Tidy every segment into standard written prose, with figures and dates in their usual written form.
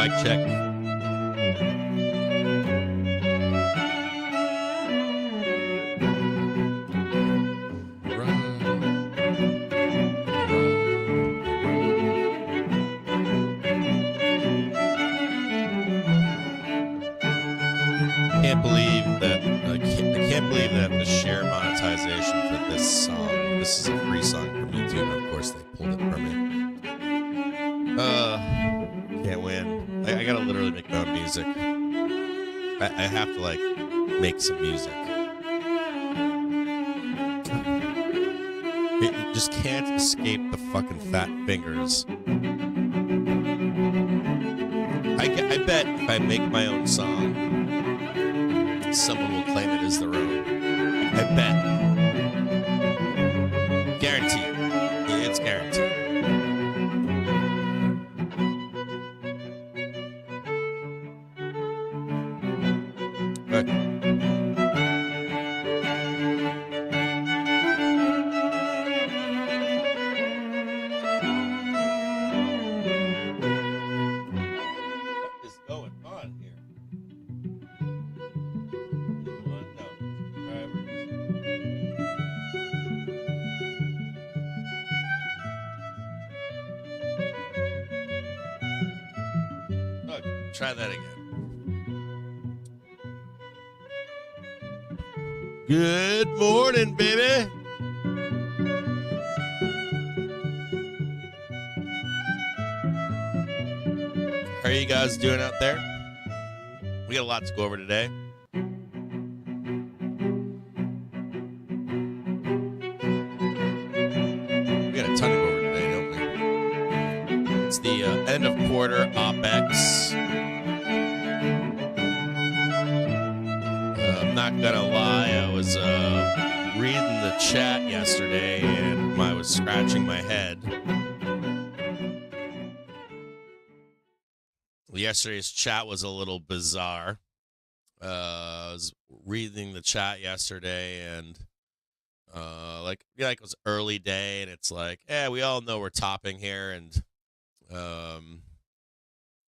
mic check. I can't believe that the share monetization for this song. This is a free song from YouTube, and of course they pulled it from me. Can't win. I gotta literally make my own music. I have to like make some music. You just can't escape the fucking fat fingers. I bet if I make my own song, someone will claim it as their own. I bet. Guaranteed. It's guaranteed. Good. What is going on here? Try that again. Good morning, baby. How are you guys doing out there? We got a lot to go over today. We got a ton to go over today, don't we? It's the end of quarter Opex. I'm not gonna lie, I was reading the chat yesterday and I was scratching my head. Yesterday's chat was a little bizarre. I was reading the chat yesterday and it was early day and it's like, we all know we're topping here and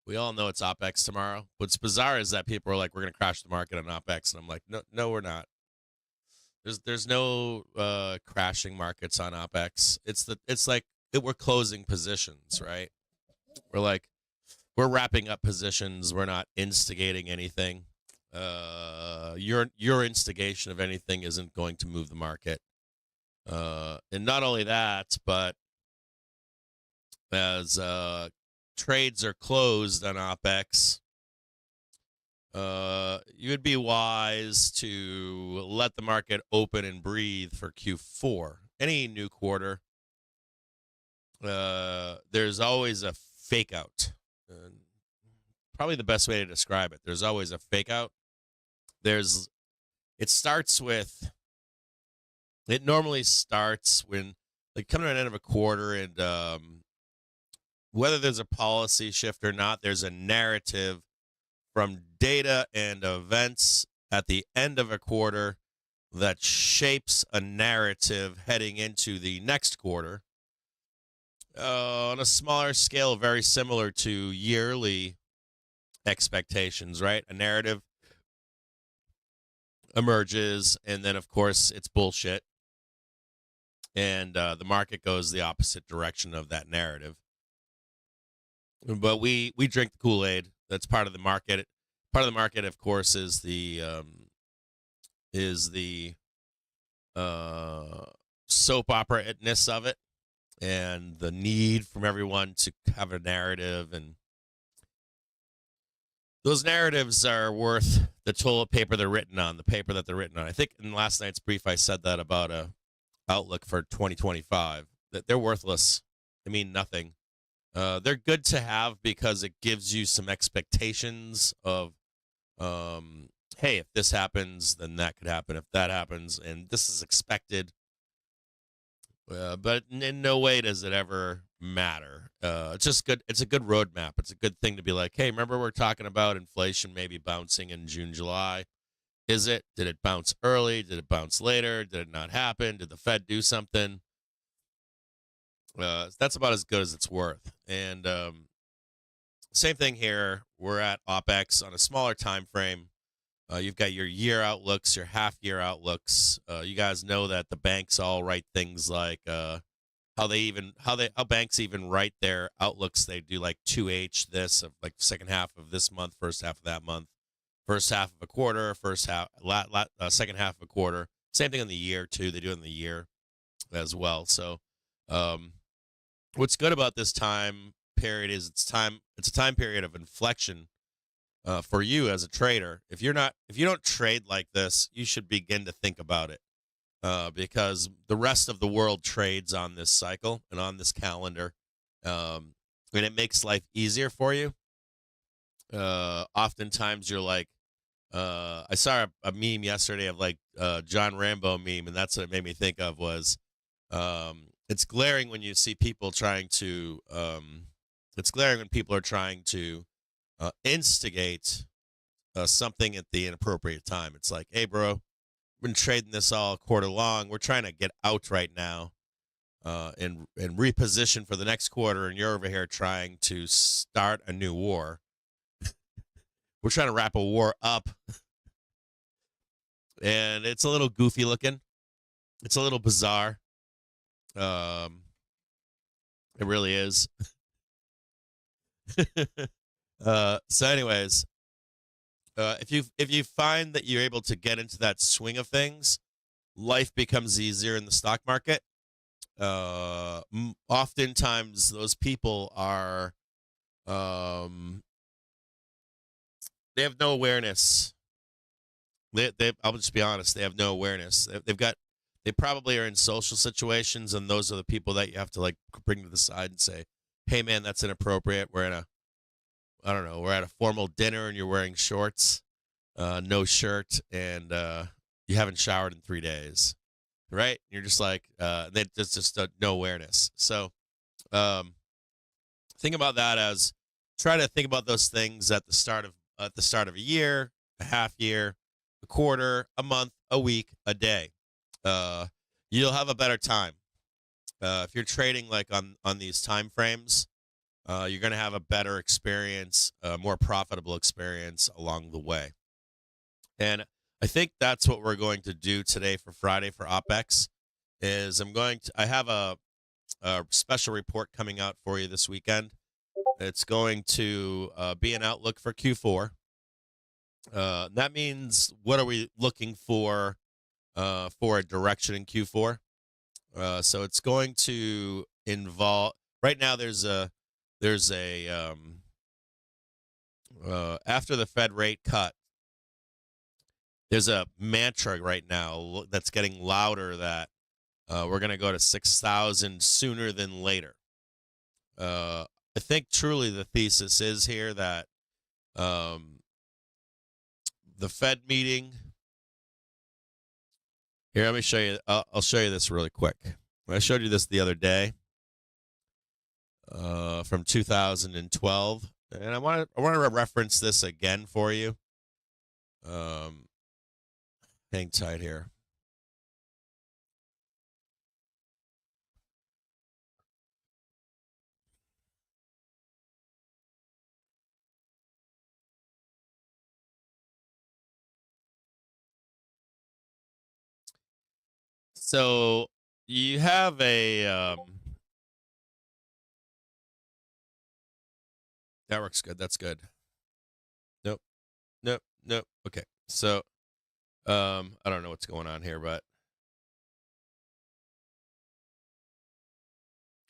we all know it's Opex tomorrow. What's bizarre is that people are like, we're going to crash the market on Opex. And I'm like, no, we're not. There's no crashing markets on Opex. We're closing positions, right? We're wrapping up positions. We're not instigating anything. Your instigation of anything isn't going to move the market. And not only that, but as trades are closed on Opex, you would be wise to let the market open and breathe for Q4. Any new quarter, there's always a fake out. Probably the best way to describe it. There's always a fake out. It normally starts when, coming to an end of a quarter and, whether there's a policy shift or not, there's a narrative from data and events at the end of a quarter that shapes a narrative heading into the next quarter. On a smaller scale, very similar to yearly expectations, right? A narrative emerges, and then, of course, it's bullshit. And the market goes the opposite direction of that narrative. But we drink the Kool-Aid. That's part of the market. Part of the market, of course, is the soap opera-ness of it and the need from everyone to have a narrative. And those narratives are worth the toilet paper they're written on, the paper that they're written on. I think in last night's brief I said that about a outlook for 2025, that they're worthless. They mean nothing. They're good to have because it gives you some expectations of, hey, if this happens, then that could happen. If that happens, and this is expected. But in no way does it ever matter. It's just good. It's a good roadmap. It's a good thing to be like, hey, remember we're talking about inflation maybe bouncing in June, July. Is it? Did it bounce early? Did it bounce later? Did it not happen? Did the Fed do something? That's about as good as it's worth. And same thing here. We're at Opex on a smaller time frame. You've got your year outlooks, your half-year outlooks. You guys know that the banks all write things like how banks even write their outlooks. They do like 2H this of like second half of this month, first half of that month, first half of a quarter, second half of a quarter. Same thing in the year too. They do it in the year as well. So, what's good about this time period is it's a time period of inflection for you as a trader. If you don't trade like this, you should begin to think about it because the rest of the world trades on this cycle and on this calendar, and it makes life easier for you. Oftentimes you're like, I saw a meme yesterday of like John Rambo meme, and that's what it made me think of was it's glaring when you see people trying to it's glaring when people are trying to instigate something at the inappropriate time. It's like, hey, bro, we've been trading this all quarter long. We're trying to get out right now and reposition for the next quarter, and you're over here trying to start a new war. We're trying to wrap a war up, and it's a little goofy looking. It's a little bizarre. It really is. So anyways, if you find that you're able to get into that swing of things, life becomes easier in the stock market. Oftentimes those people are they have no awareness. I'll just be honest, they have no awareness. They probably are in social situations, and those are the people that you have to like bring to the side and say, hey man, that's inappropriate. We're at a formal dinner and you're wearing shorts, no shirt, and you haven't showered in 3 days, right? You're just like, there's just no awareness. So think about that as try to think about those things at the start of a year, a half year, a quarter, a month, a week, a day. You'll have a better time. If you're trading like on these time frames, you're going to have a better experience, a more profitable experience along the way. And I think that's what we're going to do today for Friday for Opex is I have a special report coming out for you this weekend. It's going to be an outlook for Q4. That means what are we looking for a direction in Q4? So it's going to involve right now there's a after the Fed rate cut, there's a mantra right now that's getting louder that we're going to go to 6,000 sooner than later. I think truly the thesis is here that the Fed meeting. Here, let me show you. I'll show you this really quick. I showed you this the other day from 2012, and I want to reference this again for you. Hang tight here. So you have a that works good. That's good. Nope. Okay. So I don't know what's going on here, but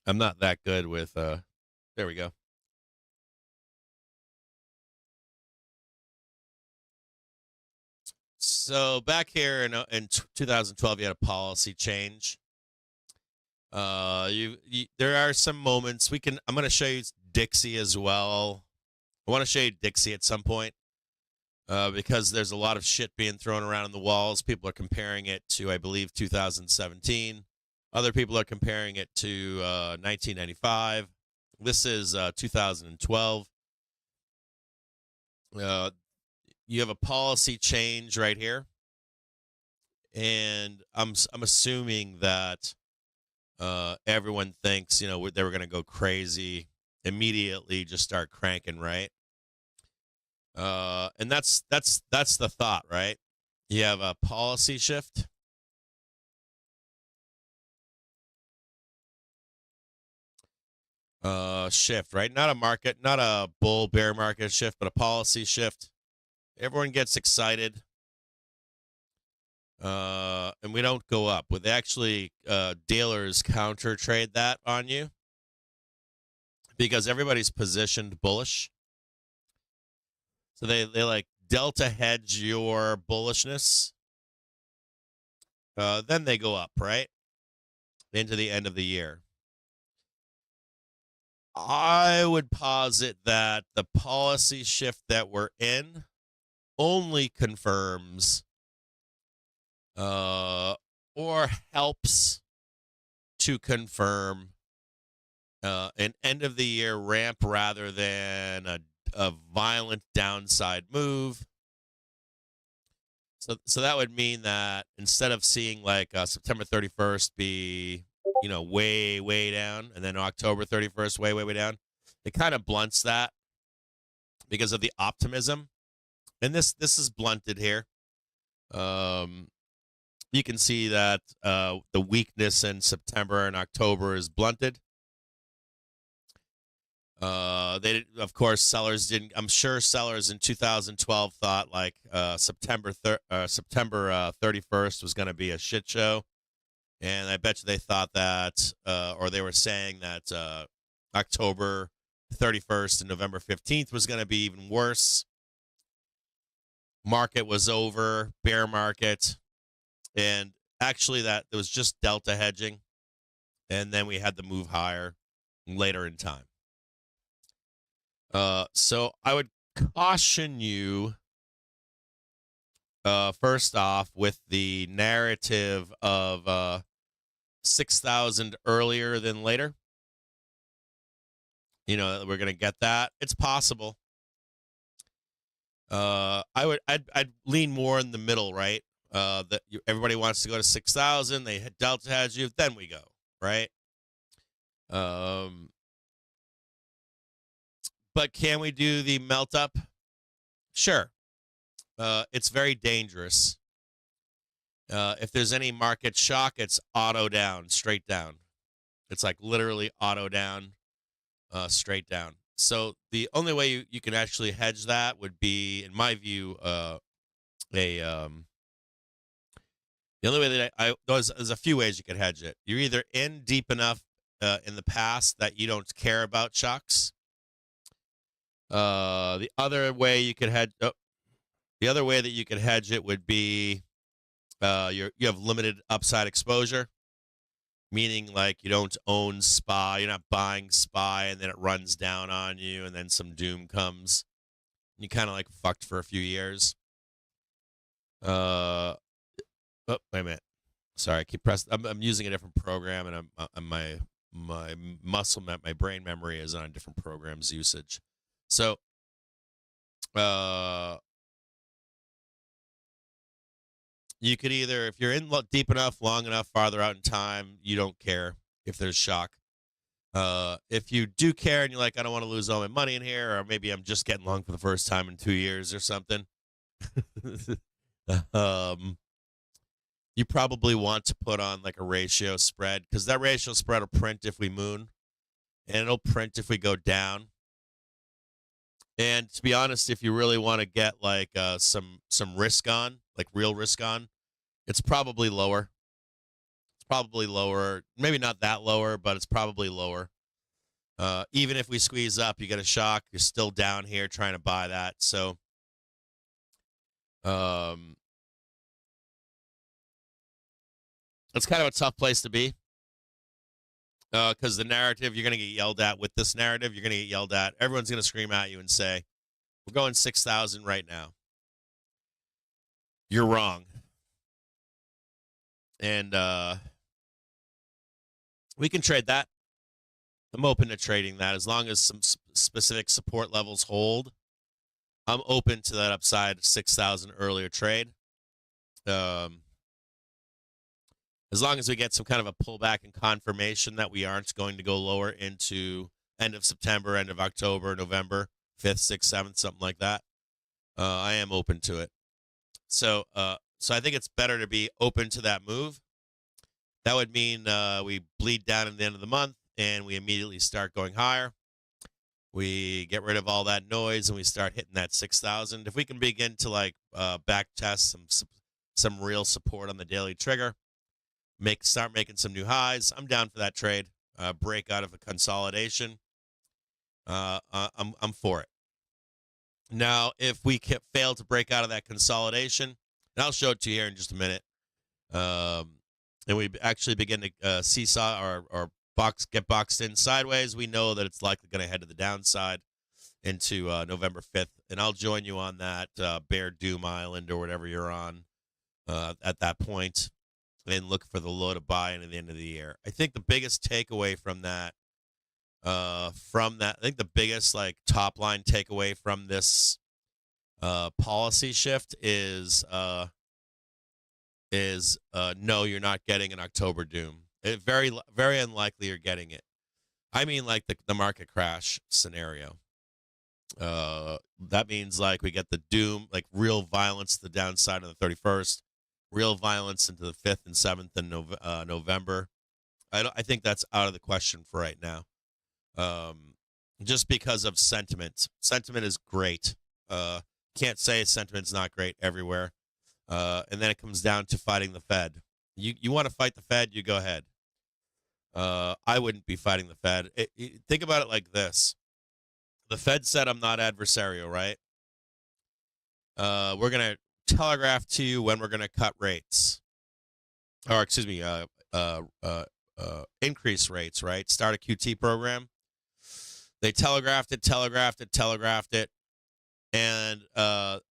I'm not that good with there we go. So back here in 2012, you had a policy change. There are some moments I'm going to show you Dixie as well. I want to show you Dixie at some point because there's a lot of shit being thrown around in the walls. People are comparing it to, I believe, 2017. Other people are comparing it to 1995. This is 2012. You have a policy change right here, and I'm assuming that everyone thinks they were going to go crazy immediately just start cranking, right? And that's the thought, right? You have a policy shift. Shift, right? Not a market, not a bull bear market shift, but a policy shift. Everyone gets excited. And we don't go up. With actually dealers counter trade that on you because everybody's positioned bullish. So they like delta hedge your bullishness. Then they go up, right? Into the end of the year. I would posit that the policy shift that we're in only confirms or helps to confirm an end of the year ramp rather than a violent downside move. So that would mean that instead of seeing like September 31st be, way down, and then October 31st way down, it kind of blunts that because of the optimism. And this is blunted here. You can see that the weakness in September and October is blunted. They of course, sellers didn't. I'm sure sellers in 2012 thought like September 31st was going to be a shit show, and I bet you they thought that, or they were saying that October 31st and November 15th was going to be even worse. Market was over, bear market, and actually that it was just delta hedging, and then we had the move higher later in time. So I would caution you, first off, with the narrative of 6,000 earlier than later. We're going to get that. It's possible. I'd lean more in the middle, right? That everybody wants to go to 6,000. They delta hedge you, then we go, right? But can we do the melt up? Sure. It's very dangerous. If there's any market shock, it's auto down, straight down. It's like literally auto down, straight down. So the only way you can actually hedge that would be, in my view, the only way that there's a few ways you could hedge it. You're either in deep enough in the past that you don't care about shocks. The other way you could hedge. The other way that you could hedge it would be you have limited upside exposure, meaning like you don't own SPY, you're not buying SPY, and then it runs down on you, and then some doom comes. You kind of like fucked for a few years. Oh, wait a minute. Sorry, I keep pressing. I'm using a different program, and my muscle my brain memory is on a different program's usage. So, you could either, if you're in deep enough, long enough, farther out in time, you don't care if there's shock. If you do care and you're like, I don't want to lose all my money in here, or maybe I'm just getting long for the first time in 2 years or something, you probably want to put on like a ratio spread, because that ratio spread will print if we moon, and it'll print if we go down. And to be honest, if you really want to get like some risk on, like real risk on, it's probably lower. It's probably lower. Maybe not that lower, but it's probably lower. Even if we squeeze up, you get a shock, you're still down here trying to buy that. So it's kind of a tough place to be. Because the narrative, you're going to get yelled at with this narrative. You're going to get yelled at. Everyone's going to scream at you and say, we're going 6,000 right now. You're wrong. And we can trade that. I'm open to trading that as long as some specific support levels hold. I'm open to that upside 6,000 earlier trade. As long as we get some kind of a pullback and confirmation that we aren't going to go lower into end of September, end of October, November 5th, 6th, 7th, something like that. I am open to it. So I think it's better to be open to that move. That would mean we bleed down at the end of the month and we immediately start going higher. We get rid of all that noise and we start hitting that 6,000. If we can begin to back test some real support on the daily trigger, start making some new highs, I'm down for that trade. Break out of a consolidation. I'm for it. Now, if we fail to break out of that consolidation, and I'll show it to you here in just a minute, and we actually begin to seesaw or get boxed in sideways, we know that it's likely going to head to the downside into November 5th, and I'll join you on that Bear Doom Island or whatever you're on at that point, and look for the low to buy in at the end of the year. I think the biggest takeaway from that, I think the biggest top line takeaway from this policy shift is no, you're not getting an October doom. Very, very unlikely you're getting it. I mean, the market crash scenario. That means we get the doom, real violence to the downside on the 31st, real violence into the 5th and 7th in November. I think that's out of the question for right now. Just because of sentiment. Sentiment is great. Can't say sentiment's not great everywhere. And then it comes down to fighting the Fed. You want to fight the Fed, you go ahead. I wouldn't be fighting the Fed. Think about it like this. The Fed said I'm not adversarial, right? We're going to telegraph to you when we're going to cut rates. Or, excuse me, increase rates, right? Start a QT program. They telegraphed it. And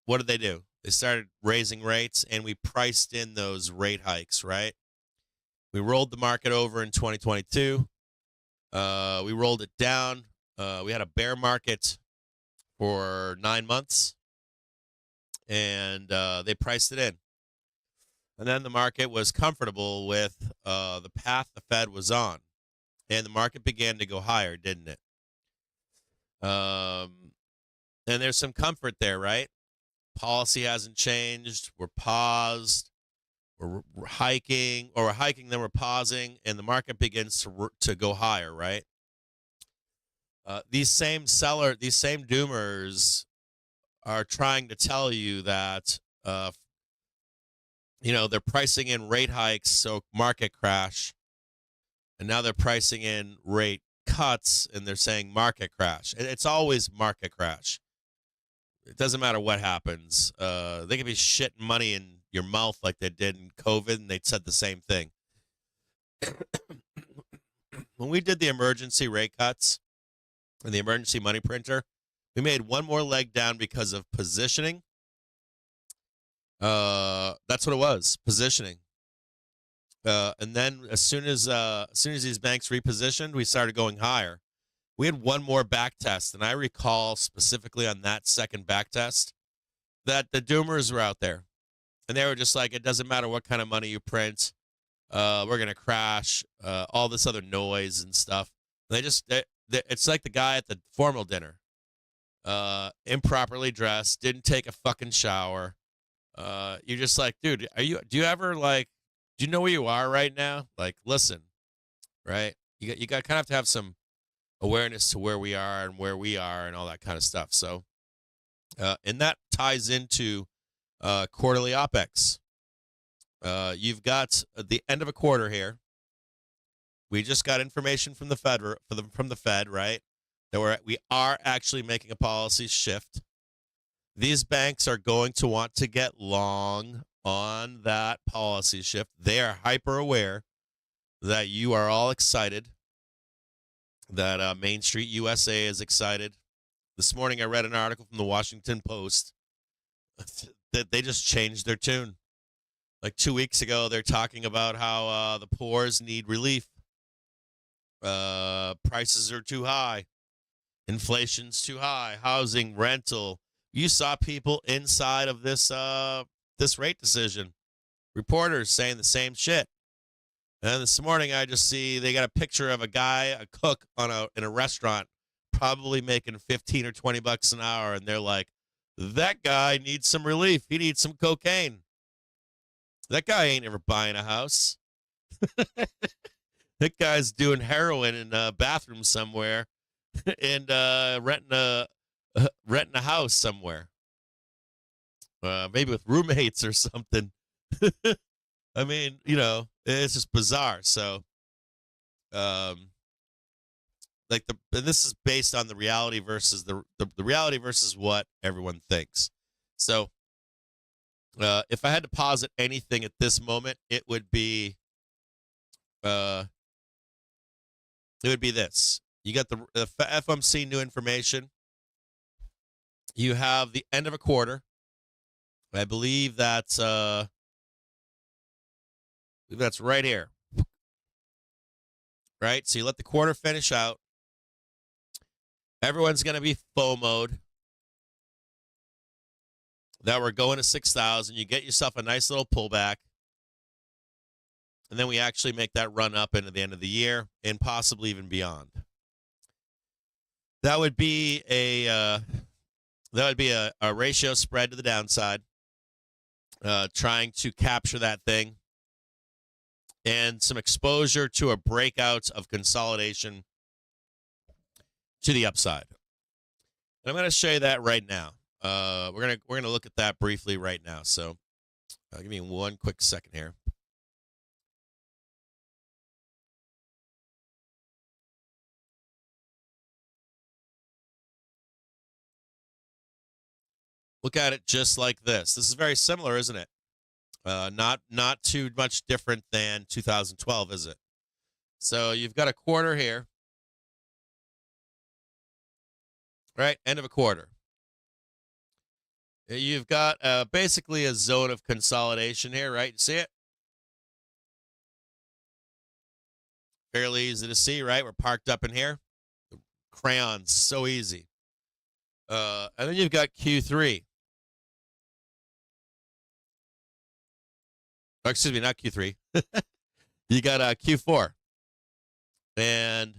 what did they do? They started raising rates, and we priced in those rate hikes, right? We rolled the market over in 2022. We rolled it down. We had a bear market for 9 months, and they priced it in. And then the market was comfortable with the path the Fed was on, and the market began to go higher, didn't it? And there's some comfort there, right? Policy hasn't changed. We're paused. We're hiking, then we're pausing, and the market begins to go higher, right? These same doomers are trying to tell you that, they're pricing in rate hikes, so market crash, and now they're pricing in rate cuts, and they're saying market crash. It's always market crash. It doesn't matter what happens. They could be shitting money in your mouth like they did in COVID, and they said the same thing. When we did the emergency rate cuts and the emergency money printer, we made one more leg down because of positioning. That's what it was, positioning. And then as soon as these banks repositioned, we started going higher. We had one more back test, and I recall specifically on that second back test that the doomers were out there, and they were just like, it doesn't matter what kind of money you print, we're going to crash, all this other noise and stuff. It's like the guy at the formal dinner, improperly dressed, didn't take a fucking shower. You're just like, dude, do you know where you are right now? Listen, right? You got kind of have to have some awareness to where we are and all that kind of stuff. So, and that ties into quarterly Opex. You've got the end of a quarter here. We just got information from the Fed, right? That we are actually making a policy shift. These banks are going to want to get long on that policy shift. They are hyper aware that you are all excited, that Main Street USA is excited. This morning I read an article from the Washington Post that they just changed their tune. 2 weeks ago, they're talking about how the poors need relief. Prices are too high. Inflation's too high. Housing, rental. You saw people inside of this rate decision. Reporters saying the same shit. And this morning, I just see they got a picture of a guy, a cook in a restaurant probably making 15 or 20 bucks an hour, and they're like, that guy needs some relief. He needs some cocaine. That guy ain't ever buying a house. That guy's doing heroin in a bathroom somewhere and renting a house somewhere, maybe with roommates or something. I mean, it's just bizarre. So, like and this is based on the reality versus the reality versus what everyone thinks. So, if I had to posit anything at this moment, it would be this. You got the FOMC new information. You have the end of a quarter. I believe that's right here. Right? So you let the quarter finish out. Everyone's going to be FOMO'd that we're going to 6,000. You get yourself a nice little pullback. And then we actually make that run up into the end of the year and possibly even beyond. That would be a ratio spread to the downside, trying to capture that thing, and some exposure to a breakout of consolidation to the upside. And I'm going to show you that right now. We're gonna look at that briefly right now. So give me one quick second here. Look at it just like this. This is very similar, isn't it? Not too much different than 2012, is it? So you've got a quarter here, right? End of a quarter. You've got basically a zone of consolidation here, right? You see it? Fairly easy to see, right? We're parked up in here. The crayons, so easy. And then you've got Q3. Oh, excuse me, not Q3. You got Q4. And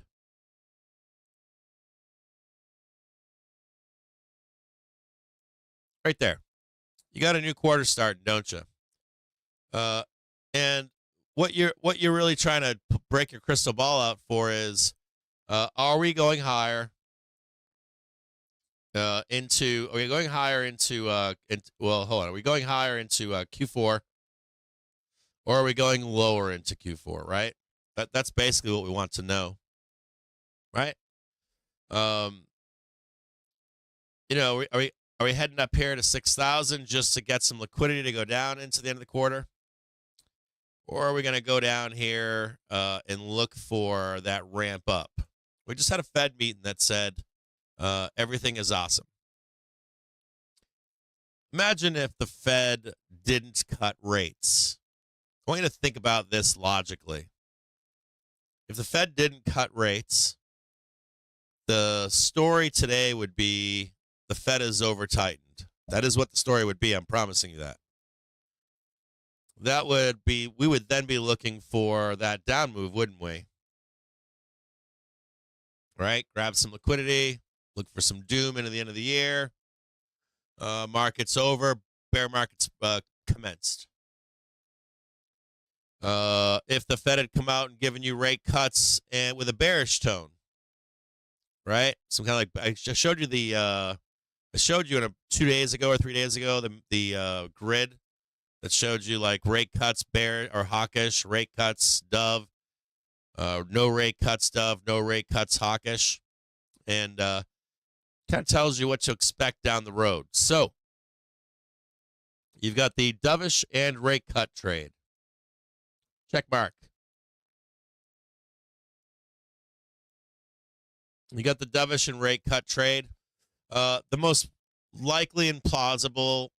right there. You got a new quarter starting, don't you? And what you're really trying to break your crystal ball out for is, are we going higher are we going higher into well, hold on. Are we going higher into Q4, or are we going lower into Q4, right? That's basically what we want to know, right? Are we heading up here to 6,000 just to get some liquidity to go down into the end of the quarter? Or are we going to go down here and look for that ramp up? We just had a Fed meeting that said everything is awesome. Imagine if the Fed didn't cut rates. I want you to think about this logically. If the Fed didn't cut rates, the story today would be the Fed is over-tightened. That is what the story would be. I'm promising you that. We would then be looking for that down move, wouldn't we? Right? Grab some liquidity, look for some doom into the end of the year. Market's over, bear market's commenced. If the Fed had come out and given you rate cuts and with a bearish tone, right? Some kind of like I showed you I showed you 2 days ago or 3 days ago the grid that showed you like rate cuts bear or hawkish, rate cuts dove, no rate cuts dove, no rate cuts hawkish, and kind of tells you what to expect down the road. So you've got the dovish and rate cut trade. Check mark. You got the dovish and rate cut trade. The most likely and plausible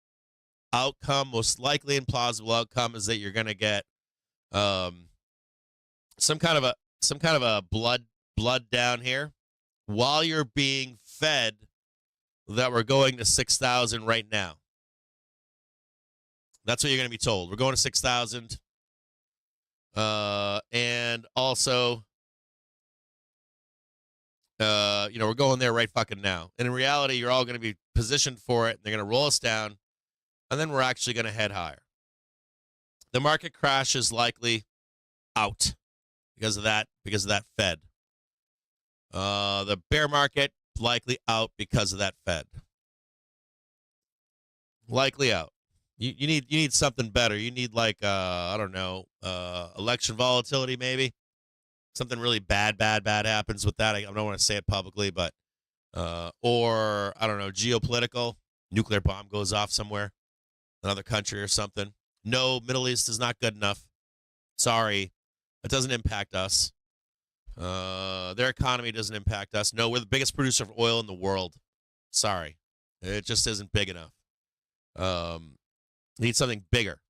outcome is that you're going to get some kind of a blood down here while you're being fed that we're going to 6,000 right now. That's what you're going to be told. We're going to 6,000. And also we're going there right fucking now. And in reality, you're all going to be positioned for it. They're going to roll us down, and then we're actually going to head higher. The market crash is likely out because of that Fed. The bear market likely out because of that Fed. Likely out. You need something better. You need like I don't know, election volatility maybe. Something really bad happens with that. I don't want to say it publicly, but or I don't know, geopolitical, nuclear bomb goes off somewhere, another country or something. No, Middle East is not good enough. Sorry, it doesn't impact us. Their economy doesn't impact us. No, we're the biggest producer of oil in the world. Sorry, it just isn't big enough. Need something bigger.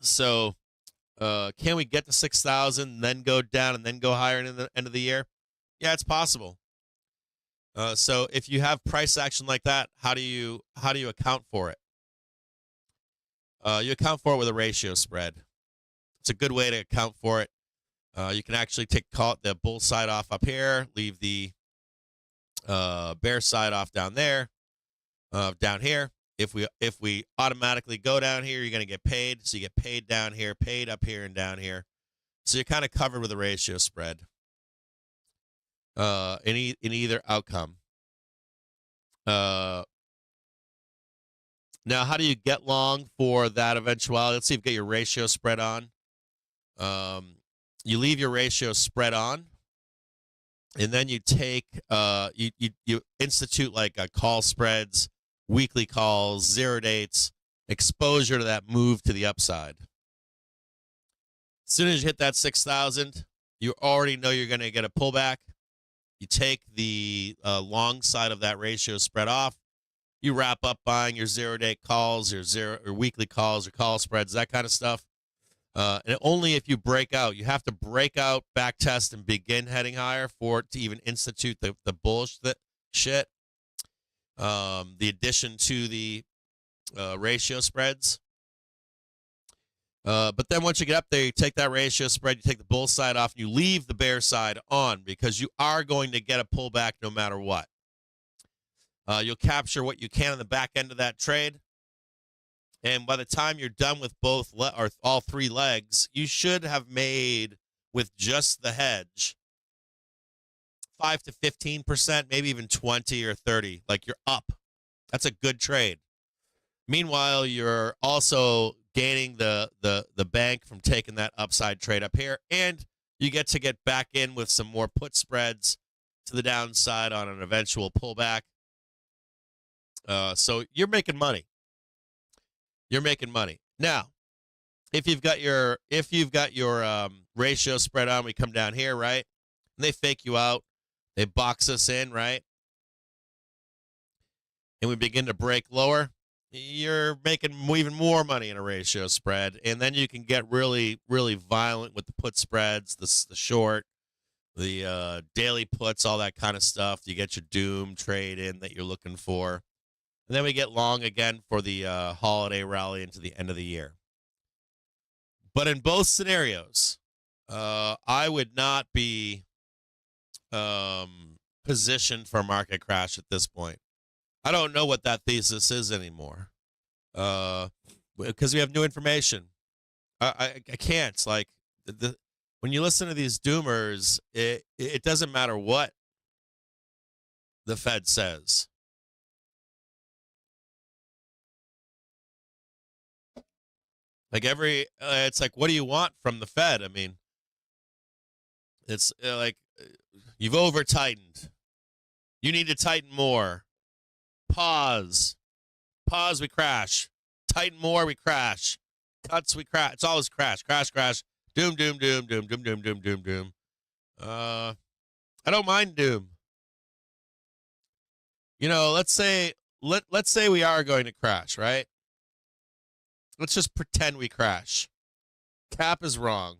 So, can we get to 6,000, then go down, and then go higher in the end of the year? Yeah, it's possible. So, if you have price action like that, how do you account for it? You account for it with a ratio spread. It's a good way to account for it. You can actually call it the bull side off up here, leave the bear side off down there, down here. If we automatically go down here, you're going to get paid. So you get paid down here, paid up here, and down here. So you're kind of covered with a ratio spread in either outcome. Now, how do you get long for that eventuality? Let's see if you get your ratio spread on. You leave your ratio spread on, and then you take you institute like call spreads, weekly calls, zero dates, exposure to that move to the upside. As soon as you hit that 6,000, you already know you're going to get a pullback. You take the long side of that ratio spread off. You wrap up buying your zero-day calls, your weekly calls, or call spreads, that kind of stuff. And only if you break out. You have to break out, back test, and begin heading higher for it to even institute the bullshit shit. The addition to the ratio spreads. But then once you get up there, you take that ratio spread, you take the bull side off, and you leave the bear side on because you are going to get a pullback no matter what. You'll capture what you can on the back end of that trade. And by the time you're done with both or all three legs, you should have made, with just the hedge, 5 to 15%, maybe even 20 or 30. Like, you're up. That's a good trade. Meanwhile, you're also gaining the bank from taking that upside trade up here, and you get back in with some more put spreads to the downside on an eventual pullback. So you're making money. You're making money. Now, if you've got your ratio spread on, we come down here, right? And they fake you out. They box us in, right? And we begin to break lower. You're making even more money in a ratio spread, and then you can get really, really violent with the put spreads, the short, the daily puts, all that kind of stuff. You get your doom trade in that you're looking for. And then we get long again for the holiday rally into the end of the year. But in both scenarios, I would not be positioned for a market crash at this point. I don't know what that thesis is anymore because we have new information. I can't. It's like when you listen to these doomers, it doesn't matter what the Fed says. Like it's like, what do you want from the Fed? I mean, it's like you've over tightened. You need to tighten more. Pause, we crash. Tighten more, we crash. Cuts, we crash. It's always crash. Doom. I don't mind doom. You know, let's say we are going to crash, right? Let's just pretend we crash. Cap is wrong.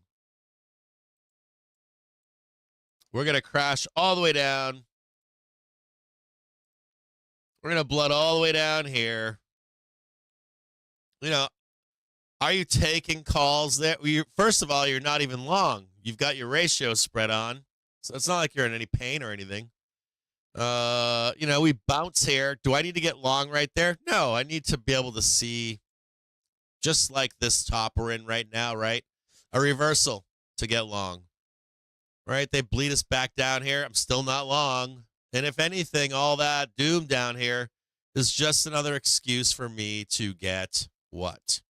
We're going to crash all the way down. We're going to blood all the way down here. You know, are you taking calls there? First of all, you're not even long. You've got your ratio spread on. So it's not like you're in any pain or anything. We bounce here. Do I need to get long right there? No, I need to be able to see, just like this top we're in right now, right? A reversal to get long, right? They bleed us back down here. I'm still not long. And if anything, all that doom down here is just another excuse for me to get what?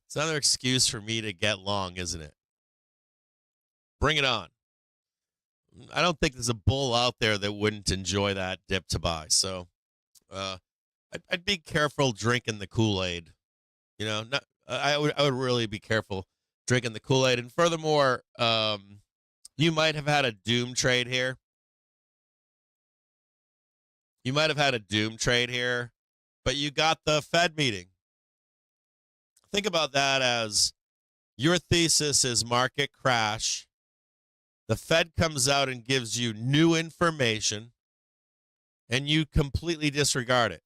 It's another excuse for me to get long, isn't it? Bring it on. I don't think there's a bull out there that wouldn't enjoy that dip to buy. So I'd be careful drinking the Kool-Aid. I would really be careful drinking the Kool-Aid. And furthermore, you might have had a doom trade here. You might have had a doom trade here, but you got the Fed meeting. Think about that as your thesis is market crash. The Fed comes out and gives you new information, and you completely disregard it.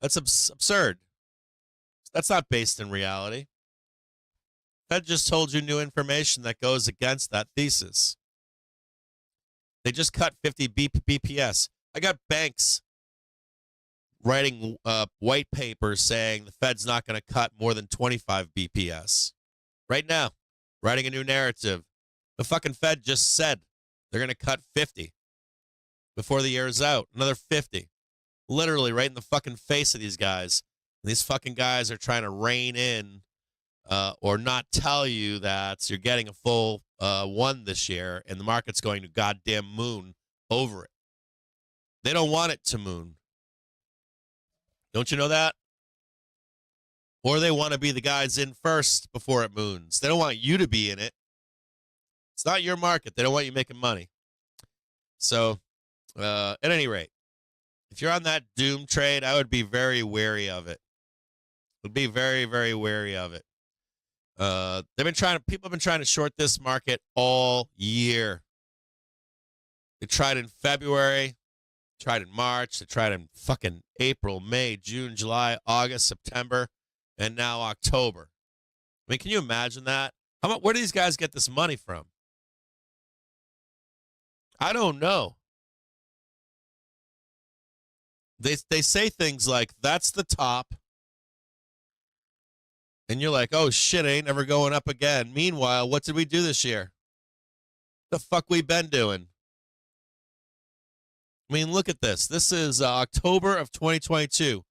That's absurd. That's not based in reality. Fed just told you new information that goes against that thesis. They just cut 50 BPS. I got banks writing white papers saying the Fed's not going to cut more than 25 BPS. Right now, writing a new narrative. The fucking Fed just said they're going to cut 50 before the year is out. Another 50. Literally right in the fucking face of these guys. And these fucking guys are trying to rein in or not tell you that you're getting a full one this year and the market's going to goddamn moon over it. They don't want it to moon. Don't you know that? Or they want to be the guys in first before it moons. They don't want you to be in it. It's not your market. They don't want you making money. So, at any rate, if you're on that doom trade, I would be very wary of it. Would be very, very wary of it. People have been trying to short this market all year. They tried in February, tried in March, they tried in fucking April, May, June, July, August, September, and now October. I mean, can you imagine that? Where do these guys get this money from? I don't know. They say things like, that's the top. And you're like, oh, shit, ain't never going up again. Meanwhile, what did we do this year? The fuck we been doing? I mean, look at this. This is October of 2022.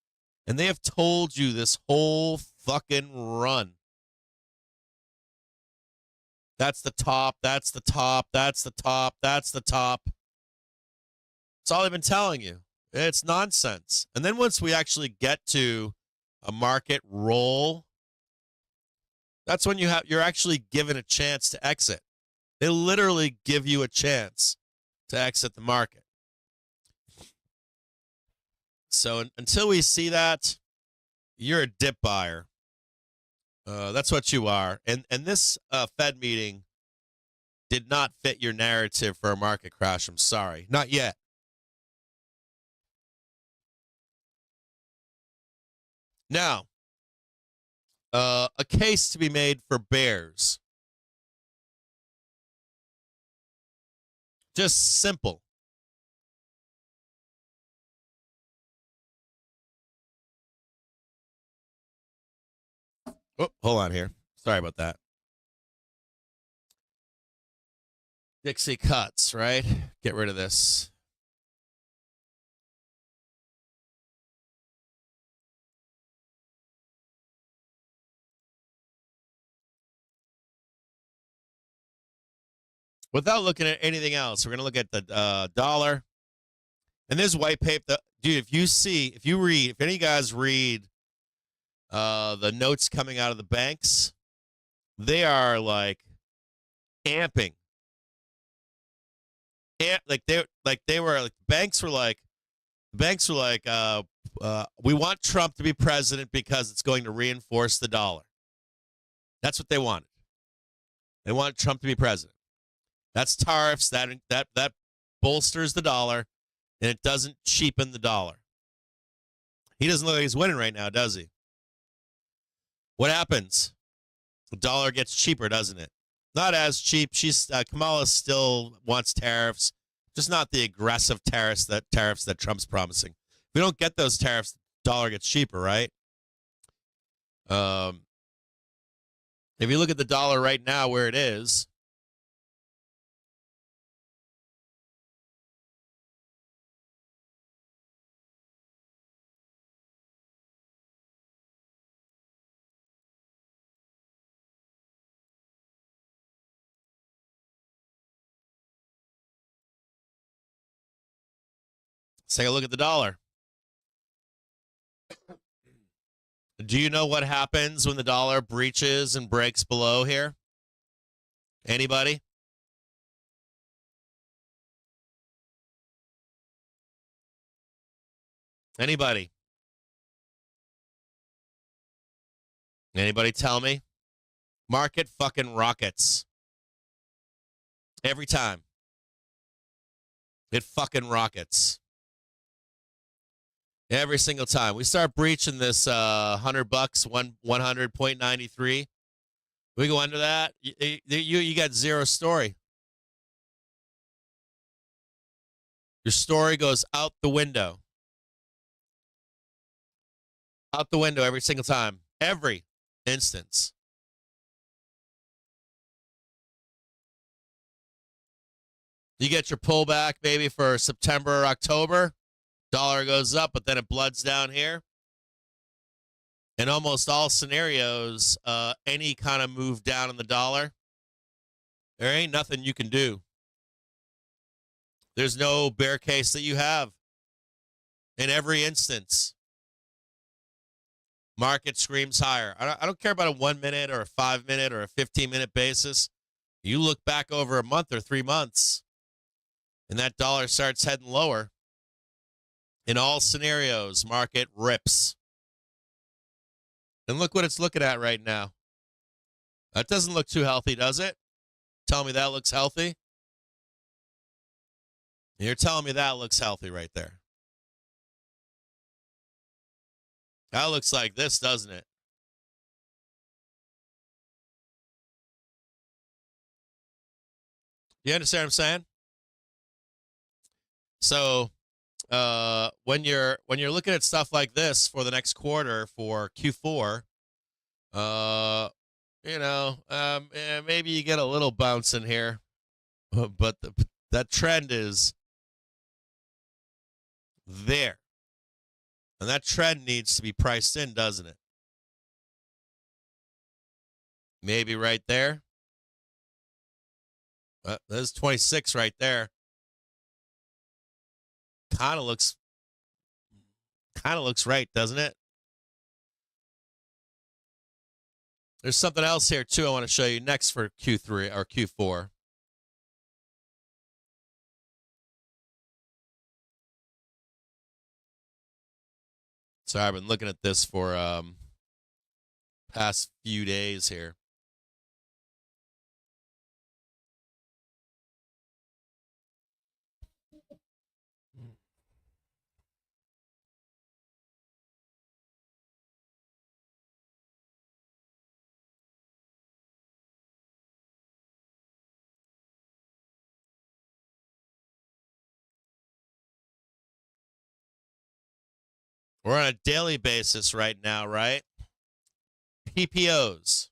And they have told you this whole fucking run. That's the top. That's the top. That's the top. That's the top. That's all they've been telling you. It's nonsense. And then once we actually get to a market roll, that's when you're actually given a chance to exit. They literally give you a chance to exit the market. So until we see that, you're a dip buyer. That's what you are. And this Fed meeting did not fit your narrative for a market crash. I'm sorry. Not yet. Now, a case to be made for bears. Just simple. Oh, hold on here. Sorry about that. Dixie cuts, right? Get rid of this. Without looking at anything else, we're going to look at the dollar. And this white paper, dude, if any of you guys read the notes coming out of the banks, they are like amping. Banks were like, we want Trump to be president because it's going to reinforce the dollar. That's what they wanted. They want Trump to be president. That's tariffs. That bolsters the dollar, and it doesn't cheapen the dollar. He doesn't look like he's winning right now, does he? What happens? The dollar gets cheaper, doesn't it? Not as cheap. Kamala still wants tariffs, just not the aggressive tariffs that Trump's promising. If we don't get those tariffs, the dollar gets cheaper, right? If you look at the dollar right now where it is, let's take a look at the dollar. Do you know what happens when the dollar breaches and breaks below here? Anybody? Anybody? Anybody tell me? Market fucking rockets. Every time. It fucking rockets. Every single time. We start breaching this $100, 100.93. We go under that, you got zero story. Your story goes out the window. Out the window every single time. Every instance. You get your pullback maybe for September or October. Dollar goes up, but then it bloods down here. In almost all scenarios, any kind of move down in the dollar, there ain't nothing you can do. There's no bear case that you have. In every instance, market screams higher. I don't care about a 1 minute or a 5 minute or a 15-minute basis. You look back over a month or 3 months, and that dollar starts heading lower. In all scenarios, market rips. And look what it's looking at right now. That doesn't look too healthy, does it? Tell me that looks healthy? You're telling me that looks healthy right there. That looks like this, doesn't it? You understand what I'm saying? So when you're looking at stuff like this for the next quarter for Q4, maybe you get a little bounce in here, but that trend is there. And that trend needs to be priced in, doesn't it? Maybe right there. There's 26 right there. Kind of looks right, doesn't it? There's something else here, too, I want to show you next for Q3 or Q4. Sorry, I've been looking at this for past few days here. We're on a daily basis right now, right? PPOs.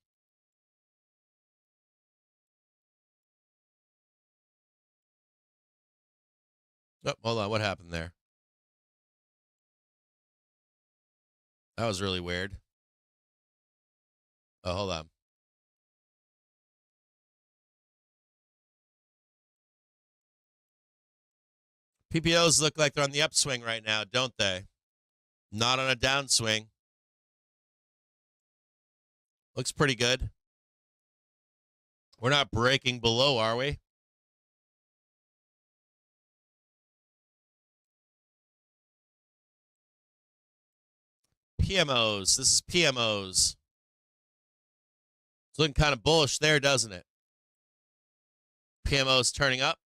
Oh, hold on. What happened there? That was really weird. Oh, hold on. PPOs look like they're on the upswing right now, don't they? Not on a downswing. Looks pretty good. We're not breaking below, are we? PMOs. This is PMOs. It's looking kind of bullish there, doesn't it? PMOs turning up.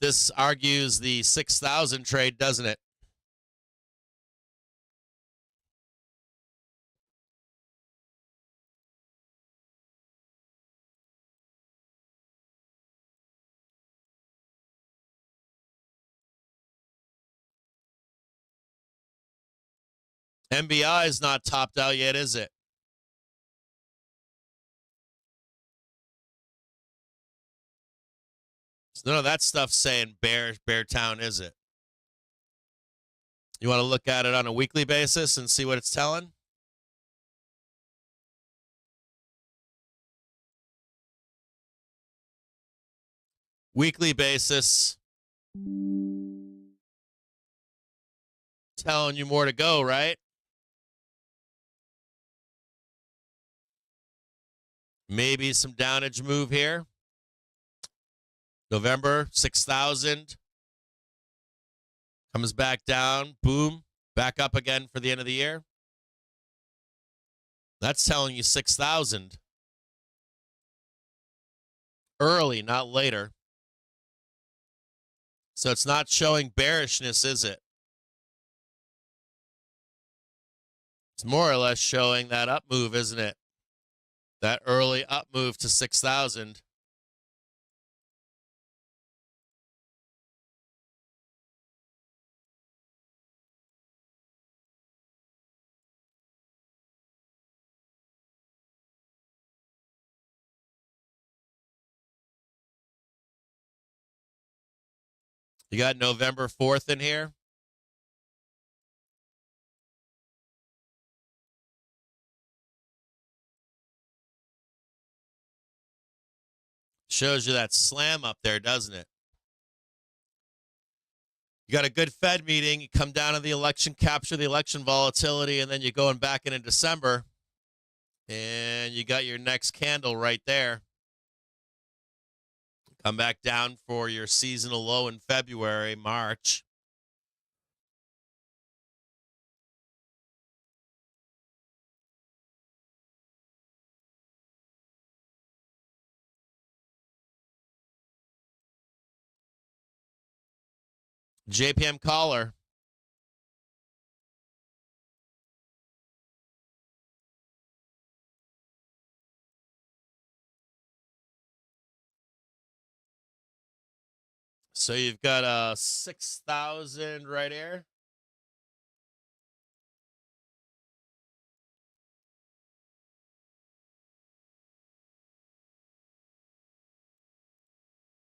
This argues the 6,000 trade, doesn't it? MBI is not topped out yet, is it? None of that stuff saying bear town, is it? You want to look at it on a weekly basis and see what it's telling? Weekly basis, telling you more to go, right? Maybe some downage move here. November, 6,000. Comes back down, boom, back up again for the end of the year. That's telling you 6,000. Early, not later. So it's not showing bearishness, is it? It's more or less showing that up move, isn't it? That early up move to 6,000. You got November 4th in here. Shows you that slam up there, doesn't it? You got a good Fed meeting. You come down to the election, capture the election volatility, and then you're going back into December. And you got your next candle right there. Come back down for your seasonal low in February, March. JPM caller. So you've got 6,000 right here.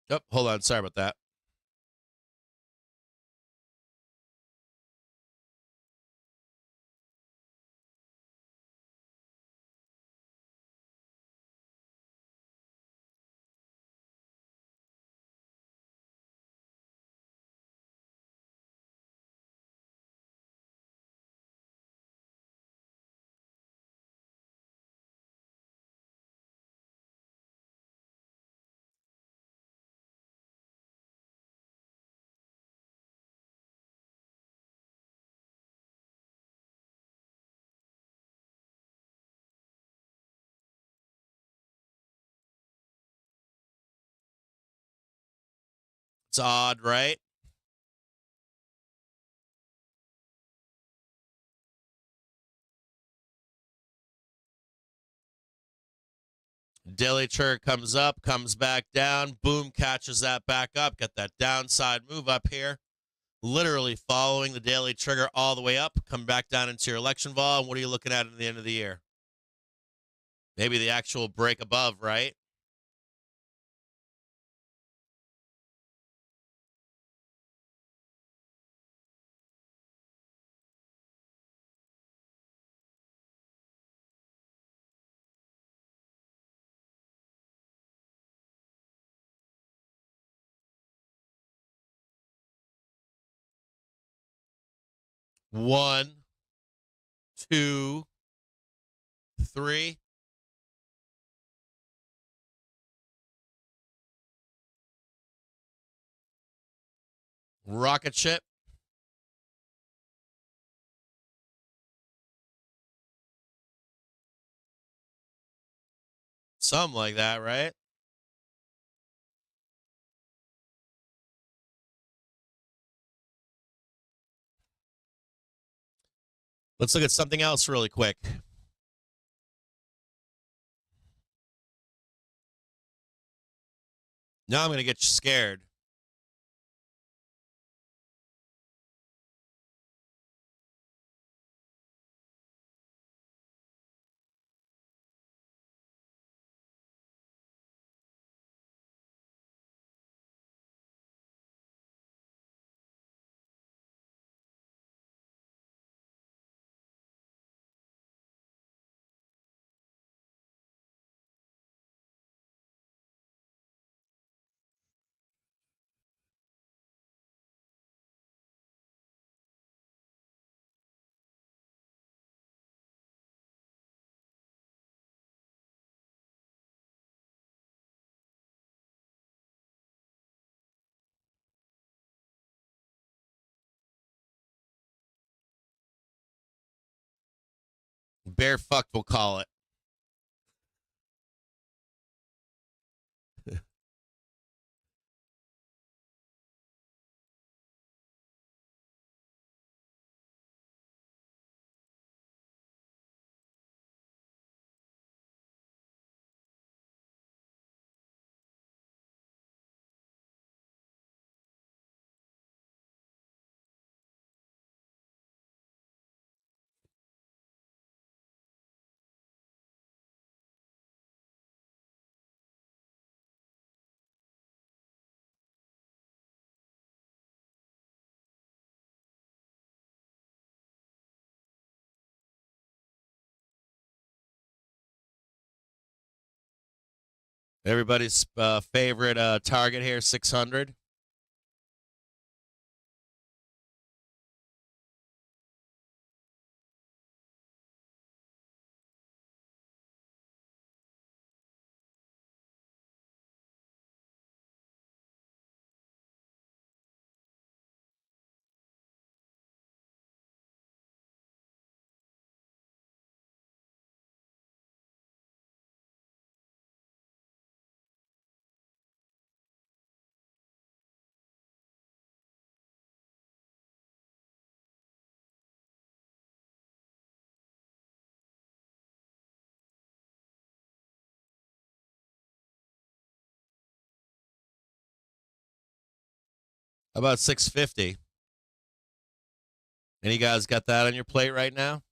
Oh, hold on. Sorry about that. It's odd, right? Daily trigger comes up, comes back down, boom, catches that back up. Got that downside move up here. Literally following the daily trigger all the way up, come back down into your election vol. And what are you looking at the end of the year? Maybe the actual break above, right? One, two, three. Rocket ship. Something like that, right? Let's look at something else really quick. Now I'm going to get you scared. bear fucked, we'll call it. Everybody's favorite target here, 600. About 650. Any guys got that on your plate right now?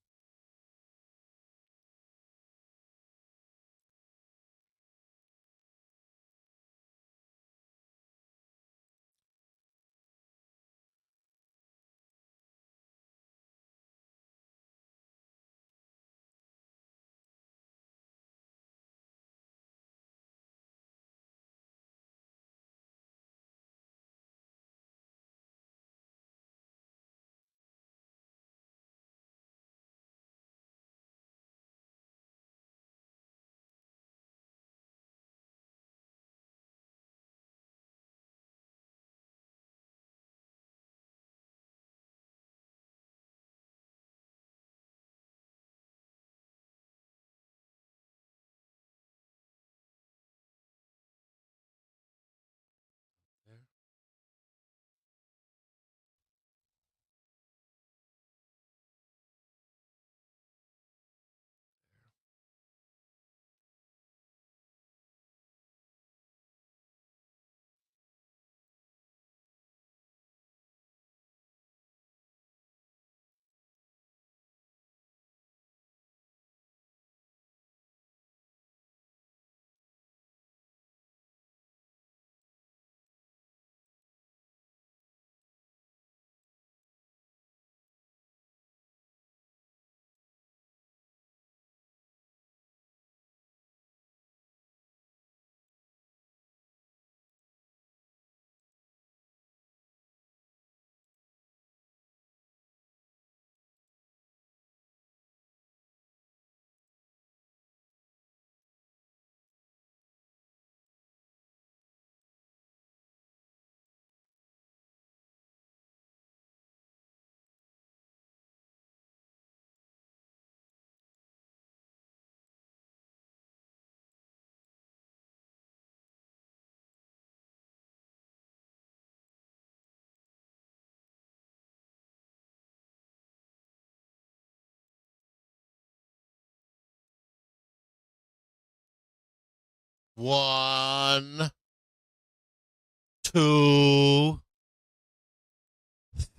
One, two,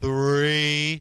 three.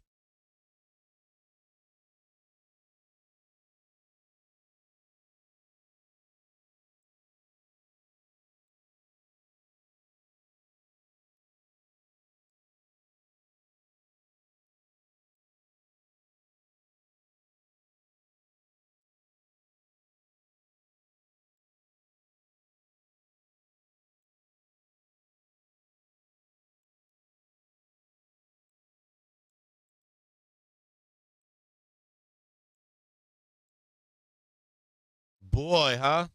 Boy, huh?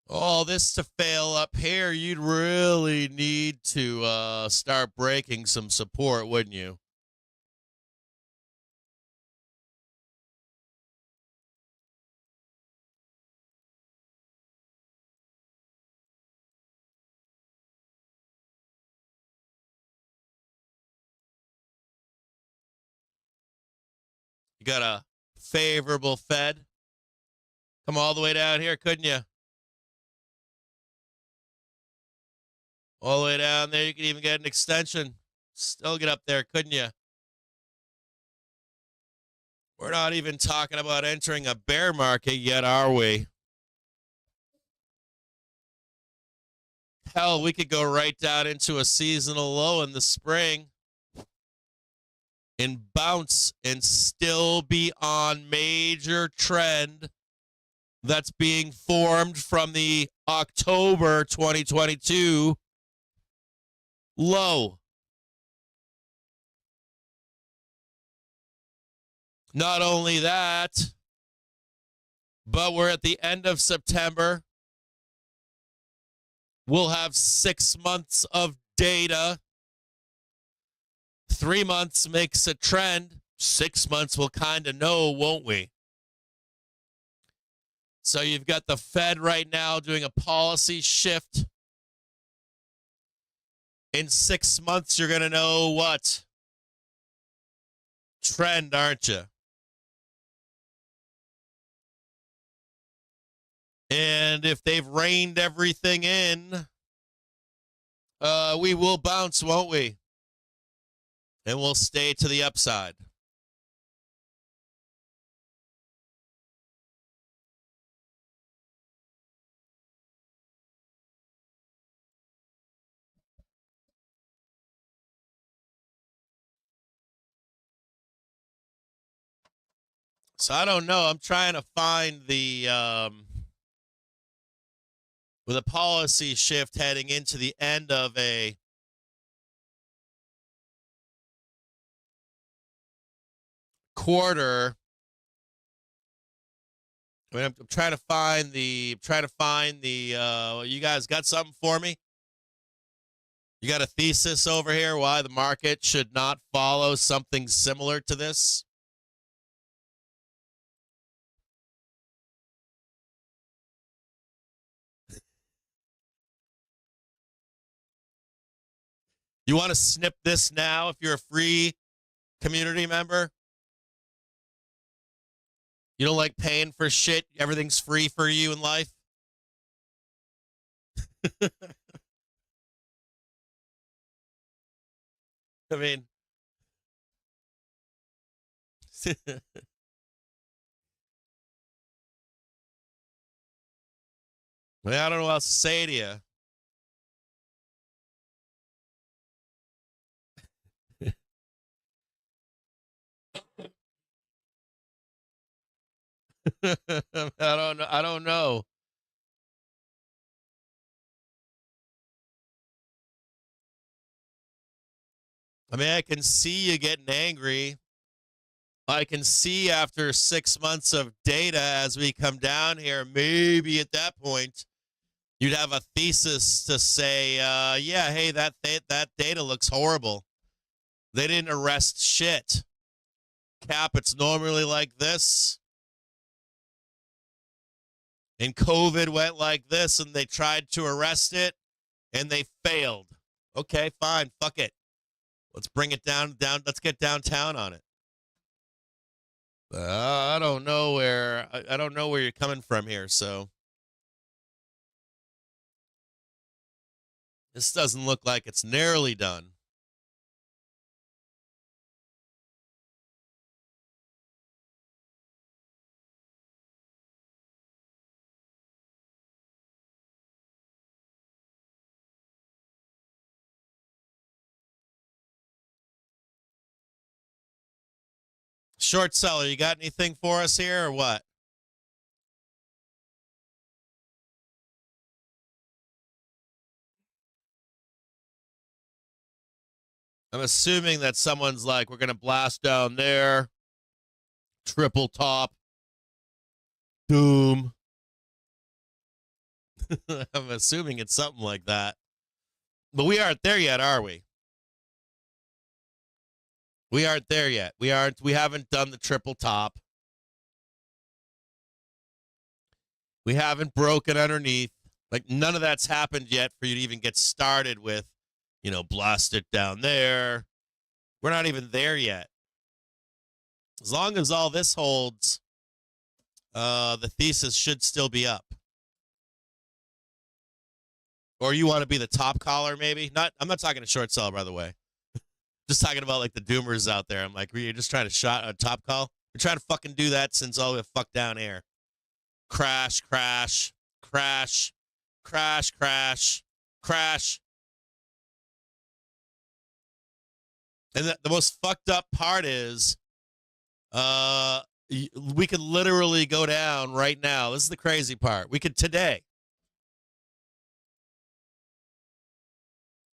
all this to fail up here, you'd really need to start breaking some support, wouldn't you? You got a favorable Fed. Come all the way down here, couldn't you? All the way down there, you could even get an extension. Still get up there, couldn't you? We're not even talking about entering a bear market yet, are we? Hell, we could go right down into a seasonal low in the spring and bounce and still be on major trend that's being formed from the October 2022 low. Not only that, but we're at the end of September. We'll have 6 months of data. 3 months makes a trend. 6 months we'll kind of know, won't we? So you've got the Fed right now doing a policy shift. In 6 months, you're going to know what? Trend, aren't you? And if they've reined everything in, we will bounce, won't we? And we'll stay to the upside. So I don't know. I'm trying to find the with a policy shift heading into the end of a quarter. I mean, I'm trying to find the. You guys got something for me? You got a thesis over here why the market should not follow something similar to this? You want to snip this now if you're a free community member? You don't like paying for shit? Everything's free for you in life? I mean, I don't know what else to say to you. I don't know. I mean, I can see you getting angry. I can see after 6 months of data as we come down here, maybe at that point, you'd have a thesis to say, yeah, hey, that data looks horrible. They didn't arrest shit. Cap, it's normally like this. And COVID went like this, and they tried to arrest it, and they failed. Okay, fine, fuck it. Let's bring it down. Let's get downtown on it. I don't know where you're coming from here. So this doesn't look like it's nearly done. Short seller, you got anything for us here or what? I'm assuming that someone's like, we're going to blast down there, triple top, doom. I'm assuming it's something like that. But we aren't there yet, are we? We aren't there yet. We haven't done the triple top. We haven't broken underneath. Like, none of that's happened yet for you to even get started with, blast it down there. We're not even there yet. As long as all this holds, the thesis should still be up. Or you want to be the top caller, maybe? I'm not talking to short seller, by the way. Just talking about, like, the doomers out there. I'm like, you're just trying to shot a top call? We're trying to fucking do that since all the fuck down air. Crash, crash, crash, crash, crash, crash. And the most fucked up part is we could literally go down right now. This is the crazy part. We could today.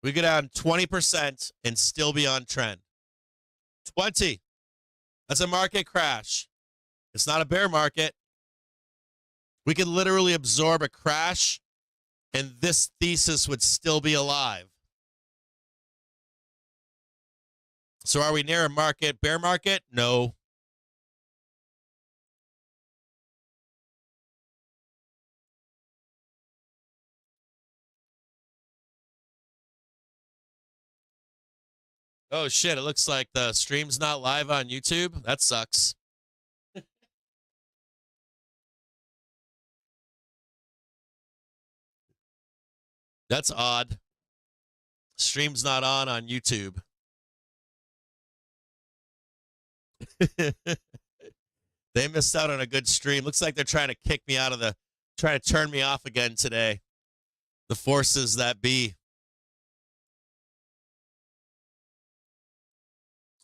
We go down 20% and still be on trend. 20. That's a market crash. It's not a bear market. We could literally absorb a crash and this thesis would still be alive. So are we near a bear market? No. Oh, shit. It looks like the stream's not live on YouTube. That sucks. That's odd. Stream's not on YouTube. They missed out on a good stream. Looks like they're trying to kick me out of trying to turn me off again today. The forces that be.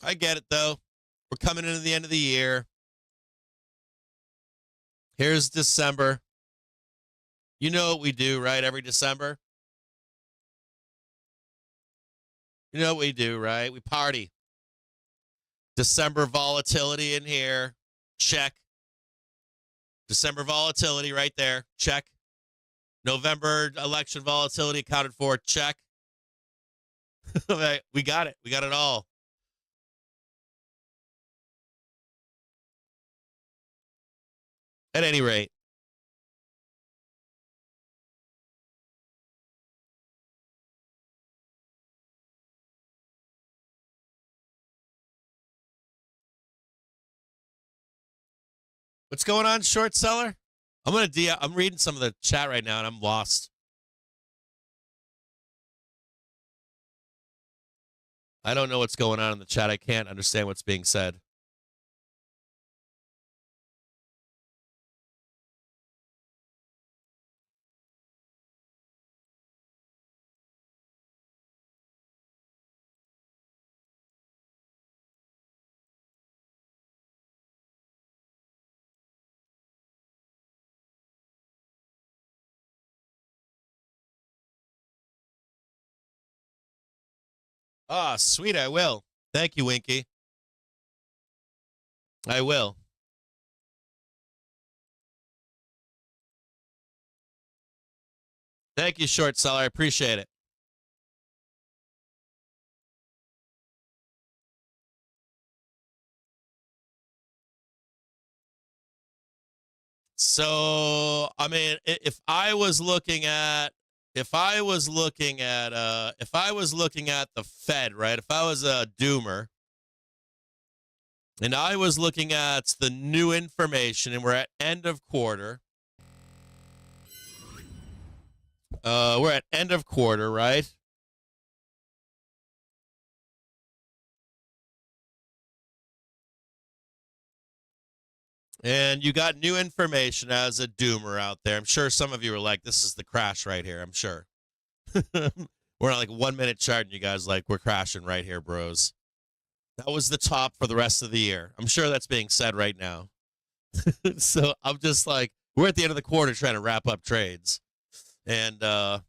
I get it, though. We're coming into the end of the year. Here's December. You know what we do, right? Every December. You know what we do, right? We party. December volatility in here. Check. December volatility right there. Check. November election volatility accounted for. Check. We got it. We got it all. At any rate. What's going on, short seller? I'm reading some of the chat right now and I'm lost. I don't know what's going on in the chat. I can't understand what's being said. Ah, sweet, I will. Thank you, Winky. I will. Thank you, short seller. I appreciate it. So, I mean, if I was looking at the Fed, right? If I was a doomer and I was looking at the new information and we're at end of quarter. We're at end of quarter, right? And you got new information as a doomer out there. I'm sure some of you are like, this is the crash right here. I'm sure. We're on like 1 minute chart and you guys like, we're crashing right here, bros. That was the top for the rest of the year. I'm sure that's being said right now. So I'm just like, we're at the end of the quarter trying to wrap up trades. And I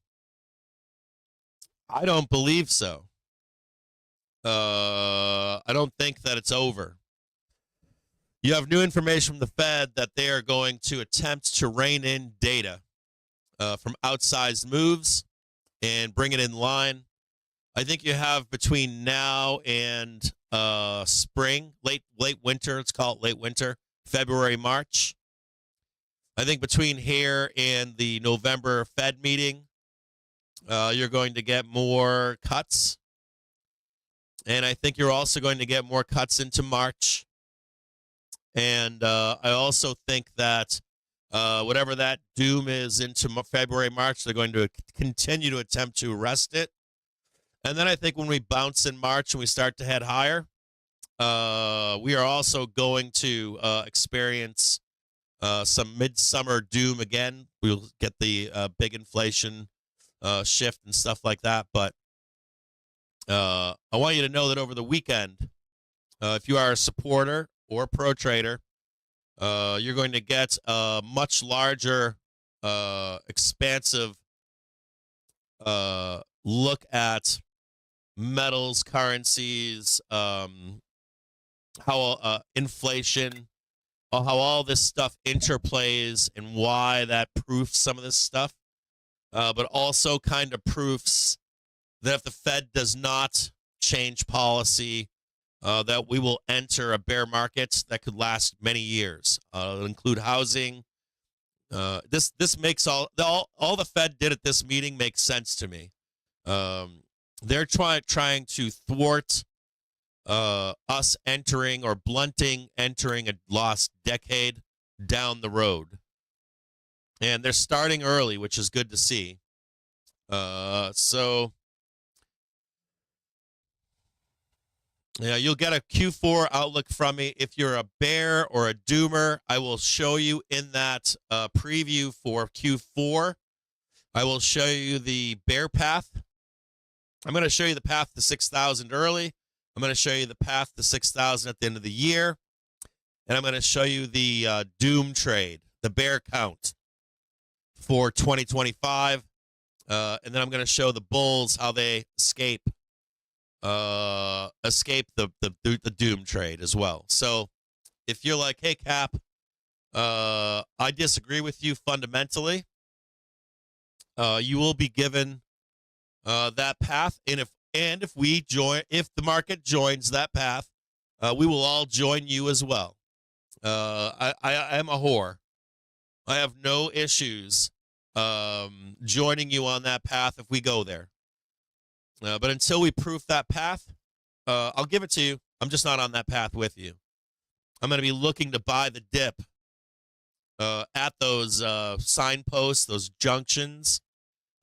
don't believe so. I don't think that it's over. You have new information from the Fed that they are going to attempt to rein in data. from outsized moves and bring it in line. I think you have between now and spring, late winter, let's call it late winter, February, March. I think between here and the November Fed meeting, you're going to get more cuts. And I think you're also going to get more cuts into March. And I also think that whatever that doom is into February, March, they're going to continue to attempt to arrest it. And then I think when we bounce in March and we start to head higher, we are also going to experience some midsummer doom again. We'll get the big inflation shift and stuff like that. But I want you to know that over the weekend, if you are a supporter or pro trader, you're going to get a much larger, expansive look at metals, currencies, how inflation, how all this stuff interplays and why that proofs some of this stuff, but also kind of proofs that if the Fed does not change policy, that we will enter a bear market that could last many years. It'll include housing. This makes all the Fed did at this meeting makes sense to me. They're trying to thwart us entering or blunting entering a lost decade down the road. And they're starting early, which is good to see. So, yeah, you'll get a Q4 outlook from me. If you're a bear or a doomer, I will show you in that preview for Q4. I will show you the bear path. I'm going to show you the path to 6,000 early. I'm going to show you the path to 6,000 at the end of the year. And I'm going to show you the doom trade, the bear count for 2025. And then I'm going to show the bulls how they escape the doom trade as well. So if you're like, hey, Cap, I disagree with you fundamentally, you will be given that path. And if the market joins that path, we will all join you as well. I am a whore. I have no issues joining you on that path if we go there. But until we proof that path, I'll give it to you. I'm just not on that path with you. I'm going to be looking to buy the dip at those signposts, those junctions,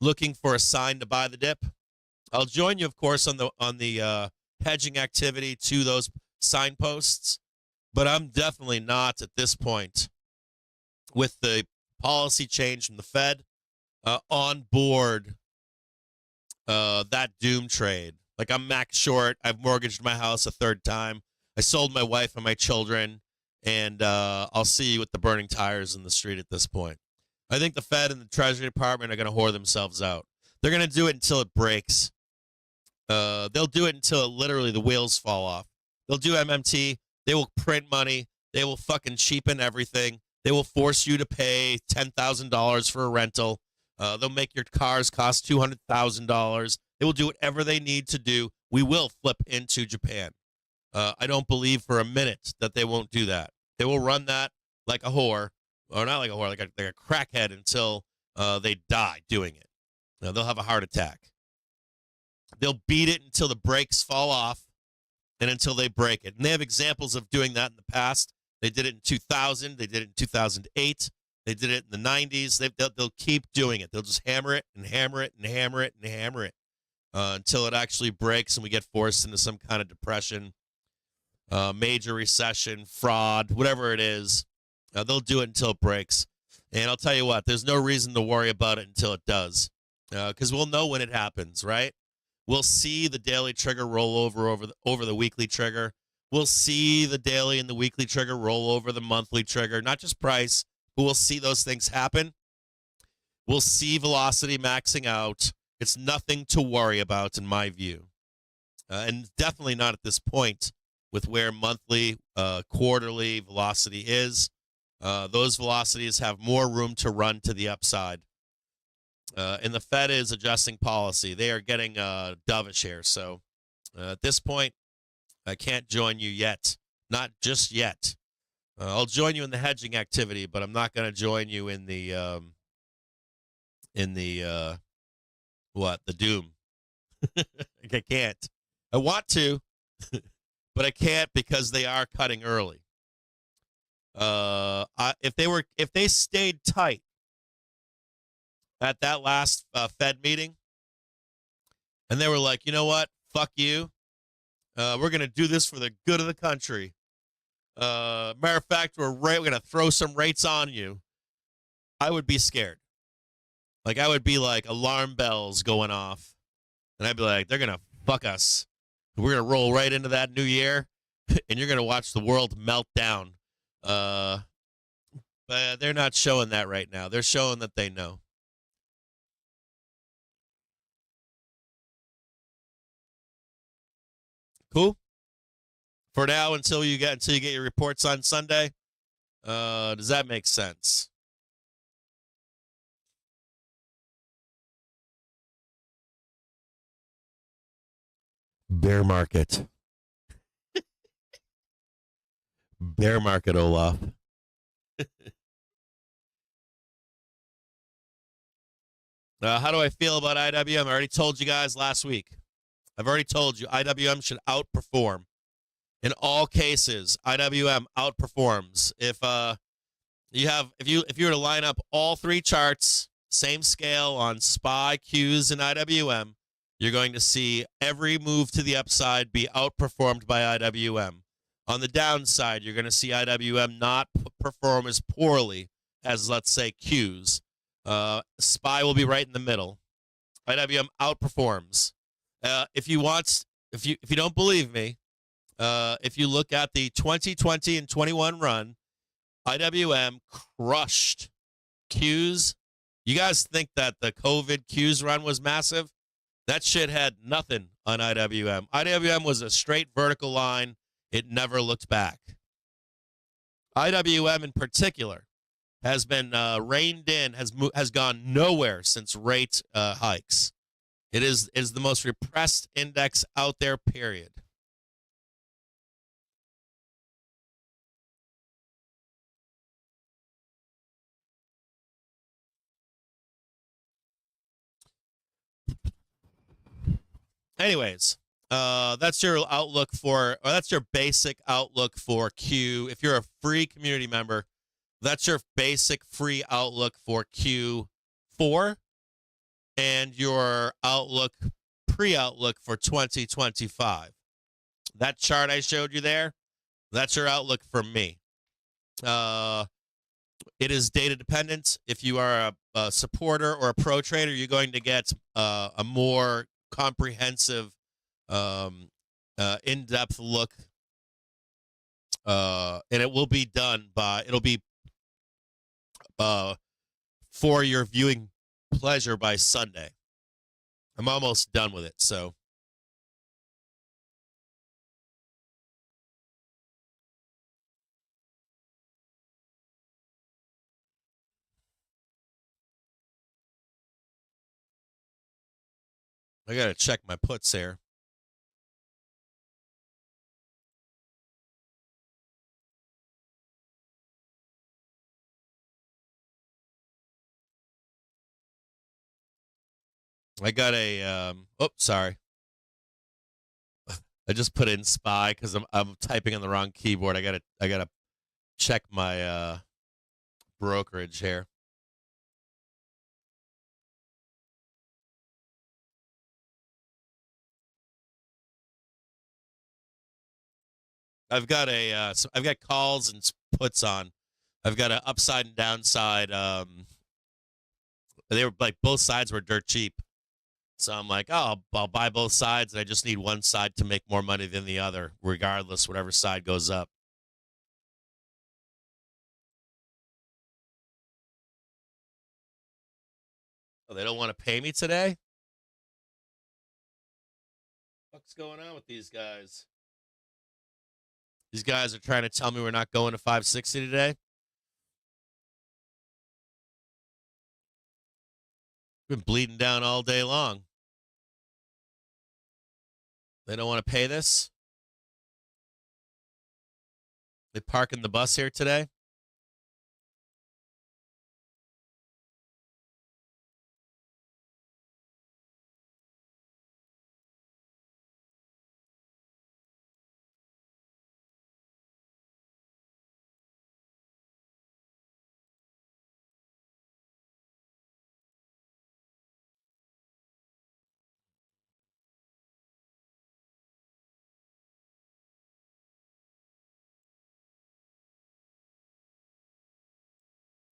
looking for a sign to buy the dip. I'll join you, of course, on the hedging activity to those signposts, but I'm definitely not at this point with the policy change from the Fed on board that doom trade. Like, I'm max short. I've mortgaged my house a third time. I sold my wife and my children, and I'll see you with the burning tires in the street at this point. I think the Fed and the Treasury Department are going to whore themselves out. They're going to do it until it breaks. They'll do it until literally the wheels fall off. They'll do MMT. They will print money. They will fucking cheapen everything. They will force you to pay $10,000 for a rental. They'll make your cars cost $200,000. They will do whatever they need to do. We will flip into Japan. I don't believe for a minute that they won't do that. They will run that like a whore, or not like a whore, like a crackhead until they die doing it. They'll have a heart attack. They'll beat it until the brakes fall off and until they break it. And they have examples of doing that in the past. They did it in 2000. They did it in 2008. They did it in the 90s. They'll keep doing it. They'll just hammer it and hammer it and hammer it and hammer it until it actually breaks and we get forced into some kind of depression, major recession, fraud, whatever it is. They'll do it until it breaks. And I'll tell you what, there's no reason to worry about it until it does, because we'll know when it happens, right? We'll see the daily trigger roll over the weekly trigger. We'll see the daily and the weekly trigger roll over the monthly trigger, not just price, but we'll see those things happen. We'll see velocity maxing out. It's nothing to worry about in my view. And definitely not at this point with where monthly, quarterly velocity is. Those velocities have more room to run to the upside. And the Fed is adjusting policy. They are getting dovish here. So at this point, I can't join you yet. Not just yet. I'll join you in the hedging activity, but I'm not going to join you in the the doom. I can't. I want to, but I can't because they are cutting early. If they stayed tight at that last Fed meeting, and they were like, you know what, fuck you, we're gonna do this for the good of the country. Matter of fact, we're gonna throw some rates on you. I would be scared. Like I would be like alarm bells going off, and I'd be like, they're gonna fuck us. We're gonna roll right into that new year, and you're gonna watch the world melt down. But they're not showing that right now. They're showing that they know. Cool. For now, until you get your reports on Sunday. Does that make sense? Bear market. Bear market, Olaf. How do I feel about IWM? I already told you guys last week. I've already told you IWM should outperform. In all cases, IWM outperforms. If you were to line up all three charts, same scale on SPY, Qs, and IWM, you're going to see every move to the upside be outperformed by IWM. On the downside, you're going to see IWM not perform as poorly as, let's say, Qs. SPY will be right in the middle. IWM outperforms. If you don't believe me, if you look at the 2020 and 21 run, IWM crushed Qs. You guys think that the COVID Qs run was massive? That shit had nothing on IWM. IWM was a straight vertical line. It never looked back. IWM in particular has been reined in, has gone nowhere since rate hikes. It is the most repressed index out there, period. Anyways, that's your outlook that's your basic outlook for Q. If you're a free community member, that's your basic free outlook for Q4 and your pre-outlook for 2025. That chart I showed you there, that's your outlook for me. It is data dependent. If you are a supporter or a pro trader, you're going to get a more comprehensive, in-depth look, and it will be done it'll be for your viewing pleasure by Sunday. I'm almost done with it, so. I got to check my puts here. I got a sorry. I just put in SPY because I'm typing on the wrong keyboard. I gotta check my brokerage here. I've got I've got calls and puts on. I've got an upside and downside. They were like both sides were dirt cheap, so I'm like, oh, I'll buy both sides, and I just need one side to make more money than the other, regardless, whatever side goes up. Oh, they don't want to pay me today? What's going on with these guys? These guys are trying to tell me we're not going to 560 today. Been bleeding down all day long. They don't want to pay this. They parking the bus here today.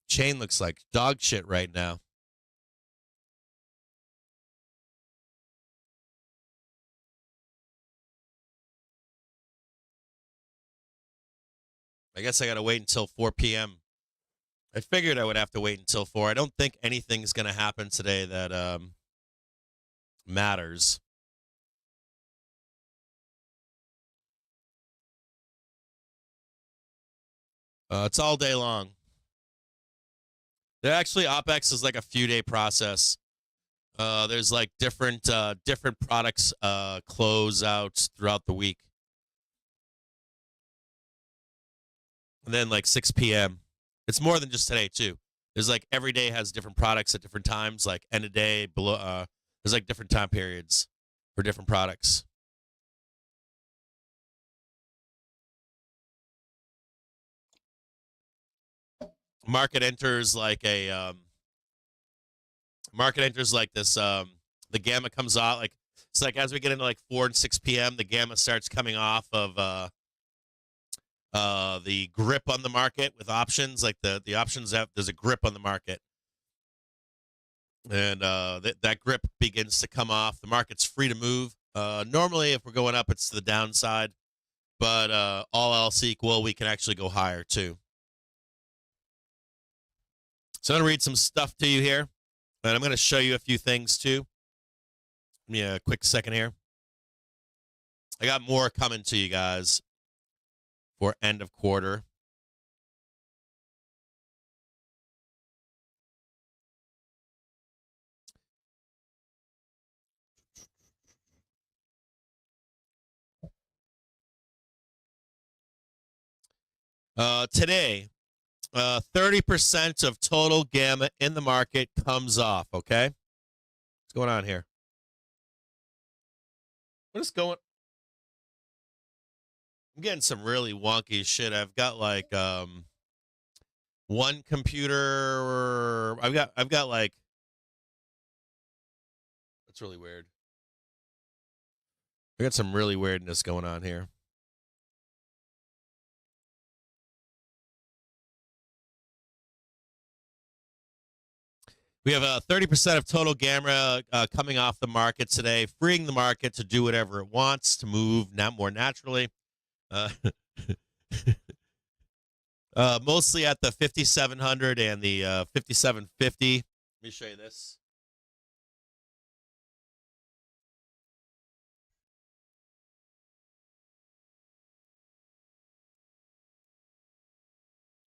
Chain looks like dog shit right now. I guess I got to wait until 4 p.m. I figured I would have to wait until 4. I don't think anything's going to happen today that matters. It's all day long. They're actually, Opex is like a few day process. There's like different products close out throughout the week. And then like 6 p.m. It's more than just today too. There's like every day has different products at different times, like end of day, below. There's like different time periods for different products. Market enters like this. The gamma comes out like it's like as we get into like 4 and 6 p.m. the gamma starts coming off of the grip on the market with options. Like the options have, there's a grip on the market, and that grip begins to come off. The market's free to move. Normally, if we're going up, it's to the downside, but all else equal, we can actually go higher too. So I'm going to read some stuff to you here, and I'm going to show you a few things too. Give me a quick second here. I got more coming to you guys for end of quarter. Today, 30% of total gamma in the market comes off, okay? What's going on here? What is going? I'm getting some really wonky shit. I've got like one computer. I've got like, that's really weird. I got some really weirdness going on here. We have 30% of total gamma coming off the market today, freeing the market to do whatever it wants, to move more naturally. Mostly at the 5,700 and the 5,750. Let me show you this.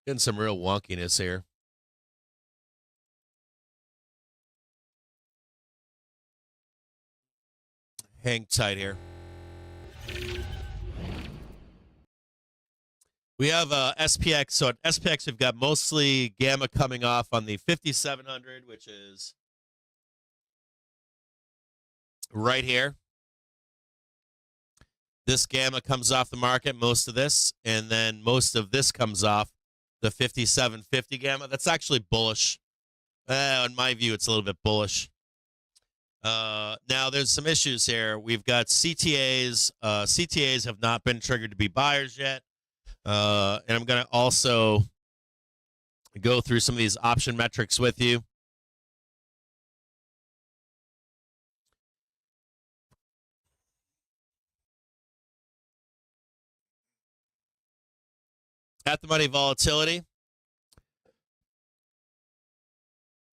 Getting some real wonkiness here. Hang tight here. We have SPX. So at SPX, we've got mostly gamma coming off on the 5,700, which is right here. This gamma comes off the market, most of this, and then most of this comes off the 5,750 gamma. That's actually bullish. In my view, it's a little bit bullish. Now, there's some issues here. We've got CTAs. CTAs have not been triggered to be buyers yet. And I'm going to also go through some of these option metrics with you. At the money volatility,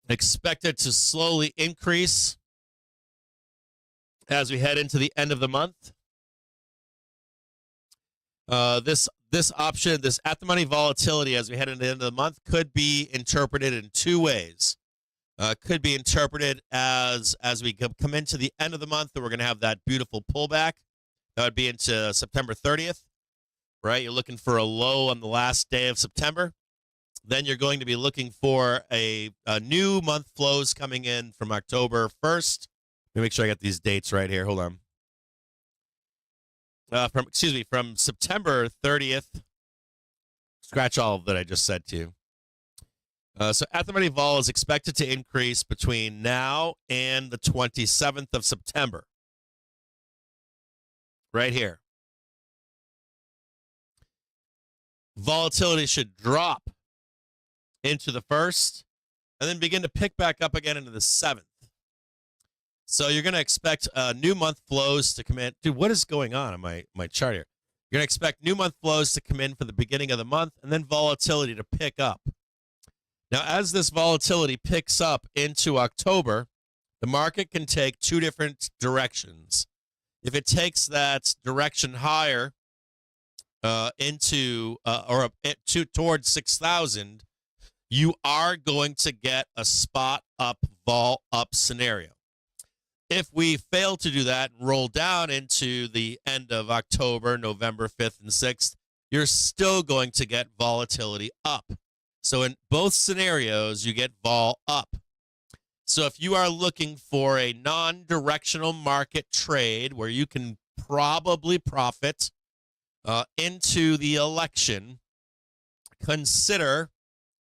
expected to slowly increase as we head into the end of the month. This option, this at the money volatility as we head into the end of the month, could be interpreted in two ways. Could be interpreted as we come into the end of the month, that we're going to have that beautiful pullback. That would be into September 30th, right? You're looking for a low on the last day of September. Then you're going to be looking for a new month flows coming in from October 1st. Let me make sure I got these dates right here. Hold on. From September 30th. Scratch all of that I just said to you. So at-the-money vol is expected to increase between now and the 27th of September. Right here. Volatility should drop into the 1st and then begin to pick back up again into the 7th. So you're going to expect new month flows to come in. Dude, what is going on in my chart here? You're going to expect new month flows to come in for the beginning of the month and then volatility to pick up. Now, as this volatility picks up into October, the market can take two different directions. If it takes that direction higher towards 6,000, you are going to get a spot up, vol up scenario. If we fail to do that and roll down into the end of October, November 5th and 6th, you're still going to get volatility up. So in both scenarios, you get vol up. So if you are looking for a non-directional market trade where you can probably profit into the election, consider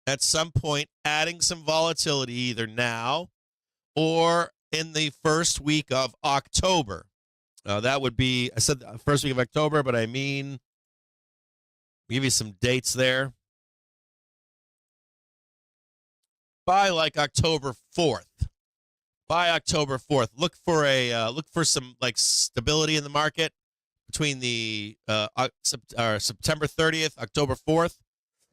at some point adding some volatility either now or in the first week of October. That would be, I said the first week of October, but I mean, I'll give you some dates there. By like October 4th. By October 4th, look for some like stability in the market between the September 30th, October 4th,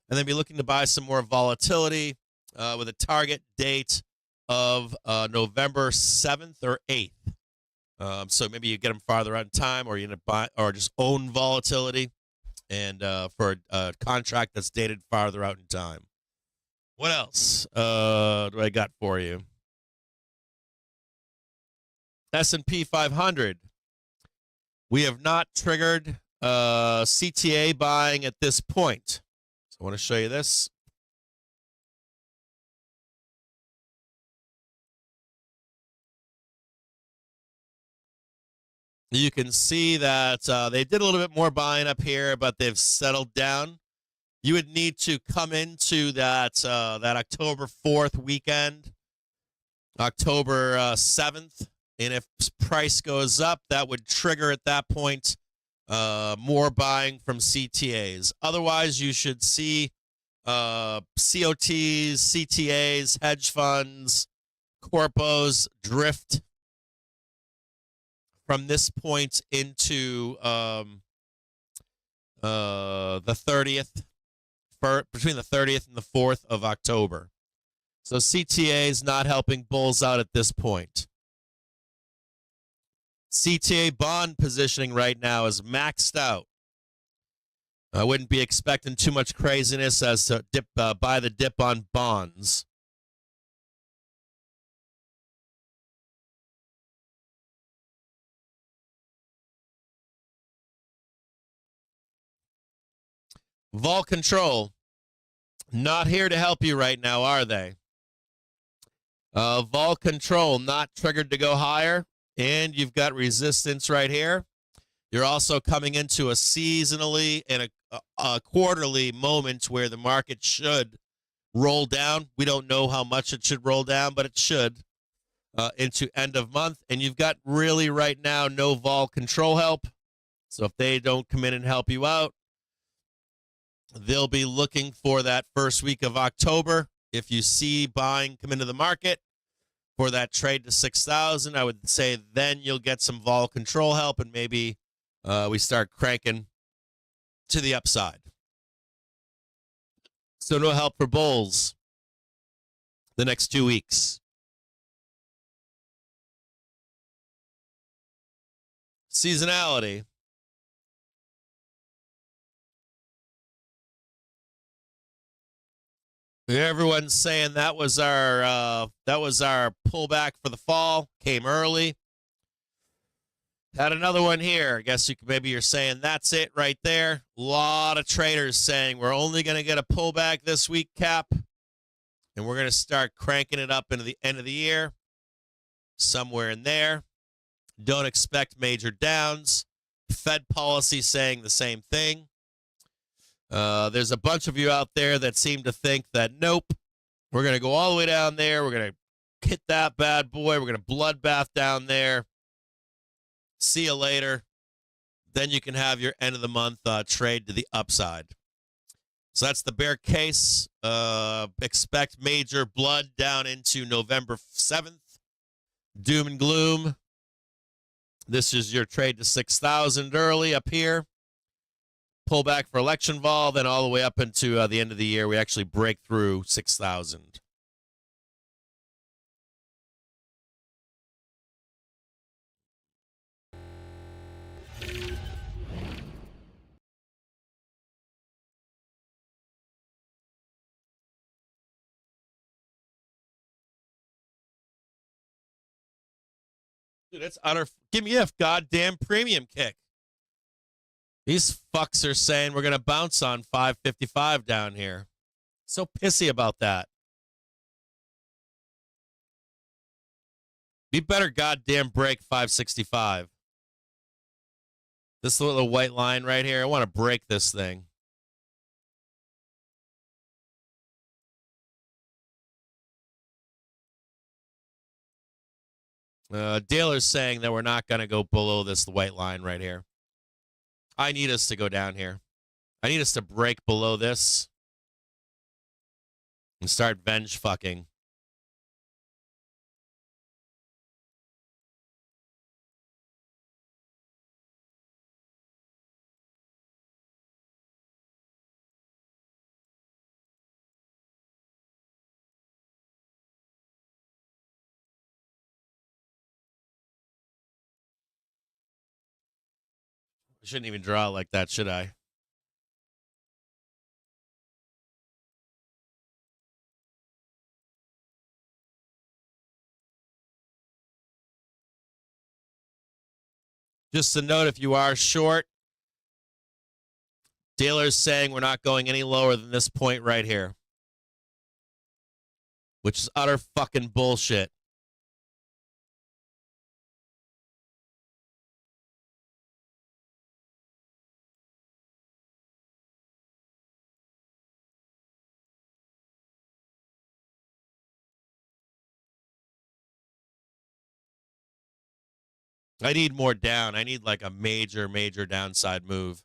and then be looking to buy some more volatility with a target date of November 7th or 8th. So maybe you get them farther out in time, or you end up buy, or just own volatility, and for a contract that's dated farther out in time. What else do I got for you? S&P 500. We have not triggered CTA buying at this point. So I want to show you this. You can see that they did a little bit more buying up here, but they've settled down. You would need to come into that that October 4th weekend, October 7th, and if price goes up, that would trigger at that point more buying from CTAs. Otherwise, you should see COTs, CTAs, hedge funds, corpos drift from this point into the 30th. Between the 30th and the 4th of October. So CTA is not helping bulls out at this point. CTA bond positioning right now is maxed out. I wouldn't be expecting too much craziness as to buy the dip on bonds. Vol control, not here to help you right now, are they? Vol control, not triggered to go higher, and you've got resistance right here. You're also coming into a seasonally and a quarterly moment where the market should roll down. We don't know how much it should roll down, but it should into end of month. And you've got really right now no vol control help. So if they don't come in and help you out, they'll be looking for that first week of October. If you see buying come into the market for that trade to 6,000, I would say then you'll get some vol control help, and maybe we start cranking to the upside. So no help for bulls the next 2 weeks. Seasonality. Everyone's saying that was our pullback for the fall. Came early. Had another one here. I guess maybe you're saying that's it right there. A lot of traders saying we're only going to get a pullback this week, Cap, and we're going to start cranking it up into the end of the year, somewhere in there. Don't expect major downs. Fed policy saying the same thing. There's a bunch of you out there that seem to think that, nope, we're going to go all the way down there. We're going to hit that bad boy. We're going to bloodbath down there. See you later. Then you can have your end of the month trade to the upside. So that's the bear case. Expect major blood down into November 7th. Doom and gloom. This is your trade to 6,000 early up here. Pull back for election vol, then all the way up into the end of the year. We actually break through 6,000. Dude, that's utter. Give me a goddamn premium kick. These fucks are saying we're going to bounce on 555 down here. So pissy about that. Be better goddamn break 565. This little white line right here, I want to break this thing. Daler's saying that we're not going to go below this white line right here. I need us to go down here. I need us to break below this and start venge fucking. I shouldn't even draw it like that, should I? Just a note, if you are short, Daler's saying we're not going any lower than this point right here, which is utter fucking bullshit. I need more down. I need like a major, major downside move.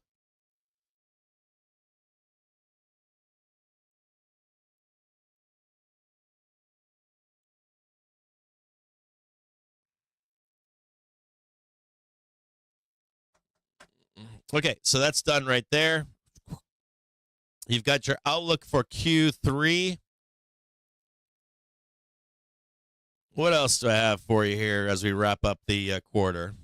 Okay, so that's done right there. You've got your outlook for Q3. What else do I have for you here as we wrap up the quarter?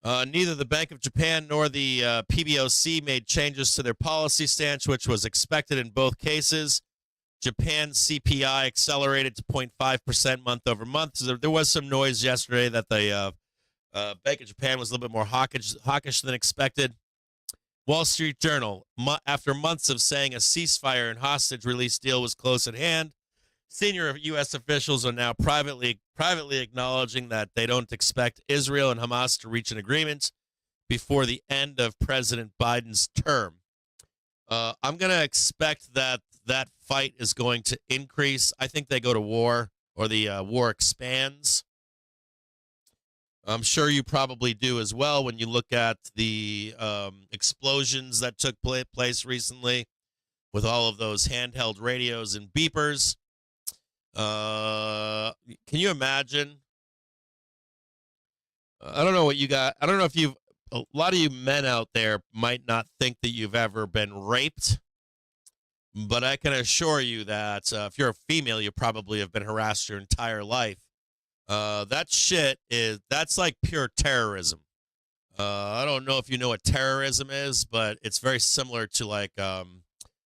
Neither the Bank of Japan nor the PBOC made changes to their policy stance, which was expected in both cases. Japan's CPI accelerated to 0.5% month over month. So there was some noise yesterday that the Bank of Japan was a little bit more hawkish than expected. Wall Street Journal, after months of saying a ceasefire and hostage release deal was close at hand, senior U.S. officials are now privately acknowledging that they don't expect Israel and Hamas to reach an agreement before the end of President Biden's term. I'm going to expect that fight is going to increase. I think they go to war, or the war expands. I'm sure you probably do as well when you look at the explosions that took place recently with all of those handheld radios and beepers. Can you imagine? I don't know what you got. I don't know if a lot of you men out there might not think that you've ever been raped, but I can assure you that if you're a female, you probably have been harassed your entire life. That's like pure terrorism. I don't know if you know what terrorism is, but it's very similar to like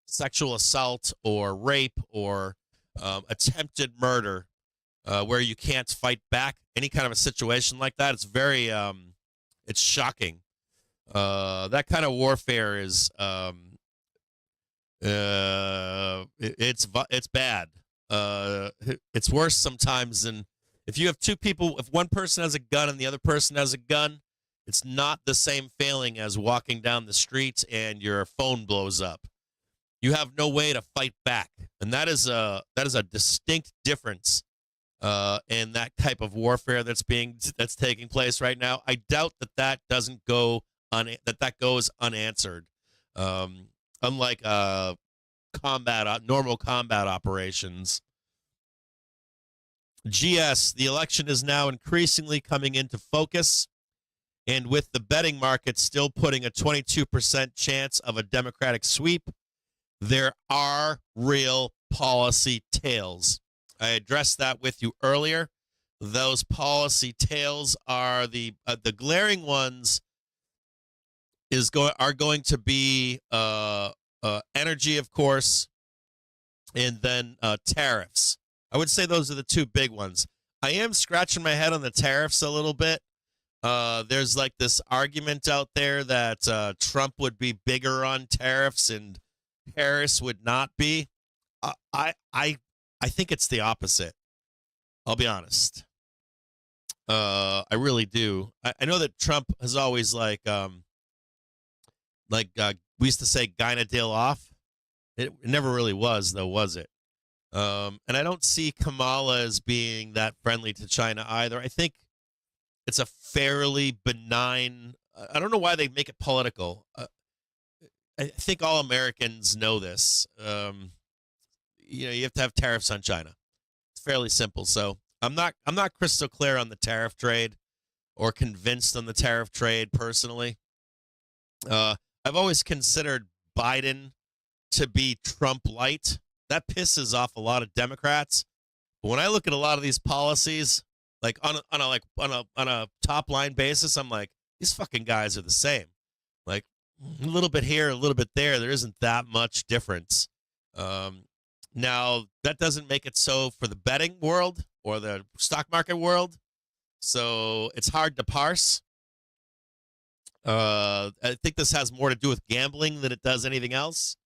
sexual assault or rape or attempted murder, where you can't fight back. Any kind of a situation like that, it's very it's shocking. That kind of warfare is it's bad. It's worse sometimes than if you have two people. If one person has a gun and the other person has a gun, it's not the same feeling as walking down the street and your phone blows up. You have no way to fight back, and that is a distinct difference in that type of warfare that's taking place right now. I doubt that doesn't go that goes unanswered. Unlike normal combat operations. GS, the election is now increasingly coming into focus, and with the betting market still putting a 22% chance of a Democratic sweep, there are real policy tails. I addressed that with you earlier. Those policy tails are the glaring ones. Are going to be energy, of course, and then tariffs. I would say those are the two big ones. I am scratching my head on the tariffs a little bit. There's like this argument out there that Trump would be bigger on tariffs and Harris would not be. I think it's the opposite. I'll be honest. I really do. I know that Trump has always we used to say "Gyna deal off." It never really was, though, was it? And I don't see Kamala as being that friendly to China either. I think it's a fairly benign. I don't know why they make it political. I think all Americans know this. You have to have tariffs on China. It's fairly simple. So I'm not crystal clear on the tariff trade or convinced on the tariff trade personally. I've always considered Biden to be Trump light. That pisses off a lot of Democrats. But when I look at a lot of these policies, like on a top line basis, I'm like, these fucking guys are the same. Like a little bit here, a little bit there. There isn't that much difference. Now that doesn't make it so for the betting world or the stock market world. So it's hard to parse. I think this has more to do with gambling than it does anything else.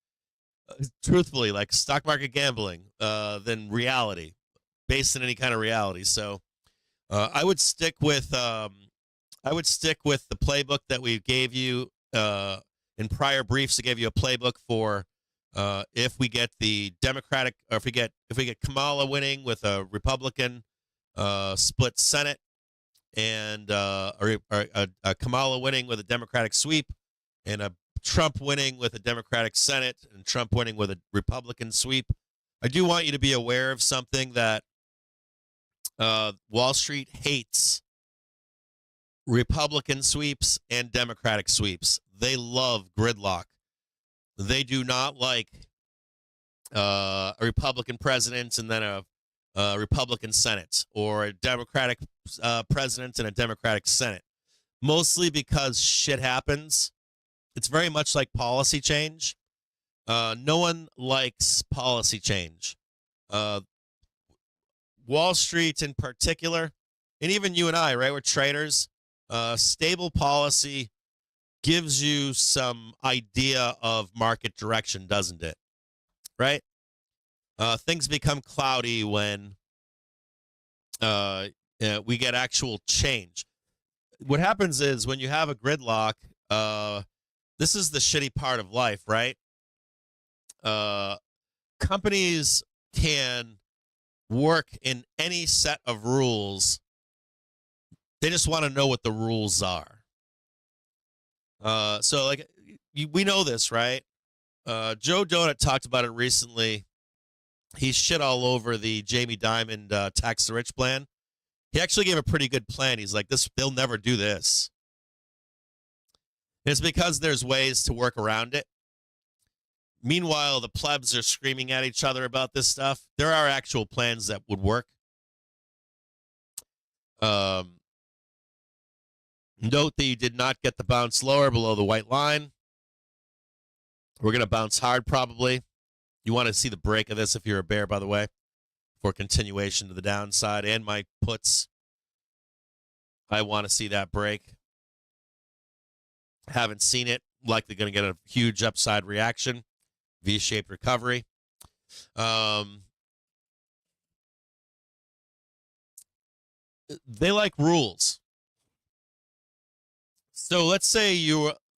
Truthfully, like stock market gambling than reality, based in any kind of reality. So I would stick with the playbook that we gave you in prior briefs. I gave you a playbook for if we get the Democratic, or if we get Kamala winning with a Republican split Senate, and or a Kamala winning with a Democratic sweep, and a Trump winning with a Democratic Senate, and Trump winning with a Republican sweep. I do want you to be aware of something that Wall Street hates: Republican sweeps and Democratic sweeps. They love gridlock. They do not like a Republican president and then a Republican Senate, or a Democratic president and a Democratic Senate, mostly because shit happens. It's very much like policy change. No one likes policy change. Wall Street in particular, and even you and I, right? We're traders. Stable policy gives you some idea of market direction, doesn't it? Right? Things become cloudy when we get actual change. What happens is when you have a gridlock, this is the shitty part of life, right? Companies can work in any set of rules. They just want to know what the rules are. So, like, we know this, right? Joe Donut talked about it recently. He shit all over the Jamie Dimon tax the rich plan. He actually gave a pretty good plan. He's like, they'll never do this. And it's because there's ways to work around it. Meanwhile, the plebs are screaming at each other about this stuff. There are actual plans that would work. Note that you did not get the bounce lower below the white line. We're going to bounce hard probably. You want to see the break of this if you're a bear, by the way, for continuation to the downside. And my puts, I want to see that break. Haven't seen it. Likely going to get a huge upside reaction. V-shaped recovery. They like rules. So let's say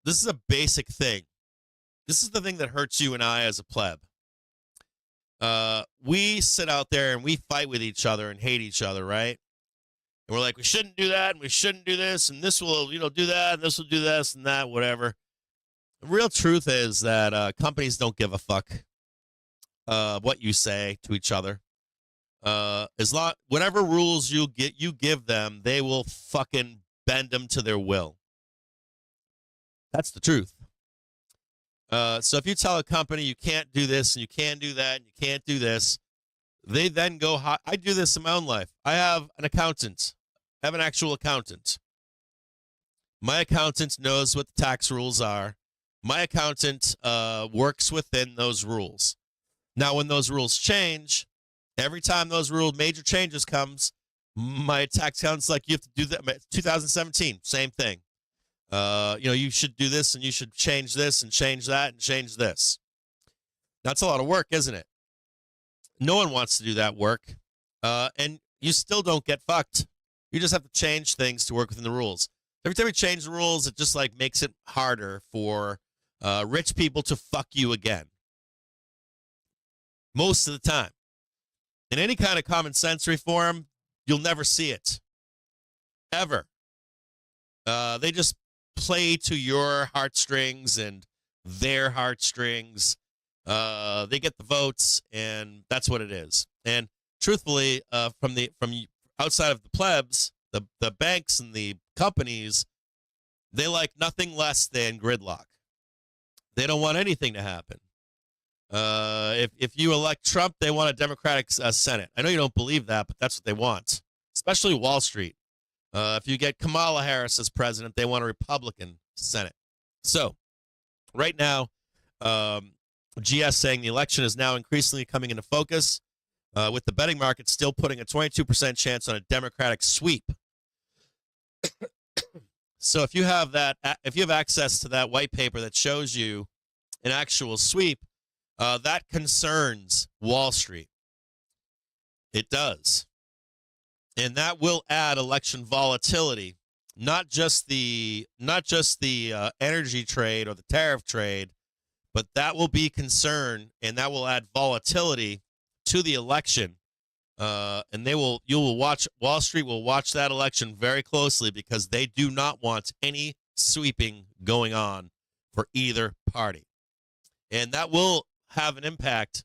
this is a basic thing. This is the thing that hurts you and I as a pleb. We sit out there and we fight with each other and hate each other, right? And we're like, we shouldn't do that, and we shouldn't do this, and this will, do that, and this will do this and that, whatever. The real truth is that companies don't give a fuck what you say to each other. Whatever rules you give them, they will fucking bend them to their will. That's the truth. So if you tell a company you can't do this and you can't do that and you can't do this, they then go, I do this in my own life. I have an accountant. I have an actual accountant. My accountant knows what the tax rules are. My accountant works within those rules. Now, when those rules change, every time those major changes comes, my tax accountant's like, you have to do that. 2017, same thing. You should do this and you should change this and change that and change this. That's a lot of work, isn't it? No one wants to do that work. And you still don't get fucked. You just have to change things to work within the rules. Every time you change the rules, it just makes it harder for rich people to fuck you again. Most of the time. In any kind of common sense reform, you'll never see it. Ever. They just play to your heartstrings and their heartstrings. They get the votes, and that's what it is. And truthfully, from outside of the plebs, the banks and the companies, they like nothing less than gridlock. They don't want anything to happen. If you elect Trump, they want a Democratic Senate. I know you don't believe that, but that's what they want, especially Wall Street. If you get Kamala Harris as president, they want a Republican Senate. So right now, GS saying the election is now increasingly coming into focus, with the betting market still putting a 22% chance on a Democratic sweep. So if you have access to that white paper that shows you an actual sweep, that concerns Wall Street. It does. And that will add election volatility, not just the energy trade or the tariff trade, but that will be concern, and that will add volatility to the election. And Wall Street will watch that election very closely because they do not want any sweeping going on for either party. And that will have an impact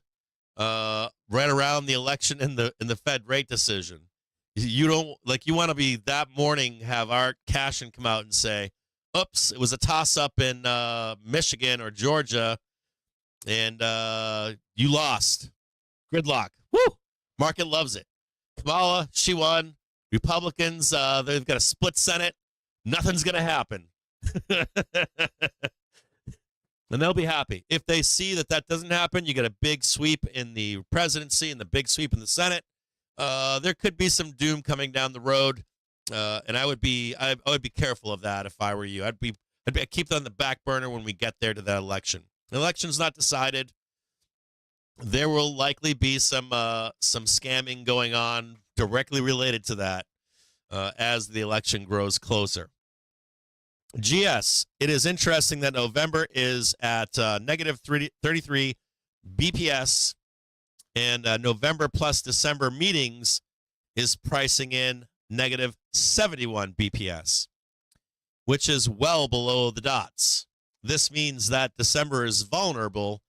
right around the election and the Fed rate decision. You want to be that morning, have Art Cashin come out and say, oops, it was a toss-up in Michigan or Georgia, and you lost. Gridlock. Woo! Market loves it. Kamala, she won. Republicans, they've got a split Senate. Nothing's going to happen. And they'll be happy. If they see that doesn't happen, you get a big sweep in the presidency and the big sweep in the Senate. There could be some doom coming down the road, and I would be careful of that if I were you. I'd keep that on the back burner when we get there to that election. The election's not decided. There will likely be some scamming going on directly related to that as the election grows closer. GS, it is interesting that November is at negative 33 BPS, and November plus December meetings is pricing in negative 71 BPS, which is well below the dots. This means that December is vulnerable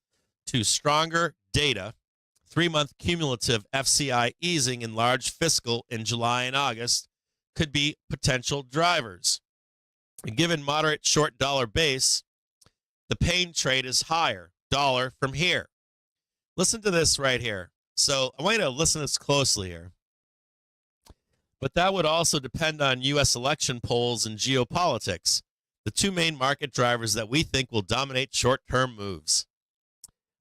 to stronger data, 3-month cumulative FCI easing in large fiscal in July and August could be potential drivers. Given moderate short dollar base, the pain trade is higher, dollar from here. Listen to this right here. So I want you to listen to this closely here. But that would also depend on U.S. election polls and geopolitics, the two main market drivers that we think will dominate short-term moves.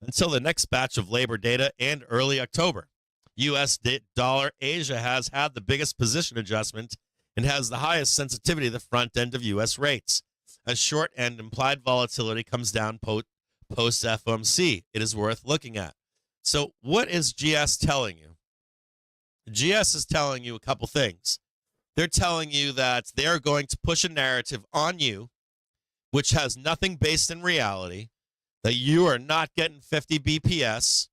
Until the next batch of labor data and early October, U.S. dollar Asia has had the biggest position adjustment and has the highest sensitivity to the front end of U.S. rates. As short end implied volatility comes down post FOMC, it is worth looking at. So what is GS telling you? GS is telling you a couple things. They're telling you that they're going to push a narrative on you, which has nothing based in reality, that you are not getting 50 BPS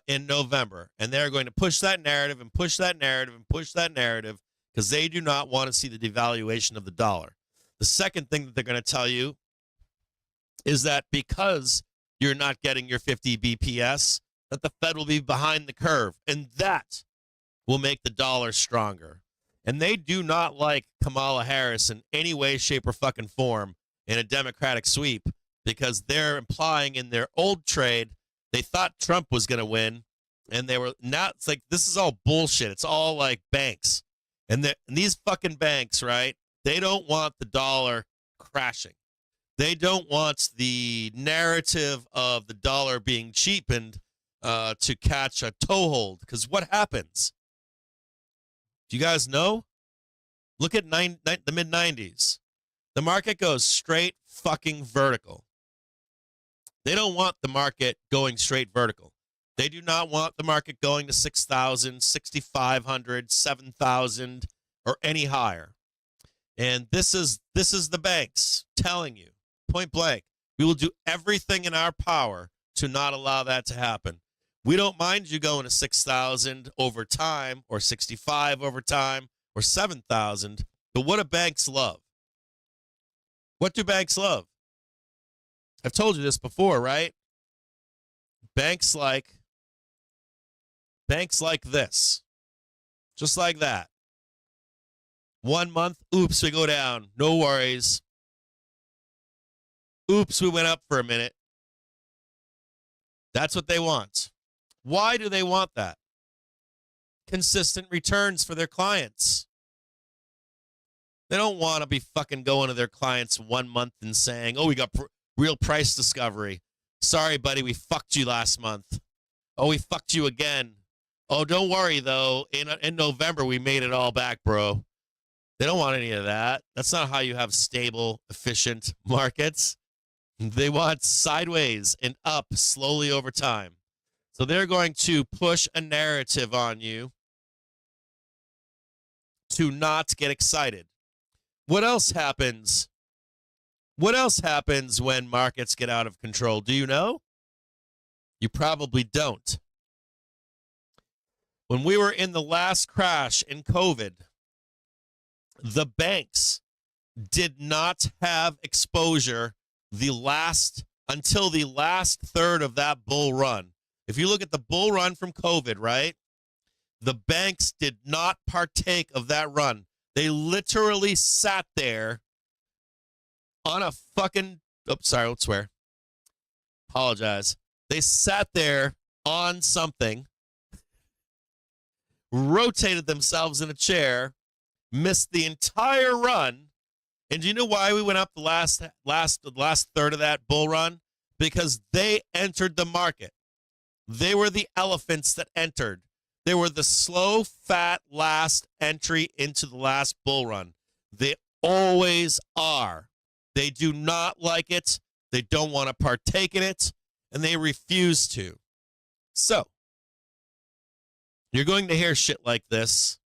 in November. And they're going to push that narrative and push that narrative and push that narrative because they do not want to see the devaluation of the dollar. The second thing that they're going to tell you is that because you're not getting your 50 BPS, that the Fed will be behind the curve. And that will make the dollar stronger. And they do not like Kamala Harris in any way, shape, or fucking form in a Democratic sweep because they're implying in their old trade they thought Trump was going to win, and they were not. It's like, this is all bullshit. It's all like banks. And these fucking banks, right, they don't want the dollar crashing. They don't want the narrative of the dollar being cheapened to catch a toehold. Because what happens? Do you guys know? Look at the mid-90s. The market goes straight fucking vertical. They don't want the market going straight vertical. They do not want the market going to 6,000, 6,500, 7,000, or any higher. And this is the banks telling you, point blank, we will do everything in our power to not allow that to happen. We don't mind you going to 6,000 over time, or 65 over time, or 7,000. But what do banks love? What do banks love? I've told you this before, right? Banks like this. Just like that. 1 month, oops, we go down. No worries. Oops, we went up for a minute. That's what they want. Why do they want that? Consistent returns for their clients. They don't want to be fucking going to their clients 1 month and saying, oh, we got real price discovery. Sorry, buddy, we fucked you last month. Oh, we fucked you again. Oh, don't worry, though. In November, we made it all back, bro. They don't want any of that. That's not how you have stable, efficient markets. They want sideways and up slowly over time. So they're going to push a narrative on you to not get excited. What else happens? What else happens when markets get out of control? Do you know? You probably don't. When we were in the last crash in COVID, the banks did not have exposure until the last third of that bull run. If you look at the bull run from COVID, right? The banks did not partake of that run. They literally sat there on a fucking, sorry, I won't swear. Apologize. They sat there on something, rotated themselves in a chair, missed the entire run. And do you know why we went up the last third of that bull run? Because they entered the market. They were the elephants that entered. They were the slow, fat last entry into the last bull run. They always are. They do not like it. They don't want to partake in it, and they refuse to. So, you're going to hear shit like this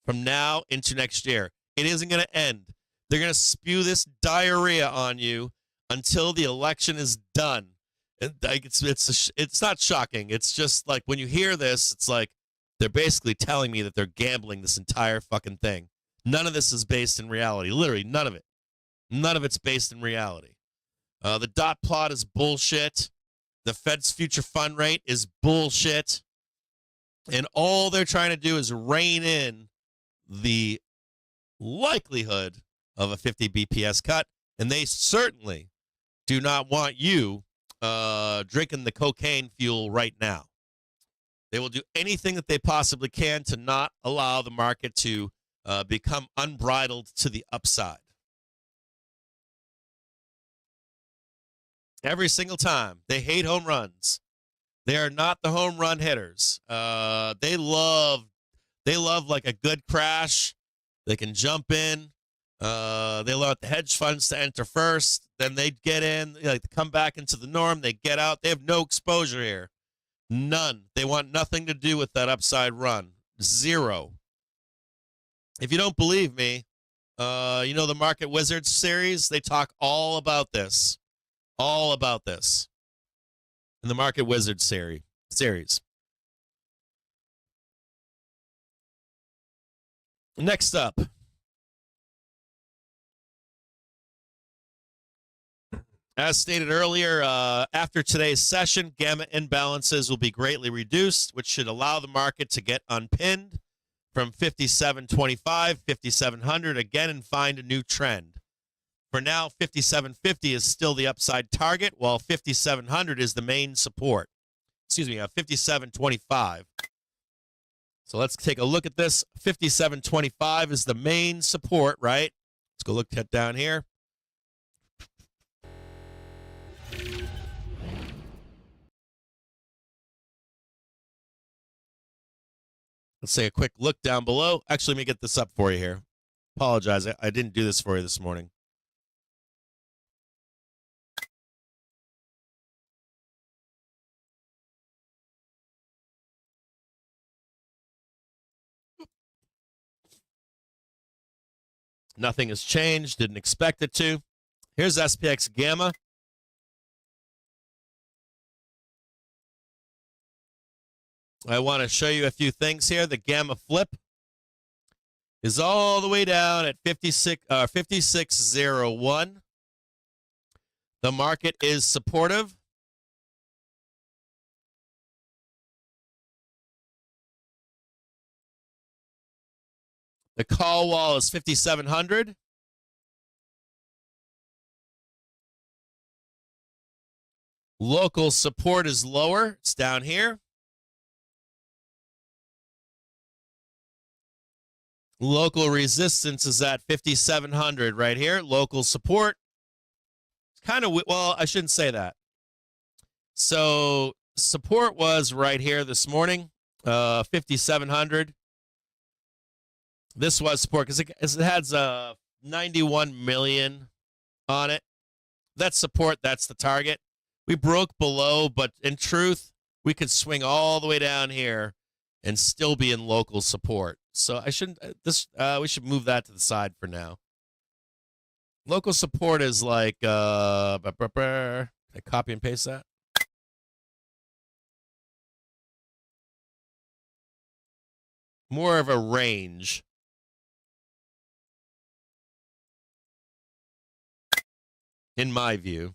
from now into next year. It isn't going to end. They're going to spew this diarrhea on you until the election is done. And it's not shocking. It's just like when you hear this, it's like they're basically telling me that they're gambling this entire fucking thing. None of this is based in reality. Literally, none of it. None of it's based in reality. The dot plot is bullshit. The Fed's future fund rate is bullshit. And all they're trying to do is rein in the likelihood of a 50 BPS cut. And they certainly do not want you drinking the cocaine fuel right now. They will do anything that they possibly can to not allow the market to become unbridled to the upside. Every single time. They hate home runs. They are not the home run hitters. They love like a good crash. They can jump in. They allow the hedge funds to enter first. Then they get in. They like to come back into the norm. They get out. They have no exposure here. None. They want nothing to do with that upside run. Zero. If you don't believe me, the Market Wizards series, they talk all about this. All about this in the Market Wizards series. Next up, as stated earlier, after today's session, gamma imbalances will be greatly reduced, which should allow the market to get unpinned from 57.25, 5,700 again and find a new trend. For now, 5750 is still the upside target, while 5700 is the main support. 5725. So let's take a look at this. 5725 is the main support, right? Let's go look at down here. Let's take a quick look down below. Actually, let me get this up for you here. Apologize, I didn't do this for you this morning. Nothing has changed. Didn't expect it to. Here's SPX Gamma. I want to show you a few things here. The Gamma Flip is all the way down at 56.01. The market is supportive. The call wall is 5,700. Local support is lower. It's down here. Local resistance is at 5,700 right here. Local support. It's kind of, well, I shouldn't say that. So support was right here this morning, 5,700. This was support because it has 91 million on it. That's support. That's the target. We broke below, but in truth, we could swing all the way down here and still be in local support. So I shouldn't. We should move that to the side for now. Local support is like. I copy and paste that. More of a range. In my view.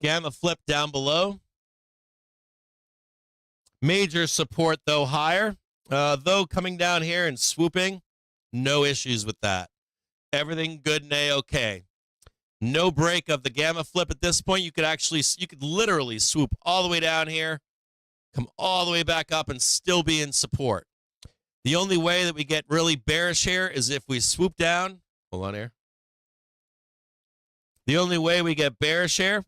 Gamma Flip down below. Major support, though, higher. Though coming down here and swooping, no issues with that. Everything good and A-okay. No break of the Gamma Flip at this point. You could literally swoop all the way down here, come all the way back up, and still be in support. The only way that we get really bearish here is if we swoop down. Hold on here. The only way we get bearish here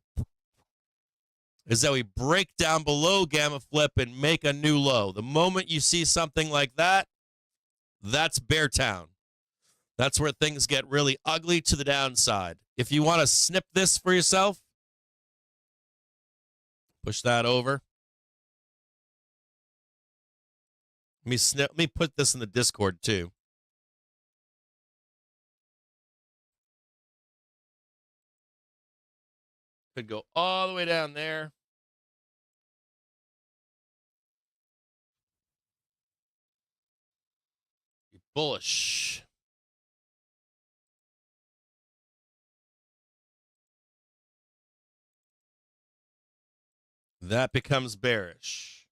is that we break down below Gamma Flip and make a new low. The moment you see something like that, that's Bear Town. That's where things get really ugly to the downside. If you want to snip this for yourself, push that over. Let me put this in the Discord too. Could go all the way down there. Be bullish. That becomes bearish.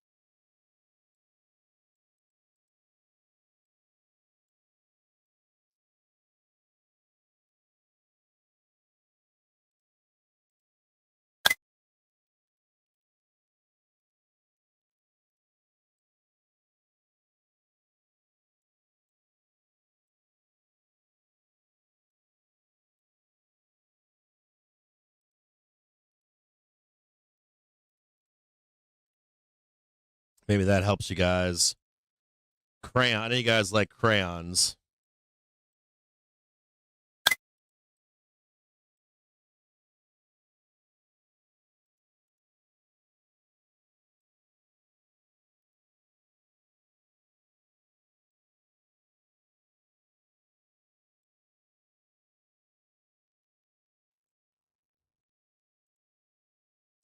Maybe that helps you guys. Crayon. I know you guys like crayons.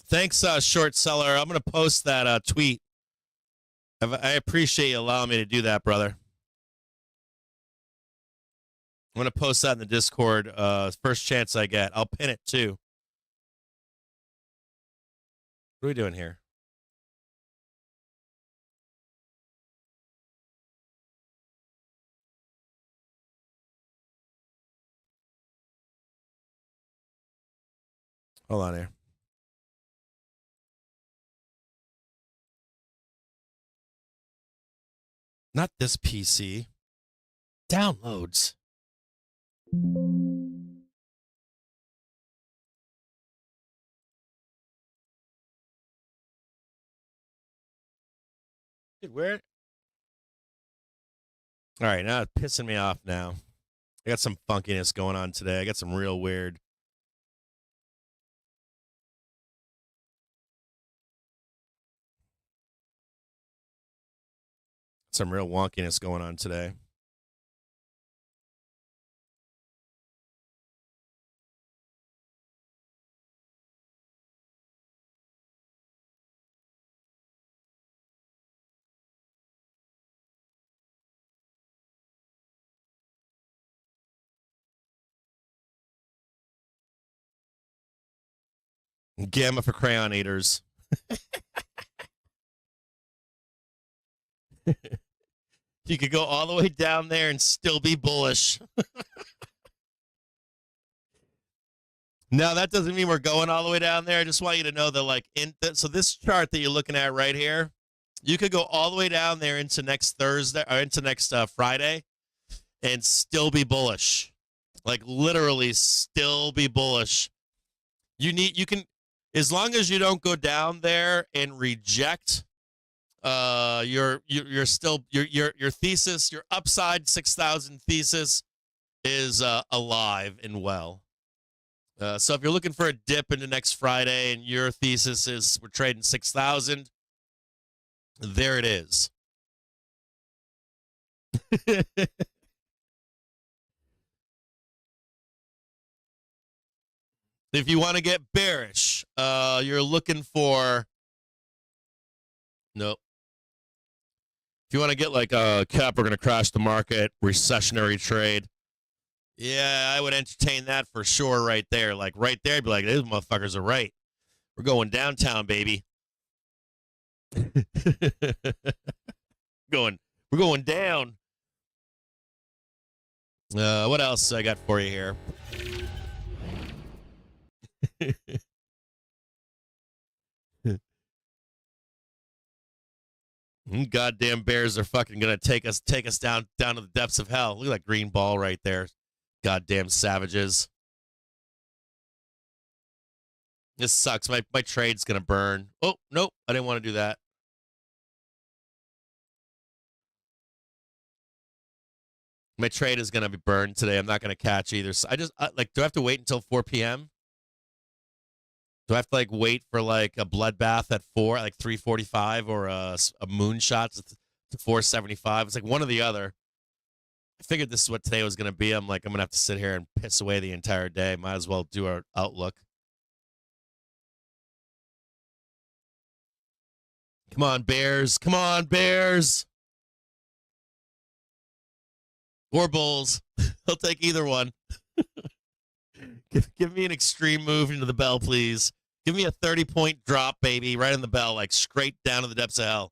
Thanks, short seller. I'm going to post that tweet. I appreciate you allowing me to do that, brother. I'm going to post that in the Discord first chance I get. I'll pin it, too. What are we doing here? Hold on here. Not this PC. Downloads. Dude, where? All right, now it's pissing me off now. I got some funkiness going on today. I got some real weird. Some real wonkiness going on today. Gamma for crayon eaters. You could go all the way down there and still be bullish. No, that doesn't mean we're going all the way down there. I just want you to know that, like, so this chart that you're looking at right here, you could go all the way down there into next Thursday or into next Friday and still be bullish. Like, literally still be bullish. You can, as long as you don't go down there and reject your thesis, your upside 6,000 thesis is alive and well. So if you're looking for a dip into next Friday and your thesis is we're trading 6,000, there it is. If you want to get bearish, you're looking for nope. If you want to get like a cap, we're going to crash the market, recessionary trade. Yeah, I would entertain that for sure right there. Like right there, I'd be like, these motherfuckers are right. We're going downtown, baby. We're going down. What else I got for you here? Goddamn bears are fucking gonna take us down to the depths of hell. Look at that green ball right there. Goddamn savages. This sucks. My trade's gonna burn. Oh, nope. I didn't want to do that. My trade is gonna be burned today. I'm not gonna catch either. So I just like, do I have to wait until 4 p.m.? Do I have to like wait for like a bloodbath at 4, like 3:45, or a moonshot to 4:75? It's like one or the other. I figured this is what today was going to be. I'm like, I'm going to have to sit here and piss away the entire day. Might as well do our outlook. Come on, Bears. Come on, Bears. Or Bulls. I'll take either one. Give me an extreme move into the bell, please. Give me a 30-point drop, baby, right in the bell, like straight down to the depths of hell.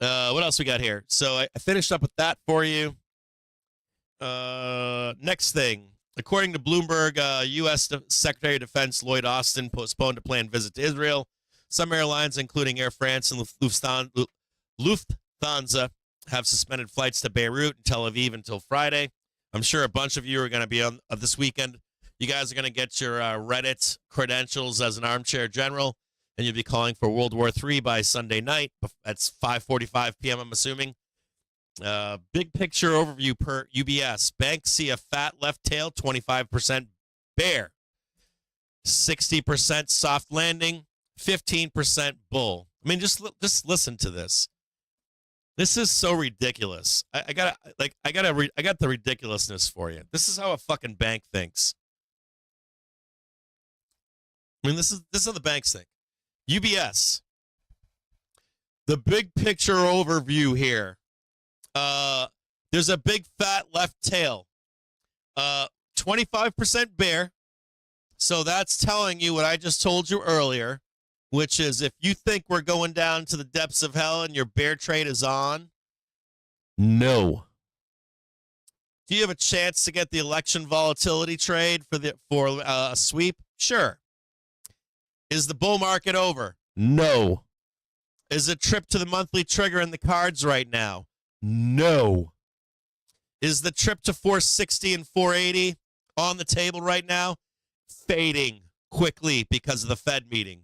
What else we got here? So I finished up with that for you. Next thing. According to Bloomberg, U.S. Secretary of Defense Lloyd Austin postponed a planned visit to Israel. Some airlines, including Air France and Lufthansa, have suspended flights to Beirut and Tel Aviv until Friday. I'm sure a bunch of you are going to be on this weekend. You guys are going to get your Reddit credentials as an armchair general. and you'll be calling for World War III by Sunday night. That's 5:45 p.m., I'm assuming. Big picture overview per UBS. Banks see a fat left tail, 25% bear, 60% soft landing, 15% bull. I mean, just listen to this. This is so ridiculous. I got the ridiculousness for you. This is how a fucking bank thinks. I mean, this is how the banks think. UBS. The big picture overview here. There's a big fat left tail. 25% bear. So that's telling you what I just told you earlier, which is if you think we're going down to the depths of hell and your bear trade is on, no. Do you have a chance to get the election volatility trade for a sweep? Sure. Is the bull market over? No. Is a trip to the monthly trigger in the cards right now? No. Is the trip to 460 and 480 on the table right now? Fading quickly because of the Fed meeting.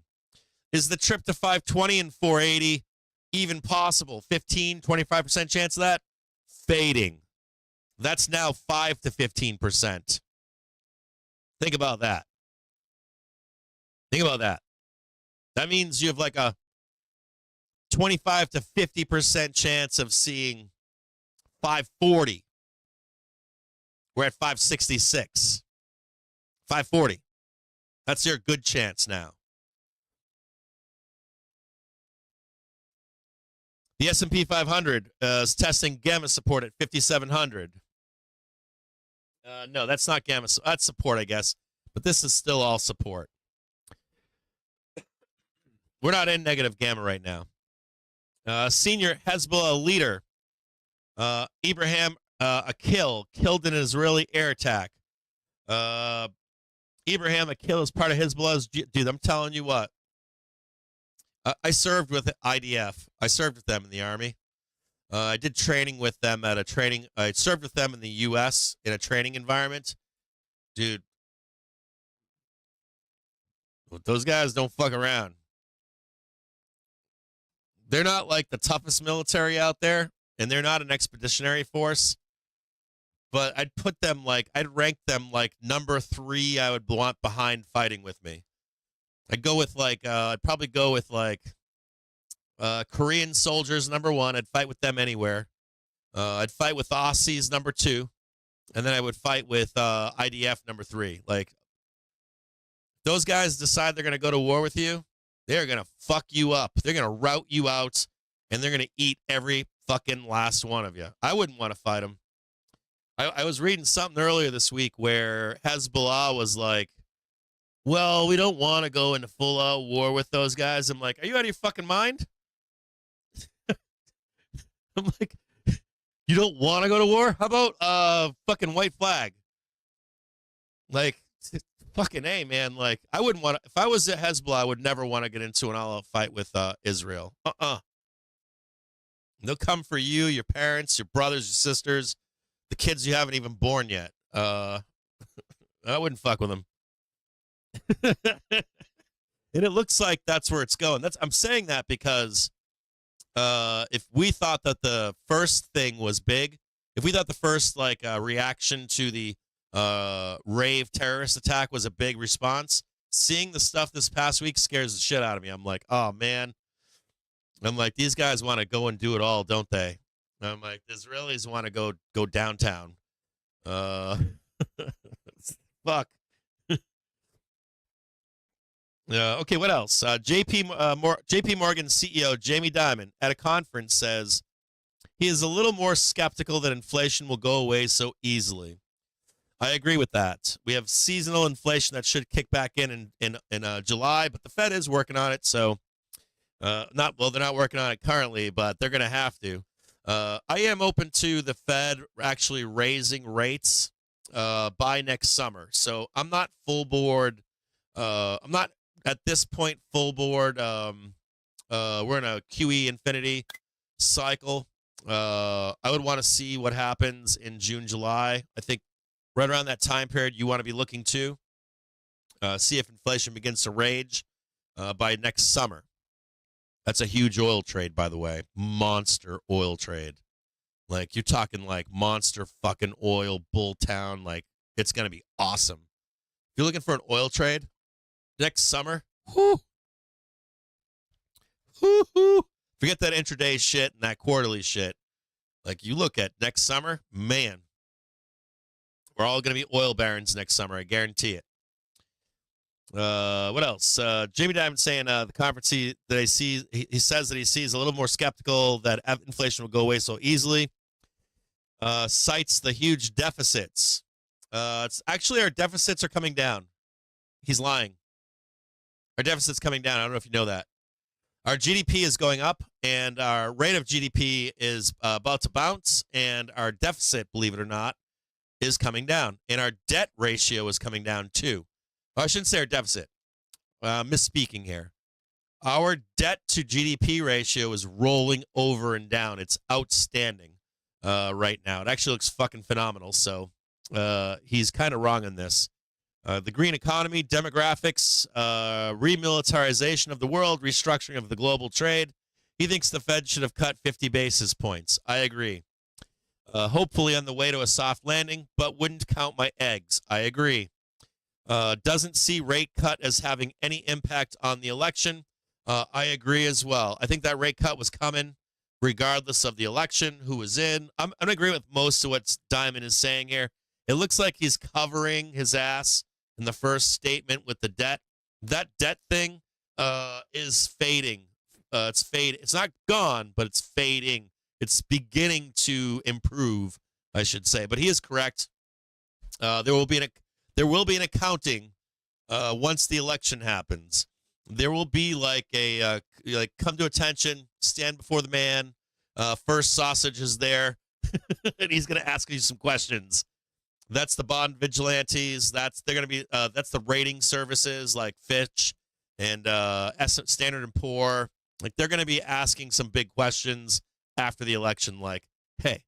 Is the trip to 520 and 480 even possible? 15, 25% chance of that? Fading. That's now 5 to 15%. Think about that. Think about that. That means you have like a 25 to 50% chance of seeing 540. We're at 566. 540. That's your good chance now. The S&P 500 is testing gamma support at 5,700. No, that's not gamma. That's support, I guess. But this is still all support. We're not in negative gamma right now. Senior Hezbollah leader, Ibrahim Akil, killed in an Israeli air attack. Ibrahim Akil is part of Hezbollah's. Dude, I'm telling you what. I served with IDF. I served with them in the Army. I did training with them at a training. I served with them in the U.S. in a training environment. Dude, those guys don't fuck around. They're not like the toughest military out there, and they're not an expeditionary force. But I'd put them like, I'd rank them like number 3 I would want behind fighting with me. I'd go with like, I'd probably go with like Korean soldiers, number 1. I'd fight with them anywhere. I'd fight with Aussies, number 2. And then I would fight with IDF, number 3. Like, those guys decide they're going to go to war with you, they're going to fuck you up. They're going to rout you out, and they're going to eat every fucking last one of you. I wouldn't want to fight them. I was reading something earlier this week where Hezbollah was like, well, we don't want to go into full-out war with those guys. I'm like, are you out of your fucking mind? I'm like, you don't want to go to war? How about fucking white flag? Like, fucking A, man. Like, I wouldn't want to, if I was at Hezbollah, I would never want to get into an all-out fight with Israel. They'll come for you, your parents, your brothers, your sisters, the kids you haven't even born yet. I wouldn't fuck with them. And it looks like that's where it's going. I'm saying that because if we thought that the first thing was big, if we thought the first like reaction to the rave terrorist attack was a big response, seeing the stuff this past week scares the shit out of me. I'm like, oh man. I'm like, these guys want to go and do it all, don't they? I'm like, the Israelis want to go downtown. Fuck. Okay, what else? JP Morgan CEO Jamie Dimon at a conference says he is a little more skeptical that inflation will go away so easily. I agree with that. We have seasonal inflation that should kick back in July, but the Fed is working on it. So, they're not working on it currently, but they're going to have to. I am open to the Fed actually raising rates by next summer. So I'm not full board. I'm not at this point full board. We're in a QE infinity cycle. I would want to see what happens in June, July. I think right around that time period, you want to be looking to see if inflation begins to rage. by next summer. That's a huge oil trade, by the way. Monster oil trade. Like, you're talking like monster fucking oil bull town. Like, it's going to be awesome. If you're looking for an oil trade next summer, whoo, whoo, whoo. Forget that intraday shit and that quarterly shit. Like, you look at next summer, man, we're all going to be oil barons next summer. I guarantee it. What else? Jamie Dimon saying the conference that I see, he says that he sees a little more skeptical that inflation will go away so easily. Cites the huge deficits. It's actually, our deficits are coming down. He's lying. Our deficit's coming down. I don't know if you know that. Our GDP is going up, and our rate of GDP is about to bounce, and our deficit, believe it or not, is coming down. And our debt ratio is coming down, too. I shouldn't say our deficit. Misspeaking here. Our debt to GDP ratio is rolling over and down. It's outstanding right now. It actually looks fucking phenomenal. So he's kind of wrong on this. The green economy, demographics, remilitarization of the world, restructuring of the global trade. He thinks the Fed should have cut 50 basis points. I agree. Hopefully on the way to a soft landing, but wouldn't count my eggs. I agree. Doesn't see rate cut as having any impact on the election. I agree as well. I think that rate cut was coming regardless of the election, who was in. I'm going to agree with most of what Dimon is saying here. It looks like he's covering his ass in the first statement with the debt. That debt thing is fading. It's fading. It's not gone, but it's fading. It's beginning to improve, I should say. But he is correct. There will be an accounting once the election happens. There will be like a come to attention, stand before the man. First sausage is there, and he's going to ask you some questions. That's the bond vigilantes. That's the rating services like Fitch and Standard and Poor. Like, they're going to be asking some big questions after the election, like, hey,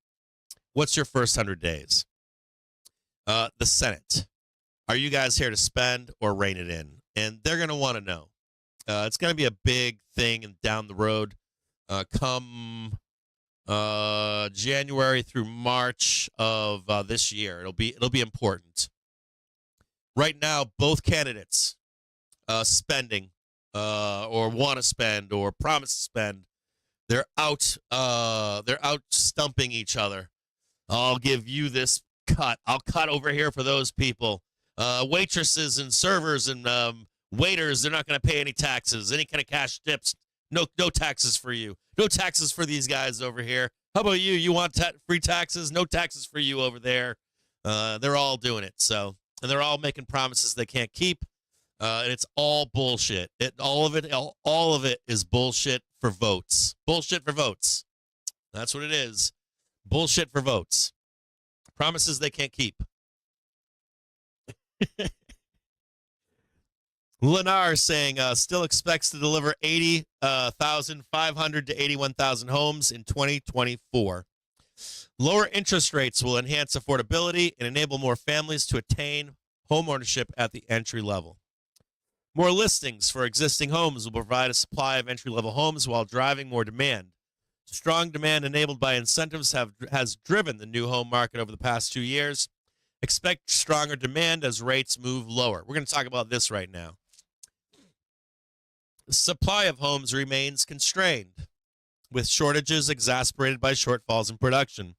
what's your first 100 days? The Senate. Are you guys here to spend or rein it in? And they're going to want to know. It's going to be a big thing and down the road. Come January through March of this year, it'll be important. Right now, both candidates spending or want to spend or promise to spend. They're out stumping each other. I'll give you this cut. I'll cut over here for those people. Waitresses and servers and waiters, they're not going to pay any taxes, any kind of cash tips. No taxes for you. No taxes for these guys over here. How about you? You want free taxes? No taxes for you over there. They're all doing it. So, and they're all making promises they can't keep. And it's all bullshit. All of it is bullshit for votes. Bullshit for votes. That's what it is. Bullshit for votes. Promises they can't keep. Lennar saying still expects to deliver 80,500 to 81,000 homes in 2024. Lower interest rates will enhance affordability and enable more families to attain homeownership at the entry level. More listings for existing homes will provide a supply of entry-level homes while driving more demand. Strong demand enabled by incentives has driven the new home market over the past 2 years. Expect stronger demand as rates move lower. We're going to talk about this right now. The supply of homes remains constrained, with shortages exacerbated by shortfalls in production.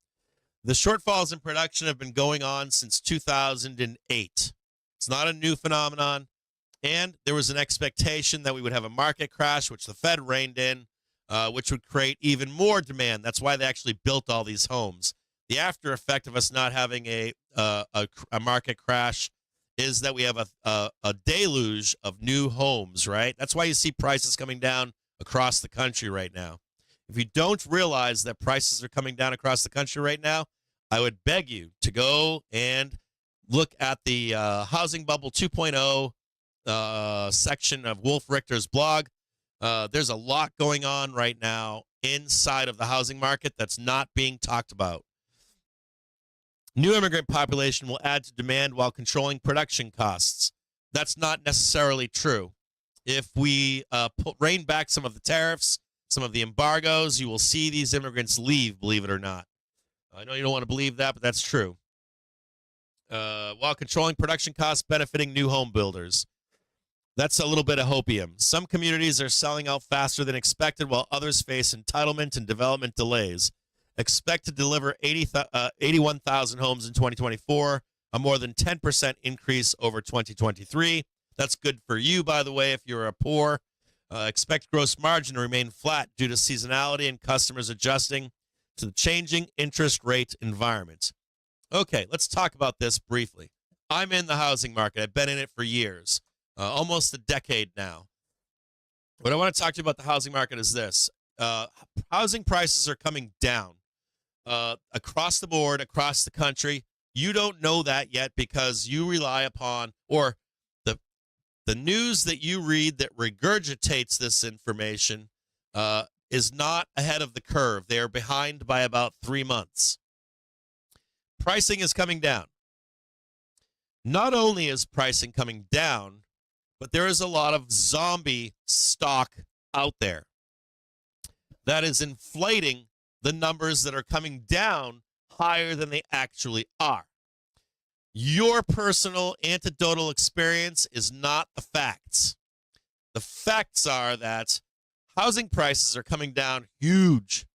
The shortfalls in production have been going on since 2008. It's not a new phenomenon, and there was an expectation that we would have a market crash, which the Fed reined in, which would create even more demand. That's why they actually built all these homes. The after effect of us not having a market crash is that we have a deluge of new homes, right? That's why you see prices coming down across the country right now. If you don't realize that prices are coming down across the country right now, I would beg you to go and look at the Housing Bubble 2.0 section of Wolf Richter's blog. There's a lot going on right now inside of the housing market that's not being talked about. New immigrant population will add to demand while controlling production costs. That's not necessarily true. If we rein back some of the tariffs, some of the embargoes, you will see these immigrants leave, believe it or not. I know you don't want to believe that, but that's true. While controlling production costs, benefiting new home builders. That's a little bit of hopium. Some communities are selling out faster than expected, while others face entitlement and development delays. Expect to deliver 81,000 homes in 2024, a more than 10% increase over 2023. That's good for you, by the way, if you're a poor. Expect gross margin to remain flat due to seasonality and customers adjusting to the changing interest rate environment. Okay, let's talk about this briefly. I'm in the housing market. I've been in it for years, almost a decade now. What I want to talk to you about the housing market is this. Housing prices are coming down across the board, across the country. You don't know that yet because you rely upon, or the news that you read that regurgitates this information is not ahead of the curve. They are behind by about 3 months. Pricing is coming down. Not only is pricing coming down, but there is a lot of zombie stock out there that is inflating the numbers that are coming down higher than they actually are. Your personal anecdotal experience is not the facts. The facts are that housing prices are coming down huge.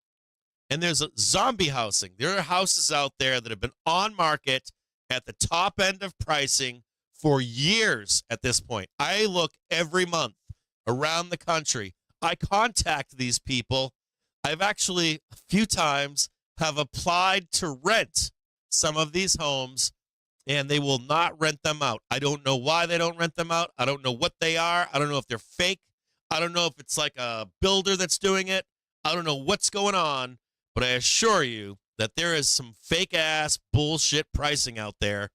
And there's a zombie housing. There are houses out there that have been on market at the top end of pricing for years at this point. I look every month around the country. I contact these people. I've actually a few times have applied to rent some of these homes, and they will not rent them out. I don't know why they don't rent them out. I don't know what they are. I don't know if they're fake. I don't know if it's like a builder that's doing it. I don't know what's going on, but I assure you that there is some fake-ass bullshit pricing out there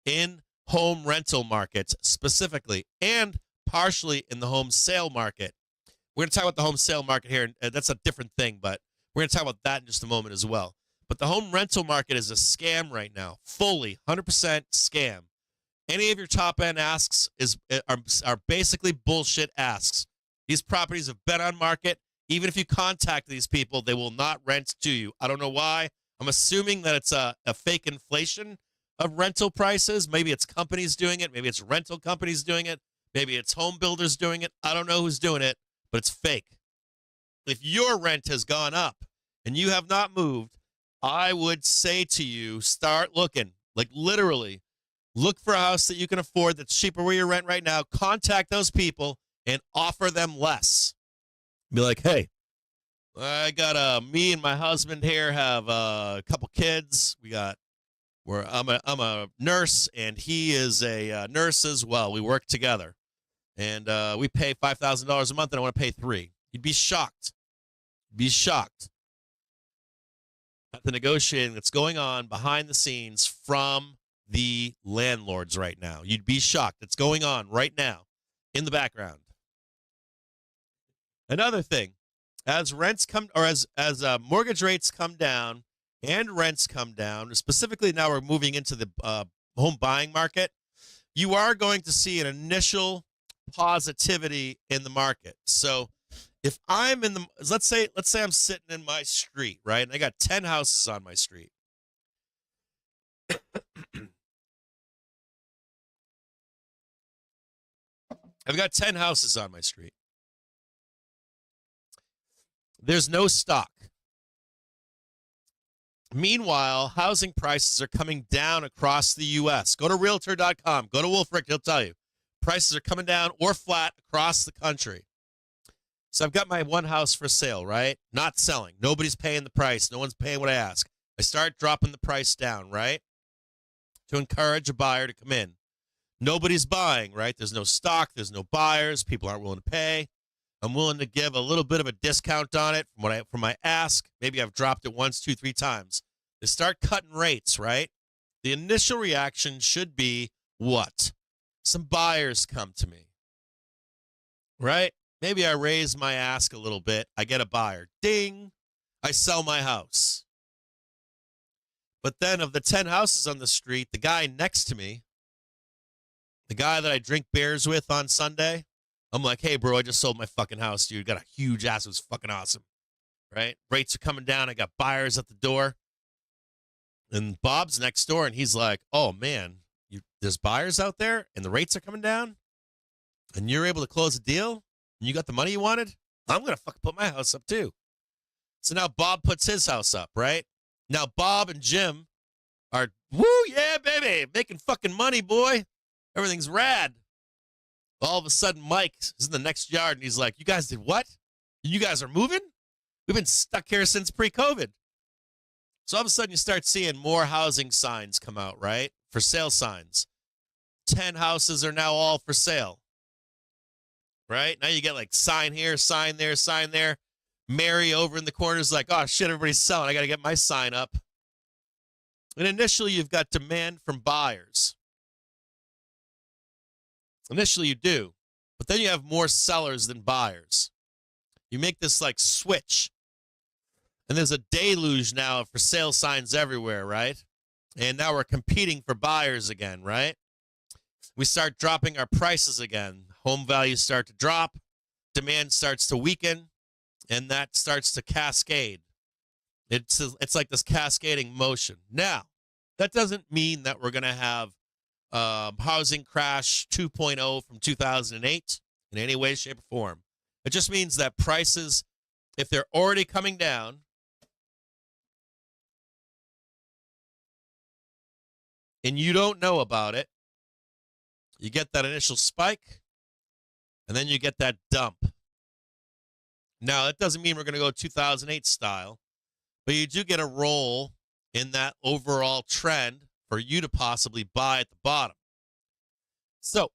in home rental markets specifically, and partially in the home sale market. We're going to talk about the home sale market here, and that's a different thing, but we're going to talk about that in just a moment as well. But the home rental market is a scam right now, fully 100% scam. Any of your top-end asks are basically bullshit asks. These properties have been on market. Even if you contact these people, they will not rent to you. I don't know why. I'm assuming that it's a fake inflation of rental prices. Maybe it's companies doing it. Maybe it's rental companies doing it. Maybe it's home builders doing it. I don't know who's doing it, but it's fake. If your rent has gone up and you have not moved, I would say to you, start looking. Like literally, look for a house that you can afford that's cheaper where you rent right now. Contact those people and offer them less. Be like, hey, I got me and my husband here have a couple kids. I'm a nurse and he is a nurse as well. We work together, and we pay $5,000 a month, and I want to pay $3,000. You'd be shocked. Be shocked at the negotiating that's going on behind the scenes from the landlords right now. You'd be shocked. It's going on right now in the background. Another thing, as rents come, or as mortgage rates come down and rents come down, specifically now we're moving into the home buying market, you are going to see an initial positivity in the market. So if I'm in the, let's say I'm sitting in my street, right? And I got 10 houses on my street. I've got 10 houses on my street. There's no stock. Meanwhile, housing prices are coming down across the U.S. Go to Realtor.com. Go to Wolfrick. He'll tell you. Prices are coming down or flat across the country. So I've got my one house for sale, right? Not selling. Nobody's paying the price. No one's paying what I ask. I start dropping the price down, right? To encourage a buyer to come in. Nobody's buying, right? There's no stock. There's no buyers. People aren't willing to pay. I'm willing to give a little bit of a discount on it from my ask. Maybe I've dropped it once, 2, 3 times. They start cutting rates, right? The initial reaction should be what? Some buyers come to me, right? Maybe I raise my ask a little bit. I get a buyer. Ding. I sell my house. But then of the 10 houses on the street, the guy next to me, the guy that I drink beers with on Sunday, I'm like, hey, bro, I just sold my fucking house, dude. Got a huge ass. It was fucking awesome, right? Rates are coming down. I got buyers at the door. And Bob's next door, and he's like, oh, man, there's buyers out there, and the rates are coming down, and you're able to close a deal, and you got the money you wanted? I'm going to fucking put my house up, too. So now Bob puts his house up, right? Now Bob and Jim are, woo, yeah, baby, making fucking money, boy. Everything's rad. All of a sudden, Mike is in the next yard, and he's like, you guys did what? You guys are moving? We've been stuck here since pre-COVID. So all of a sudden, you start seeing more housing signs come out, right? For sale signs. 10 houses are now all for sale, right? Now you get like sign here, sign there, sign there. Mary over in the corner is like, oh, shit, everybody's selling. I got to get my sign up. And initially, you've got demand from buyers. Initially, you do. But then you have more sellers than buyers. You make this like switch. And there's a deluge now for sale signs everywhere, right? And now we're competing for buyers again, right? We start dropping our prices again. Home values start to drop. Demand starts to weaken. And that starts to cascade. It's like this cascading motion. Now, that doesn't mean that we're going to have housing crash 2.0 from 2008 in any way, shape, or form. It just means that prices, if they're already coming down, and you don't know about it, you get that initial spike, and then you get that dump. Now, that doesn't mean we're going to go 2008 style, but you do get a roll in that overall trend for you to possibly buy at the bottom. So,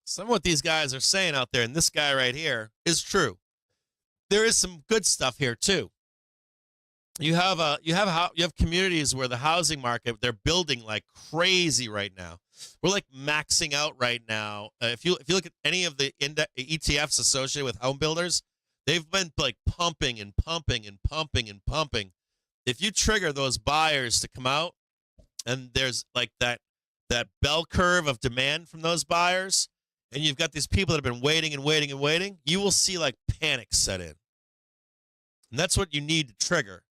some of what these guys are saying out there, and this guy right here, is true. There is some good stuff here, too. You have communities where the housing market, they're building like crazy right now. We're like maxing out right now. If you look at any of the ETFs associated with home builders, they've been like pumping and pumping and pumping and pumping. If you trigger those buyers to come out, and there's like that bell curve of demand from those buyers, and you've got these people that have been waiting and waiting and waiting, you will see like panic set in. And that's what you need to trigger.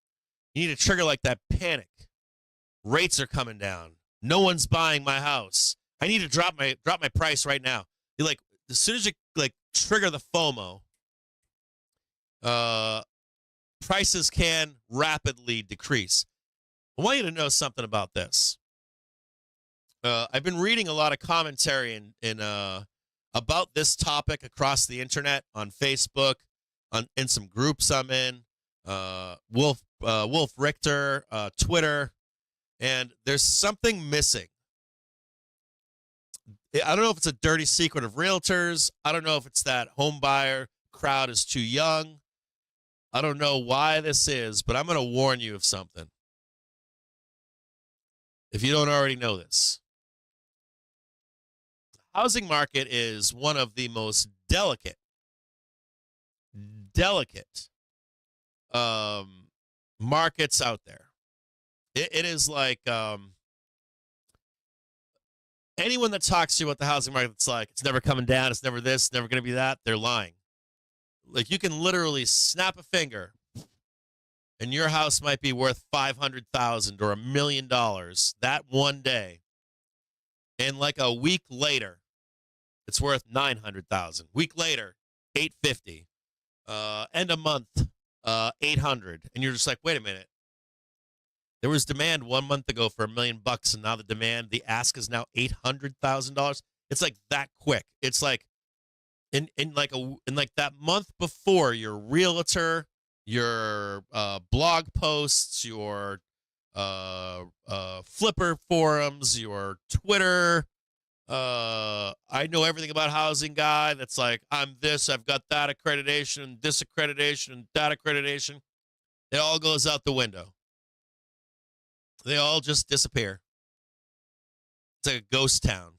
You need to trigger like that panic. Rates are coming down. No one's buying my house. I need to drop my price right now. You like, as soon as you like trigger the FOMO, prices can rapidly decrease. I want you to know something about this. I've been reading a lot of commentary about this topic across the internet, on Facebook, in some groups I'm in, Wolf Richter, Twitter, and there's something missing. I don't know if it's a dirty secret of realtors. I don't know if it's that home buyer crowd is too young. I don't know why this is, but I'm going to warn you of something. If you don't already know this. The housing market is one of the most delicate markets out there. It is like anyone that talks to you about the housing market, it's like, it's never coming down, it's never this, it's never going to be that, they're lying. Like, you can literally snap a finger, and your house might be worth $500,000 or $1 million that one day, and like a week later, it's worth $900,000. Week later, $850. End of month, $800, and you're just like, wait a minute. There was demand 1 month ago for $1 million, and now the ask is now $800,000. It's like that quick. It's like in that month before, your realtor, your blog posts, your Flipper forums, your Twitter. I know everything about housing guy. That's like, I'm this. I've got that accreditation, this accreditation, and that accreditation. It all goes out the window. They all just disappear. It's like a ghost town.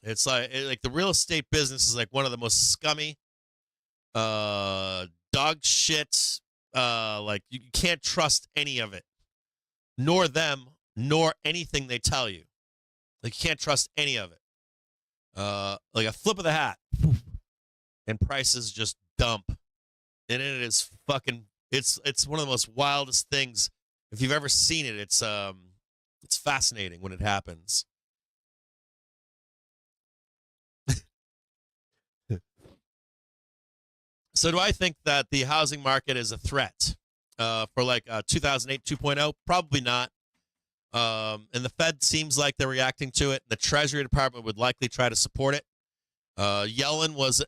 It's like the real estate business is like one of the most scummy, dog shit. Like, you can't trust any of it, nor them, nor anything they tell you. Like, you can't trust any of it. like a flip of the hat, and prices just dump. And it is fucking. It's one of the most wildest things. If you've ever seen it, it's fascinating when it happens. So do I think that the housing market is a threat for like 2008 2.0? Probably not. And the Fed seems like they're reacting to it. The Treasury Department would likely try to support it. Yellen was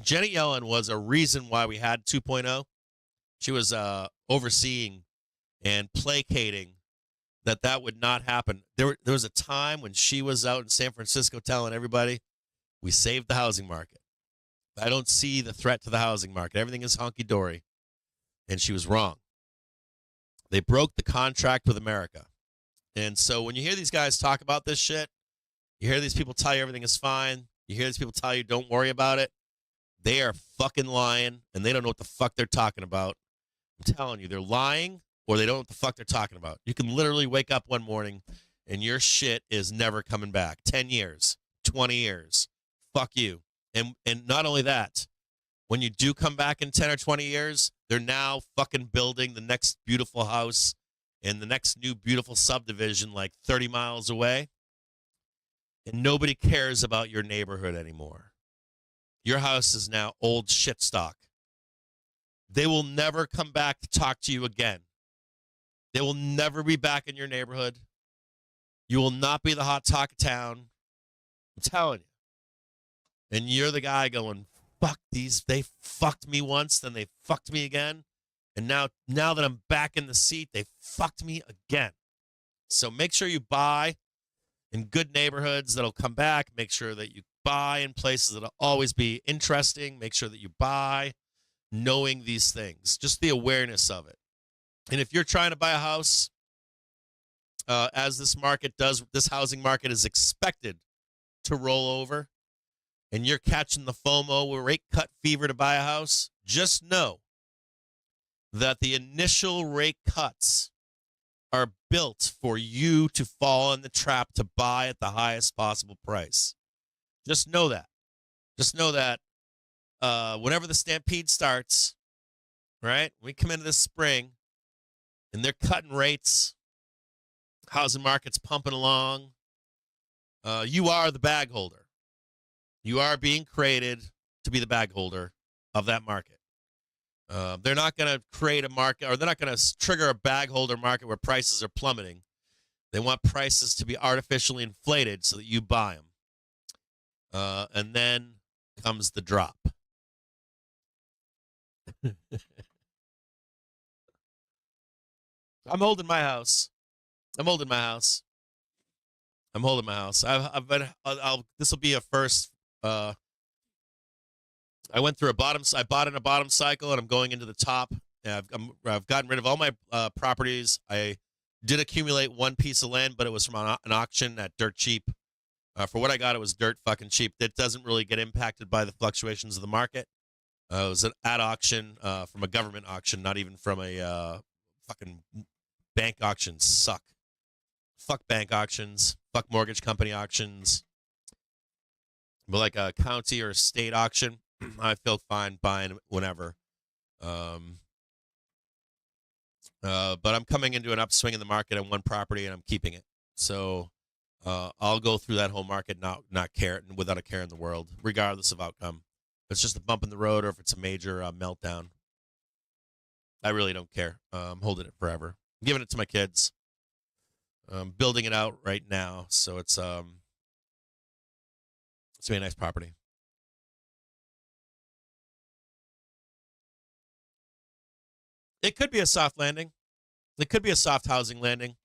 Jenny Yellen was a reason why we had 2.0. She was overseeing and placating that would not happen. There was a time when she was out in San Francisco telling everybody, we saved the housing market. I don't see the threat to the housing market. Everything is honky-dory. And she was wrong. They broke the contract with America. And so when you hear these guys talk about this shit, you hear these people tell you everything is fine. You hear these people tell you don't worry about it. They are fucking lying, and they don't know what the fuck they're talking about. I'm telling you, they're lying, or they don't know what the fuck they're talking about. You can literally wake up one morning, and your shit is never coming back. 10 years, 20 years. Fuck you. And not only that, when you do come back in 10 or 20 years, they're now fucking building the next beautiful house in the next new beautiful subdivision like 30 miles away. And nobody cares about your neighborhood anymore. Your house is now old shit stock. They will never come back to talk to you again. They will never be back in your neighborhood. You will not be the hot talk of town. I'm telling you. And you're the guy going, fuck these. They fucked me once, then they fucked me again. And now that I'm back in the seat, they fucked me again. So make sure you buy in good neighborhoods that'll come back. Make sure that you buy in places that'll always be interesting. Make sure that you buy knowing these things, just the awareness of it. And if you're trying to buy a house, as this market does, this housing market is expected to roll over, and you're catching the FOMO rate cut fever to buy a house, just know that the initial rate cuts are built for you to fall in the trap to buy at the highest possible price. Just know that. Just know that whenever the stampede starts, right, we come into this spring, and they're cutting rates, housing market's pumping along, you are the bag holder. You are being created to be the bag holder of that market. They're not going to create a market, or they're not going to trigger a bag holder market where prices are plummeting. They want prices to be artificially inflated so that you buy them. And then comes the drop. I'm holding my house. I'm holding my house. I've been. This will be a first. I went through I bought in a bottom cycle, and I'm going into the top. I've gotten rid of all my properties. I did accumulate one piece of land, but it was from an auction at dirt cheap. For what I got, it was dirt fucking cheap. It doesn't really get impacted by the fluctuations of the market. It was an at auction from a government auction, not even from a fucking bank auction. Suck. Fuck bank auctions. Fuck mortgage company auctions. But like a county or state auction, I feel fine buying whenever. But I'm coming into an upswing in the market on one property, and I'm keeping it. So I'll go through that whole market not care, without a care in the world, regardless of outcome. If it's just a bump in the road, or if it's a major meltdown, I really don't care. I'm holding it forever. I'm giving it to my kids. I'm building it out right now, so it's gonna be a nice property. It could be a soft landing. It could be a soft housing landing.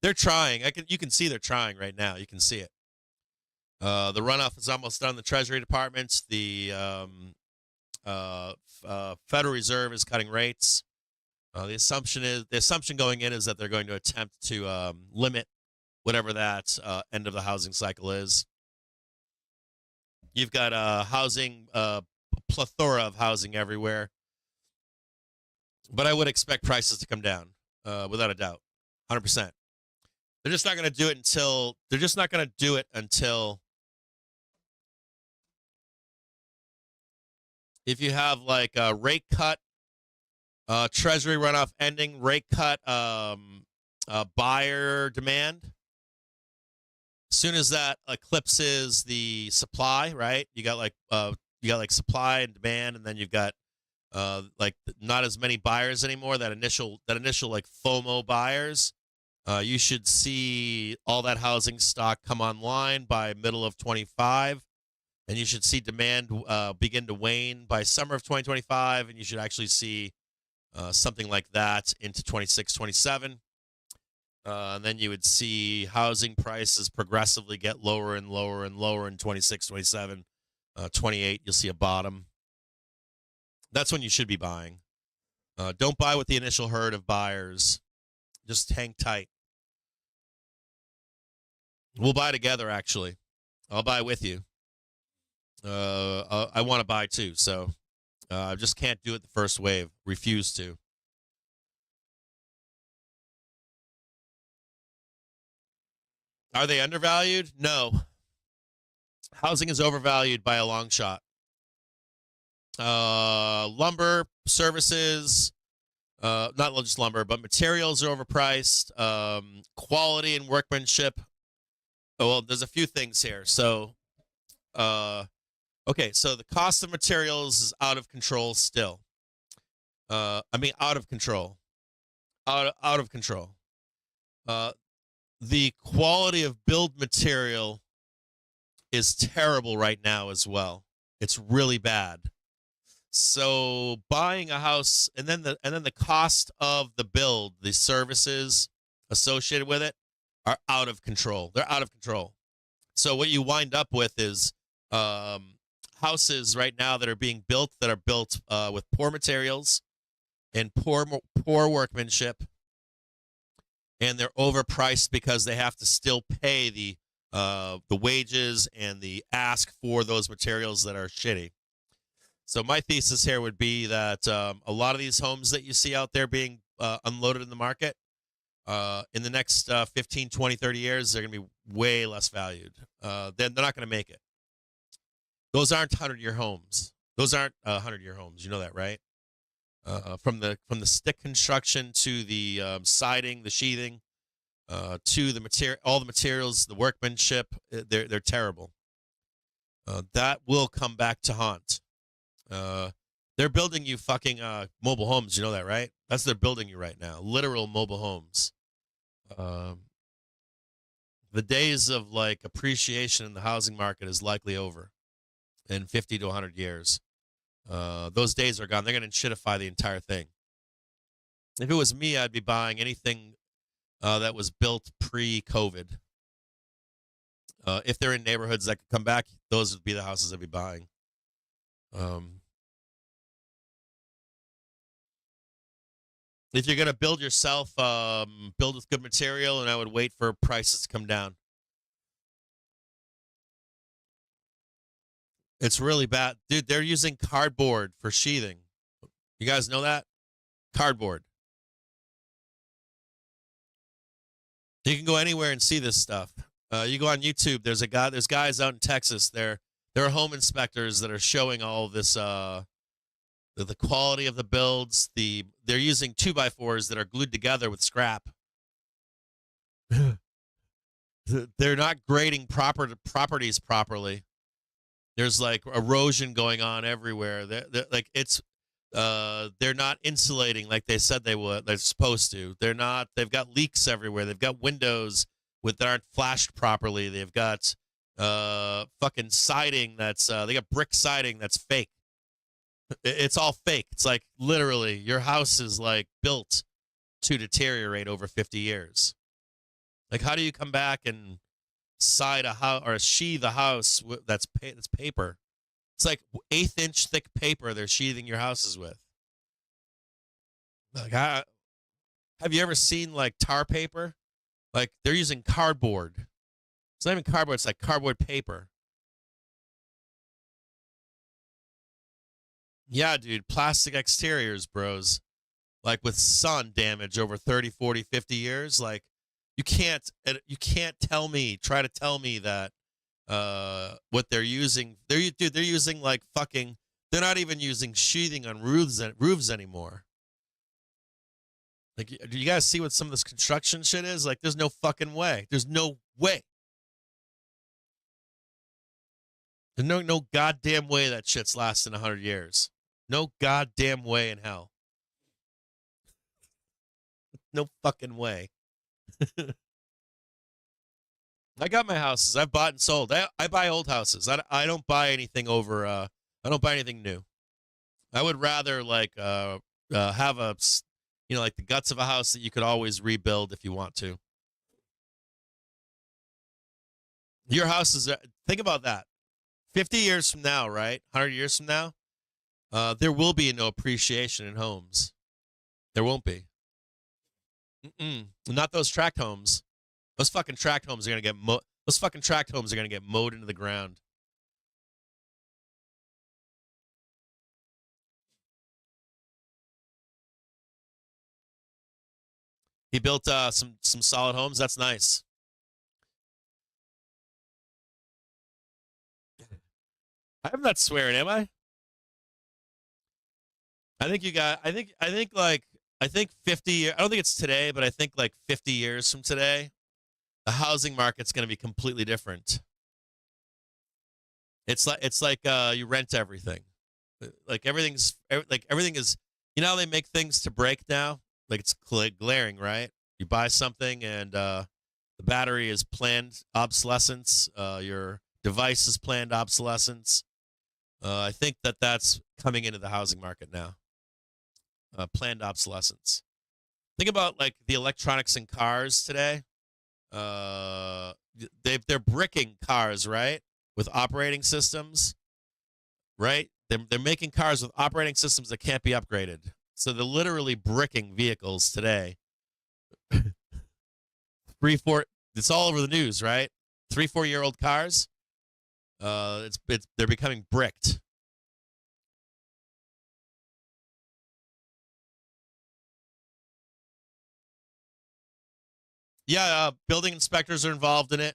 They're trying. You can see they're trying right now. You can see it. The runoff is almost done. The Treasury Department, the Federal Reserve is cutting rates. The assumption going in is that they're going to attempt to limit whatever that end of the housing cycle is. You've got housing, plethora of housing everywhere, but I would expect prices to come down without a doubt, 100%. They're just not going to do it until if you have like a rate cut, treasury runoff ending, rate cut, buyer demand. As soon as that eclipses the supply, right? You got like supply and demand, and then you've got like not as many buyers anymore. That initial like FOMO buyers. You should see all that housing stock come online by middle of 25, and you should see demand begin to wane by summer of 2025, and you should actually see something like that into 26, 27. And then you would see housing prices progressively get lower and lower and lower in 26, 27, 28. You'll see a bottom. That's when you should be buying. Don't buy with the initial herd of buyers. Just hang tight. We'll buy together, actually. I'll buy with you. I want to buy too, so I just can't do it the first wave. Refuse to. Are they undervalued? No. Housing is overvalued by a long shot. Lumber, services, not just lumber, but materials are overpriced. Quality and workmanship. Oh, well, there's a few things here. So, okay, so the cost of materials is out of control still. Out of control. Out of control. The quality of build material is terrible right now as well. It's really bad. So buying a house and then the cost of the build, the services associated with it are out of control. They're out of control. So what you wind up with is houses right now that are being built with poor materials and poor workmanship. And they're overpriced because they have to still pay the wages and the ask for those materials that are shitty. So my thesis here would be that a lot of these homes that you see out there being unloaded in the market, in the next 15, 20, 30 years, they're going to be way less valued. They're not going to make it. Those aren't 100-year homes. Those aren't 100-year homes. You know that, right? From the stick construction to the siding, the sheathing, to the material, all the materials, the workmanship, they're terrible. That will come back to haunt. They're building you fucking mobile homes. You know that, right? That's they're building you right now. Literal mobile homes. The days of like appreciation in the housing market is likely over in 50 to 100 years. Those days are gone. They're going to shitify the entire thing. If it was me, I'd be buying anything that was built pre-COVID. If they're in neighborhoods that could come back, those would be the houses I'd be buying. If you're going to build yourself, build with good material, and I would wait for prices to come down. It's really bad. Dude, they're using cardboard for sheathing. You guys know that? Cardboard. You can go anywhere and see this stuff. You go on YouTube. There's guys out in Texas. There are home inspectors that are showing all of this, the quality of the builds. They're using 2x4s that are glued together with scrap. They're not grading properties properly. There's like erosion going on everywhere. They're not insulating like they said they would. They're supposed to. They're not. They've got leaks everywhere. They've got windows that aren't flashed properly. They've got fucking siding they got brick siding that's fake. It's all fake. It's like literally your house is like built to deteriorate over 50 years. Like how do you come back and side a house or sheathe a house that's paper? It's like 1/8 inch thick paper they're sheathing your houses with. Like, have you ever seen like tar paper? Like they're using cardboard. It's not even cardboard. It's like cardboard paper. Yeah, dude. Plastic exteriors, bros. Like with sun damage over 30, 40, 50 years. Like You can't try to tell me that what they're using. They're using like fucking. They're not even using sheathing on roofs anymore. Like, do you guys see what some of this construction shit is? Like, there's no fucking way. There's no way. There's no goddamn way that shit's lasting 100 years. No goddamn way in hell. No fucking way. I got my houses. I've bought and sold. I buy old houses. I don't buy anything over. I don't buy anything new. I would rather like have a, like the guts of a house that you could always rebuild if you want to. Your house is. Think about that. 50 years from now, right? 100 years from now, there will be no appreciation in homes. There won't be. Not those tract homes. Those fucking tract homes are gonna get mowed into the ground. He built some solid homes. That's nice. I'm not swearing, am I? I think 50. I don't think it's today, but I think like 50 years from today, the housing market's going to be completely different. It's like you rent everything. Like everything is. You know how they make things to break now? Like it's glaring, right? You buy something and the battery is planned obsolescence. Your device is planned obsolescence. I think that's coming into the housing market now. Planned obsolescence. Think about like the electronics in cars today. They're bricking cars, right, with operating systems, right? They're making cars with operating systems that can't be upgraded. So they're literally bricking vehicles today. 3-4. It's all over the news, right? 3-4-year-old cars. They're becoming bricked. Yeah, building inspectors are involved in it.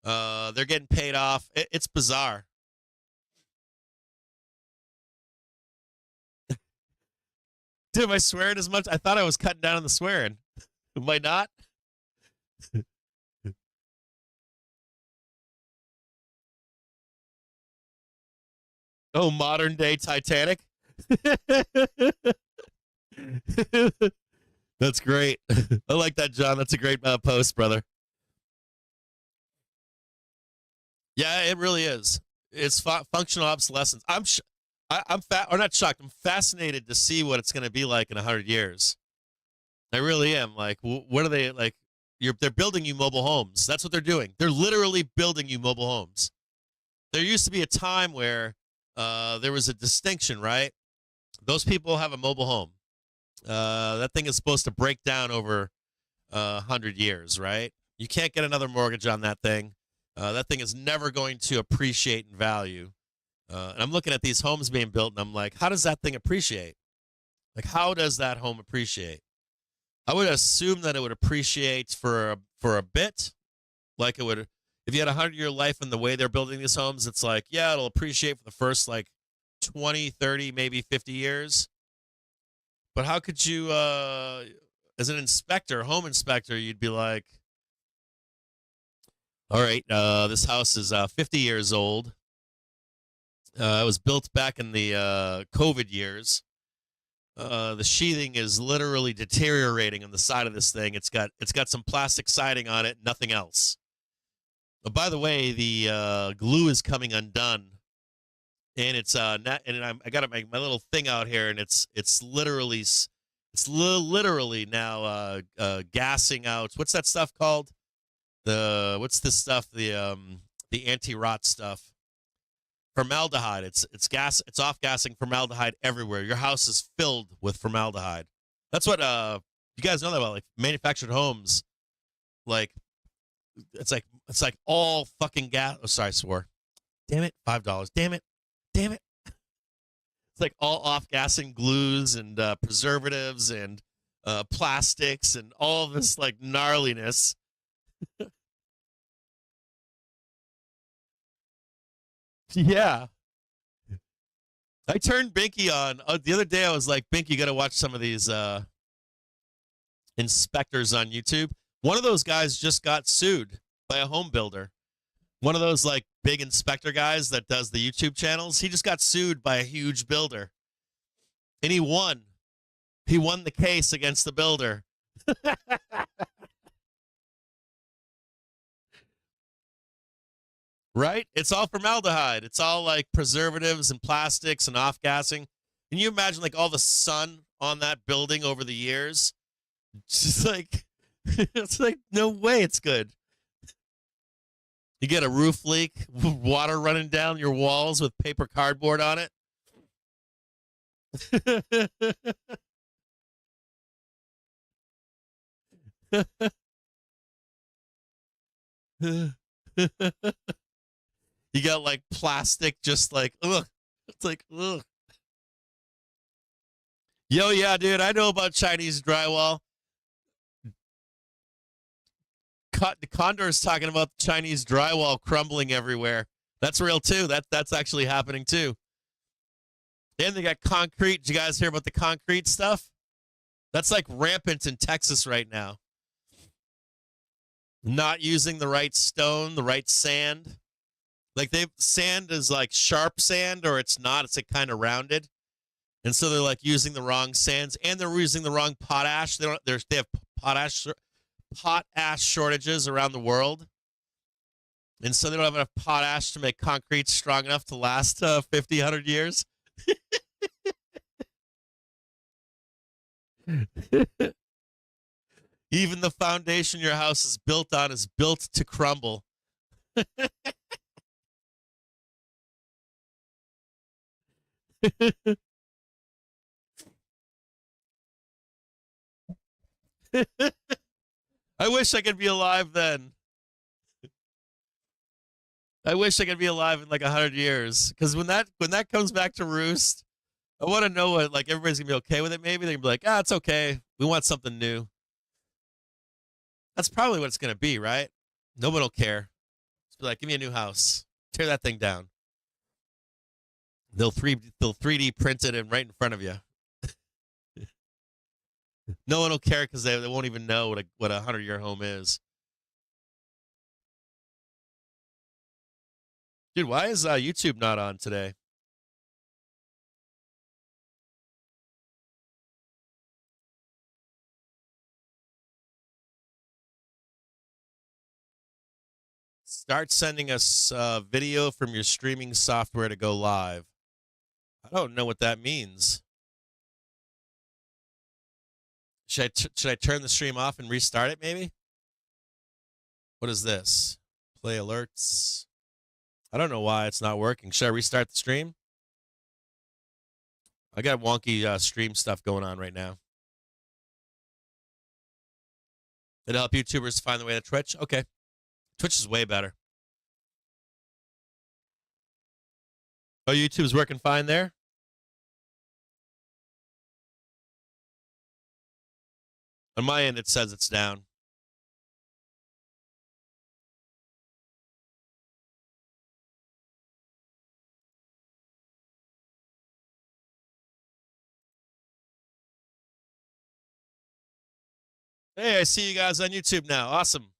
They're getting paid off. It's bizarre. Dude, am I swearing as much? I thought I was cutting down on the swearing. Am I not? Oh, modern day Titanic. That's great. I like that, John. That's a great post, brother. Yeah, it really is. It's functional obsolescence. I'm not shocked. I'm fascinated to see what it's going to be like in 100 years. I really am. Like, what are they like? They're building you mobile homes. That's what they're doing. They're literally building you mobile homes. There used to be a time where there was a distinction, right? Those people have a mobile home. That thing is supposed to break down over 100 years, right? You can't get another mortgage on that thing. That thing is never going to appreciate in value. And I'm looking at these homes being built, and I'm like, how does that thing appreciate? Like, how does that home appreciate? I would assume that it would appreciate for a bit, like it would if you had a 100-year life and the way they're building these homes. It's like, yeah, it'll appreciate for the first like 20, 30, maybe 50 years. But how could you, as an inspector, home inspector, you'd be like, all right, this house is 50 years old. It was built back in the COVID years. The sheathing is literally deteriorating on the side of this thing. It's got some plastic siding on it, nothing else. By the way, the glue is coming undone, and it's not. And I got my little thing out here, and it's literally now gassing out. What's that stuff called? What's this stuff? The anti-rot stuff. Formaldehyde. It's off gassing formaldehyde everywhere. Your house is filled with formaldehyde. That's what you guys know that about, like manufactured homes. Like it's like all fucking gas. Oh, sorry, I swore. Damn it, $5. Damn it. It's like all off gassing glues and preservatives and plastics and all this like gnarliness. Yeah. I turned Binky on. The other day I was like, Binky, you got to watch some of these inspectors on YouTube. One of those guys just got sued by a home builder. One of those like big inspector guys that does the YouTube channels. He just got sued by a huge builder. And he won. He won the case against the builder. Right? It's all formaldehyde. It's all like preservatives and plastics and off-gassing. Can you imagine like all the sun on that building over the years? Just like, it's like, no way it's good. You get a roof leak, water running down your walls with paper cardboard on it. You got like plastic, just like, ugh. It's like, ugh. Yo, yeah, dude, I know about Chinese drywall. The Condor's talking about Chinese drywall crumbling everywhere. That's real too. That's actually happening too. And they got concrete. Did you guys hear about the concrete stuff? That's like rampant in Texas right now. Not using the right stone, the right sand. Like sand is like sharp sand or it's not. It's like kind of rounded. And so they're like using the wrong sands and they're using the wrong potash. They have potash shortages around the world. And so they don't have enough potash to make concrete strong enough to last 50, 100 years. Even the foundation your house is built on is built to crumble. I wish I could be alive then. I wish I could be alive in like 100 years. Because when that comes back to roost, I want to know what, like, everybody's going to be okay with it. Maybe they're going to be like, it's okay. We want something new. That's probably what it's going to be, right? Nobody will care. Just be like, give me a new house. Tear that thing down. They'll 3D print it right in front of you. No one will care because they won't even know what a 100-year home is. Dude, why is YouTube not on today? Start sending us video from your streaming software to go live. I don't know what that means. Should I turn the stream off and restart it maybe? What is this? Play alerts. I don't know why it's not working. Should I restart the stream? I got wonky stream stuff going on right now. It'll help YouTubers find the way to Twitch? Okay. Twitch is way better. Oh, YouTube's working fine there? On my end, it says it's down. Hey, I see you guys on YouTube now. Awesome.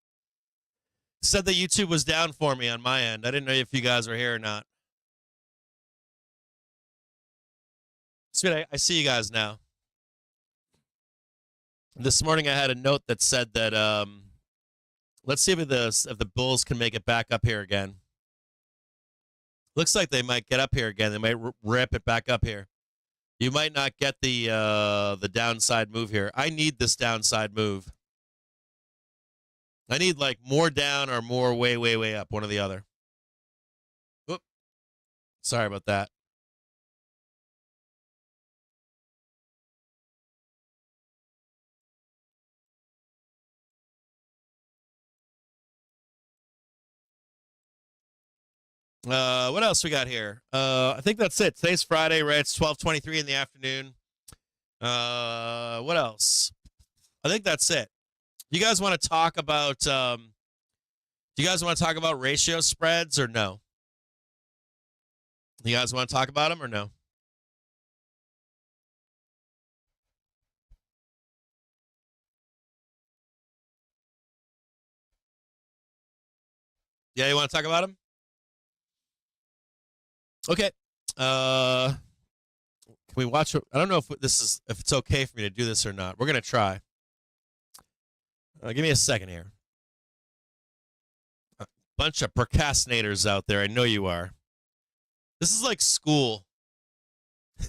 Said that YouTube was down for me on my end. I didn't know if you guys were here or not. Sweet, I see you guys now. This morning I had a note that said that let's see if the Bulls can make it back up here again. Looks like they might get up here again. They might rip it back up here. You might not get the downside move here. I need this downside move. I need like more down or more way, way, way up, one or the other. Oop. Sorry about that. What else we got here? I think that's it. Today's Friday, right? It's 12:23 in the afternoon. What else? I think that's it. You guys want to talk about? Do you guys want to talk about ratio spreads or no? You guys want to talk about them or no? Yeah, you want to talk about them? Okay. Can we watch? I don't know if it's okay for me to do this or not. We're gonna try. Give me a second here. A bunch of procrastinators out there. I know you are. This is like school. This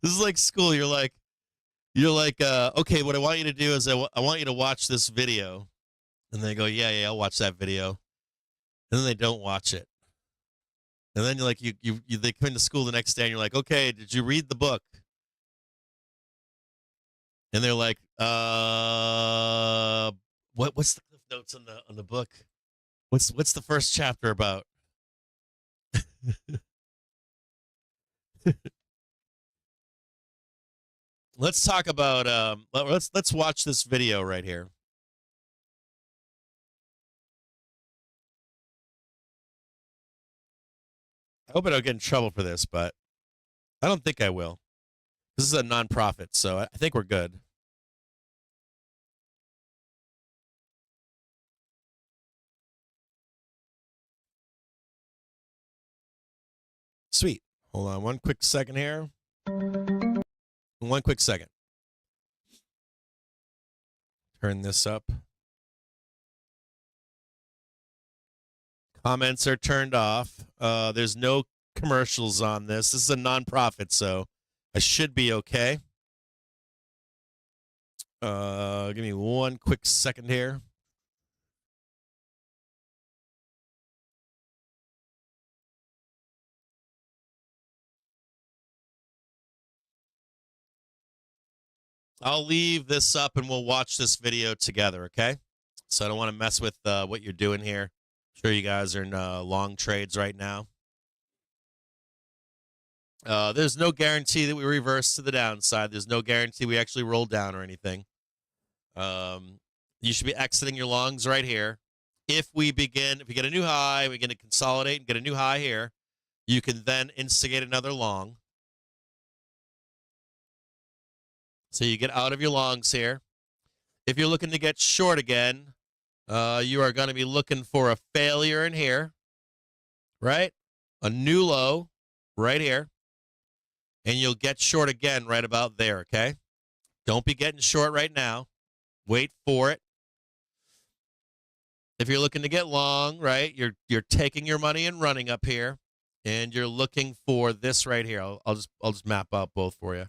is like school. You're like, okay, what I want you to do is I want you to watch this video. And they go, yeah, I'll watch that video. And then they don't watch it. And then you're like, they come into school the next day and you're like, okay, did you read the book? And they're like, what's the cliff notes on the book? What's the first chapter about? Let's talk about let's watch this video right here. I hope I don't get in trouble for this, but I don't think I will. This is a nonprofit, so I think we're good. Sweet. Hold on one quick second here. One quick second. Turn this up. Comments are turned off. There's no commercials on this. This is a nonprofit, so I should be okay. Give me one quick second here. I'll leave this up and we'll watch this video together, okay? So I don't want to mess with what you're doing here. I'm sure you guys are in long trades right now. There's no guarantee that we reverse to the downside. There's no guarantee we actually roll down or anything. You should be exiting your longs right here. If we get a new high, we're going to consolidate and get a new high here. You can then instigate another long. So you get out of your longs here. If you're looking to get short again, you are going to be looking for a failure in here, right? A new low right here. And you'll get short again right about there, okay? Don't be getting short right now. Wait for it. If you're looking to get long, right, you're taking your money and running up here, and you're looking for this right here. I'll just map out both for you.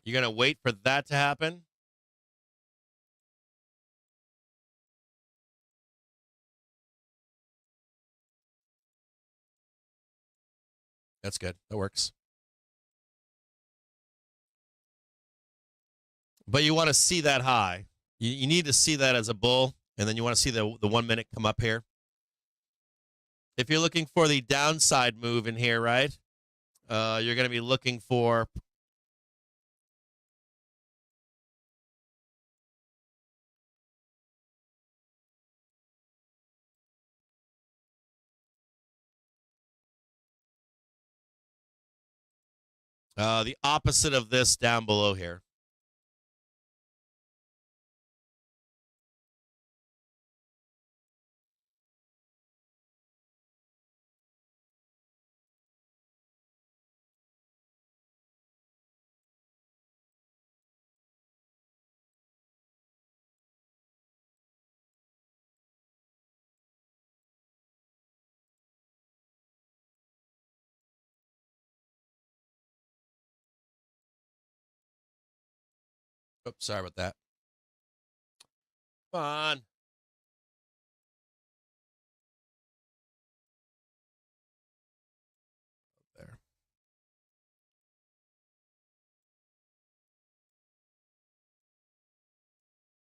You're going to wait for that to happen. That's good. That works. But you want to see that high. You need to see that as a bull, and then you want to see the 1 minute come up here. If you're looking for the downside move in here, right, you're going to be looking for the opposite of this down below here. Oops, sorry about that. Come on. There.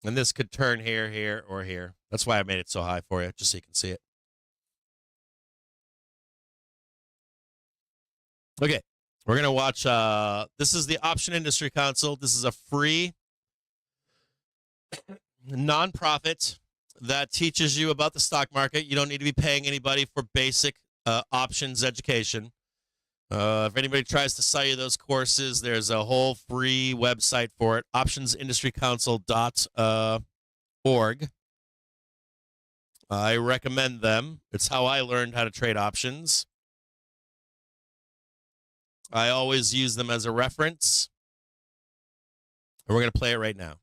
And this could turn here, here, or here. That's why I made it so high for you, just so you can see it. Okay, we're going to watch, this is the Option Industry Council. This is a free nonprofit that teaches you about the stock market. You don't need to be paying anybody for basic options education. If anybody tries to sell you those courses, there's a whole free website for it, optionsindustrycouncil.org. I recommend them. It's how I learned how to trade options. I always use them as a reference. And we're going to play it right now.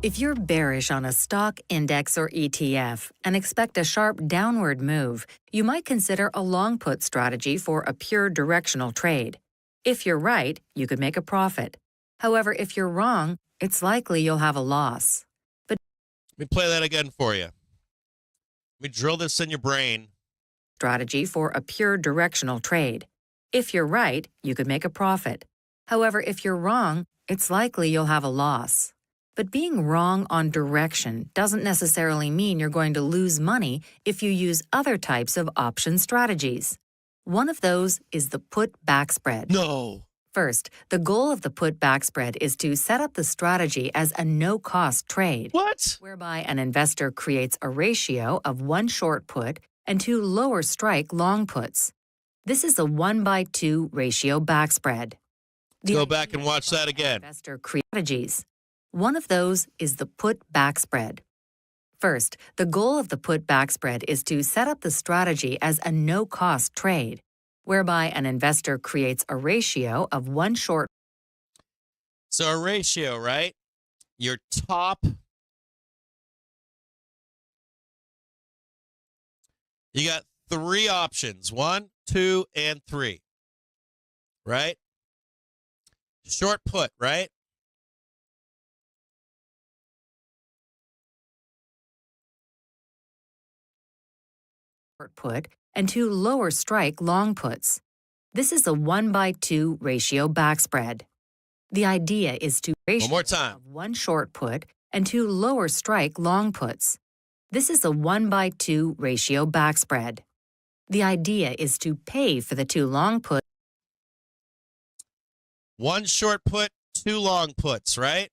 If you're bearish on a stock, index, or ETF and expect a sharp downward move, you might consider a long put strategy for a pure directional trade. If you're right, you could make a profit. However, if you're wrong, it's likely you'll have a loss. But let me play that again for you. Let me drill this in your brain. Strategy for a pure directional trade. If you're right, you could make a profit. However, if you're wrong, it's likely you'll have a loss. But being wrong on direction doesn't necessarily mean you're going to lose money if you use other types of option strategies. One of those is the put-back spread. No. First, the goal of the put-back spread is to set up the strategy as a no-cost trade. What? Whereby an investor creates a ratio of 1 short put and 2 lower strike long puts. This is a 1-by-2 ratio back spread. Go back and watch that again. Investor strategies. One of those is the put-back spread. First, the goal of the put-back spread is to set up the strategy as a no-cost trade, whereby an investor creates a ratio of 1 short. So a ratio, right? Your top. You got 3 options, 1, 2, and 3, right? Short put, right? Put and 2 lower strike long puts. This is a 1-by-2 ratio back spread. The idea is to ratio one more time. of 1 short put and 2 lower strike long puts. This is a 1-by-2 ratio back spread. The idea is to pay for the 2 long puts. 1 short put, 2 long puts, right?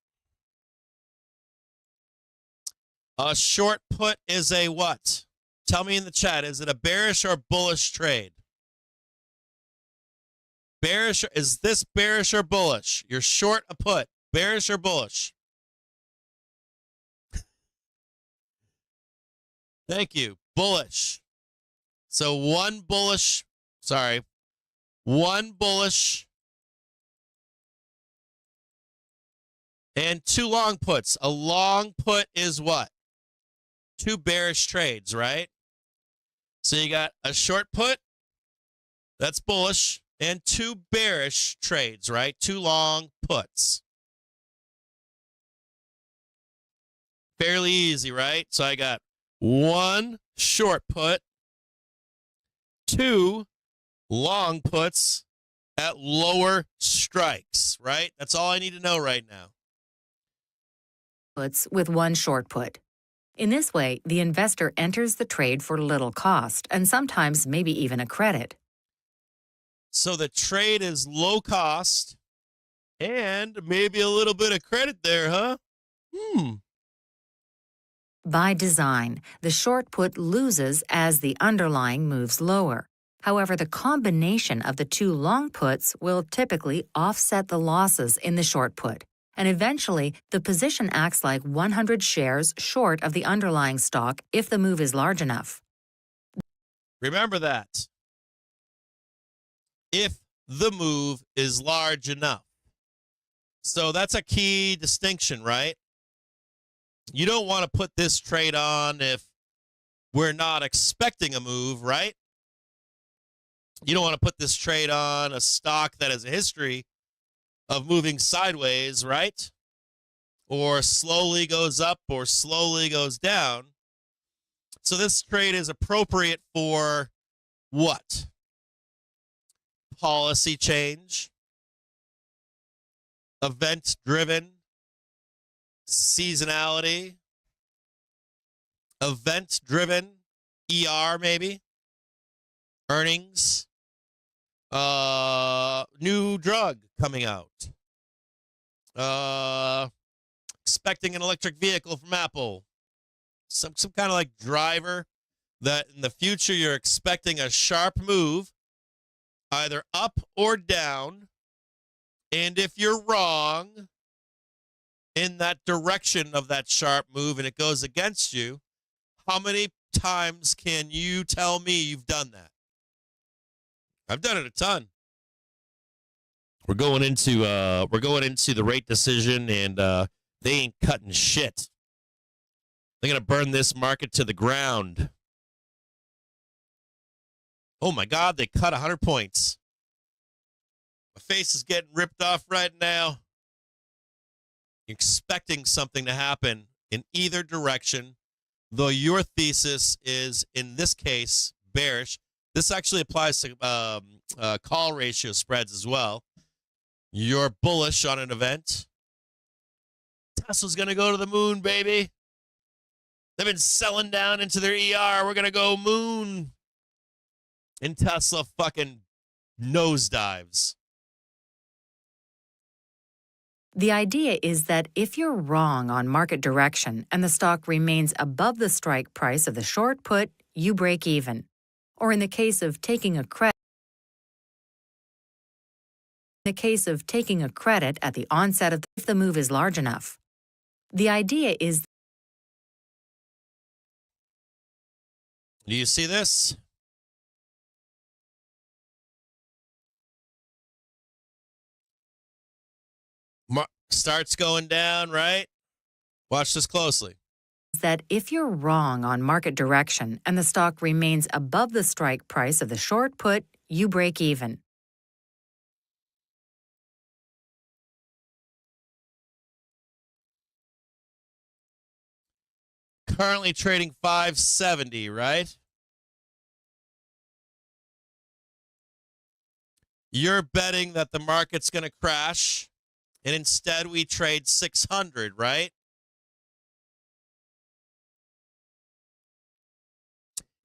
A short put is a what? Tell me in the chat, is it a bearish or bullish trade? Bearish, is this bearish or bullish? You're short a put, bearish or bullish? Thank you, bullish. So 1 bullish and 2 long puts. A long put is what? 2 bearish trades, right? So you got a short put, that's bullish, and 2 bearish trades, right? 2 long puts. Fairly easy, right? So I got 1 short put, 2 long puts at lower strikes, right? That's all I need to know right now. Puts with 1 short put. In this way, the investor enters the trade for little cost and sometimes maybe even a credit. So the trade is low cost and maybe a little bit of credit there, huh? By design, the short put loses as the underlying moves lower. However, the combination of the 2 long puts will typically offset the losses in the short put. And eventually, the position acts like 100 shares short of the underlying stock if the move is large enough. Remember that. If the move is large enough. So that's a key distinction, right? You don't want to put this trade on if we're not expecting a move, right? You don't want to put this trade on a stock that has a history of moving sideways, right? Or slowly goes up or slowly goes down. So this trade is appropriate for what? Policy change, event-driven, seasonality, event-driven, ER maybe, earnings, new drug coming out, expecting an electric vehicle from Apple, some kind of like driver that in the future you're expecting a sharp move, either up or down, and if you're wrong in that direction of that sharp move and it goes against you, how many times can you tell me you've done that? I've done it a ton. We're going into the rate decision, and they ain't cutting shit. They're gonna burn this market to the ground. Oh my God, they cut 100 points. My face is getting ripped off right now. Expecting something to happen in either direction, though your thesis is, in this case, bearish. This actually applies to call ratio spreads as well. You're bullish on an event. Tesla's going to go to the moon, baby. They've been selling down into their ER. We're going to go moon. And Tesla fucking nosedives. The idea is that if you're wrong on market direction and the stock remains above the strike price of the short put, you break even. Or in the case of taking a credit, at the onset of if the move is large enough. The idea is. Do you see this? Starts going down, right? Watch this closely. That if you're wrong on market direction and the stock remains above the strike price of the short put, you break even. Currently trading 570, right? You're betting that the market's going to crash, and instead we trade 600, right?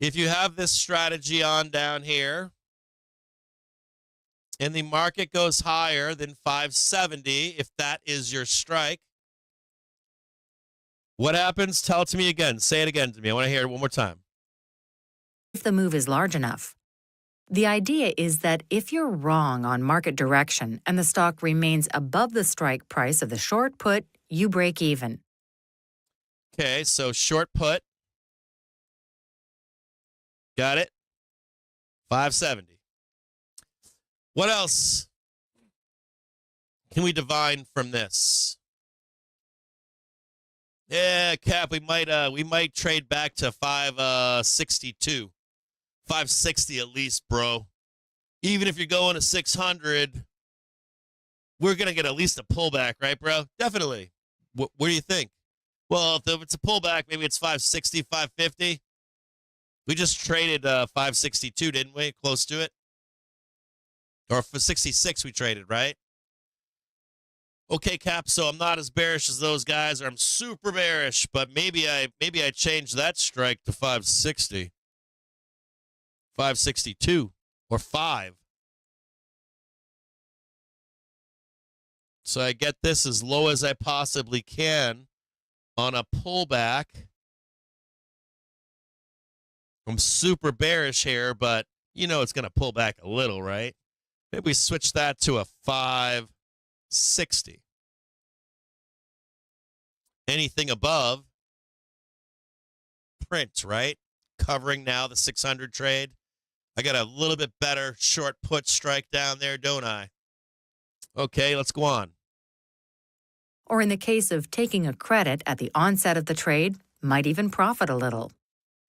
If you have this strategy on down here, and the market goes higher than 570, if that is your strike, what happens? Tell it to me again. Say it again to me. I want to hear it one more time. If the move is large enough. The idea is that if you're wrong on market direction and the stock remains above the strike price of the short put, you break even. Okay, so short put. Got it? 570. What else can we divine from this? Yeah, Cap, we might trade back to 562. 560 at least, bro. Even if you're going to 600, we're going to get at least a pullback, right, bro? Definitely. What do you think? Well, if it's a pullback, maybe it's 560, 550. We just traded 562, didn't we? Close to it. Or for 66 we traded, right? Okay, Cap, so I'm not as bearish as those guys, or I'm super bearish, but maybe I changed that strike to 560. 562 or 5. So I get this as low as I possibly can on a pullback. I'm super bearish here, but you know it's going to pull back a little, right? Maybe we switch that to a 560. Anything above, print, right? Covering now the 600 trade. I got a little bit better short put strike down there, don't I? Okay, let's go on. Or in the case of taking a credit at the onset of the trade, might even profit a little.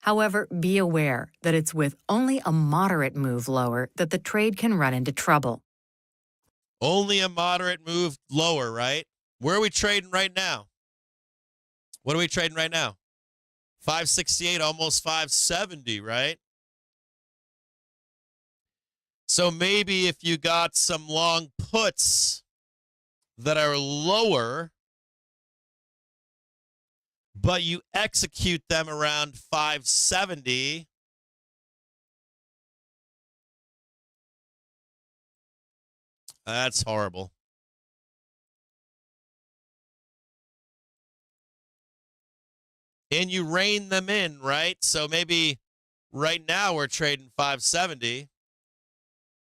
However, be aware that it's with only a moderate move lower that the trade can run into trouble. Only a moderate move lower, right? Where are we trading right now? What are we trading right now? 568, almost 570, right? So maybe if you got some long puts that are lower, but you execute them around 570, that's horrible. And you rein them in, right? So maybe right now we're trading 570.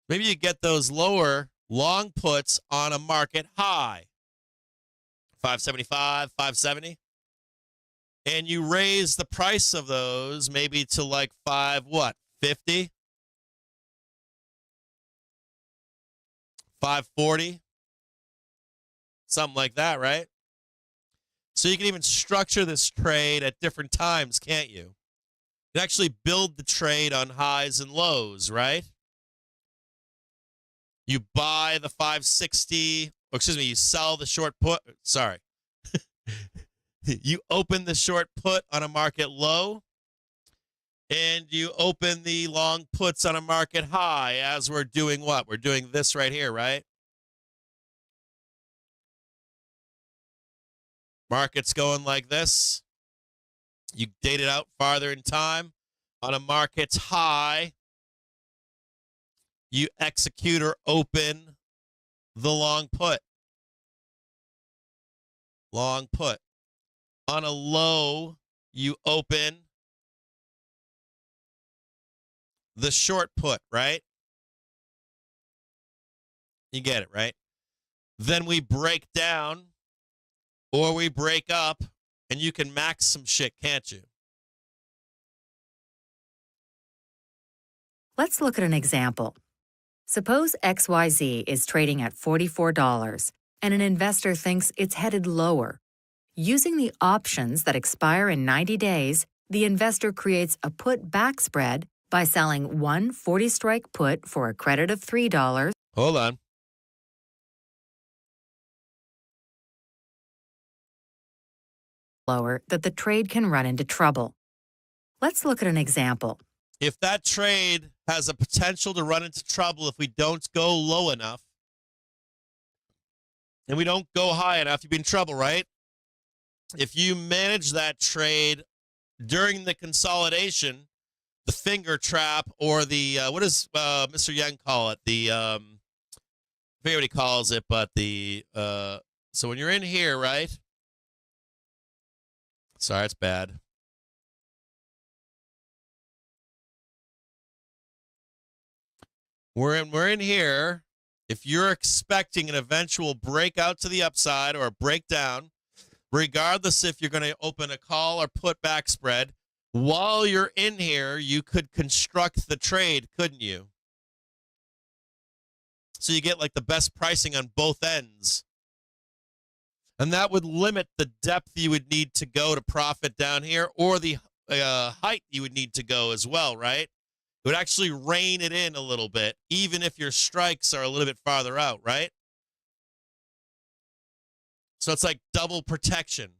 Maybe you get those lower long puts on a market high, 575, 570. And you raise the price of those maybe to like 50, 540, something like that, right? So you can even structure this trade at different times, can't you? You can actually build the trade on highs and lows, right? You buy the 560, or excuse me, you sell the short put. Sorry. You open the short put on a market low, and you open the long puts on a market high as we're doing what? We're doing this right here, right? Market's going like this. You date it out farther in time. On a market's high, you execute or open the long put. Long put. On a low, you open the short put, right? You get it, right? Then we break down or we break up, and you can max some shit, can't you? Let's look at an example. Suppose XYZ is trading at $44 and an investor thinks it's headed lower. Using the options that expire in 90 days, the investor creates a put-back spread by selling one 40-strike put for a credit of $3. Hold on. Lower that the trade can run into trouble. Let's look at an example. If that trade has a potential to run into trouble if we don't go low enough and we don't go high enough, you'd be in trouble, right? If you manage that trade during the consolidation, the finger trap, or the, what does Mr. Young call it? The, I forget what he calls it, but the, so when you're in here, right? Sorry, it's bad. We're in here. If you're expecting an eventual breakout to the upside or a breakdown, regardless if you're going to open a call or put back spread, while you're in here, you could construct the trade, couldn't you? So you get like the best pricing on both ends. And that would limit the depth you would need to go to profit down here, or the height you would need to go as well, right? It would actually rein it in a little bit, even if your strikes are a little bit farther out, right? So it's like double protection.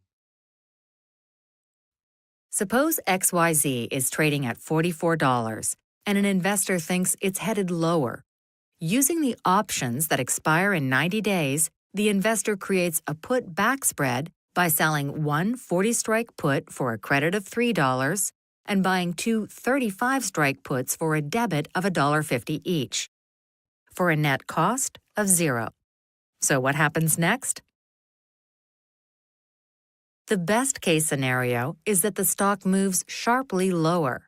Suppose XYZ is trading at $44 and an investor thinks it's headed lower. Using the options that expire in 90 days, the investor creates a put-back spread by selling one 40-strike put for a credit of $3 and buying two 35-strike puts for a debit of $1.50 each, for a net cost of $0. So what happens next? The best-case scenario is that the stock moves sharply lower.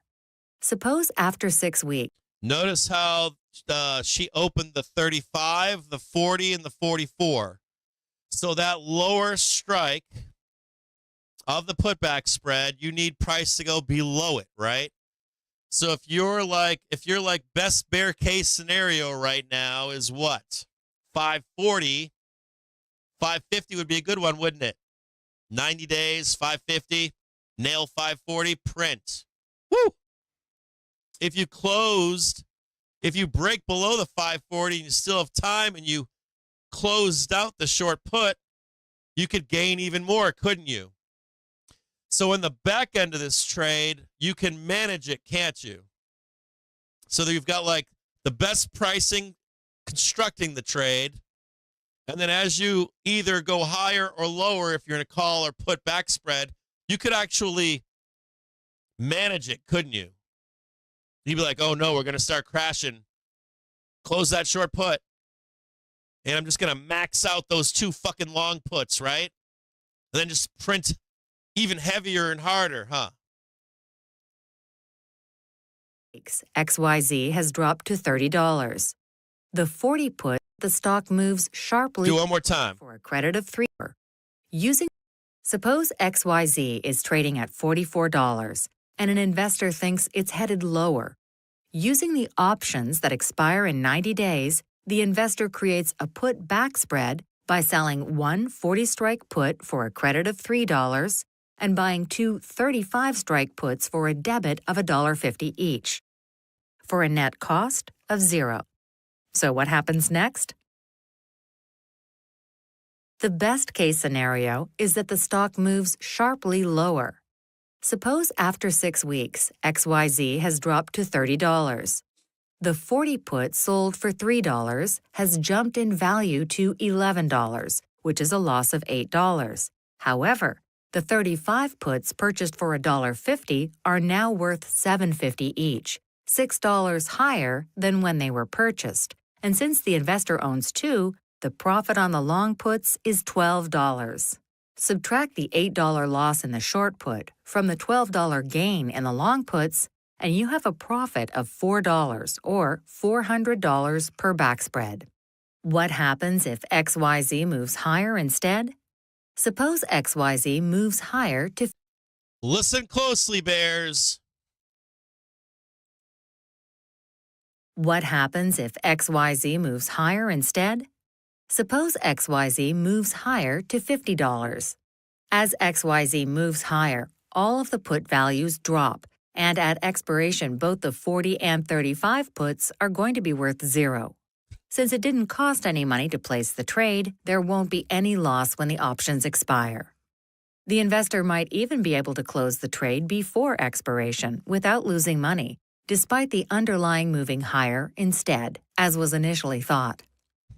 Suppose after 6 weeks, Notice how she opened the 35, the 40, and the 44. So that lower strike of the putback spread, you need price to go below it, right? So if you're like best bear case scenario right now is what? 540, 550 would be a good one, wouldn't it? 90 days, 550, nail 540, print. Woo! If you break below the 540 and you still have time and you closed out the short put, you could gain even more, couldn't you? So in the back end of this trade, you can manage it, can't you? So that you've got like the best pricing constructing the trade. And then as you either go higher or lower, if you're in a call or put back spread, you could actually manage it, couldn't you? You'd be like, oh no, we're going to start crashing. Close that short put. And I'm just going to max out those two fucking long puts, right? And then just print even heavier and harder, huh? XYZ has dropped to $30. The 40 put, the stock moves sharply. Do one more time. For a credit of $3. Suppose XYZ is trading at $44 and an investor thinks it's headed lower. Using the options that expire in 90 days, the investor creates a put back spread by selling one 40-strike put for a credit of $3 and buying two 35-strike puts for a debit of $1.50 each, for a net cost of $0. So what happens next? The best-case scenario is that the stock moves sharply lower. Suppose after 6 weeks, XYZ has dropped to $30. The 40 put sold for $3 has jumped in value to $11, which is a loss of $8. However, the 35 puts purchased for $1.50 are now worth $7.50 each, $6 higher than when they were purchased. And since the investor owns two, the profit on the long puts is $12. Subtract the $8 loss in the short put from the $12 gain in the long puts, and you have a profit of $4 or $400 per back spread. What happens if XYZ moves higher instead? Suppose XYZ moves higher to... Listen closely, bears. What happens if XYZ moves higher instead? Suppose XYZ moves higher to $50. As XYZ moves higher, all of the put values drop, and at expiration both the 40 and 35 puts are going to be worth $0. Since it didn't cost any money to place the trade, there won't be any loss when the options expire. The investor might even be able to close the trade before expiration without losing money, despite the underlying moving higher instead, as was initially thought.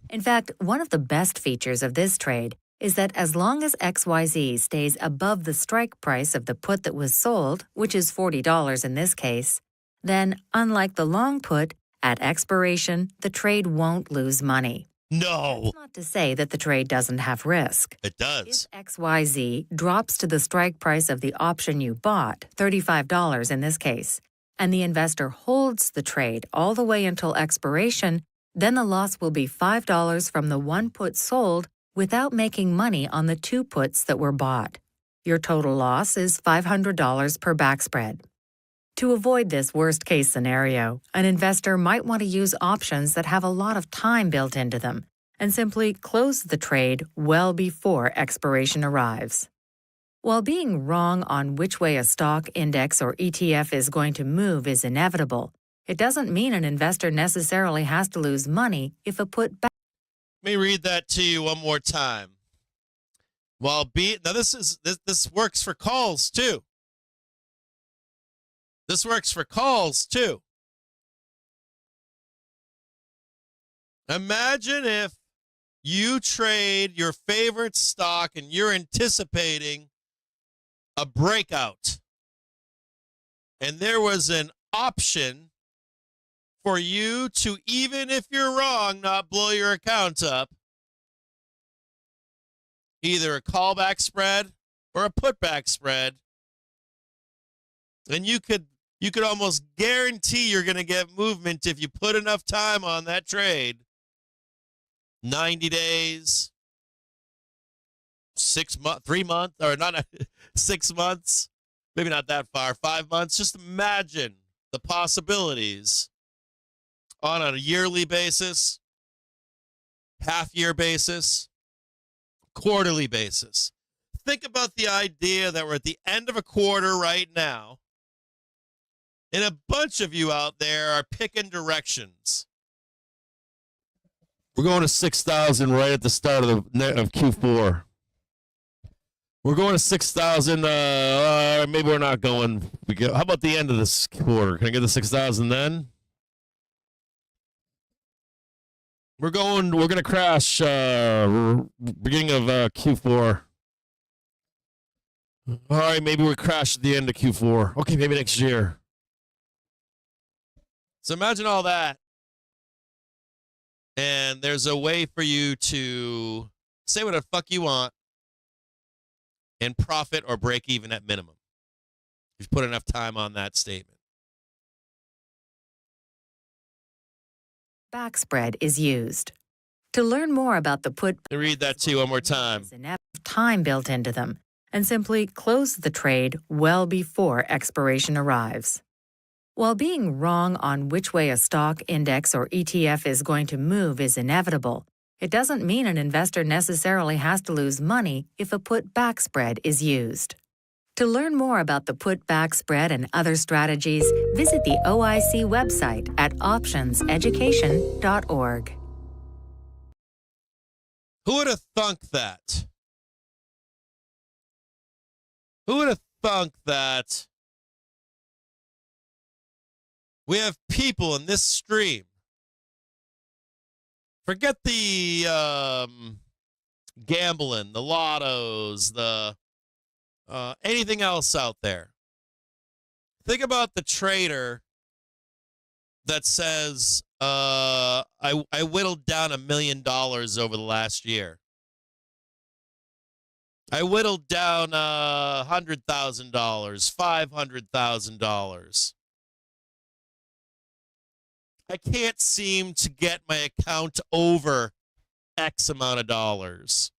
In fact, one of the best features of this trade is that as long as XYZ stays above the strike price of the put that was sold, which is $40 in this case, then, unlike the long put, at expiration, the trade won't lose money. No. That's not to say that the trade doesn't have risk. It does. If XYZ drops to the strike price of the option you bought, $35 in this case, and the investor holds the trade all the way until expiration, then the loss will be $5 from the one put sold without making money on the two puts that were bought. Your total loss is $500 per back spread. To avoid this worst-case scenario, an investor might want to use options that have a lot of time built into them and simply close the trade well before expiration arrives. While being wrong on which way a stock, index, or ETF is going to move is inevitable, it doesn't mean an investor necessarily has to lose money if a put back. Let me read that to you one more time. Now this works for calls too. This works for calls too. Imagine if you trade your favorite stock and you're anticipating a breakout, and there was an option for you to, even if you're wrong, not blow your account up. Either a callback spread or a putback spread. And you could almost guarantee you're going to get movement if you put enough time on that trade. 90 days, 6 months, 3 months, or not 6 months, maybe not that far, 5 months. Just imagine the possibilities on a yearly basis, half-year basis, quarterly basis. Think about the idea that we're at the end of a quarter right now, and a bunch of you out there are picking directions. We're going to 6,000 right at the start of Q4. We're going to 6,000. Maybe we're not going. How about the end of this quarter? Can I get the 6,000 then? We're going to crash beginning of Q4. All right, maybe we crash at the end of Q4. Okay, maybe next year. So imagine all that. And there's a way for you to say what the fuck you want and profit or break even at minimum. If you put enough time on that statement. Backspread is used. To learn more about the put, Read that to you one more time. there's enough time built into them, and simply close the trade well before expiration arrives. While being wrong on which way a stock, index, or ETF is going to move is inevitable, it doesn't mean an investor necessarily has to lose money if a put backspread is used. To learn more about the put backspread and other strategies, visit the OIC website at optionseducation.org. Who would have thunk that? Who would have thunk that we have people in this stream? Forget the gambling, the lottos, the anything else out there. Think about the trader that says, I whittled down $1 million over the last year. I whittled down $100,000, $500,000. I can't seem to get my account over X amount of dollars.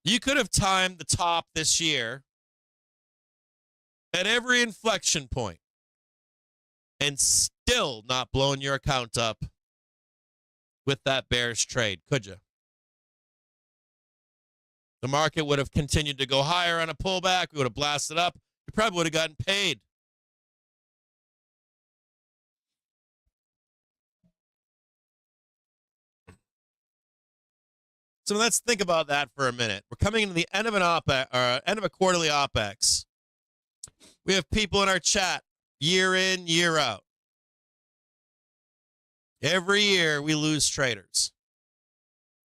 You could have timed the top this year at every inflection point and still not blown your account up with that bearish trade, could you? The market would have continued to go higher on a pullback. We would have blasted up. You probably would have gotten paid. So let's think about that for a minute. We're coming into the end of an end of a quarterly Opex. We have people in our chat year in, year out. Every year we lose traders.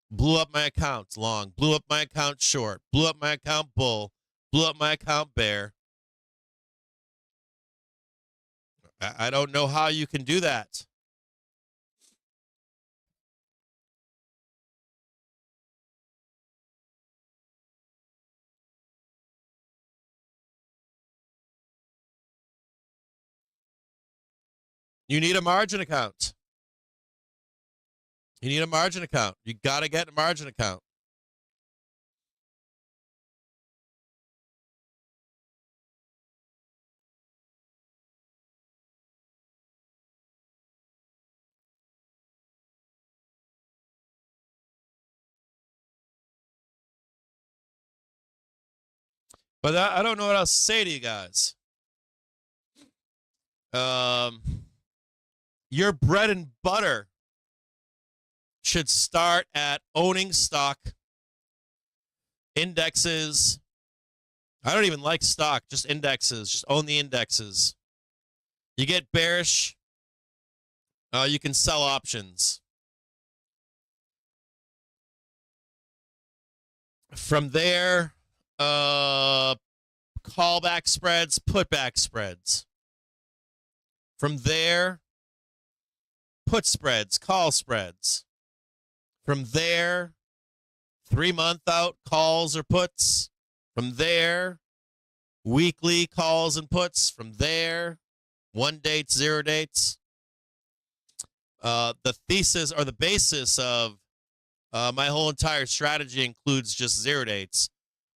Blew up my accounts long, blew up my account short, blew up my account bull, blew up my account bear. I don't know how you can do that. You need a margin account. You need a margin account. You got to get a margin account. But I don't know what else to say to you guys. Your bread and butter should start at owning stock, indexes. I don't even like stock, just indexes. Just own the indexes. You get bearish, you can sell options. From there, callback spreads, putback spreads. From there, put spreads, call spreads. From there, 3-month out calls or puts. From there, weekly calls and puts. From there, 1 dates, 0 dates. The thesis or the basis of my whole entire strategy includes just 0 dates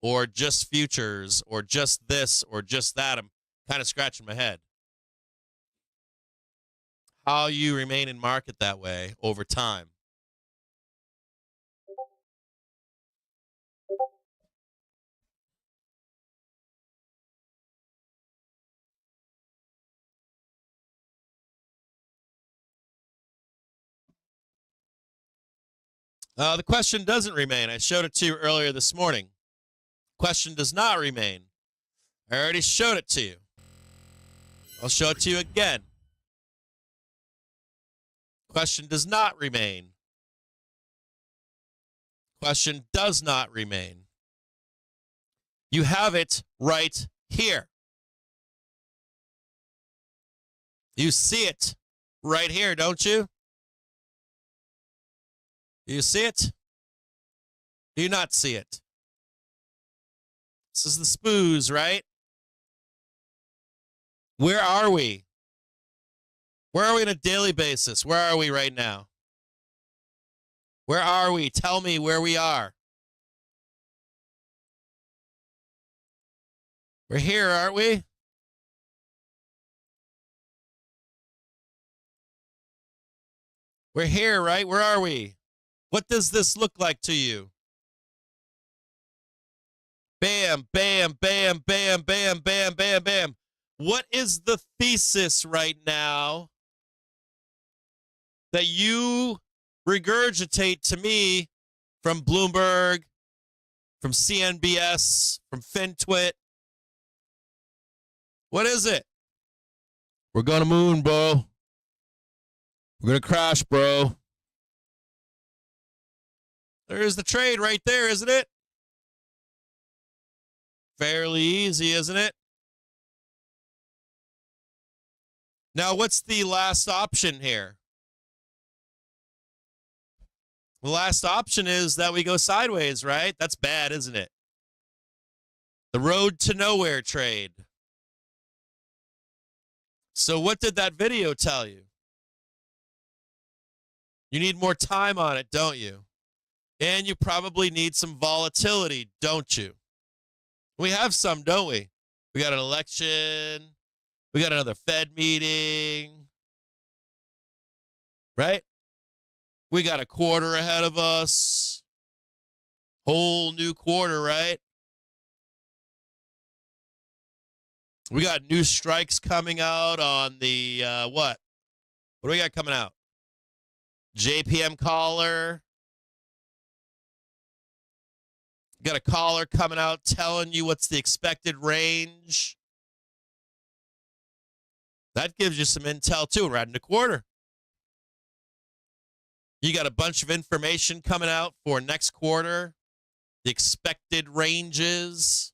or just futures or just this or just that. I'm kind of scratching my head. How you remain in market that way over time. The question doesn't remain. I showed it to you earlier this morning. Question does not remain. I already showed it to you. I'll show it to you again. Question does not remain. Question does not remain. You have it right here. You see it right here, don't you? Do you see it? Do you not see it? This is the spoos, right? Where are we? Where are we on a daily basis? Where are we right now? Where are we? Tell me where we are. We're here, aren't we? We're here, right? Where are we? What does this look like to you? Bam, bam, bam, bam, bam, bam, bam, bam. What is the thesis right now that you regurgitate to me from Bloomberg, from CNBS, from FinTwit? What is it? We're going to moon, bro. We're going to crash, bro. There's the trade right there, isn't it? Fairly easy, isn't it? Now, what's the last option here? The last option is that we go sideways, right? That's bad, isn't it? The road to nowhere trade. So what did that video tell you? You need more time on it, don't you? And you probably need some volatility, don't you? We have some, don't we? We got an election. We got another Fed meeting. Right? We got a quarter ahead of us. Whole new quarter, right? We got new strikes coming out on the, what? What do we got coming out? JPM caller. Got a caller coming out telling you what's the expected range. That gives you some intel, too. We're adding a quarter. You got a bunch of information coming out for next quarter. The expected ranges.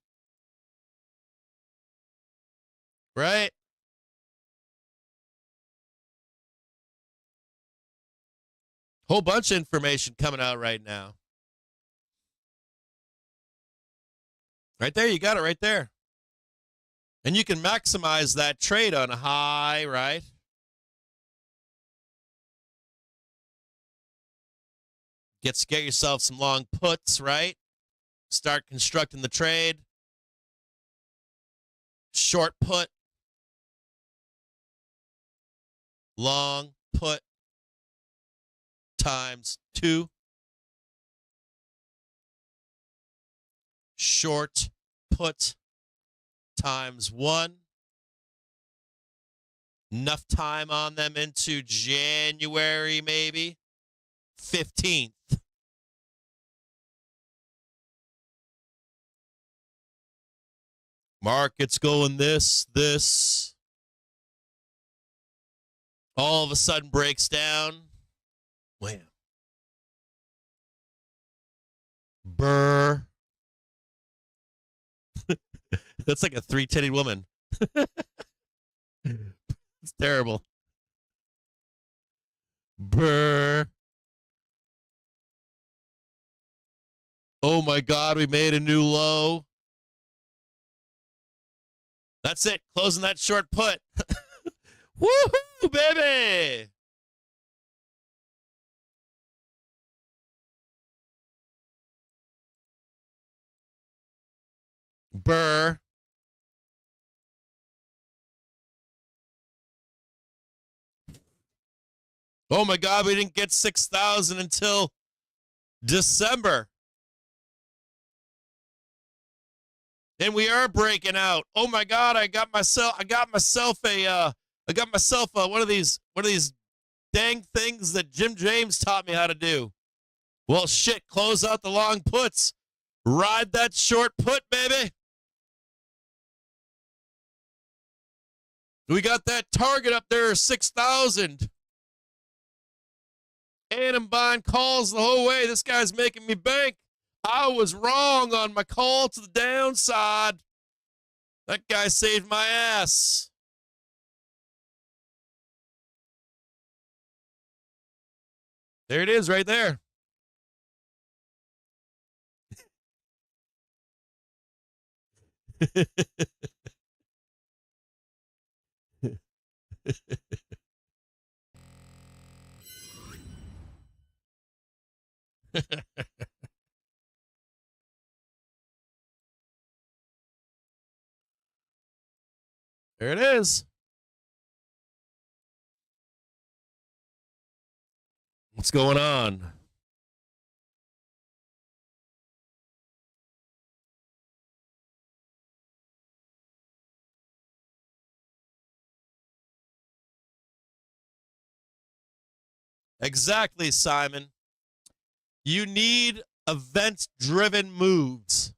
Right? Whole bunch of information coming out right now. Right there, you got it right there. And you can maximize that trade on a high, right? Get yourself some long puts, right? Start constructing the trade. Short put. Long put times 2. Short put times 1. Enough time on them into January, maybe 15th. Market's going this. All of a sudden breaks down. Wham. Brr. That's like a 3-titted woman. It's terrible. Brr. Oh my God, we made a new low. That's it. Closing that short put. Woohoo, baby. Burr. Oh my God, we didn't get 6,000 until December. And we are breaking out. Oh my God, I got myself one of these dang things that Jim James taught me how to do. Well, shit, close out the long puts. Ride that short put, baby. We got that target up there, 6,000. And I'm buying calls the whole way. This guy's making me bank. I was wrong on my call to the downside. That guy saved my ass. There it is right there. There it is. What's going on? Exactly, Simon. You need event-driven moves.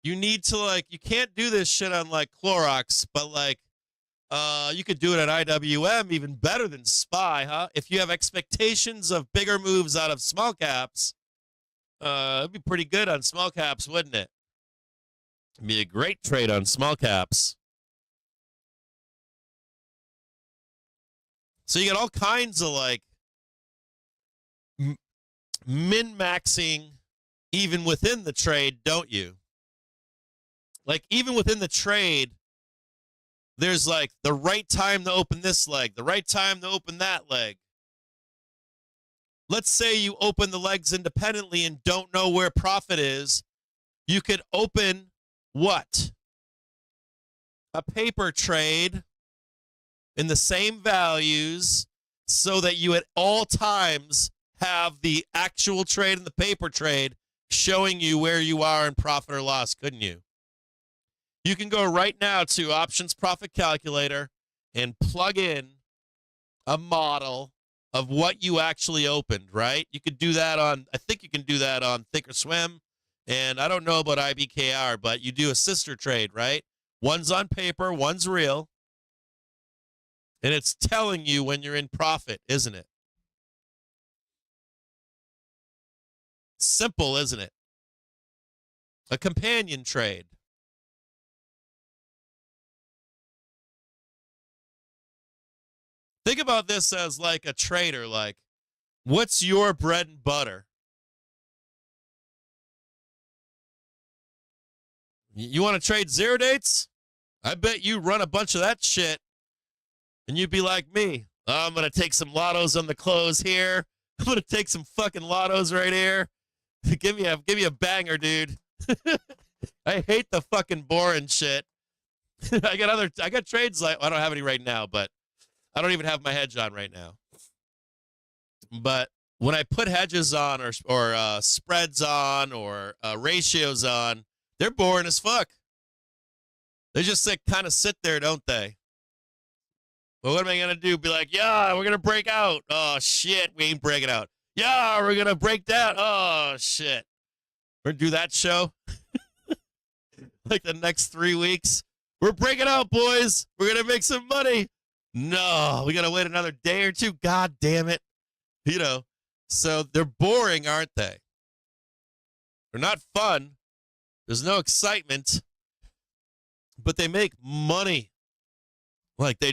You need to, like, you can't do this shit on, like, Clorox, but, like, you could do it at IWM even better than SPY, huh? If you have expectations of bigger moves out of small caps, it'd be pretty good on small caps, wouldn't it? It'd be a great trade on small caps. So you got all kinds of, like, min-maxing even within the trade, don't you? Like, even within the trade, there's, like, the right time to open this leg, the right time to open that leg. Let's say you open the legs independently and don't know where profit is. You could open what? A paper trade in the same values so that you at all times have the actual trade and the paper trade showing you where you are in profit or loss, couldn't you? You can go right now to Options Profit Calculator and plug in a model of what you actually opened, right? You could do that on, I think you can do that on Thinkorswim, and I don't know about IBKR, but you do a sister trade, right? One's on paper, one's real, and it's telling you when you're in profit, isn't it? Simple, isn't it? A companion trade. Think about this as like a trader, like, what's your bread and butter? You want to trade zero dates? I bet you run a bunch of that shit, and you'd be like me. Oh, I'm going to take some lottos on the close here. I'm going to take some fucking lottos right here. give me a banger, dude. I hate the fucking boring shit. I got trades like, I don't have any right now, but I don't even have my hedge on right now. But when I put hedges on or spreads on or ratios on, they're boring as fuck. They just like kind of sit there, don't they? Well, what am I going to do? Be like, yeah, we're going to break out. Oh, shit, we ain't breaking out. Yeah, we're going to break down. Oh, shit. We're going to do that show. Like the next 3 weeks. We're breaking out, boys. We're going to make some money. No, we got to wait another day or two. God damn it. You know, so they're boring, aren't they? They're not fun. There's no excitement, but they make money. Like they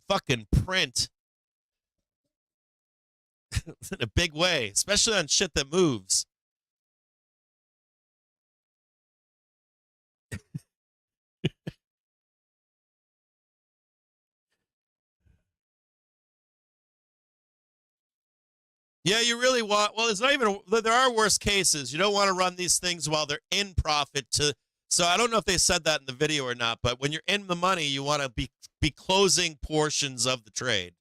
fucking print in a big way, especially on shit that moves. Yeah, you really want, well, it's not even, there are worse cases. You don't want to run these things while they're in profit so I don't know if they said that in the video or not, but when you're in the money, you want to be closing portions of the trade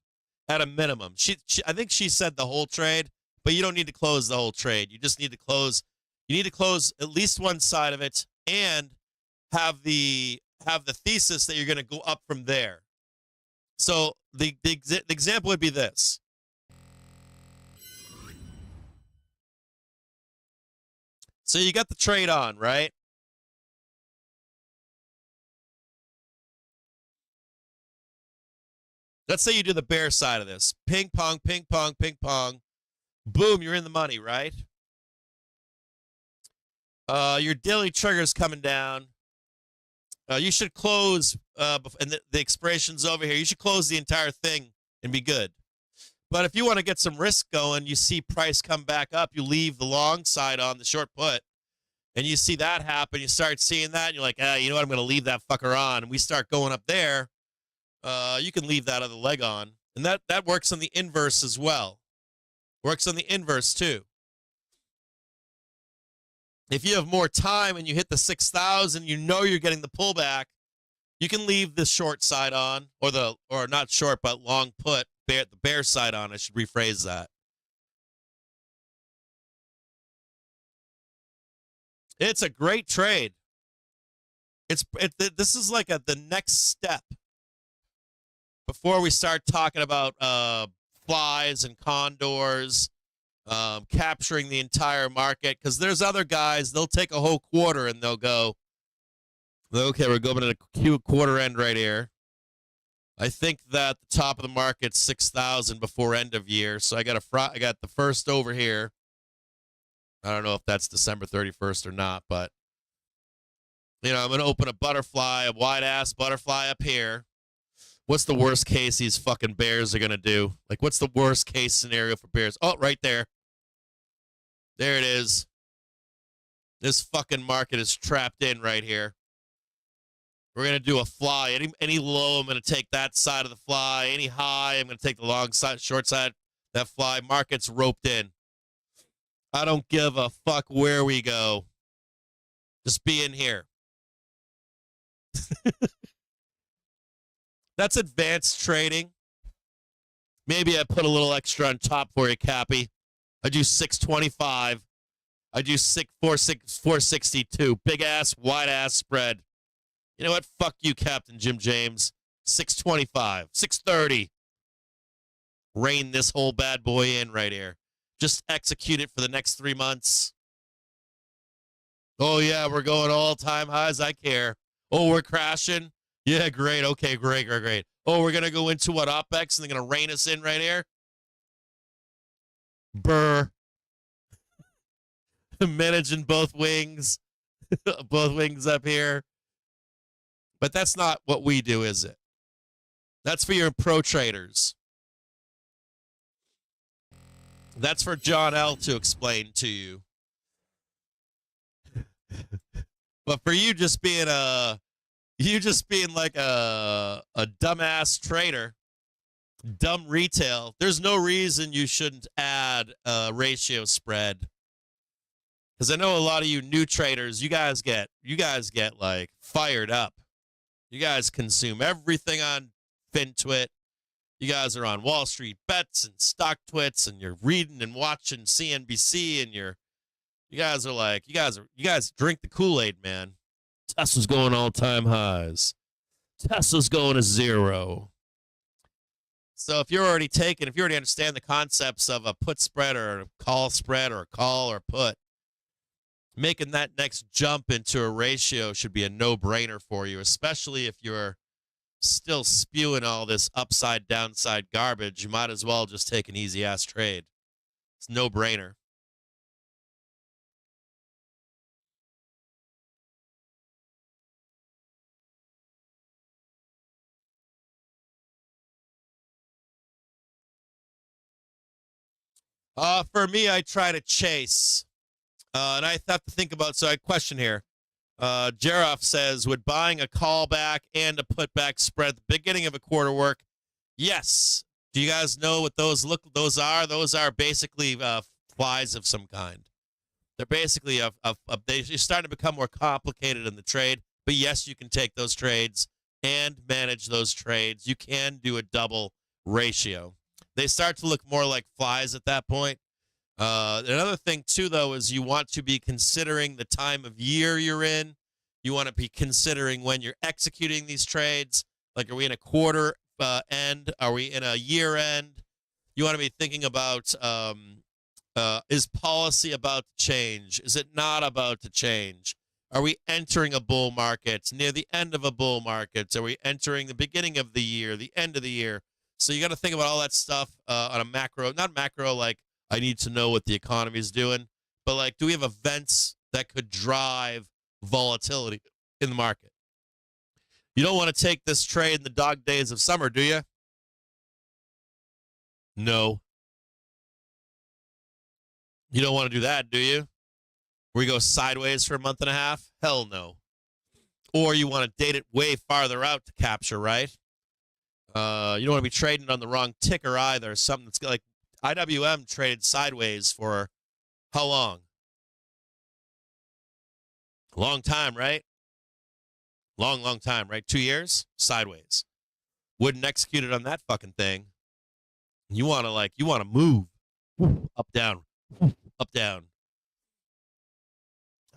at a minimum. I think she said the whole trade, but you don't need to close the whole trade. You just need to close, at least one side of it and have the thesis that you're going to go up from there. So the example would be this. So you got the trade on, right? Let's say you do the bear side of this. Ping pong, ping pong, ping pong. Boom, you're in the money, right? Your daily trigger's coming down. You should close, and the expiration's over here. You should close the entire thing and be good. But if you want to get some risk going, you see price come back up, you leave the long side on the short put, and you see that happen. You start seeing that, and you're like, you know what? I'm going to leave that fucker on. And we start going up there. You can leave that other leg on. And that works on the inverse as well. Works on the inverse too. If you have more time and you hit the 6,000, you know you're getting the pullback, you can leave the short side on, or not short, but long put, the bear side on. I should rephrase that. It's a great trade. This is like the next step before we start talking about flies and condors, capturing the entire market, because there's other guys, they'll take a whole quarter and they'll go, okay, we're going to a quarter end right here. I think that the top of the market's 6,000 before end of year, so I got the first over here. I don't know if that's December 31st or not, but I'm going to open a wide-ass butterfly up here. What's the worst case these fucking bears are going to do? Like, what's the worst case scenario for bears? Oh, right there. There it is. This fucking market is trapped in right here. We're going to do a fly. Any low, I'm going to take that side of the fly. Any high, I'm going to take the long side, short side, that fly. Market's roped in. I don't give a fuck where we go. Just be in here. That's advanced trading. Maybe I put a little extra on top for you, Cappy. I do 625. I do 462. Big ass, wide ass spread. You know what? Fuck you, CaptainJimJames. 625. 630. Rein this whole bad boy in right here. Just execute it for the next 3 months. Oh, yeah, we're going all-time highs. I care. Oh, we're crashing. Yeah, great. Okay, great. Oh, we're going to go into what, Opex, and they're going to rein us in right here? Burr. Managing both wings. Both wings up here. But that's not what we do, is it? That's for your pro traders. That's for John L. to explain to you. But for you just being like a dumbass trader, dumb retail, there's no reason you shouldn't add a ratio spread. Because I know a lot of you new traders, you guys get like fired up. You guys consume everything on FinTwit. You guys are on Wall Street Bets and Stock Twits, and you're reading and watching CNBC, and you guys drink the Kool-Aid, man. Tesla's going all-time highs. Tesla's going to zero. So if you already understand the concepts of a put spread or a call spread or a call or put, making that next jump into a ratio should be a no-brainer for you, especially if you're still spewing all this upside downside garbage. You might as well just take an easy ass trade. It's no-brainer. For me, I try to chase. And I have to think about, so I question here. Jeroff says, would buying a callback and a putback spread at the beginning of a quarter work? Yes. Do you guys know what those are? Those are basically flies of some kind. They're basically they're starting to become more complicated in the trade. But yes, you can take those trades and manage those trades. You can do a double ratio. They start to look more like flies at that point. Another thing, too, though, is you want to be considering the time of year you're in. You want to be considering when you're executing these trades. Like, are we in a quarter end? Are we in a year end? You want to be thinking about Is policy about to change? Is it not about to change? Are we entering a bull market, near the end of a bull market? Are we entering the beginning of the year, the end of the year? So you got to think about all that stuff on a macro, not macro like I need to know what the economy is doing, but like, do we have events that could drive volatility in the market? You don't want to take this trade in the dog days of summer, do you? No. You don't want to do that, do you? Where you go sideways for a month and a half? Hell no. Or you want to date it way farther out to capture, right? You don't want to be trading on the wrong ticker either. Something that's like IWM traded sideways for how long? A long time, right? Long time, right? 2 years? Sideways. Wouldn't execute it on that fucking thing. You want to move. Up, down. Up, down.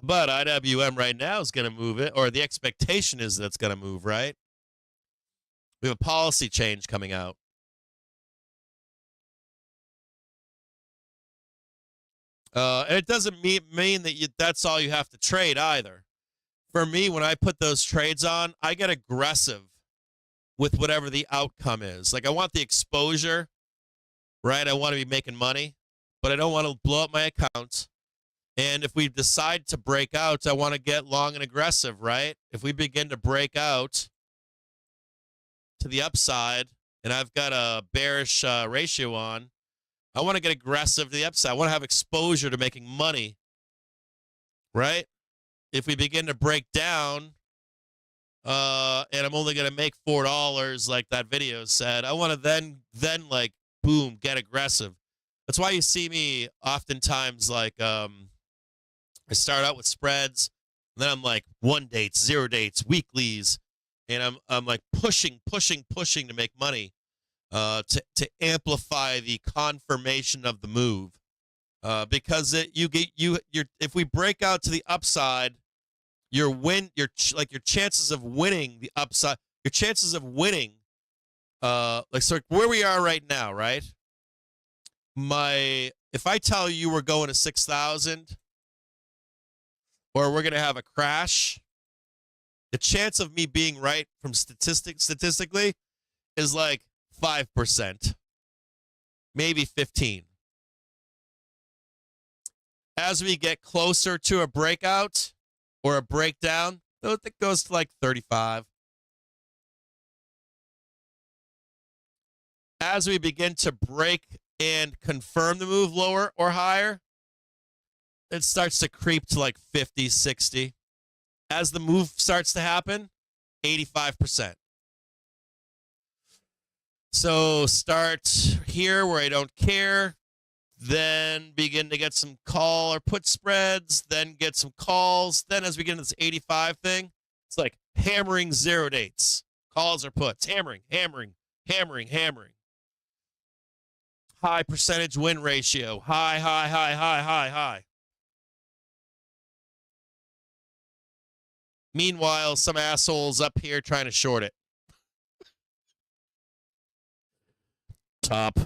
But IWM right now is going to move it, or the expectation is that it's going to move, right? We have a policy change coming out. And it doesn't mean that that's all you have to trade either. For me, when I put those trades on, I get aggressive with whatever the outcome is. Like, I want the exposure, right? I want to be making money, but I don't want to blow up my account. And if we decide to break out, I want to get long and aggressive, right? If we begin to break out to the upside, and I've got a bearish ratio on, I want to get aggressive to the upside. I want to have exposure to making money, right? If we begin to break down, and I'm only going to make $4 like that video said, I want to then like, boom, get aggressive. That's why you see me oftentimes like, I start out with spreads, and then I'm like 1 dates, 0 dates, weeklies, and I'm like pushing to make money, to amplify the confirmation of the move, because if we break out to the upside, your chances of winning the upside, your chances of winning, like, so where we are right now, right? If I tell you we're going to 6,000, or we're going to have a crash, the chance of me being right from statistically is like 5%, maybe 15. As we get closer to a breakout or a breakdown, it goes to like 35. As we begin to break and confirm the move lower or higher, it starts to creep to like 50, 60. As the move starts to happen, 85%. So start here where I don't care, then begin to get some call or put spreads, then get some calls. Then as we get into this 85 thing, it's like hammering 0 dates, calls or puts, hammering. High percentage win ratio, high. Meanwhile, some assholes up here trying to short it. Top.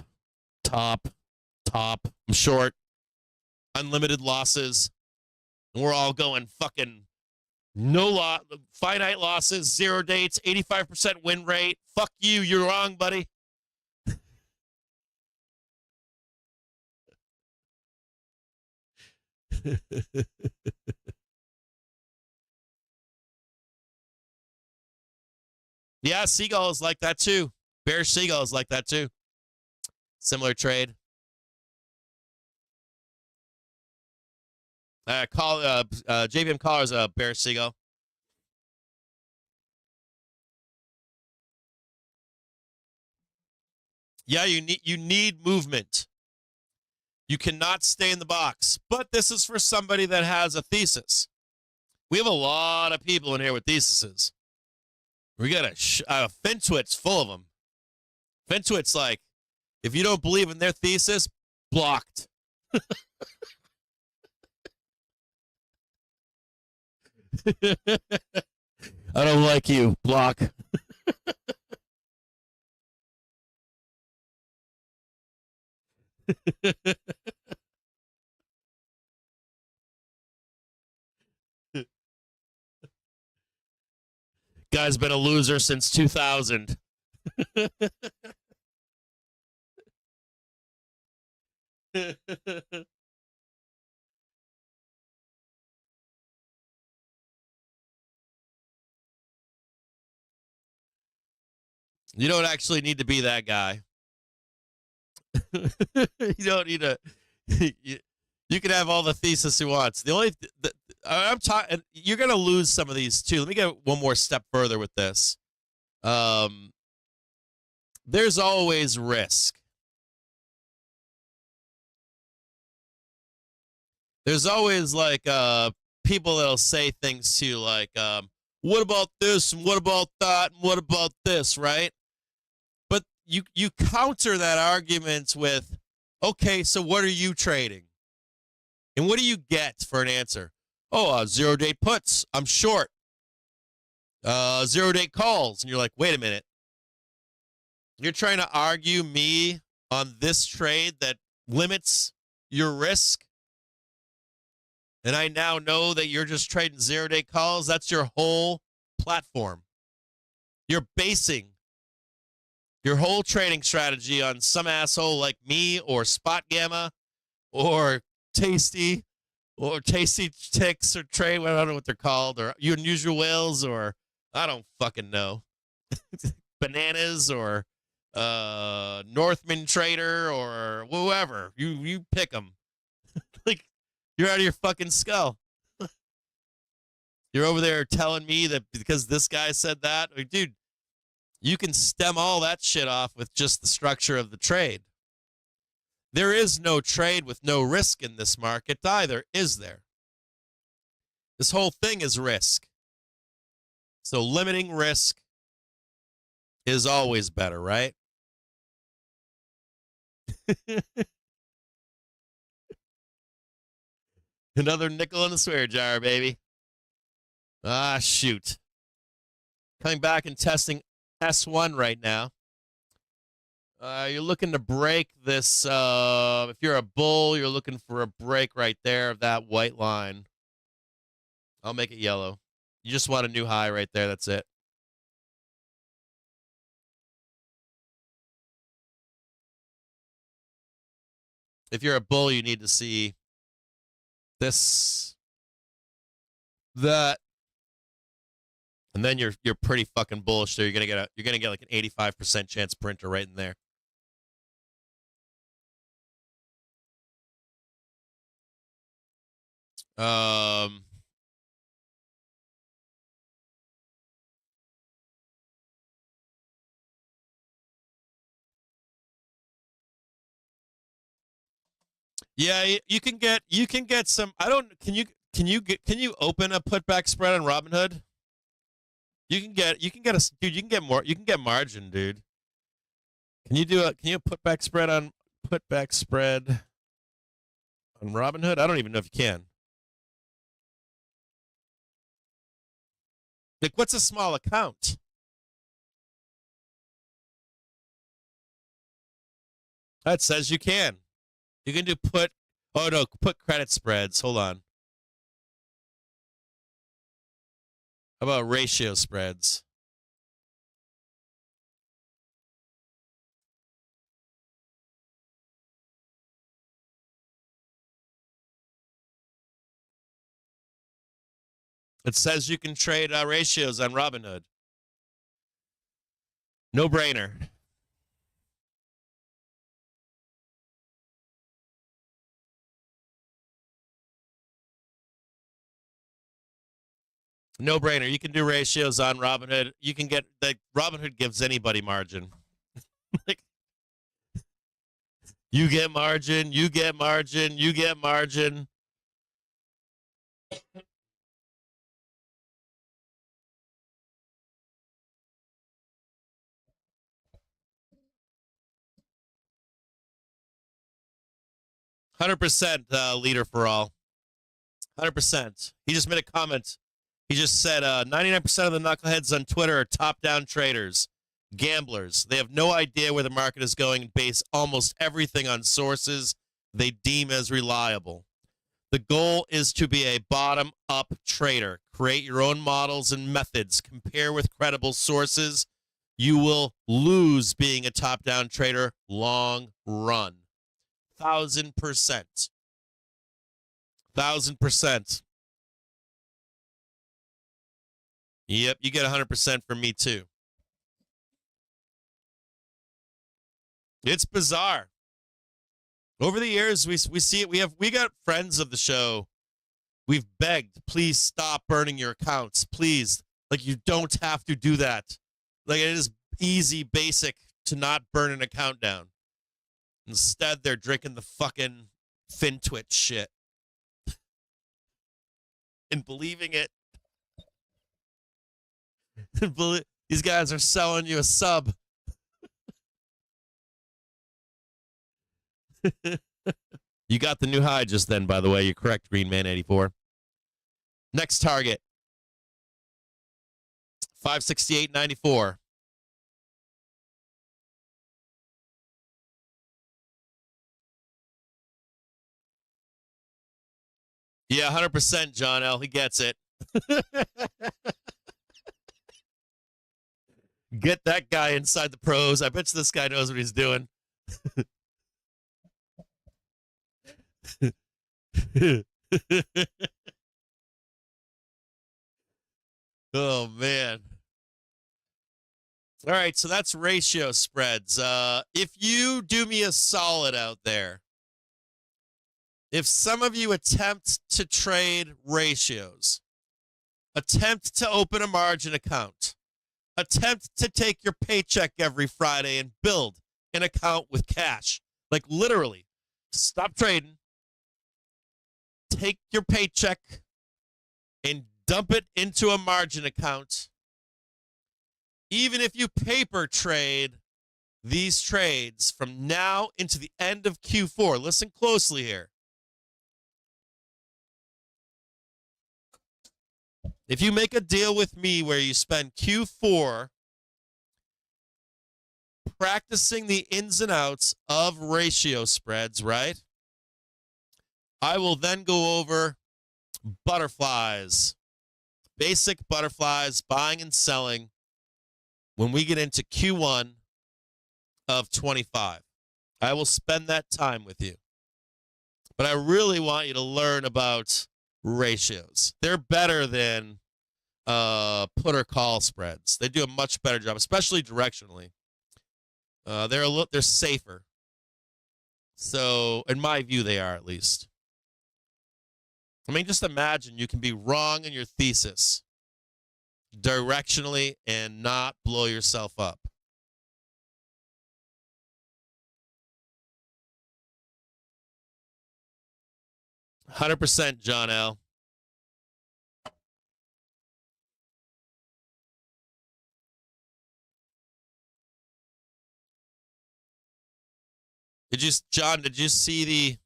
I'm short. Unlimited losses. And we're all going fucking finite losses, 0 dates, 85% win rate. Fuck you. You're wrong, buddy. Yeah, Seagull is like that too. Bearish Seagull is like that too. Similar trade. JVM Collar is a bearish Seagull. Yeah, you need movement. You cannot stay in the box. But this is for somebody that has a thesis. We have a lot of people in here with theses. We got a FinTwit's full of them. FinTwit's like, if you don't believe in their thesis, blocked. I don't like you. Block. guy's been a loser since 2000. You don't actually need to be that guy. You don't need to. You can have all the thesis you want. I'm talking. You're going to lose some of these too. Let me get one more step further with this. There's always risk. There's always like people that'll say things to you like, what about this and what about that and what about this, right? But you counter that argument with, okay, so what are you trading? And what do you get for an answer? Oh, 0-day puts. I'm short. 0-day calls. And you're like, wait a minute. You're trying to argue me on this trade that limits your risk? And I now know that you're just trading 0-day calls. That's your whole platform. You're basing your whole trading strategy on some asshole like me or Spot Gamma or Tasty Ticks or Trade, I don't know what they're called, or Unusual Whales, or I don't fucking know. Bananas or Northman Trader or whoever. You pick them. Like, you're out of your fucking skull. You're over there telling me that because this guy said that. Like, dude, you can stem all that shit off with just the structure of the trade. There is no trade with no risk in this market either, is there? This whole thing is risk. So limiting risk is always better, right? Another nickel in the swear jar, baby. Ah, shoot. Coming back and testing S1 right now. You're looking to break this. If you're a bull, you're looking for a break right there of that white line. I'll make it yellow. You just want a new high right there. That's it. If you're a bull, you need to see this, that, and then you're pretty fucking bullish there. You're gonna get like an 85% chance printer right in there. Yeah, you can get some. I don't. Can you open a putback spread on Robinhood? You can get a dude. You can get more. You can get margin, dude. Can you putback spread on Robinhood? I don't even know if you can. Like, what's a small account? That says you can. You can do put credit spreads. Hold on. How about ratio spreads? It says you can trade ratios on Robinhood. No brainer. No brainer. You can do ratios on Robinhood. You can get like Robinhood gives anybody margin. Like, you get margin, you get margin, you get margin. $100% leader for all. 100%. He just made a comment. He just said 99% of the knuckleheads on Twitter are top-down traders, gamblers. They have no idea where the market is going and base almost everything on sources they deem as reliable. The goal is to be a bottom-up trader. Create your own models and methods. Compare with credible sources. You will lose being a top-down trader long run. 1,000%. 1,000%. Yep, you get 100% from me too. It's bizarre. Over the years, we see it. We got friends of the show. We've begged, please stop burning your accounts. Please. Like, you don't have to do that. Like, it is easy, basic to not burn an account down. Instead, they're drinking the fucking FinTwitch shit. And believing it. These guys are selling you a sub. You got the new high just then, by the way. You're correct, Green Man 84. Next target. 568.94. Yeah, 100%, John L. He gets it. Get that guy inside the pros. I bet you this guy knows what he's doing. Oh, man. All right, so that's ratio spreads. If you do me a solid out there, if some of you attempt to trade ratios, attempt to open a margin account, attempt to take your paycheck every Friday and build an account with cash, like literally, stop trading, take your paycheck and dump it into a margin account. Even if you paper trade these trades from now into the end of Q4, listen closely here. If you make a deal with me where you spend Q4 practicing the ins and outs of ratio spreads, right? I will then go over butterflies, basic butterflies, buying and selling when we get into Q1 of 25. I will spend that time with you. But I really want you to learn about ratios. They're better than put or call spreads. They do a much better job, especially directionally. They're safer. So, in my view, they are, at least. I mean, just imagine you can be wrong in your thesis directionally and not blow yourself up. $100%, John L. John, did you see the...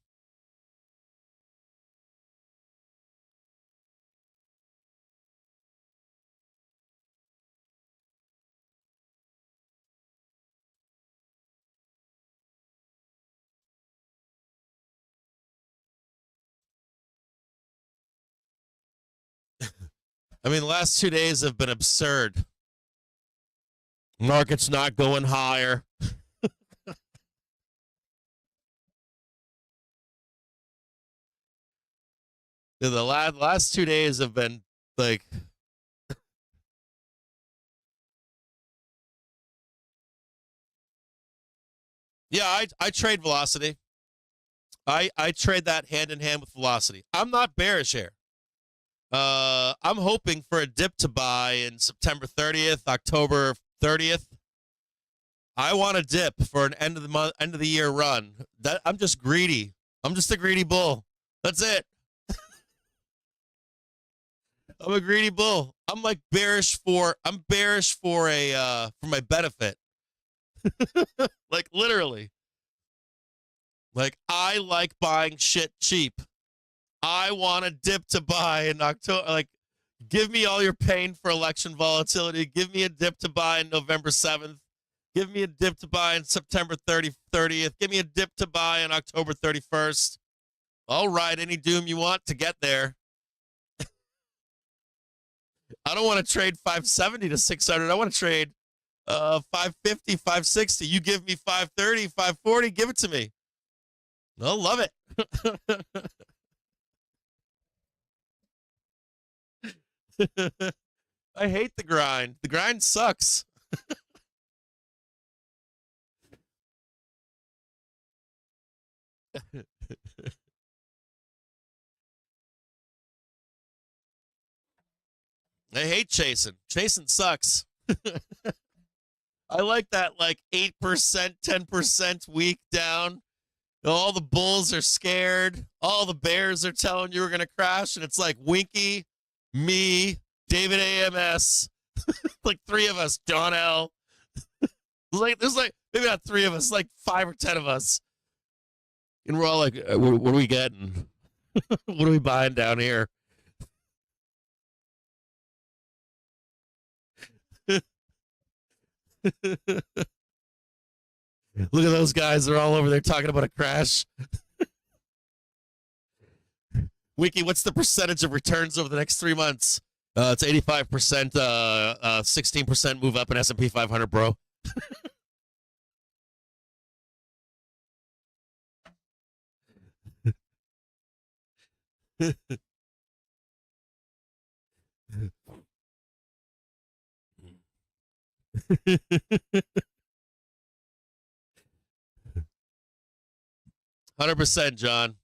I mean, the last 2 days have been absurd. Market's not going higher. The last 2 days have been like... Yeah, I trade velocity. I trade that hand in hand with velocity. I'm not bearish here. I'm hoping for a dip to buy in September 30th, October 30th. I want a dip for an end of the year run. I'm just greedy. I'm just a greedy bull. That's it. I'm a greedy bull. I'm bearish for my benefit. Like literally. Like I like buying shit cheap. I want a dip to buy in October. Like, give me all your pain for election volatility. Give me a dip to buy on November 7th. Give me a dip to buy on September 30th. Give me a dip to buy on October 31st. I'll ride any doom you want to get there. I don't want to trade 570 to 600. I want to trade 550, 560. You give me 530, 540, give it to me. I'll love it. I hate the grind. The grind sucks. I hate chasing. Chasing sucks. I like that like 8%, 10% week down. All the bulls are scared. All the bears are telling you we're going to crash. And it's like Winky, me, David AMS, like three of us, Don L. There's like maybe not three of us, like 5 or 10 of us. And we're all like, what are we getting? What are we buying down here? Look at those guys. They're all over there talking about a crash. Wiki, what's the percentage of returns over the next 3 months? It's 85%, 16% move up in S&P 500, bro. 100%, John.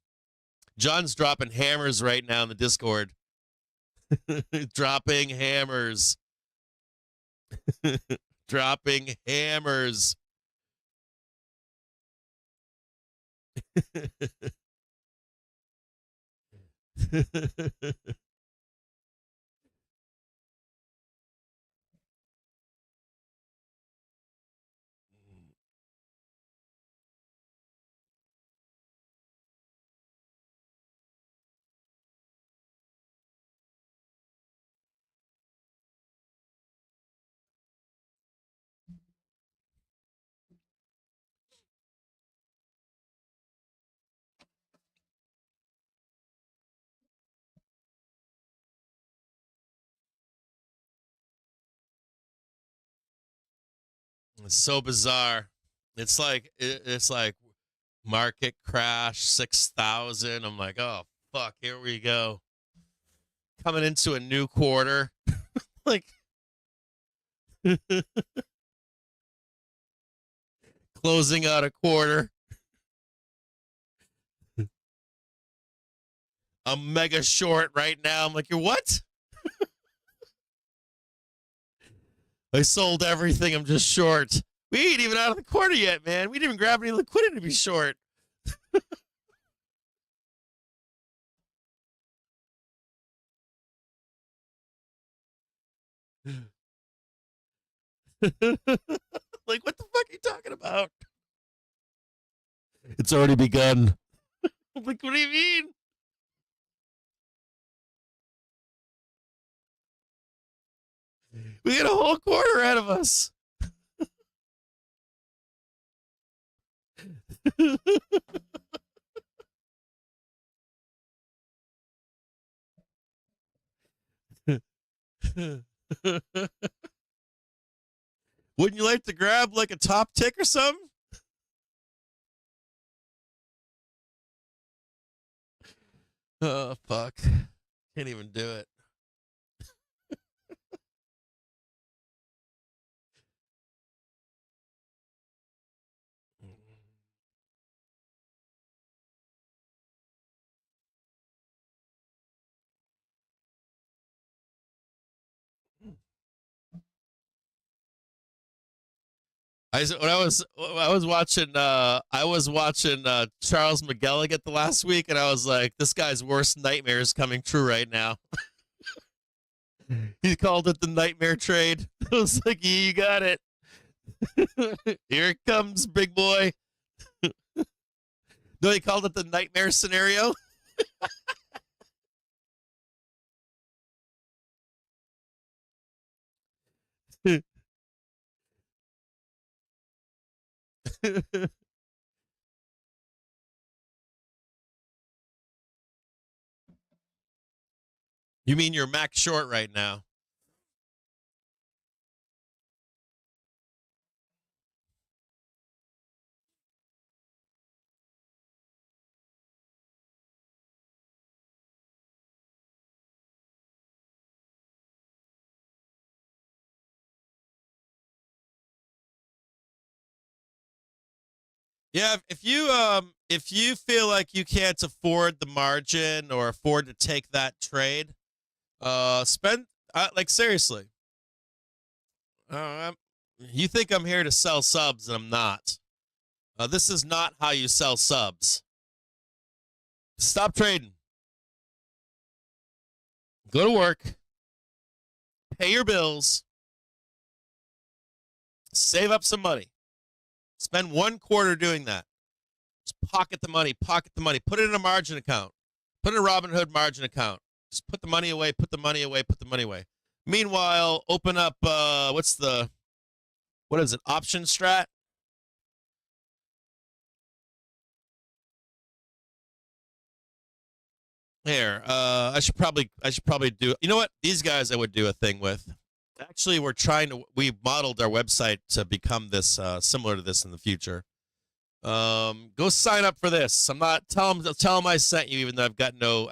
John's dropping hammers right now in the Discord. Dropping hammers. Dropping hammers. It's so bizarre. It's like market crash 6,000. I'm like, oh fuck, here we go. Coming into a new quarter. Like closing out a quarter. I'm mega short right now. I'm like, you're what? I sold everything. I'm just short. We ain't even out of the quarter yet, man. We didn't even grab any liquidity to be short. Like, what the fuck are you talking about? It's already begun. Like, what do you mean? We got a whole quarter ahead of us. Wouldn't you like to grab like a top tick or something? Oh, fuck. Can't even do it. I was watching Charles McGilligan the last week, and I was like, this guy's worst nightmare is coming true right now. He called it the nightmare trade. I was like, yeah, you got it. Here it comes, big boy. No, he called it the nightmare scenario. You mean you're max short right now? Yeah, if you feel like you can't afford the margin or afford to take that trade, spend like seriously. You think I'm here to sell subs and I'm not. This is not how you sell subs. Stop trading. Go to work. Pay your bills. Save up some money. Spend 1 quarter doing that. Just pocket the money, put it in a margin account. Put it in a Robinhood margin account. Just put the money away, put the money away. Meanwhile, open up, what is it, option strat? Here, I should probably do, you know what? These guys I would do a thing with. Actually, we modeled our website to become this, similar to this in the future. Go sign up for this. I'm not tell them I sent you, even though I've got no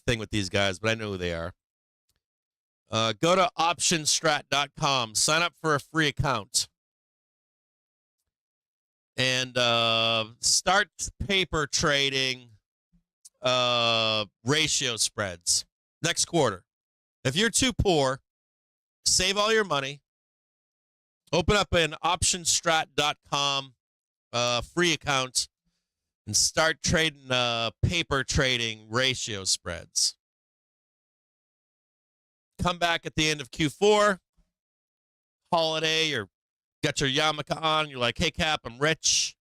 thing with these guys, but I know who they are. Go to optionstrat.com, sign up for a free account, and start paper trading ratio spreads next quarter. If you're too poor, save all your money, open up an optionstrat.com free account, and start trading paper trading ratio spreads. Come back at the end of Q4, holiday, or got your yarmulke on. You're like, hey, Cap, I'm rich.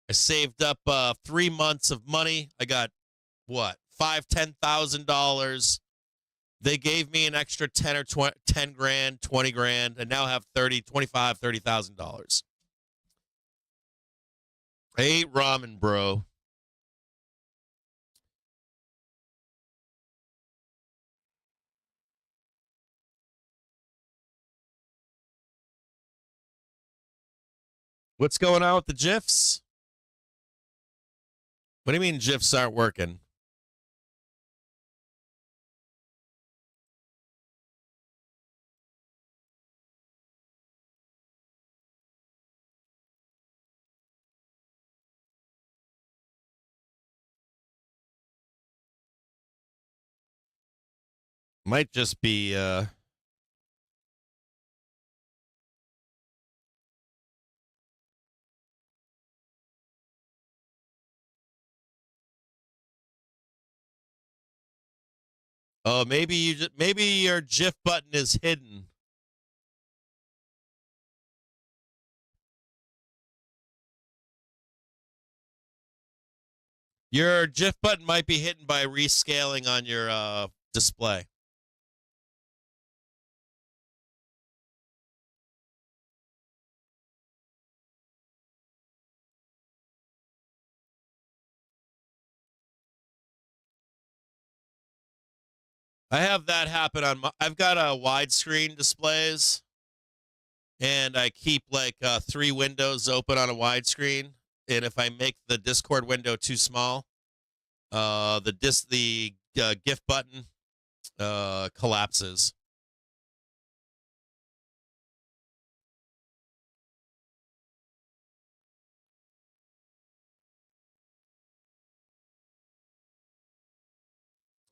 I saved up 3 months of money. I got, what, $10,000. They gave me an extra 10 or 10 grand, 20 grand, and now have $30,000. I ate ramen, bro. What's going on with the GIFs? What do you mean GIFs aren't working? Might just be oh, maybe your GIF button is hidden. Your GIF button might be hidden by rescaling on your display. I have that happen on I've got a widescreen displays, and I keep like 3 windows open on a widescreen. And if I make the Discord window too small, the GIF button collapses.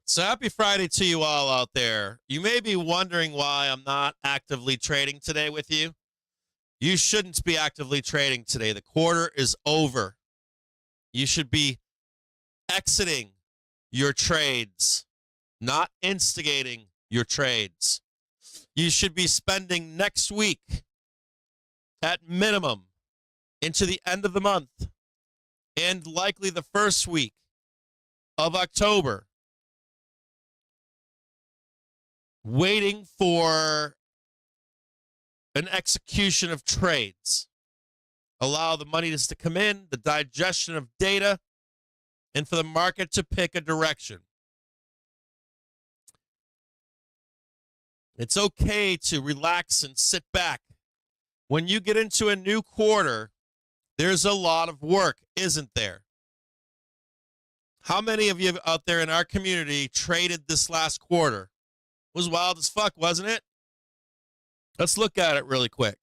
So happy Friday to you all out there. You may be wondering why I'm not actively trading today with you. You shouldn't be actively trading today. The quarter is over. You should be exiting your trades, not instigating your trades. You should be spending next week at minimum into the end of the month and likely the first week of October waiting for an execution of trades. Allow the money to come in, the digestion of data, and for the market to pick a direction. It's okay to relax and sit back. When you get into a new quarter, there's a lot of work, isn't there? How many of you out there in our community traded this last quarter? It was wild as fuck, wasn't it? Let's look at it really quick.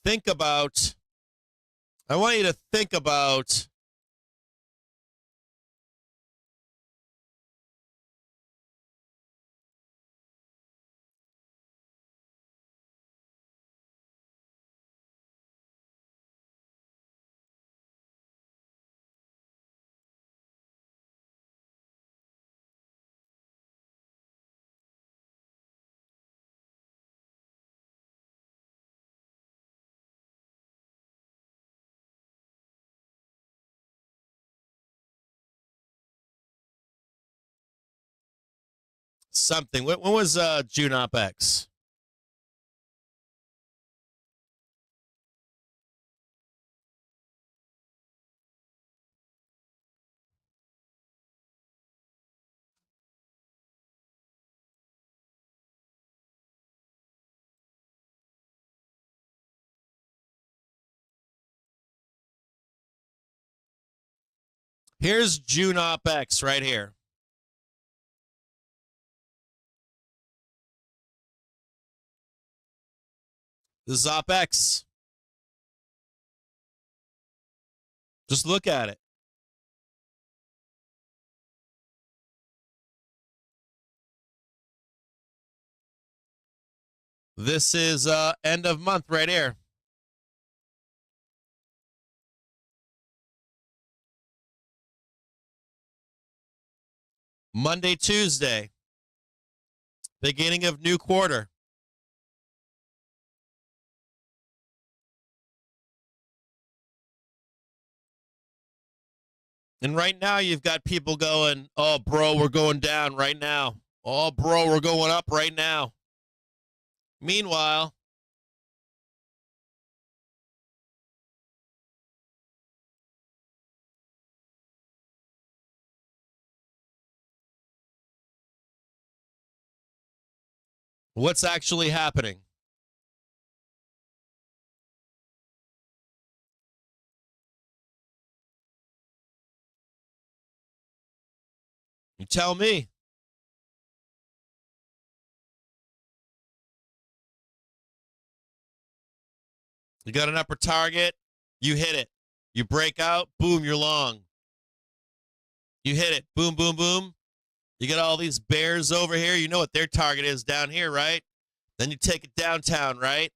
think about something. When was June Opex? Here's June Opex right here. This is Opex. Just look at it. This is end of month right here. Monday, Tuesday. Beginning of new quarter. And right now you've got people going, oh, bro, we're going down right now. Oh, bro, we're going up right now. Meanwhile, what's actually happening? You tell me. You got an upper target, you hit it. You break out, boom, you're long. You hit it, boom, boom, boom. You got all these bears over here. You know what their target is down here, right? Then you take it downtown, right?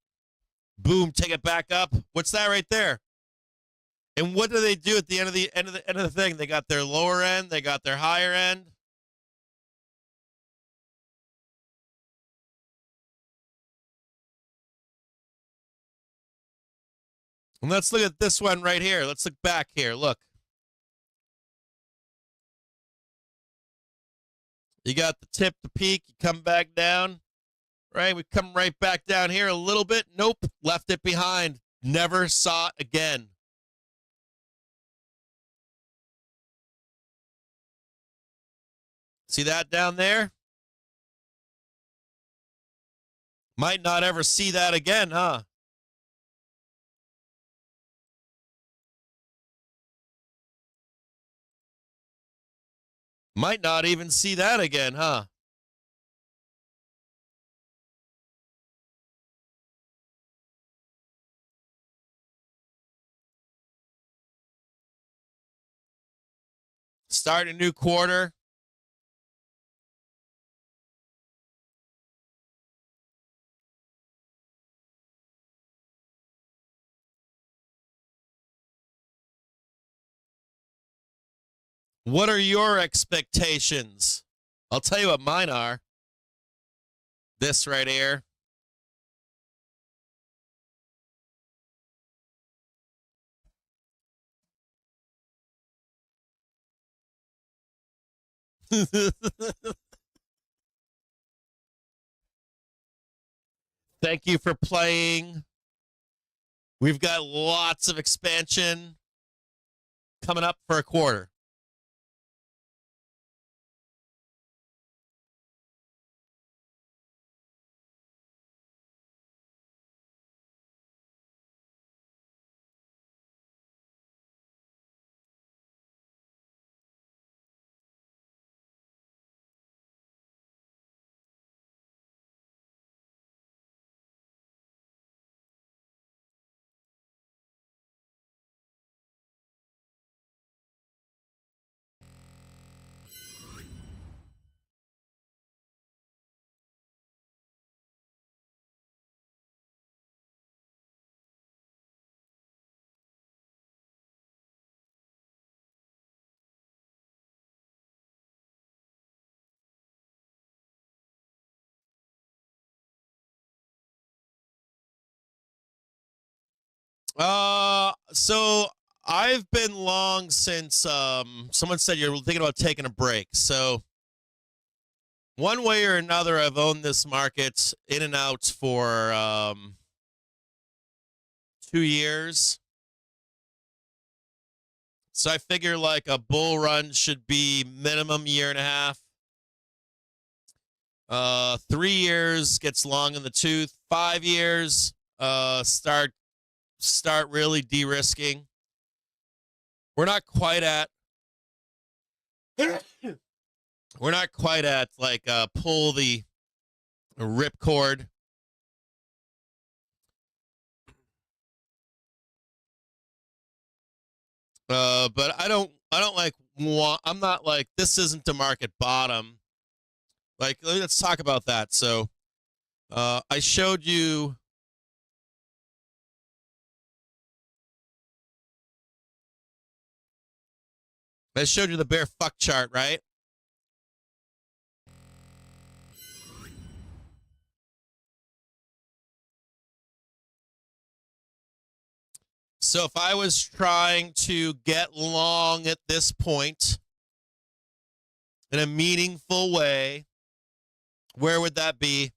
Boom, take it back up. What's that right there? And what do they do at the end of the thing? They got their lower end, they got their higher end. And let's look at this one right here. Let's look back here. Look. You got the tip, the peak, you come back down, right? We come right back down here a little bit. Nope, left it behind. Never saw it again. See that down there? Might not ever see that again, huh? Might not even see that again, huh? Start a new quarter. What are your expectations? I'll tell you what mine are. This right here. Thank you for playing. We've got lots of expansion coming up for a quarter. So I've been long since someone said you're thinking about taking a break. So one way or another, I've owned this market in and out for 2 years. So I figure like a bull run should be minimum year and a half. 3 years gets long in the tooth. 5 years, start really de-risking. We're not quite at like pull the ripcord. But I don't like I'm not like, this isn't the market bottom. Like, let's talk about that. So I showed you the bear fuck chart, right? So if I was trying to get long at this point in a meaningful way, where would that be?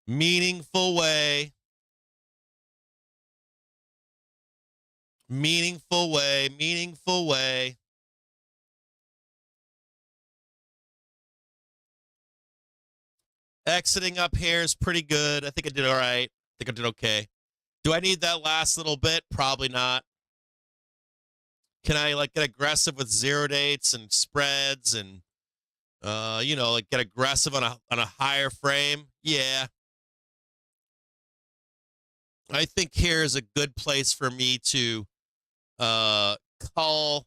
Meaningful way. Meaningful way. Meaningful way. Exiting up here is pretty good. I think I did all right. I think I did okay. Do I need that last little bit? Probably not. Can I like get aggressive with zero dates and spreads and like get aggressive on a higher frame? Yeah. I think here is a good place for me to call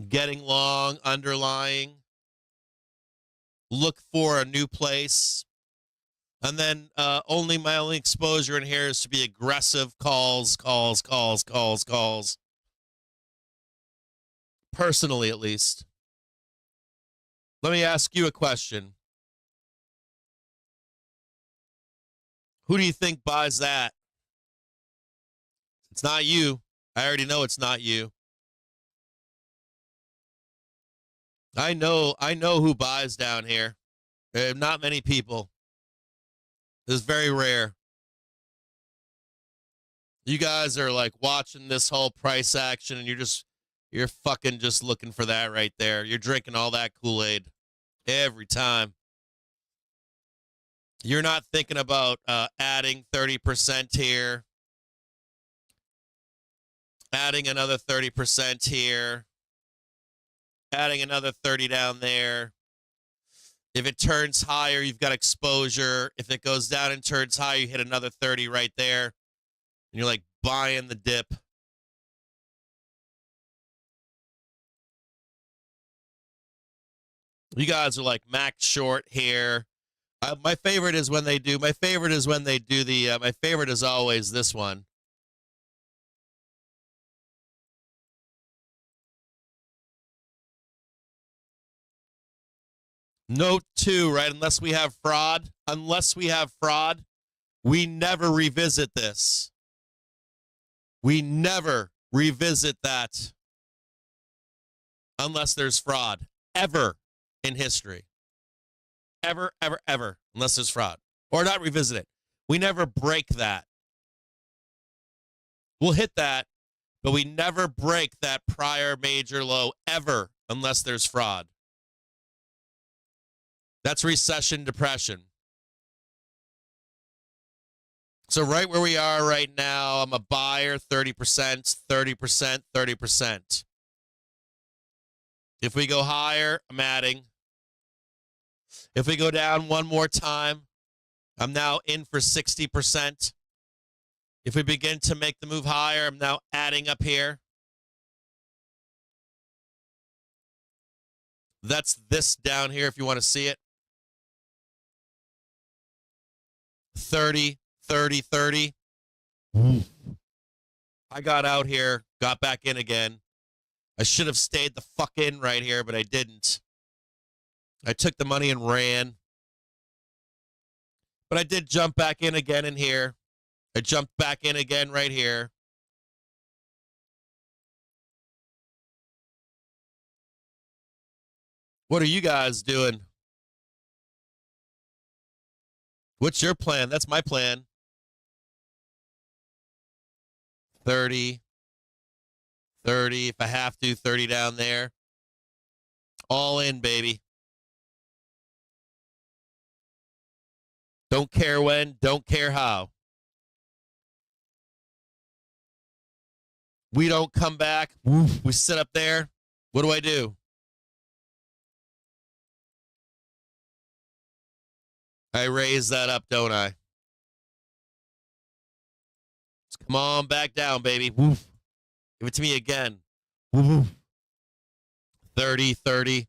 getting long underlying, look for a new place, and then my only exposure in here is to be aggressive calls. Personally, at least. Let me ask you a question. Who do you think buys that? It's not you. I already know it's not you. I know who buys down here. Not many people. It's very rare. You guys are like watching this whole price action and you're fucking just looking for that right there. You're drinking all that Kool-Aid every time. You're not thinking about adding 30% here, adding another 30% here, adding another 30 down there. If it turns higher, you've got exposure. If it goes down and turns higher, you hit another 30 right there. And you're like buying the dip. You guys are like max short here. My favorite is when they do the, my favorite is always this one. Note 2, right? Unless we have fraud, we never revisit this. We never revisit that unless there's fraud, ever in history. Ever, unless there's fraud. Or not revisit it. We never break that. We'll hit that, but we never break that prior major low, ever, unless there's fraud. That's recession depression. So right where we are right now, I'm a buyer, 30%, 30%. If we go higher, I'm adding. If we go down one more time, I'm now in for 60%. If we begin to make the move higher, I'm now adding up here. That's this down here if you want to see it. 30. I got out here, got back in again. I should have stayed the fuck in right here, but I didn't. I took the money and ran. But I did jump back in again in here. I jumped back in again right here. What are you guys doing? What's your plan? That's my plan. 30. 30. If I have to, 30 down there. All in, baby. Don't care when, don't care how. We don't come back. We sit up there. What do I do? I raise that up, don't I? Come on back down, baby. Woof. Give it to me again. Woof. 30, 30.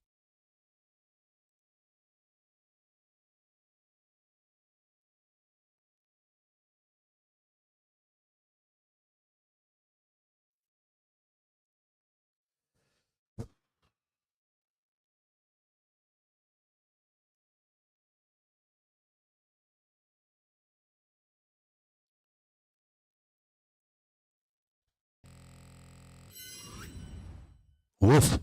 Woof.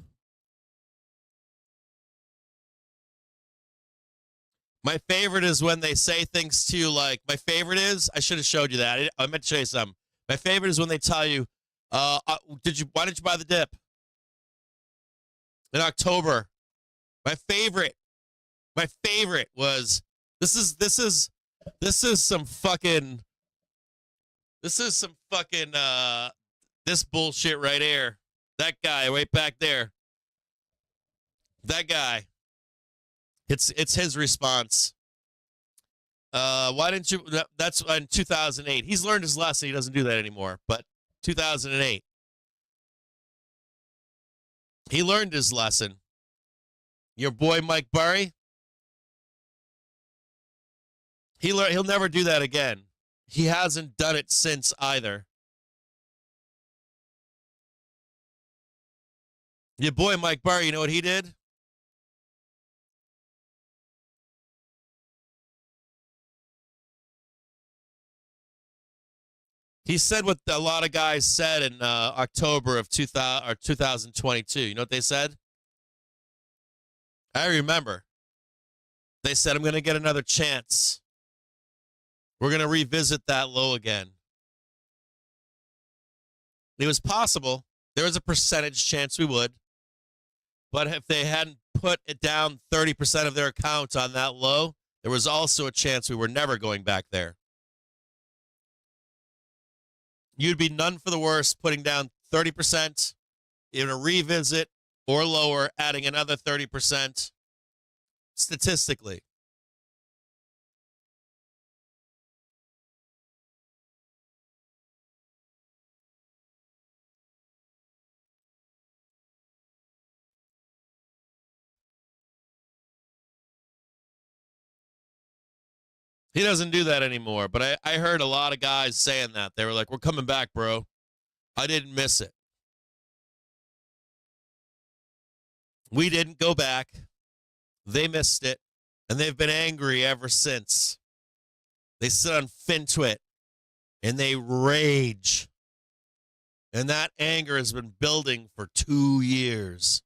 My favorite is when they say things to you like, my favorite is, I should have showed you that. I meant to show you something. My favorite is when they tell you, why did you buy the dip? In October. My favorite was, this is some fucking, this bullshit right here. That guy right back there. That guy. It's his response. Why didn't you? That's in 2008. He's learned his lesson. He doesn't do that anymore. But 2008, he learned his lesson. Your boy Mike Burry. He'll never do that again. He hasn't done it since either. Your boy Mike Burry. You know what he did? He said what a lot of guys said in October of 2022. You know what they said? I remember. They said, I'm going to get another chance. We're going to revisit that low again. It was possible. There was a percentage chance we would. But if they hadn't put it down 30% of their account on that low, there was also a chance we were never going back there. You'd be none for the worse putting down 30% in a revisit or lower, adding another 30% statistically. He doesn't do that anymore, but I heard a lot of guys saying that. They were like, we're coming back, bro. I didn't miss it. We didn't go back. They missed it, and they've been angry ever since. They sit on FinTwit, and they rage. And that anger has been building for 2 years.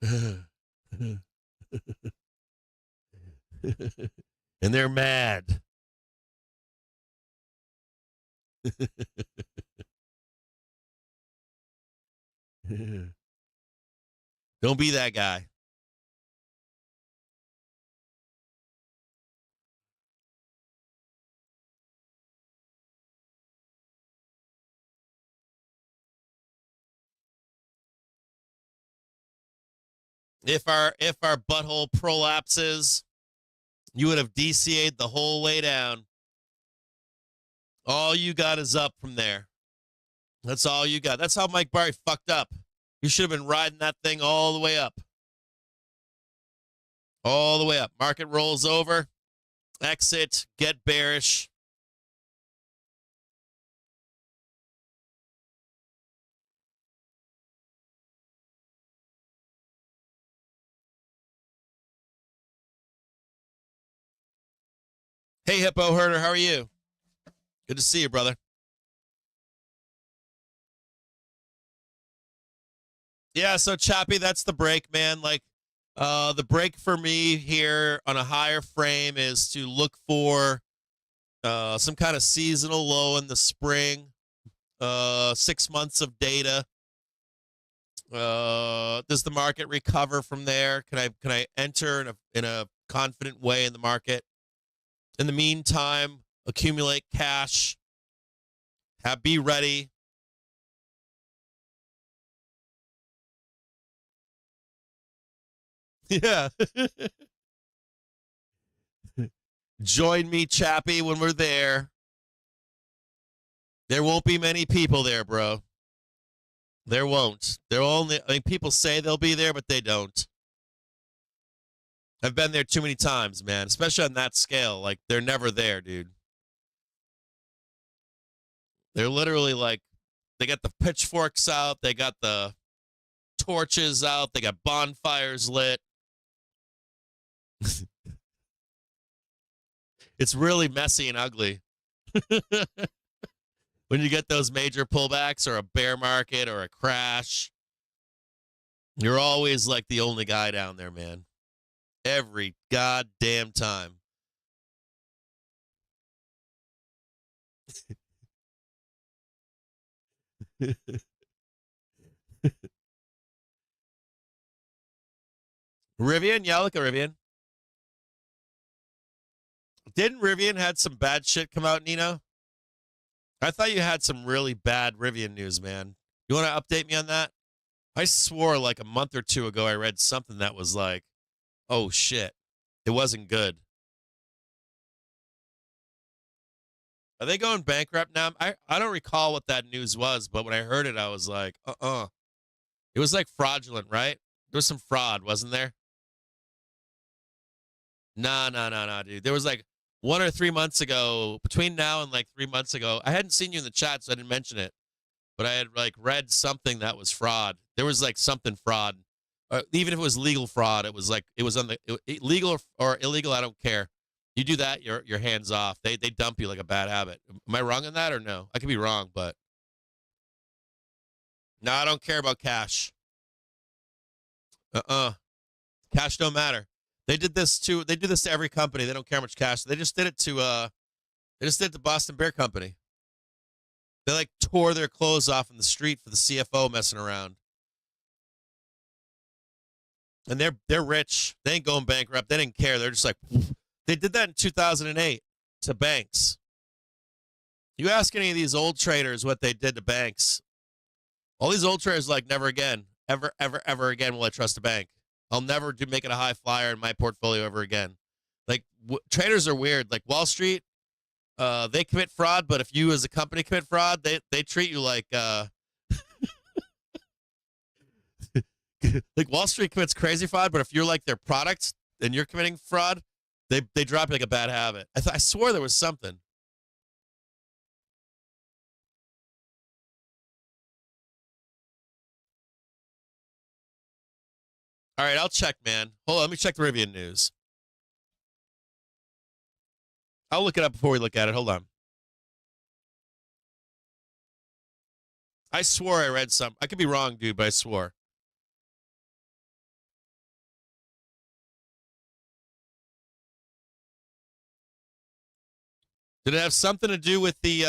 And they're mad. Don't be that guy. If our butthole prolapses, you would have DCA'd the whole way down. All you got is up from there. That's all you got. That's how Mike Barry fucked up. You should have been riding that thing all the way up. All the way up. Market rolls over. Exit. Get bearish. Hey, Hippo Herder, how are you? Good to see you, brother. Yeah, so Chappie, that's the break, man. Like, the break for me here on a higher frame is to look for some kind of seasonal low in the spring. 6 months of data. Does the market recover from there? Can I enter in a confident way in the market? In the meantime, accumulate cash. Be ready. Yeah. Join me, Chappie, when we're there. There won't be many people there, bro. There won't. There only. I mean, people say they'll be there, but they don't. I've been there too many times, man. Especially on that scale. Like they're never there, dude. They're literally like they got the pitchforks out, they got the torches out, they got bonfires lit. It's really messy and ugly. When you get those major pullbacks or a bear market or a crash, you're always like the only guy down there, man. Every goddamn time. Rivian? Yeah, look at Rivian. Didn't Rivian had some bad shit come out, Nino? I thought you had some really bad Rivian news, man. You want to update me on that? I swore like a month or two ago I read something that was like, oh shit, it wasn't good. Are they going bankrupt now? I don't recall what that news was, but when I heard it, I was like, It was like fraudulent, right? There was some fraud, wasn't there? Nah, nah, nah, nah, dude. There was like 1 or 3 months ago, between now and like 3 months ago. I hadn't seen you in the chat, so I didn't mention it. But I had like read something that was fraud. There was like something fraud. Even if it was legal fraud, it was like it was on the legal or illegal. I don't care. You do that, your hands off. They dump you like a bad habit. Am I wrong on that or no? I could be wrong, but no, I don't care about cash. Cash don't matter. They did this to. They do this to every company. They don't care how much cash. They just did it to. They just did it to Boston Bear Company. They like tore their clothes off in the street for the CFO messing around. And they're rich. They ain't going bankrupt. They didn't care. They're just like they did that in 2008 to banks. You ask any of these old traders what they did to banks. All these old traders like never again, ever, ever, ever again will I trust a bank. I'll never make it a high flyer in my portfolio ever again. Like traders are weird. Like Wall Street, they commit fraud, but if you as a company commit fraud, they treat you like like Wall Street commits crazy fraud, but if you're like their product and you're committing fraud, they drop you like a bad habit. I swore there was something. All right, I'll check, man. Hold on, let me check the Rivian news. I'll look it up before we look at it. Hold on. I swore I read some. I could be wrong, dude, but I swore. Did it have something to do with the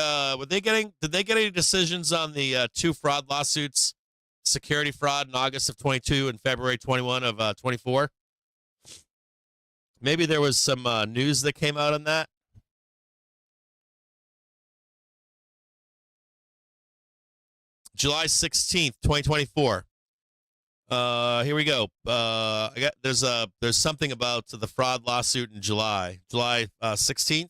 did they get any decisions on the two fraud lawsuits, security fraud in August of 22 and February 21 of 24? Maybe there was some news that came out on that. July 16th, 2024. Here we go. There's something about the fraud lawsuit in July 16th.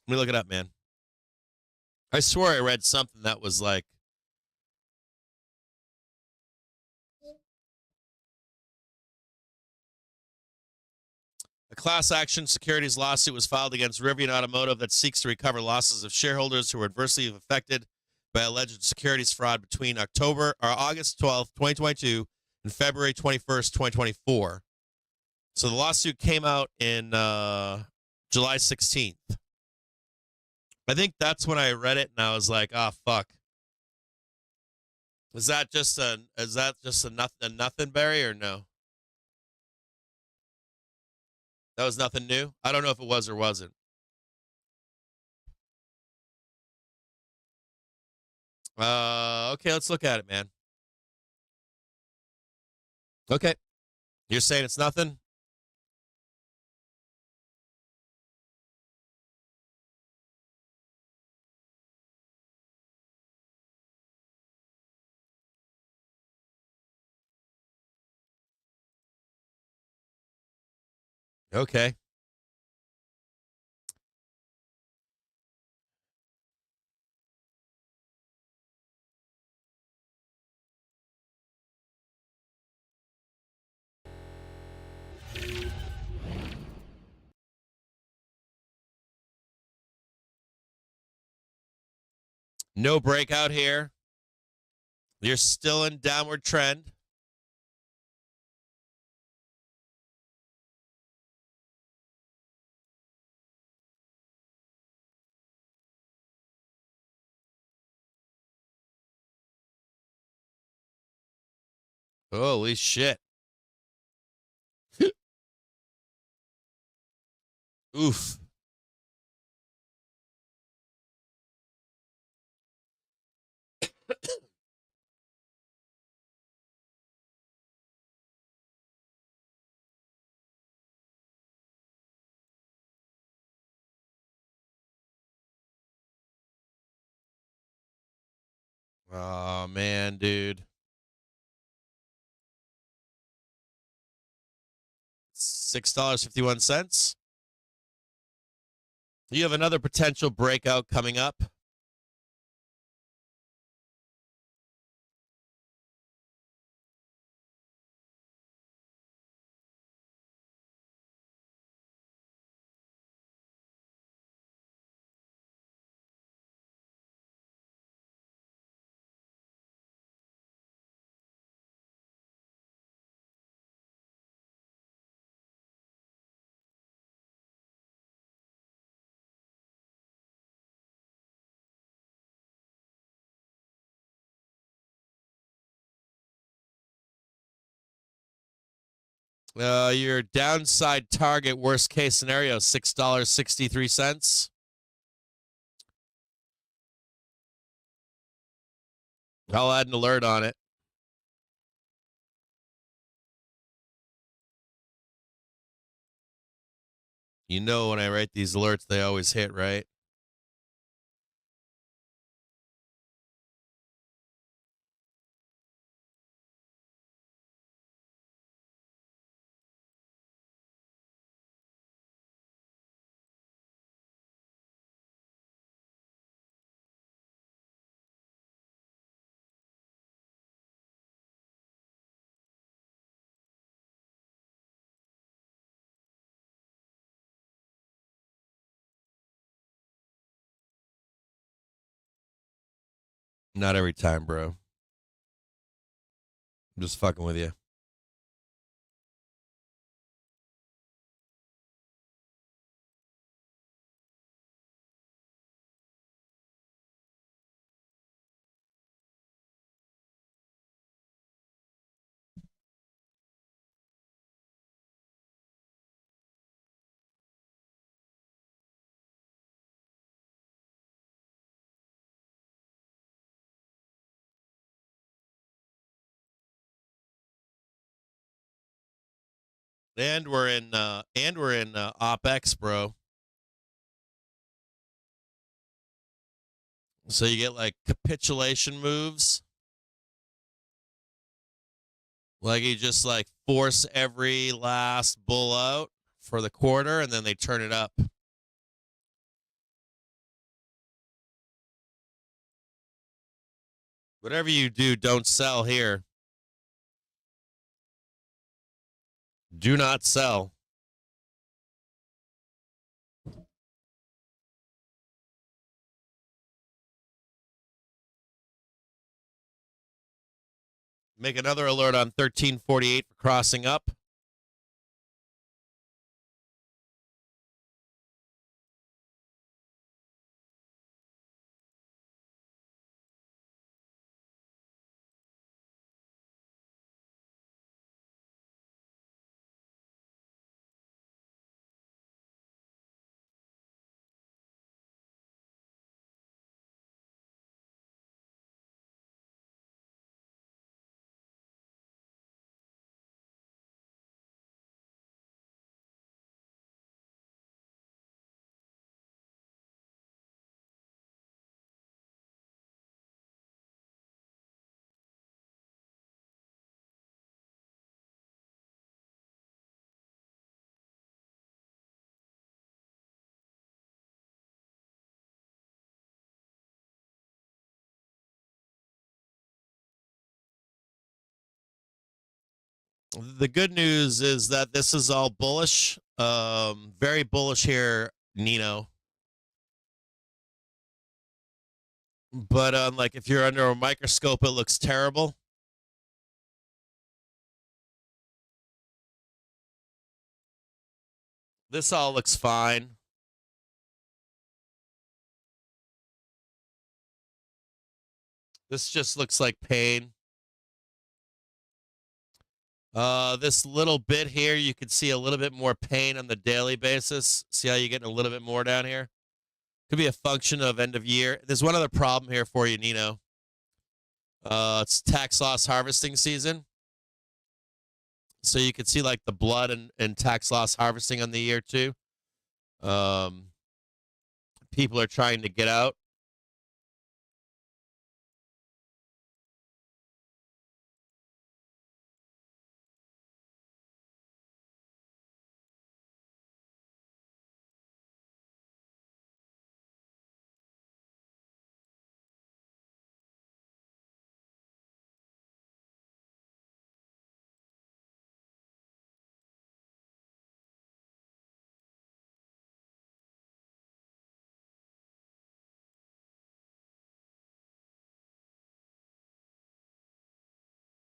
Let me look it up, man. I swore I read something that was like a class action securities lawsuit was filed against Rivian Automotive that seeks to recover losses of shareholders who were adversely affected by alleged securities fraud between August 12th, 2022 and February 21st, 2024. So the lawsuit came out in July 16th. I think that's when I read it and I was like, "Oh fuck." Is that just a nothing, Barry, or no? That was nothing new? I don't know if it was or wasn't. Okay, let's look at it, man. Okay. You're saying it's nothing? Okay. No breakout here. You're still in downward trend. Holy shit. Oof. Oh, man, dude. $6.51. You have another potential breakout coming up. Your downside target, worst case scenario, $6.63. I'll add an alert on it. You know, when I write these alerts, they always hit, right? Not every time, bro. I'm just fucking with you. And we're in Opex, bro. So you get like capitulation moves. Like you just like force every last bull out for the quarter and then they turn it up. Whatever you do, don't sell here. Do not sell. Make another alert on 1348 for crossing up. The good news is that this is all bullish. Very bullish here, Nino. But like if you're under a microscope, it looks terrible. This all looks fine. This just looks like pain. This little bit here, you can see a little bit more pain on the daily basis. See how you're getting a little bit more down here? Could be a function of end of year. There's one other problem here for you, Nino. It's tax loss harvesting season. So you can see like the blood and tax loss harvesting on the year too. People are trying to get out.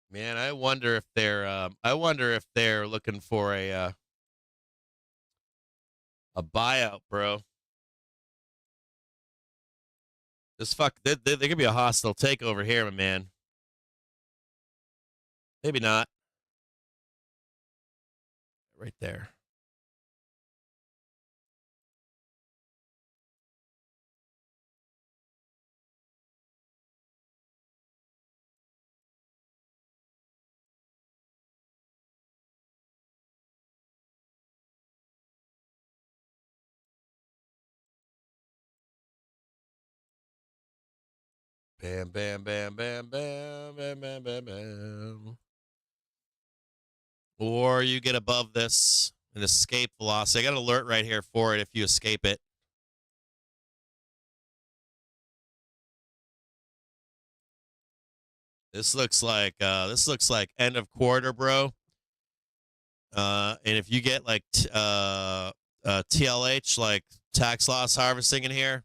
Man, I wonder if they're looking for a buyout, bro. There could be a hostile takeover here, my man. Maybe not. Right there. Bam, bam, bam, bam, bam, bam, bam, bam, bam. Or you get above this and escape velocity. I got an alert right here for it if you escape it. This looks like end of quarter, bro. And if you get like TLH, like tax loss harvesting in here,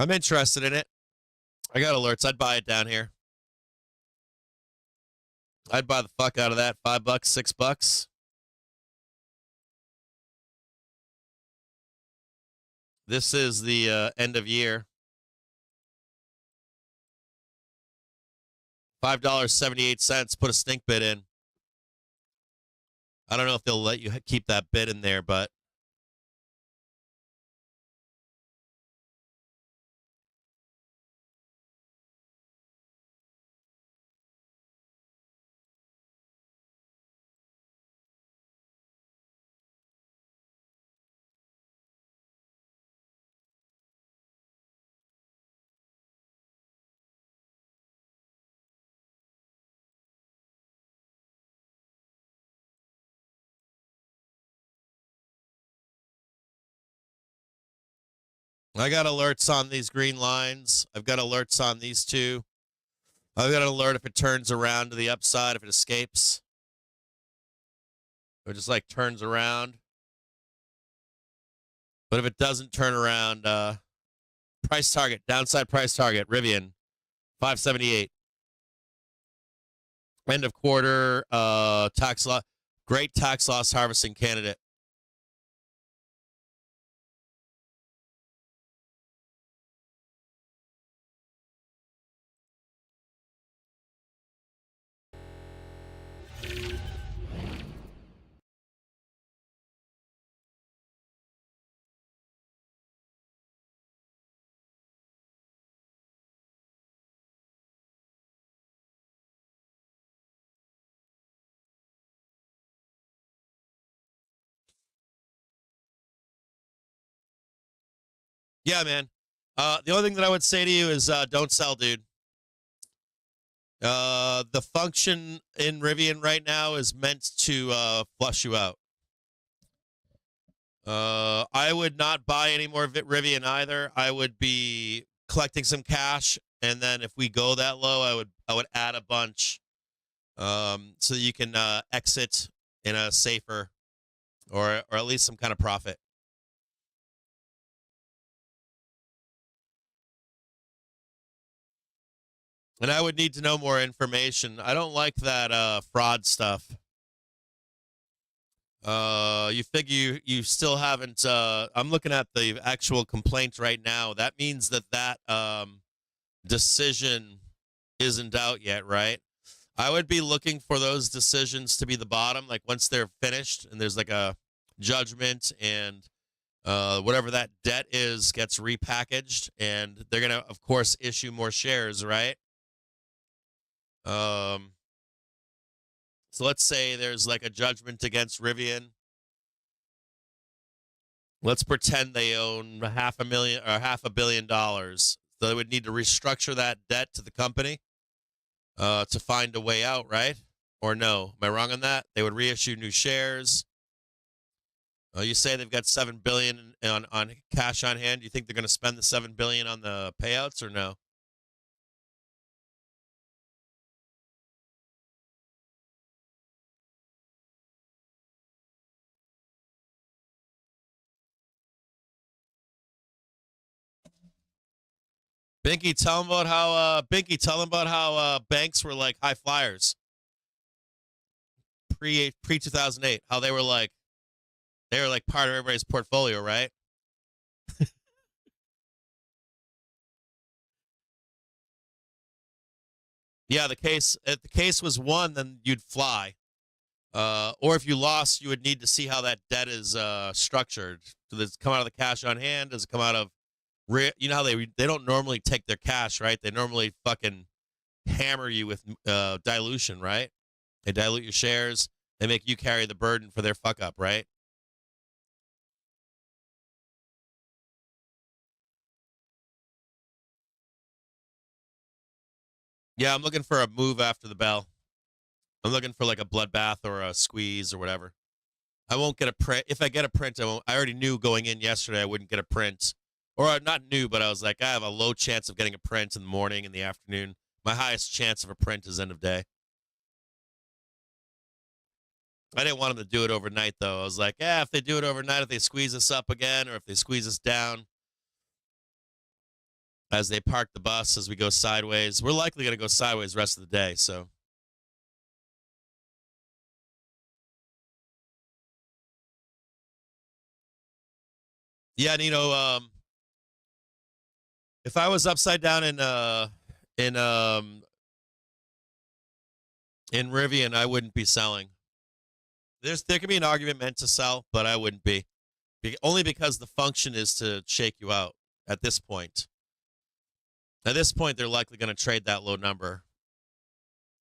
I'm interested in it. I got alerts. I'd buy it down here. I'd buy the fuck out of that. $5, $6. This is the end of year. $5.78. Put a stink bid in. I don't know if they'll let you keep that bid in there, but I got alerts on these green lines. I've got alerts on these two. I've got an alert if it turns around to the upside, if it escapes. Or just like turns around. But if it doesn't turn around, price target, downside price target, Rivian, 578. End of quarter tax law. Great tax loss harvesting candidate. Yeah, man. The only thing that I would say to you is don't sell, dude. The function in Rivian right now is meant to flush you out. I would not buy any more Rivian either. I would be collecting some cash, and then if we go that low, I would add a bunch, so that you can exit in a safer or at least some kind of profit. And I would need to know more information. I don't like that fraud stuff. You figure you still haven't. I'm looking at the actual complaint right now. That means that decision isn't out yet, right? I would be looking for those decisions to be the bottom, like once they're finished and there's like a judgment and whatever that debt is gets repackaged, and they're gonna, of course, issue more shares, right? Um, so let's say there's like a judgment against Rivian. Let's pretend they own $500 million. So they would need to restructure that debt to the company to find a way out, right? Or no? Am I wrong on that? They would reissue new shares. You say they've got $7 billion on cash on hand. Do you think they're going to spend the $7 billion on the payouts or no? Binky, tell them about how banks were like high flyers pre 2008. How they were like part of everybody's portfolio, right? Yeah, the case was won, then you'd fly. Or if you lost, you would need to see how that debt is structured. Does it come out of the cash on hand? Does it come out of you know how they don't normally take their cash, right? They normally fucking hammer you with dilution, right? They dilute your shares. They make you carry the burden for their fuck up, right? Yeah, I'm looking for a move after the bell. I'm looking for like a bloodbath or a squeeze or whatever. I won't get a print. If I get a print, I won't. I already knew going in yesterday I wouldn't get a print. Or not new, but I was like, I have a low chance of getting a print in the morning, in the afternoon. My highest chance of a print is end of day. I didn't want them to do it overnight, though. I was like, yeah, if they do it overnight, if they squeeze us up again, or if they squeeze us down as they park the bus as we go sideways, we're likely going to go sideways the rest of the day. So, yeah, and, if I was upside down in um in Rivian, I wouldn't be selling. There could be an argument meant to sell, but I wouldn't be. Only because the function is to shake you out at this point. At this point, they're likely going to trade that low number.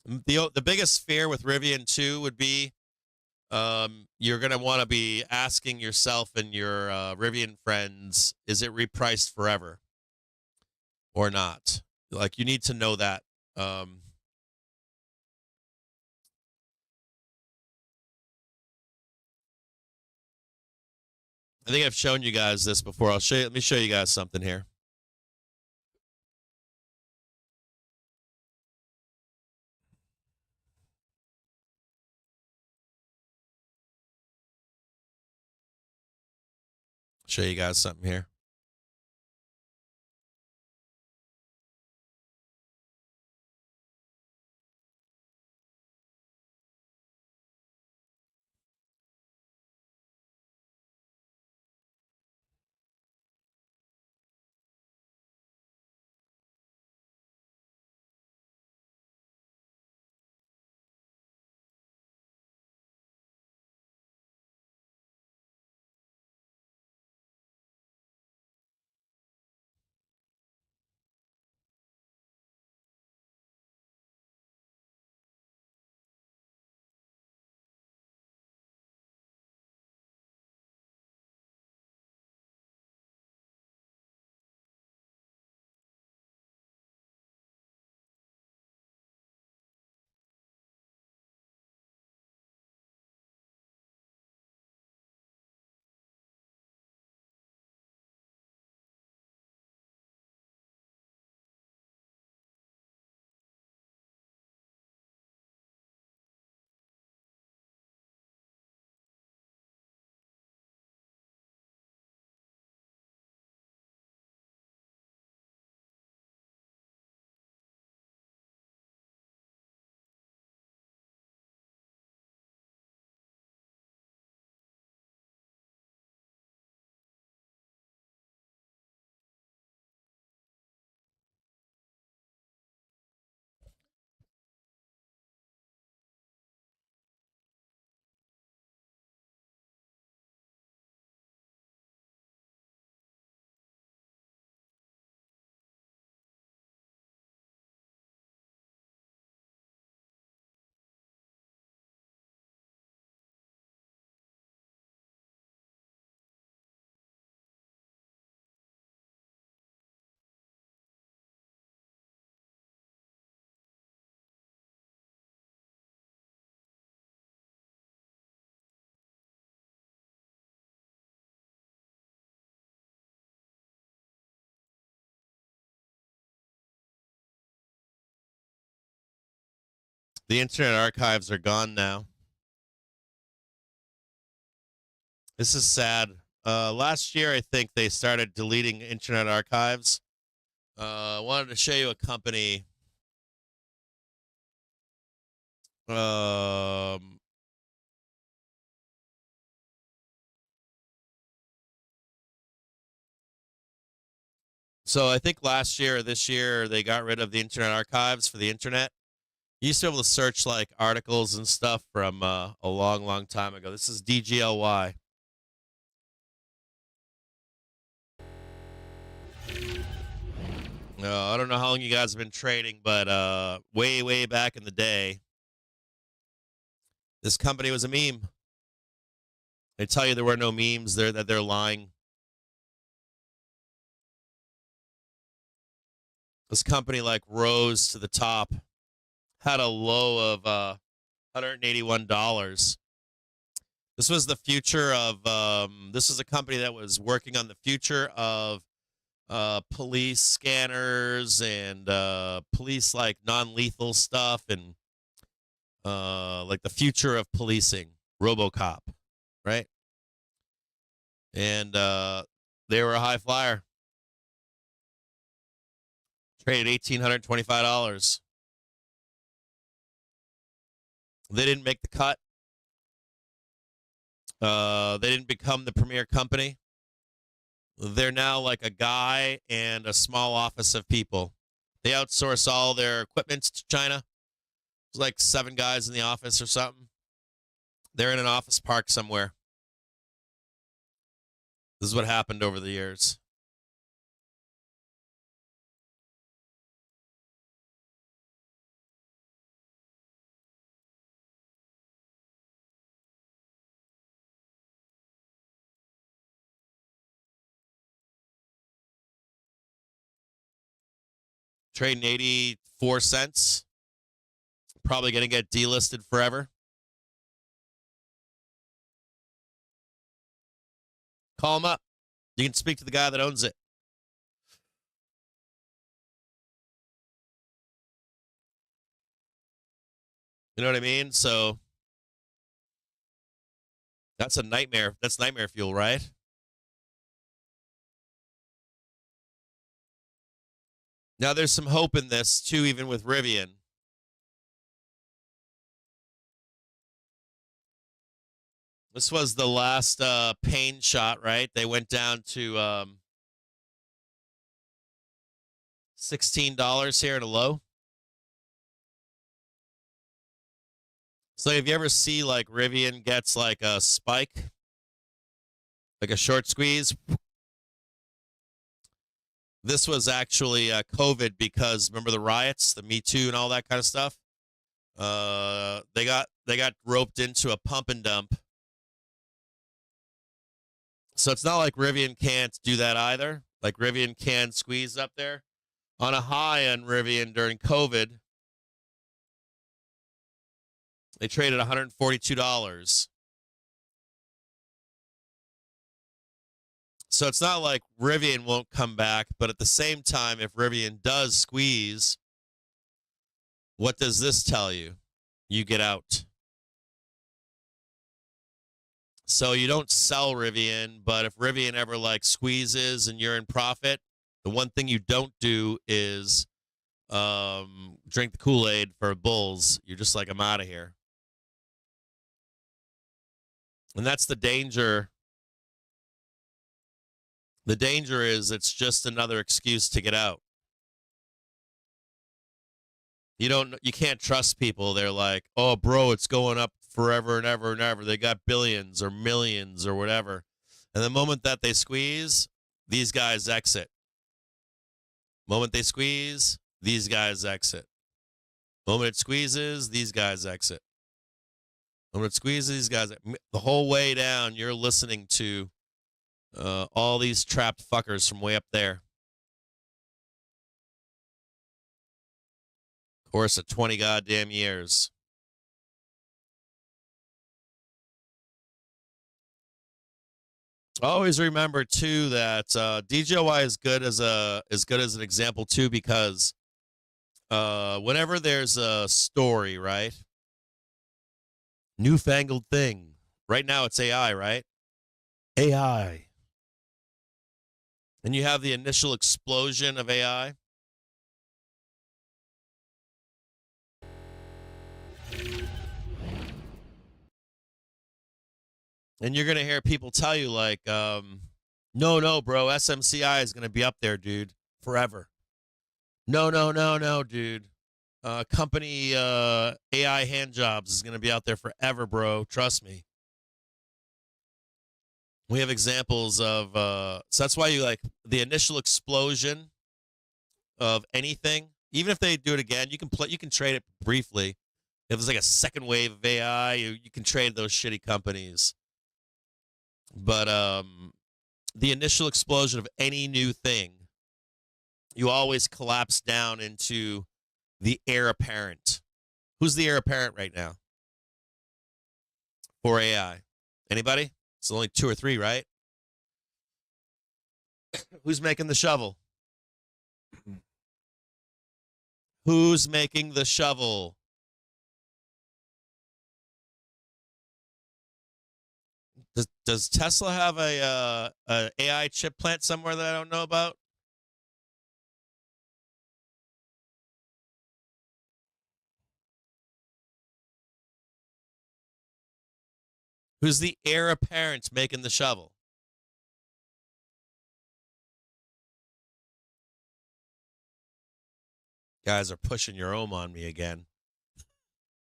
The biggest fear with Rivian 2 would be you're going to want to be asking yourself and your Rivian friends, is it repriced forever or not? Like, you need to know that. I think I've shown you guys this before. I'll show you. Let me show you guys something here. Show you guys something here. The Internet Archives are gone now. This is sad. Last year, I think they started deleting Internet Archives. I wanted to show you a company. So I think last year or this year, they got rid of the Internet Archives for the Internet. You used to be able to search like articles and stuff from a long, long time ago. This is DGLY. I don't know how long you guys have been trading, but way, way back in the day, this company was a meme. They tell you there were no memes, that they're lying. This company like rose to the top, had a low of $181. This was the future of. This was a company that was working on the future of police scanners and police like non-lethal stuff and like the future of policing, RoboCop, right? And they were a high flyer. Traded $1,825. They didn't make the cut. They didn't become the premier company. They're now like a guy and a small office of people. They outsource all their equipment to China. There's like 7 guys in the office or something. They're in an office park somewhere. This is what happened over the years. Trading 84 cents. Probably going to get delisted forever. Call him up. You can speak to the guy that owns it. You know what I mean? So that's a nightmare. That's nightmare fuel, right? Now there's some hope in this too, even with Rivian. This was the last pain shot, right? They went down to $16 here at a low. So if you ever see like Rivian gets like a spike, like a short squeeze, this was actually COVID because remember the riots, the Me Too and all that kind of stuff? They got roped into a pump and dump. So it's not like Rivian can't do that either. Like Rivian can squeeze up there. On a high on Rivian during COVID, they traded $142. So it's not like Rivian won't come back, but at the same time, if Rivian does squeeze, what does this tell you? You get out. So you don't sell Rivian, but if Rivian ever like squeezes and you're in profit, the one thing you don't do is drink the Kool-Aid for bulls. You're just like, I'm out of here. And that's the danger. The danger is it's just another excuse to get out. You can't trust people. They're like, oh, bro, it's going up forever and ever and ever. They got billions or millions or whatever. And the moment that they squeeze, these guys exit. Moment they squeeze, these guys exit. Moment it squeezes, these guys exit. Moment it squeezes, these guys. The whole way down, you're listening to all these trapped fuckers from way up there. Course of 20 goddamn years. Always remember too that DJY is good as an example too, because whenever there's a story, right? Newfangled thing. Right now it's AI, right? AI. And you have the initial explosion of AI. And you're going to hear people tell you, like, no, bro, SMCI is going to be up there, dude, forever. No, dude. Company AI hand jobs is going to be out there forever, bro. Trust me. We have examples of, so that's why you like the initial explosion of anything. Even if they do it again, you can trade it briefly. If there's like a second wave of AI, you can trade those shitty companies. But the initial explosion of any new thing, you always collapse down into the heir apparent. Who's the heir apparent right now for AI? Anybody? It's only 2 or 3, right? Who's making the shovel? Who's making the shovel? Does Tesla have a AI chip plant somewhere that I don't know about? Who's the heir apparent making the shovel? Guys are pushing your ohm on me again.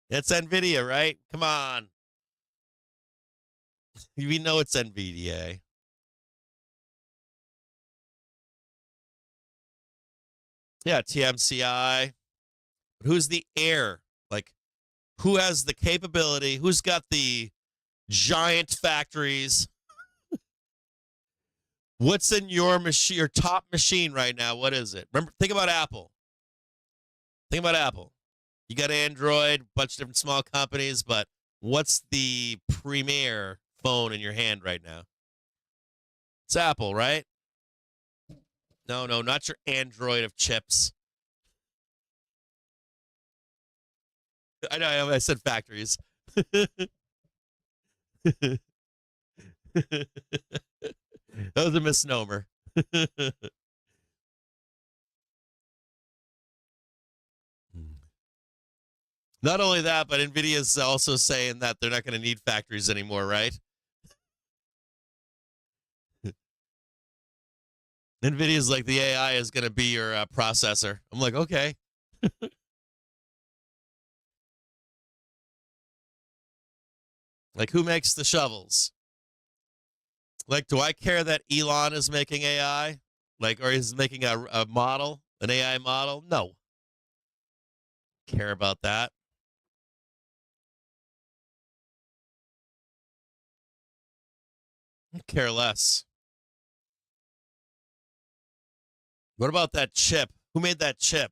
It's NVIDIA, right? Come on. We know it's NVDA. Yeah, TMCI. But who's the heir? Like, who has the capability? Who's got the giant factories? What's in your machine, your top machine right now? What is it? Remember, think about Apple. Think about Apple. You got Android, a bunch of different small companies, but what's the premier phone in your hand right now? It's Apple, right? No, not your Android of chips. I know, I said factories. That was a misnomer. Not only that, but NVIDIA's also saying that they're not going to need factories anymore, right? NVIDIA's like, the AI is going to be your processor. I'm like, okay. Like, who makes the shovels? Like, do I care that Elon is making AI? Like, or is making a model, an AI model? No. Care about that. Care less. What about that chip? Who made that chip?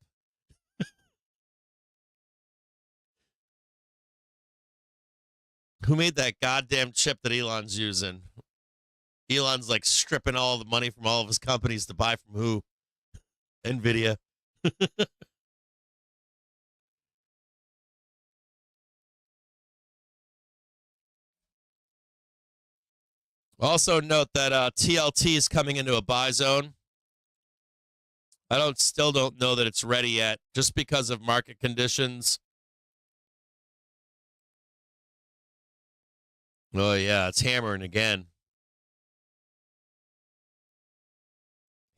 Who made that goddamn chip that Elon's using? Elon's like stripping all the money from all of his companies to buy from who? NVIDIA. Also note that TLT is coming into a buy zone. Still don't know that it's ready yet, just because of market conditions. Oh yeah, it's hammering again.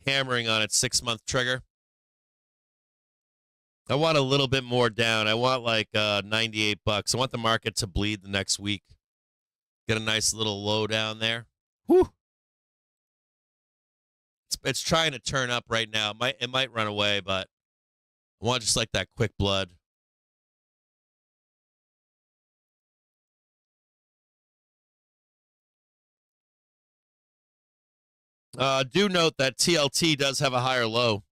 Hammering on its 6-month trigger. I want a little bit more down. I want like $98. I want the market to bleed the next week. Get a nice little low down there. Whew. It's trying to turn up right now. It might run away, but I want just like that quick blood. Do note that TLT does have a higher low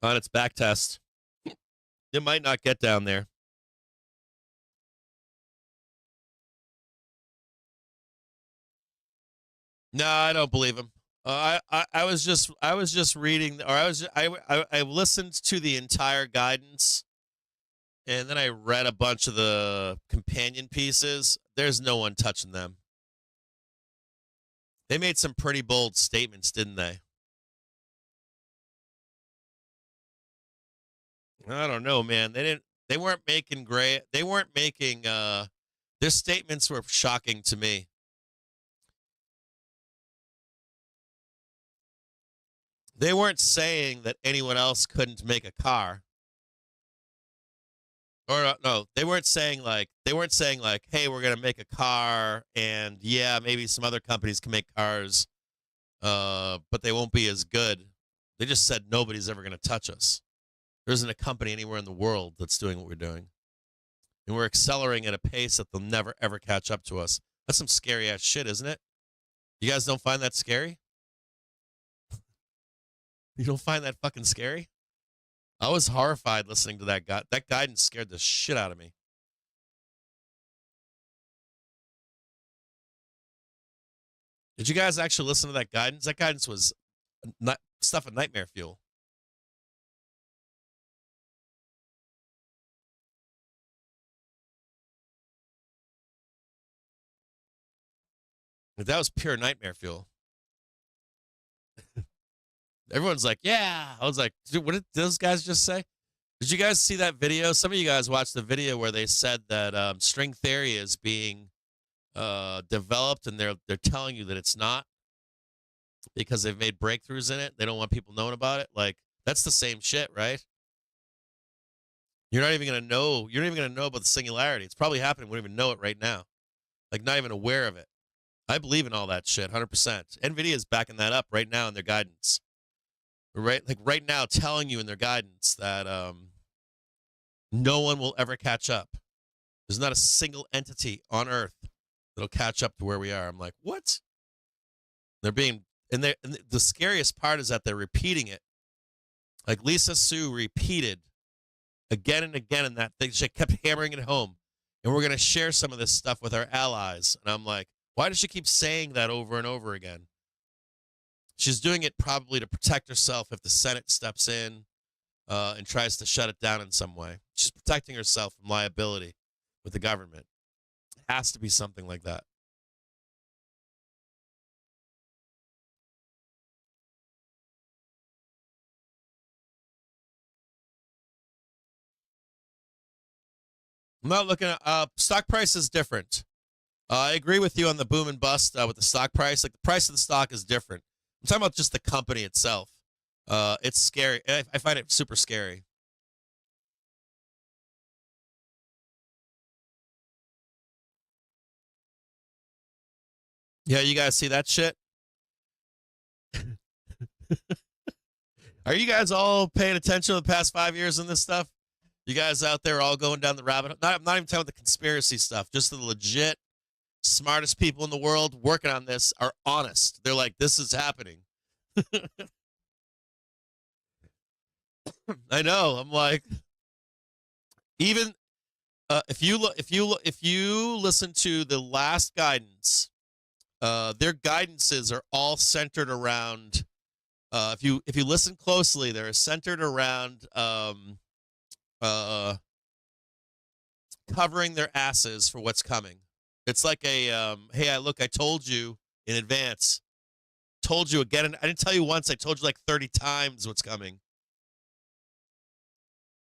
on its back test. It might not get down there. No, I don't believe him. I was just reading, or I listened to the entire guidance, and then I read a bunch of the companion pieces. There's no one touching them. They made some pretty bold statements, didn't they? I don't know, man. They weren't making great. They weren't making. Their statements were shocking to me. They weren't saying that anyone else couldn't make a car. Or no, they weren't saying like hey, we're gonna make a car, and yeah, maybe some other companies can make cars, but they won't be as good. They just said nobody's ever gonna touch us. There isn't a company anywhere in the world that's doing what we're doing, and we're accelerating at a pace that they'll never ever catch up to us. That's some scary ass shit, isn't it? You guys don't find that scary? You don't find that fucking scary? I was horrified listening to that guy. That guidance scared the shit out of me. Did you guys actually listen to that guidance? That guidance was stuff of nightmare fuel. That was pure nightmare fuel. Everyone's like, yeah. I was like, dude, what did those guys just say? Did you guys see that video? Some of you guys watched the video where they said that string theory is being developed, and they're telling you that it's not because they've made breakthroughs in it. They don't want people knowing about it. Like, that's the same shit, right? You're not even gonna know. You're not even gonna know about the singularity. It's probably happening. We don't even know it right now. Like, not even aware of it. I believe in all that shit, 100%. NVDA is backing that up right now in their guidance. Right, like right now, telling you in their guidance that no one will ever catch up. There's not a single entity on Earth that'll catch up to where we are. I'm like, what? They're being, and the scariest part is that they're repeating it. Like Lisa Su repeated again and again in that thing. She kept hammering it home. And we're going to share some of this stuff with our allies. And I'm like, why does she keep saying that over and over again? She's doing it probably to protect herself if the Senate steps in and tries to shut it down in some way. She's protecting herself from liability with the government. It has to be something like that. I'm not looking at stock price is different. I agree with you on the boom and bust with the stock price. Like, the price of the stock is different. I'm talking about just the company itself. It's scary. I find it super scary. Yeah, you guys see that shit? Are you guys all paying attention to the past 5 years in this stuff? You guys out there all going down the rabbit hole? I'm not even talking about the conspiracy stuff. Just the legit smartest people in the world working on this are honest. They're like, this is happening. I know. I'm like, even if you listen to the last guidance, their guidances are all centered around. If you listen closely, they're centered around covering their asses for what's coming. It's like a hey, I told you in advance. Told you again. I didn't tell you once. I told you like 30 times what's coming.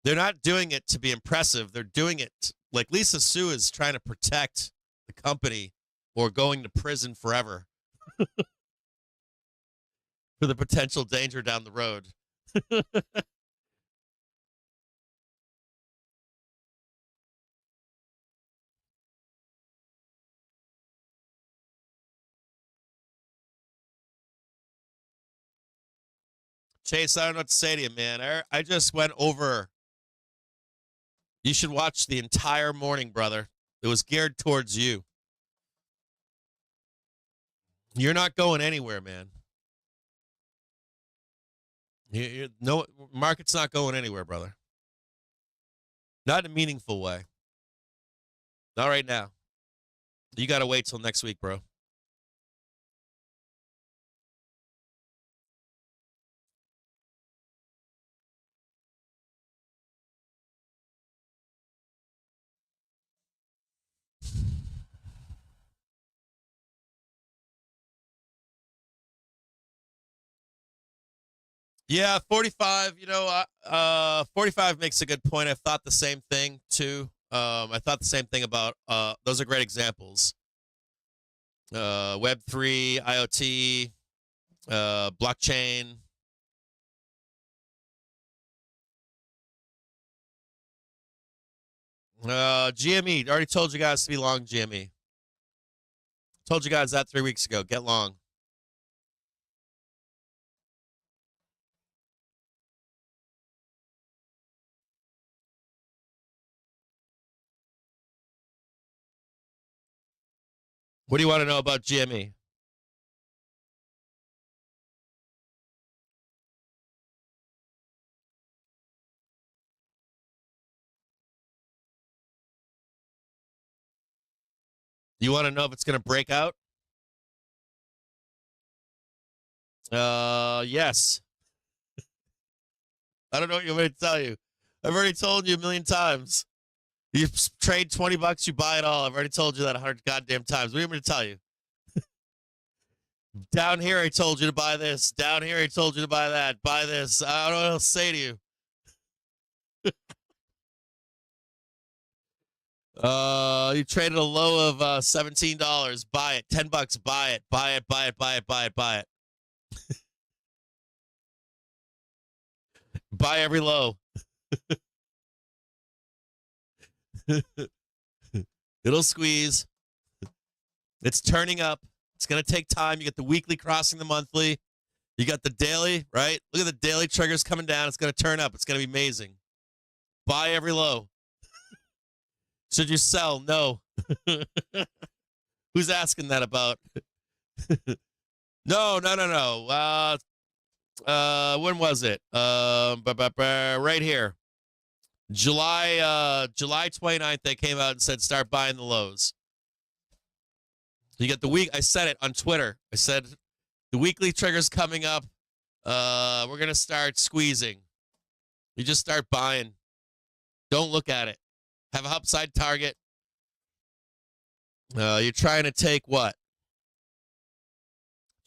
They're not doing it to be impressive. They're doing it like Lisa Su is trying to protect the company or going to prison forever for the potential danger down the road. Chase, I don't know what to say to you, man. I just went over. You should watch the entire morning, brother. It was geared towards you. You're not going anywhere, man. No, market's not going anywhere, brother. Not in a meaningful way. Not right now. You got to wait till next week, bro. Yeah, 45, 45 makes a good point. I've thought the same thing too. I thought the same thing about, those are great examples. Web3, IoT, blockchain. GME, already told you guys to be long GME. Told you guys that 3 weeks ago. Get long. What do you want to know about GME? You want to know if it's going to break out? Yes. I don't know what you want me to tell you. I've already told you a million times. You trade $20, you buy it all. I've already told you that 100 goddamn times. What do you want me to tell you? Down here, I told you to buy this. Down here, I told you to buy that. Buy this. I don't know what else to say to you. You traded a low of $17. Buy it. $10. Buy it. Buy it. Buy it. Buy it. Buy it. Buy it. Buy every low. It'll squeeze. It's turning up. It's going to take time. You get the weekly crossing the monthly. You got the daily, right? Look at the daily triggers coming down. It's going to turn up. It's going to be amazing. Buy every low. Should you sell? No. Who's asking that about? No. When was it? Right here. July 29th, they came out and said, start buying the lows. You get the week. I said it on Twitter. I said, the weekly trigger's coming up. We're going to start squeezing. You just start buying. Don't look at it. Have an upside target. You're trying to take what?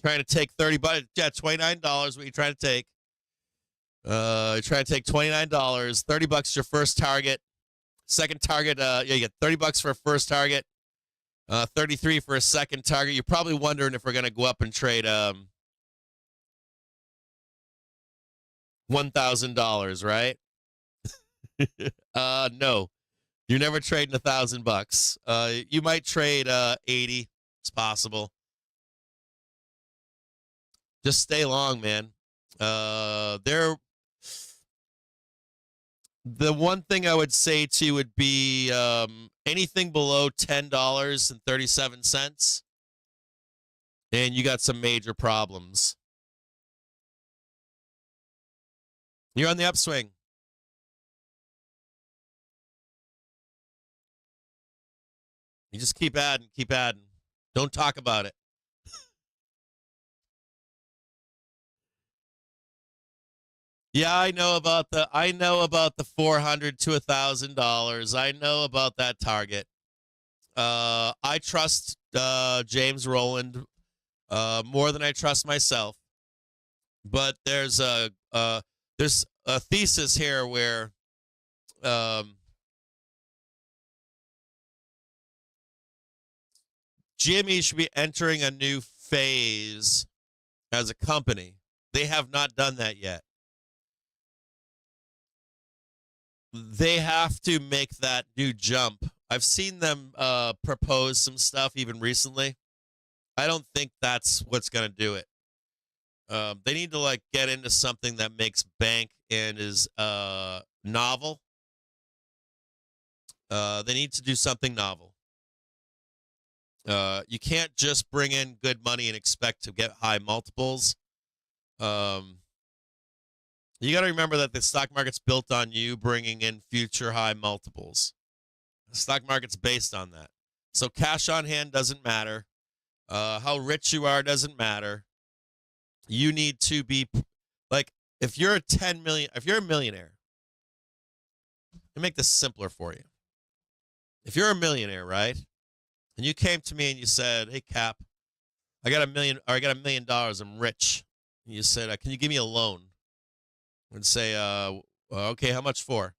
Trying to take $30. Yeah, $29. What you're trying to take? You're trying to take $29. $30 is your first target. Second target, you get $30 for a first target. 33 for a second target. You're probably wondering if we're going to go up and trade $1,000, right? No. You're never trading $1,000. You might trade 80. It's possible. Just stay long, man. The one thing I would say to you would be anything below $10.37, and you got some major problems. You're on the upswing. You just keep adding, keep adding. Don't talk about it. Yeah, I know about the $400 to $1,000. I know about that target. I trust James Rowland more than I trust myself. But there's a thesis here where GME should be entering a new phase as a company. They have not done that yet. They have to make that new jump. I've seen them propose some stuff even recently. I don't think that's what's going to do it. They need to get into something that makes bank and is novel. They need to do something novel. You can't just bring in good money and expect to get high multiples. You got to remember that the stock market's built on you bringing in future high multiples. The stock market's based on that. So cash on hand doesn't matter. How rich you are doesn't matter. You need to be if you're a millionaire, let me make this simpler for you. If you're a millionaire, right? And you came to me and you said, "Hey Cap, I got $1 million. I'm rich." And you said, "Can you give me a loan?" and say, okay, how much for?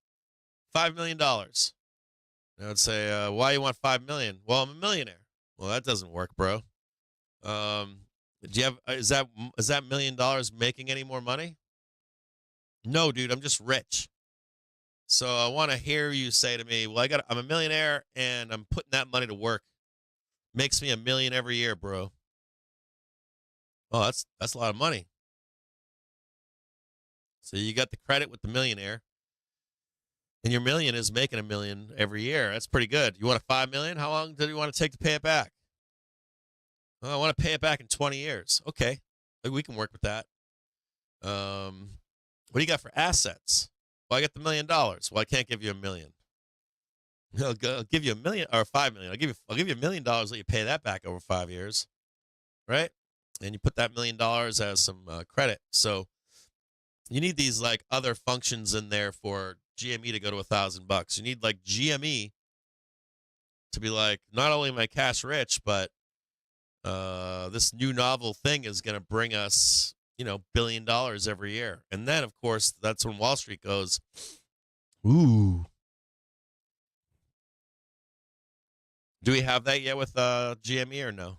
$5 million. I would say, why you want $5 million? Well, I'm a millionaire. Well, that doesn't work, bro. Do you have is that $1 million making any more money? No, dude, I'm just rich. So I want to hear you say to me, well, I'm a millionaire and I'm putting that money to work. Makes me $1 million every year, bro. Oh, that's a lot of money. So you got the credit with the millionaire, and your million is making $1 million every year. That's pretty good. You want a $5 million? How long do you want to take to pay it back? Well, I want to pay it back in 20 years. Okay, we can work with that. What do you got for assets? Well, I got the $1 million. Well, I can't give you $1 million. I'll give you $1 million or $5 million. I'll give you $1 million. Let you pay that back over 5 years, right? And you put that $1 million as some credit. So you need these like other functions in there for GME to go to $1,000. You need like GME to be like, not only am I cash rich, but this new novel thing is going to bring us, $1 billion every year. And then, of course, that's when Wall Street goes, ooh. Do we have that yet with GME or no?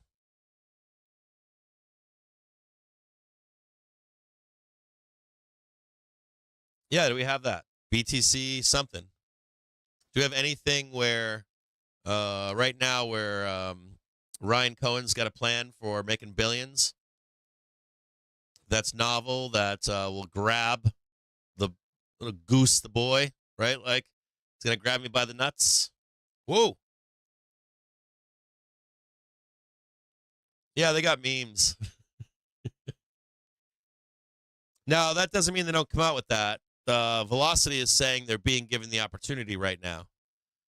Yeah, do we have that? BTC something. Do we have anything where right now where Ryan Cohen's got a plan for making billions? That's novel, that will grab the little goose, the boy, right? Like, it's going to grab me by the nuts. Whoa. Yeah, they got memes. Now, that doesn't mean they don't come out with that. Velocity is saying they're being given the opportunity right now.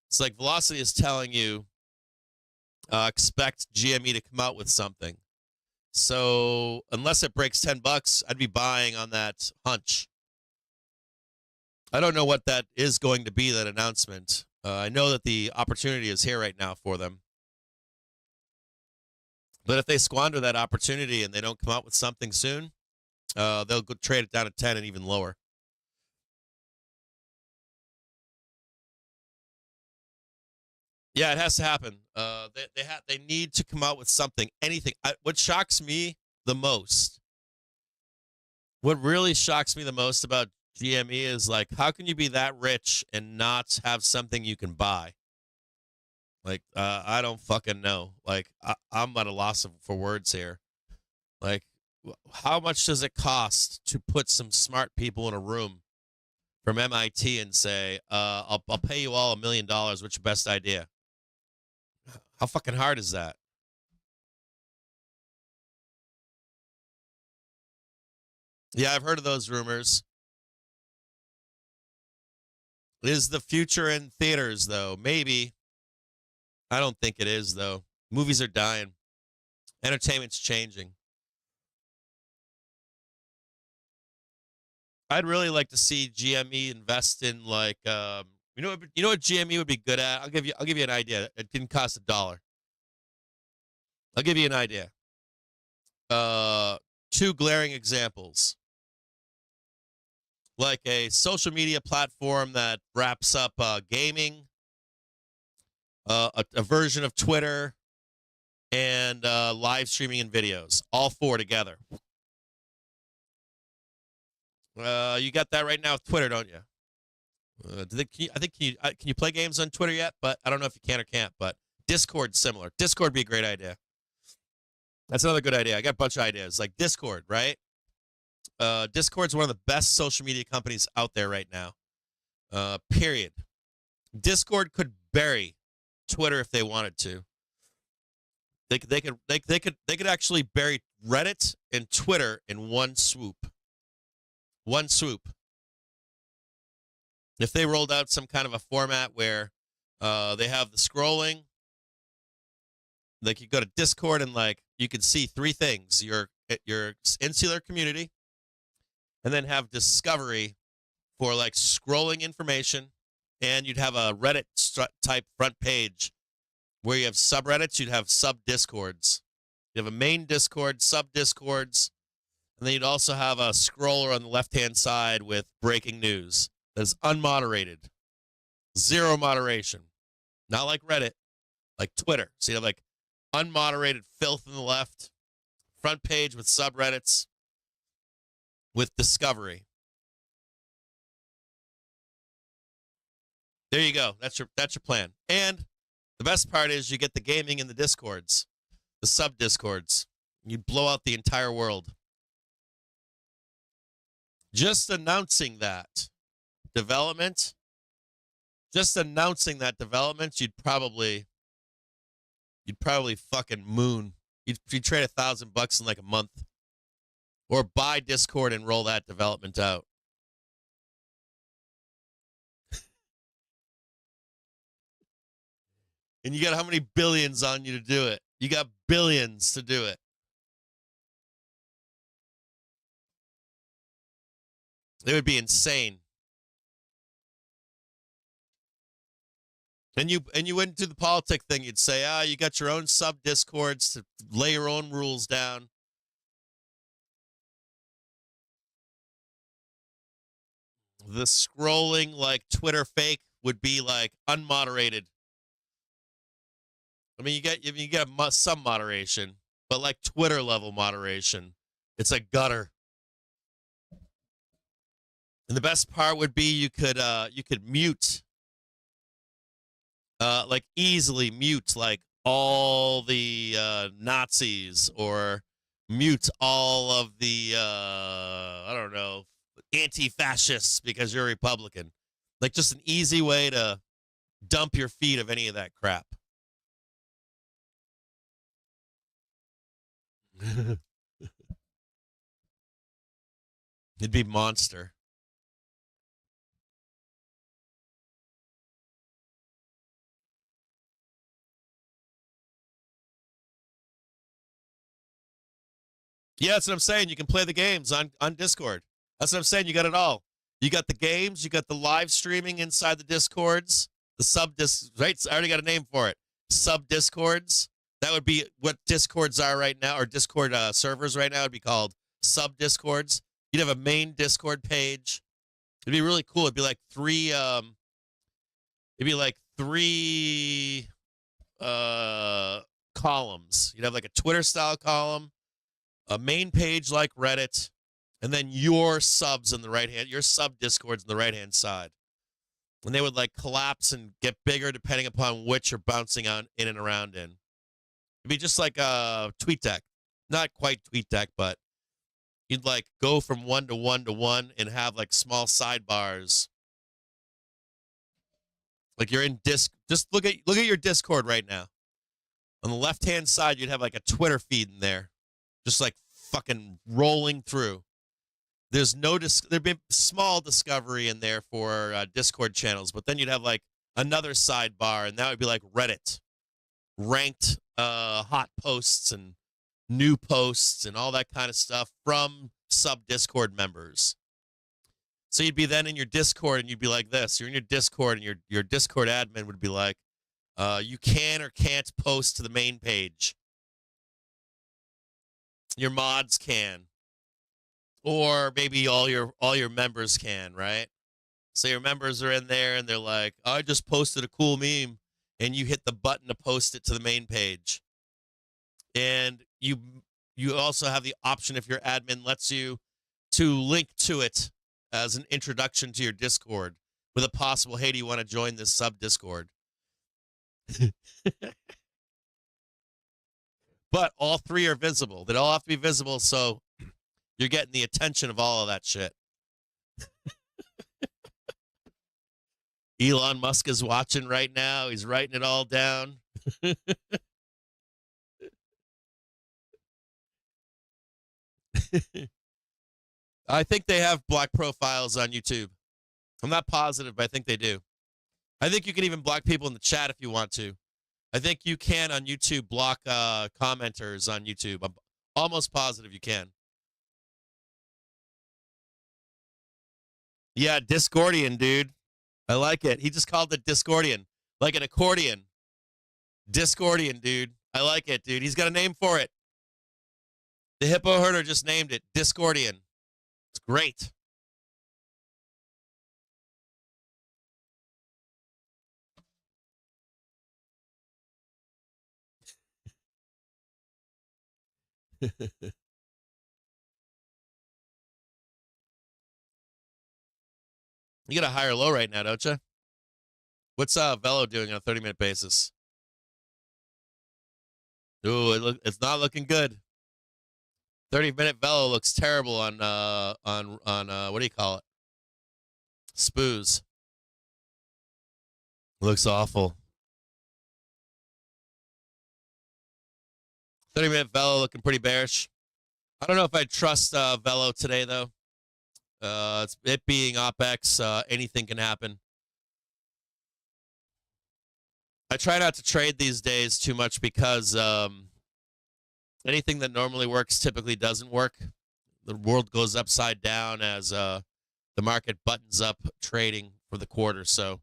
It's like Velocity is telling you, expect GME to come out with something. So unless it breaks $10, I'd be buying on that hunch. I don't know what that is going to be, that announcement. I know that the opportunity is here right now for them. But if they squander that opportunity and they don't come out with something soon, they'll go trade it down to 10 and even lower. Yeah, it has to happen. They need to come out with something, anything. What shocks me the most, what really shocks me the most about GME is like, how can you be that rich and not have something you can buy? Like, I don't fucking know. Like, I'm at a loss for words here. Like, how much does it cost to put some smart people in a room from MIT and say, I'll pay you all $1 million. What's your best idea? How fucking hard is that? Yeah, I've heard of those rumors. Is the future in theaters, though? Maybe. I don't think it is, though. Movies are dying. Entertainment's changing. I'd really like to see GME invest in like you know what GME would be good at? I'll give you an idea. It didn't cost $1. I'll give you an idea. Two glaring examples. Like a social media platform that wraps up gaming, a version of Twitter, and live streaming and videos, all four together. You got that right now with Twitter, don't you? Can you play games on Twitter yet? But I don't know if you can or can't. But Discord's similar. Discord would be a great idea. That's another good idea. I got a bunch of ideas, like Discord, right? Discord's one of the best social media companies out there right now. Period. Discord could bury Twitter if they wanted to. They could actually bury Reddit and Twitter in one swoop. One swoop. If they rolled out some kind of a format where they have the scrolling, like you go to Discord and like you can see three things: your insular community, and then have discovery for like scrolling information, and you'd have a Reddit type front page where you have subreddits, you'd have sub discords. You have a main Discord, sub discords, And then you'd also have a scroller on the left-hand side with breaking news that's unmoderated. Zero moderation. Not like Reddit, like Twitter. So you have like unmoderated filth on the left, front page with subreddits, with discovery. There you go. That's your plan. And the best part is you get the gaming in the discords, the sub discords. You blow out the entire world. Just announcing that development, you'd probably fucking moon. You'd trade $1,000 in like a month, or buy Discord and roll that development out. And you got how many billions on you to do it? You got billions to do it. It would be insane. And you wouldn't do the politic thing. You'd say, you got your own sub discords to lay your own rules down. The scrolling like Twitter fake would be like unmoderated. I mean, you get some moderation, but like Twitter level moderation, it's a gutter. And the best part would be you could mute, like easily mute like all the Nazis, or mute all of the I don't know, anti-fascists because you're a Republican. Like just an easy way to dump your feed of any of that crap. It'd be monster. Yeah, that's what I'm saying. You can play the games on Discord. That's what I'm saying. You got it all. You got the games. You got the live streaming inside the Discords. The right? I already got a name for it. Sub Discords. That would be what Discords are right now, or Discord servers right now would be called sub Discords. You'd have a main Discord page. It'd be really cool. It'd be like three columns. You'd have like a Twitter style column, a main page like Reddit, and then your subs in the right hand, your sub Discords in the right hand side. And they would like collapse and get bigger depending upon which you're bouncing on in and around in. It'd be just like a TweetDeck. Not quite TweetDeck, but you'd like go from one to one to one and have like small sidebars. Like you're in just look at your Discord right now. On the left-hand side, you'd have like a Twitter feed in there, just like fucking rolling through. There's no there'd be small discovery in there for Discord channels, but then you'd have like another sidebar, and that would be like Reddit, ranked hot posts and new posts and all that kind of stuff from sub Discord members. So you'd be then in your Discord, and you'd be like this. You're in your Discord, and your Discord admin would be like, you can or can't post to the main page. Your mods can, or maybe all your members can, right? So your members are in there, and they're like, I just posted a cool meme, and you hit the button to post it to the main page. And you also have the option, if your admin lets you, to link to it as an introduction to your Discord with a possible, hey, do you want to join this sub Discord? But all three are visible. They all have to be visible, so you're getting the attention of all of that shit. Elon Musk is watching right now. He's writing it all down. I think they have block profiles on YouTube. I'm not positive, but I think they do. I think you can even block people in the chat if you want to. I think you can on YouTube block commenters on YouTube. I'm almost positive you can. Yeah, Discordian, dude. I like it. He just called it Discordian, like an accordion. Discordian, dude. I like it, dude. He's got a name for it. The hippo herder just named it Discordian. It's great. You get a higher low right now, don't you? What's Velo doing on a 30-minute basis? Ooh, it's not looking good. 30-minute Velo looks terrible on what do you call it? Spoos. Looks awful. 30-minute Velo looking pretty bearish. I don't know if I trust Velo today though. It being Opex, anything can happen. I try not to trade these days too much because anything that normally works typically doesn't work. The world goes upside down as the market buttons up trading for the quarter. So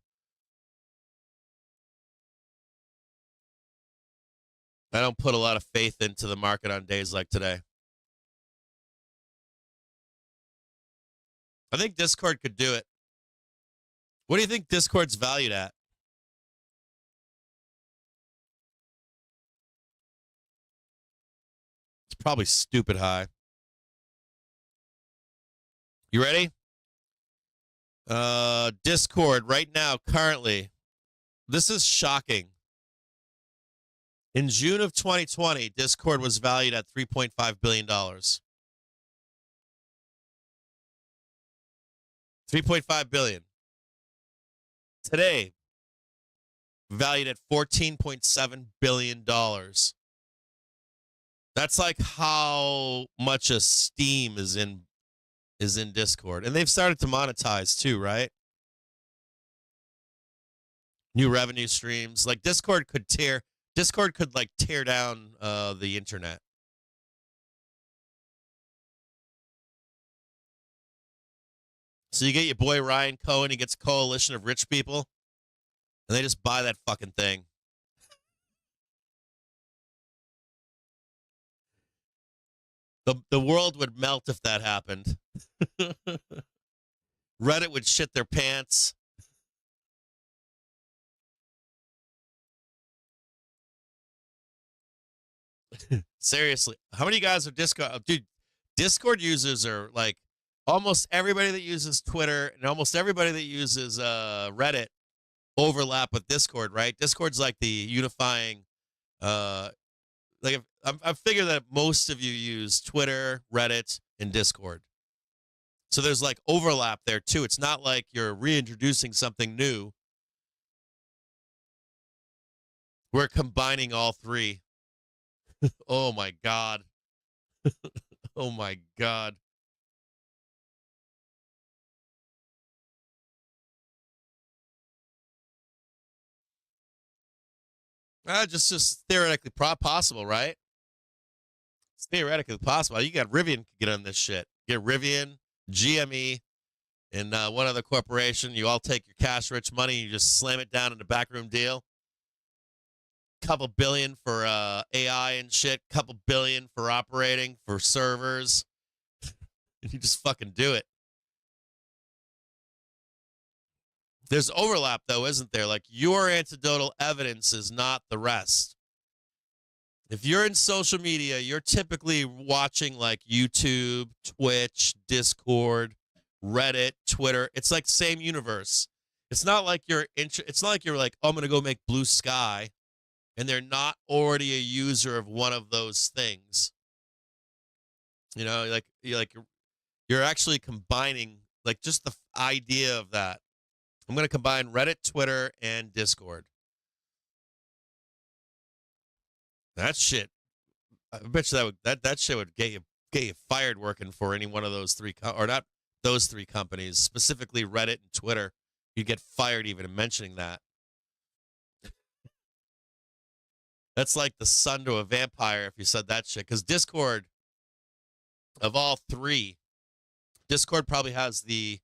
I don't put a lot of faith into the market on days like today. I think Discord could do it. What do you think Discord's valued at? It's probably stupid high. You ready? Discord right now, currently. This is shocking. In June of 2020, Discord was valued at $3.5 billion. $3.5 billion. Today, valued at $14.7 billion. That's like how much a Steam is in Discord. And they've started to monetize too, right? New revenue streams. Like Discord could like tear down the internet. So you get your boy Ryan Cohen, he gets a coalition of rich people, and they just buy that fucking thing. The world would melt if that happened. Reddit would shit their pants. Seriously, how many guys are Discord? Dude, Discord users are like almost everybody that uses Twitter and almost everybody that uses Reddit overlap with Discord, right? Discord's like the unifying. I figure that most of you use Twitter, Reddit, and Discord. So there's like overlap there too. It's not like you're reintroducing something new. We're combining all three. Oh my God. Oh my God. Just theoretically possible, right? It's theoretically possible. You got Rivian can get on this shit. Get Rivian, GME, and one other corporation. You all take your cash-rich money, you just slam it down in a backroom deal. Couple billion for AI and shit. Couple billion for operating, for servers. And you just fucking do it. There's overlap, though, isn't there? Like, your anecdotal evidence is not the rest. If you're in social media, you're typically watching, like, YouTube, Twitch, Discord, Reddit, Twitter. It's like same universe. It's not like you're like, oh, I'm going to go make Blue Sky, and they're not already a user of one of those things. You know, you're actually combining, like, just the idea of that. I'm going to combine Reddit, Twitter, and Discord. That shit, I bet you that shit would get you fired working for any one of those three, or not those three companies, specifically Reddit and Twitter. You'd get fired even mentioning that. That's like the son to a vampire if you said that shit. Because Discord, of all three, Discord probably has the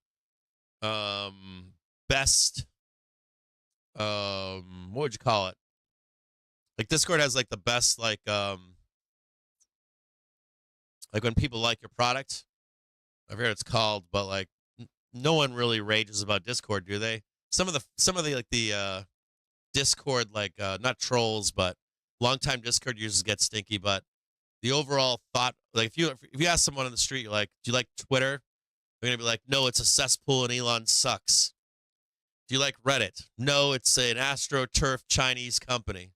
best, what would you call it? Like Discord has like the best, like Like when people like your product, I forget what it's called, but like no one really rages about Discord, do they? Some of the like the Discord not trolls, but longtime Discord users get stinky. But the overall thought, like if you ask someone on the street, you're like, do you like Twitter? They're gonna be like, no, it's a cesspool and Elon sucks. Do you like Reddit? No, it's an AstroTurf Chinese company.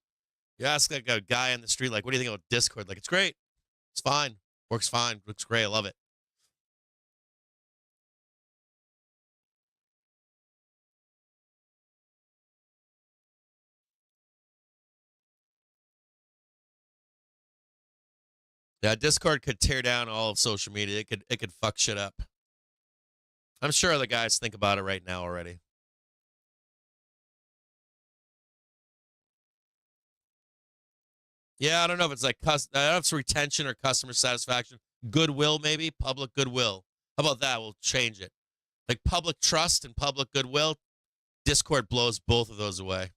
You ask like a guy on the street, like, what do you think about Discord? Like, it's great. It's fine. Works fine. Looks great. I love it. Yeah, Discord could tear down all of social media. It could fuck shit up. I'm sure the guys think about it right now already. Yeah, I don't know if it's like I don't know if it's retention or customer satisfaction. Goodwill, maybe public goodwill. How about that? We'll change it. Like public trust and public goodwill. Discord blows both of those away.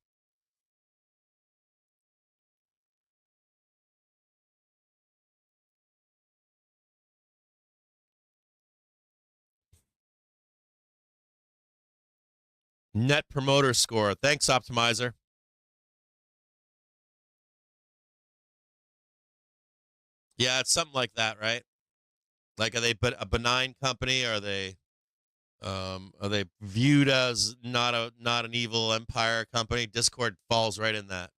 Net promoter score. Thanks, Optimizer. Yeah, it's something like that, right? Like, are they a benign company? Are they viewed as not an evil empire company? Discord falls right in that.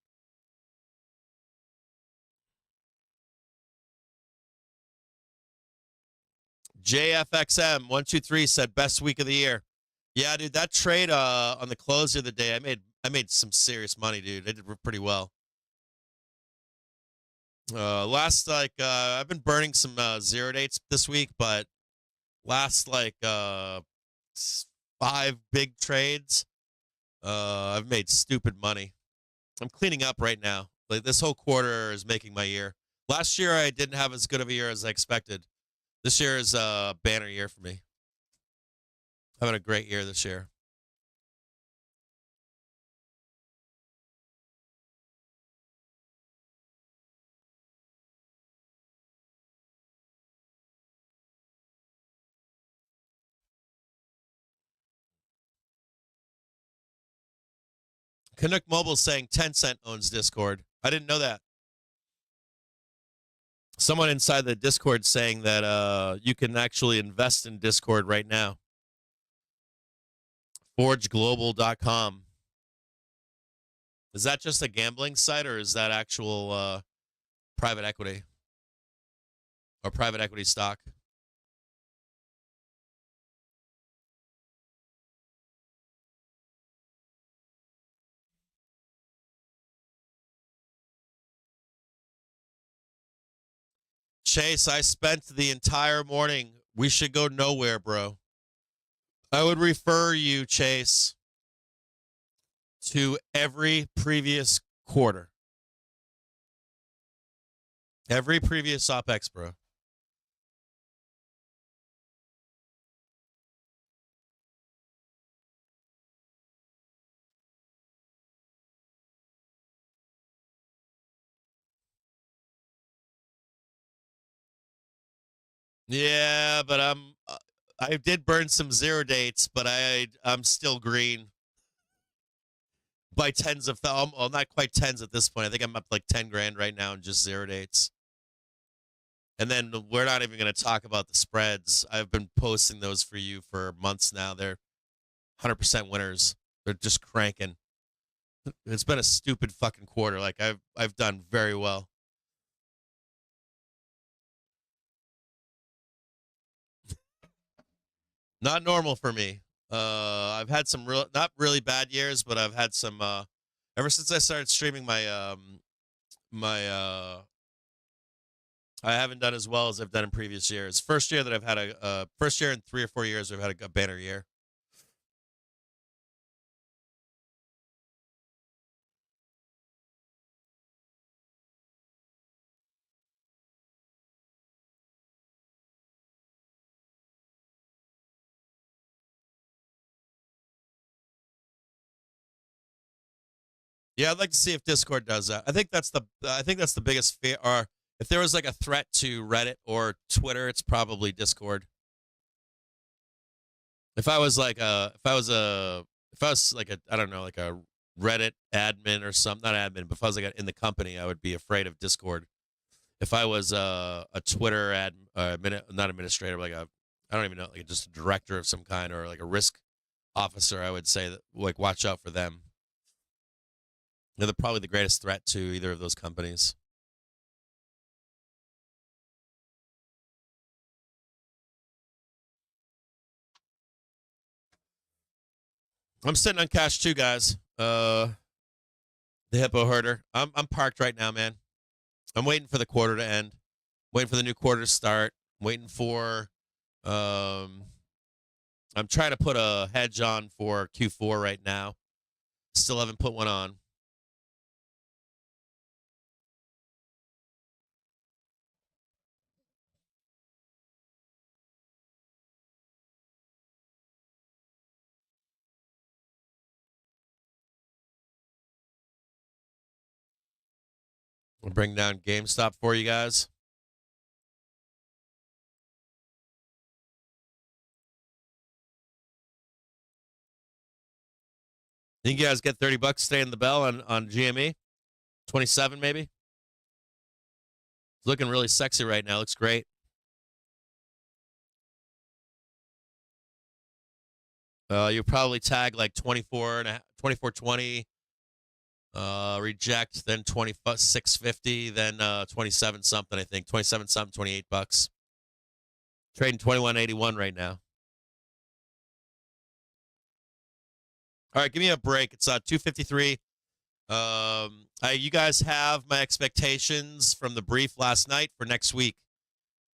JFXM123 said best week of the year. Yeah, dude, that trade on the close the other day, I made some serious money, dude. I did pretty well. I've been burning some zero dates this week, but last 5 big trades, I've made stupid money. I'm cleaning up right now. Like this whole quarter is making my year. Last year I didn't have as good of a year as I expected. This year is a banner year for me. Having a great year this year. Canuck Mobile saying Tencent owns Discord. I didn't know that. Someone inside the Discord saying that you can actually invest in Discord right now. ForgeGlobal.com. Is that just a gambling site or is that actual private equity or private equity stock? Chase, I spent the entire morning. We should go nowhere, bro. I would refer you, Chase, to every previous quarter. Every previous Opex, bro. Yeah, but I did burn some zero dates, but I'm still green by tens of well, not quite tens at this point. I think I'm up like 10 grand right now in just zero dates. And then we're not even going to talk about the spreads. I've been posting those for you for months now. They're 100% winners. They're just cranking. It's been a stupid fucking quarter. Like I've done very well. Not normal for me. I've had some not really bad years, but I've had some ever since I started streaming my I haven't done as well as I've done in previous years. First year that I've had a first year in 3 or 4 years I've had a banner year. Yeah, I'd like to see if Discord does that. I think that's the biggest fear. Or If there was like a threat to Reddit or Twitter, it's probably Discord. If I was like a I don't know, like a Reddit admin or something, not admin, but if I was like in the company, I would be afraid of Discord. If I was a Twitter not administrator, like I don't even know, like just a director of some kind or like a risk officer, I would say that like watch out for them. They're probably the greatest threat to either of those companies. I'm sitting on cash too, guys. The hippo herder. I'm parked right now, man. I'm waiting for the quarter to end. Waiting for the new quarter to start. Waiting for I'm trying to put a hedge on for Q4 right now. Still haven't put one on. We'll bring down GameStop for you guys. Think you guys get $30 today in the bell on GME? 27 maybe? It's looking really sexy right now. Looks great. You probably tag like 24.20, reject, then 26.50, then 27 something, I think. 27 something, $28. Trading 21.81 right now. All right, give me a break. It's 2:53. You guys have my expectations from the brief last night for next week.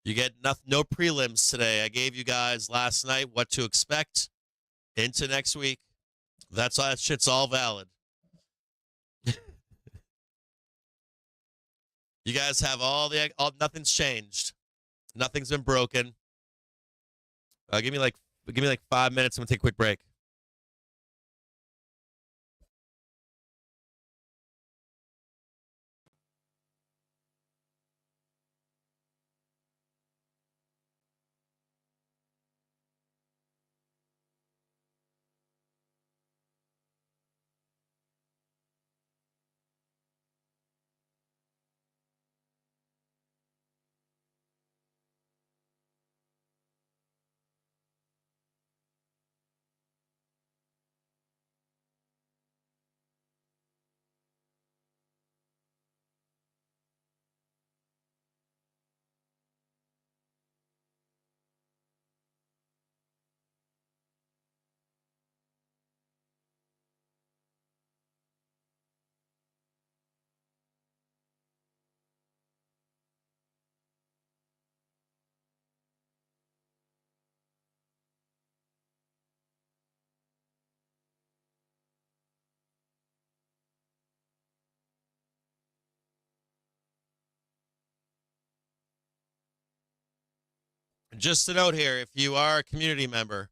You get no prelims today. I gave you guys last night what to expect into next week. That shit's all valid. You guys have nothing's changed. Nothing's been broken. Give me like 5 minutes. I'm gonna take a quick break. Just a note here, if you are a community member,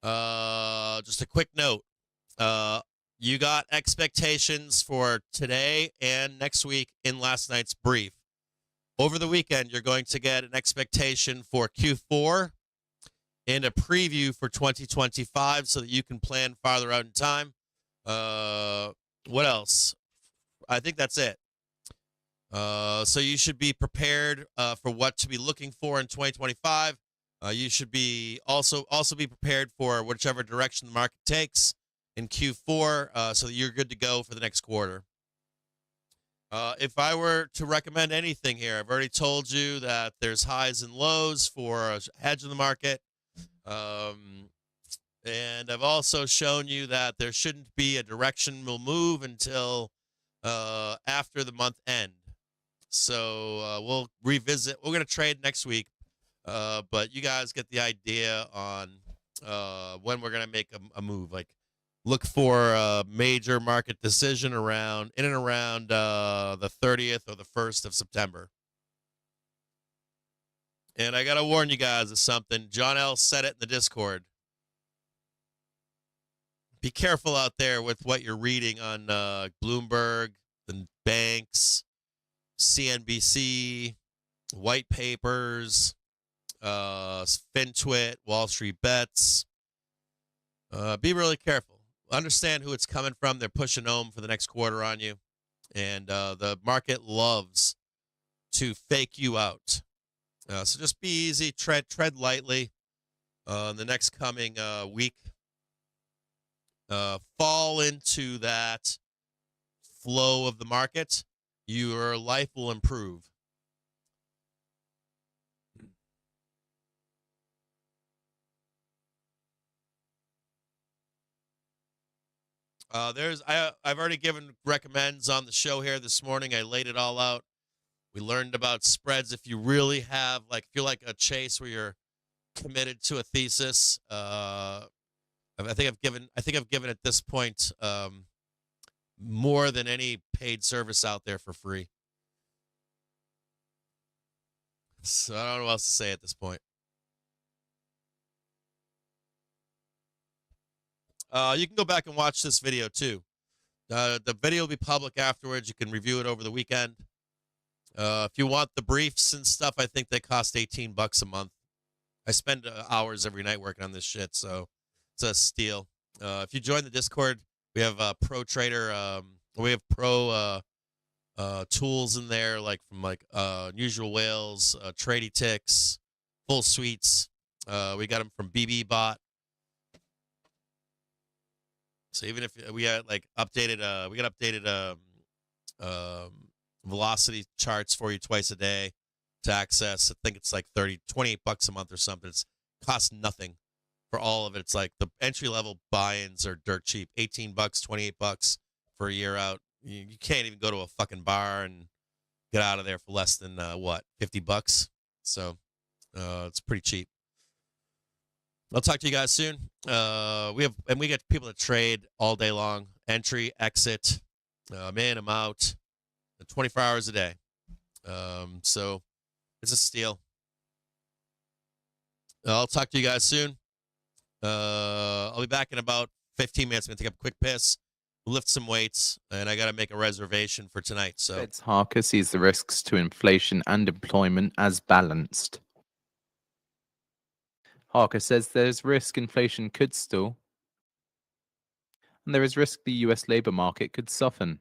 just a quick note. You got expectations for today and next week in last night's brief. Over the weekend, you're going to get an expectation for Q4 and a preview for 2025 so that you can plan farther out in time. What else? I think that's it. So you should be prepared for what to be looking for in 2025. You should be also be prepared for whichever direction the market takes in Q4, so that you're good to go for the next quarter. If I were to recommend anything here, I've already told you that there's highs and lows for a hedge in the market. And I've also shown you that there shouldn't be a directional move until after the month end. So we'll revisit. We're going to trade next week, but you guys get the idea on when we're going to make a move. Like, look for a major market decision in and around the 30th or the 1st of September. And I got to warn you guys of something. John L. said it in the Discord. Be careful out there with what you're reading on Bloomberg, the banks, CNBC, white papers, FinTwit, Wall Street Bets. Be really careful. Understand who it's coming from. They're pushing home for the next quarter on you. And the market loves to fake you out. So just be easy, tread lightly. The next coming week, fall into that flow of the market. Your life will improve. I've already given recommends on the show here this morning. I laid it all out. We learned about spreads. If you really have if you're like a Chase where you're committed to a thesis, I think I've given at this point more than any paid service out there for free. So I don't know what else to say at this point. You can go back and watch this video too. The video will be public afterwards. You can review it over the weekend. If you want the briefs and stuff, I think they cost $18 a month. I spend hours every night working on this shit, so it's a steal. If you join the Discord, we have pro trader. We have pro tools in there, from Unusual Whales, Trady Ticks, full suites. We got them from BB Bot. So even if we had updated, we got updated velocity charts for you twice a day to access. I think it's like $28 a month or something. It's costs nothing for all of it. It's like the entry level buy-ins are dirt cheap. $18, $28 for a year out. You can't even go to a fucking bar and get out of there for less than $50. So it's pretty cheap. I'll talk to you guys soon. We get people to trade all day long. Entry, exit, I'm in, I'm out, 24 hours a day. So it's a steal. I'll talk to you guys soon. I'll be back in about 15 minutes. I'm gonna take a quick piss, lift some weights, and I gotta make a reservation for tonight. So Fed's Harker sees the risks to inflation and employment as balanced. Harker says there's risk inflation could stall, and there is risk the US labour market could soften.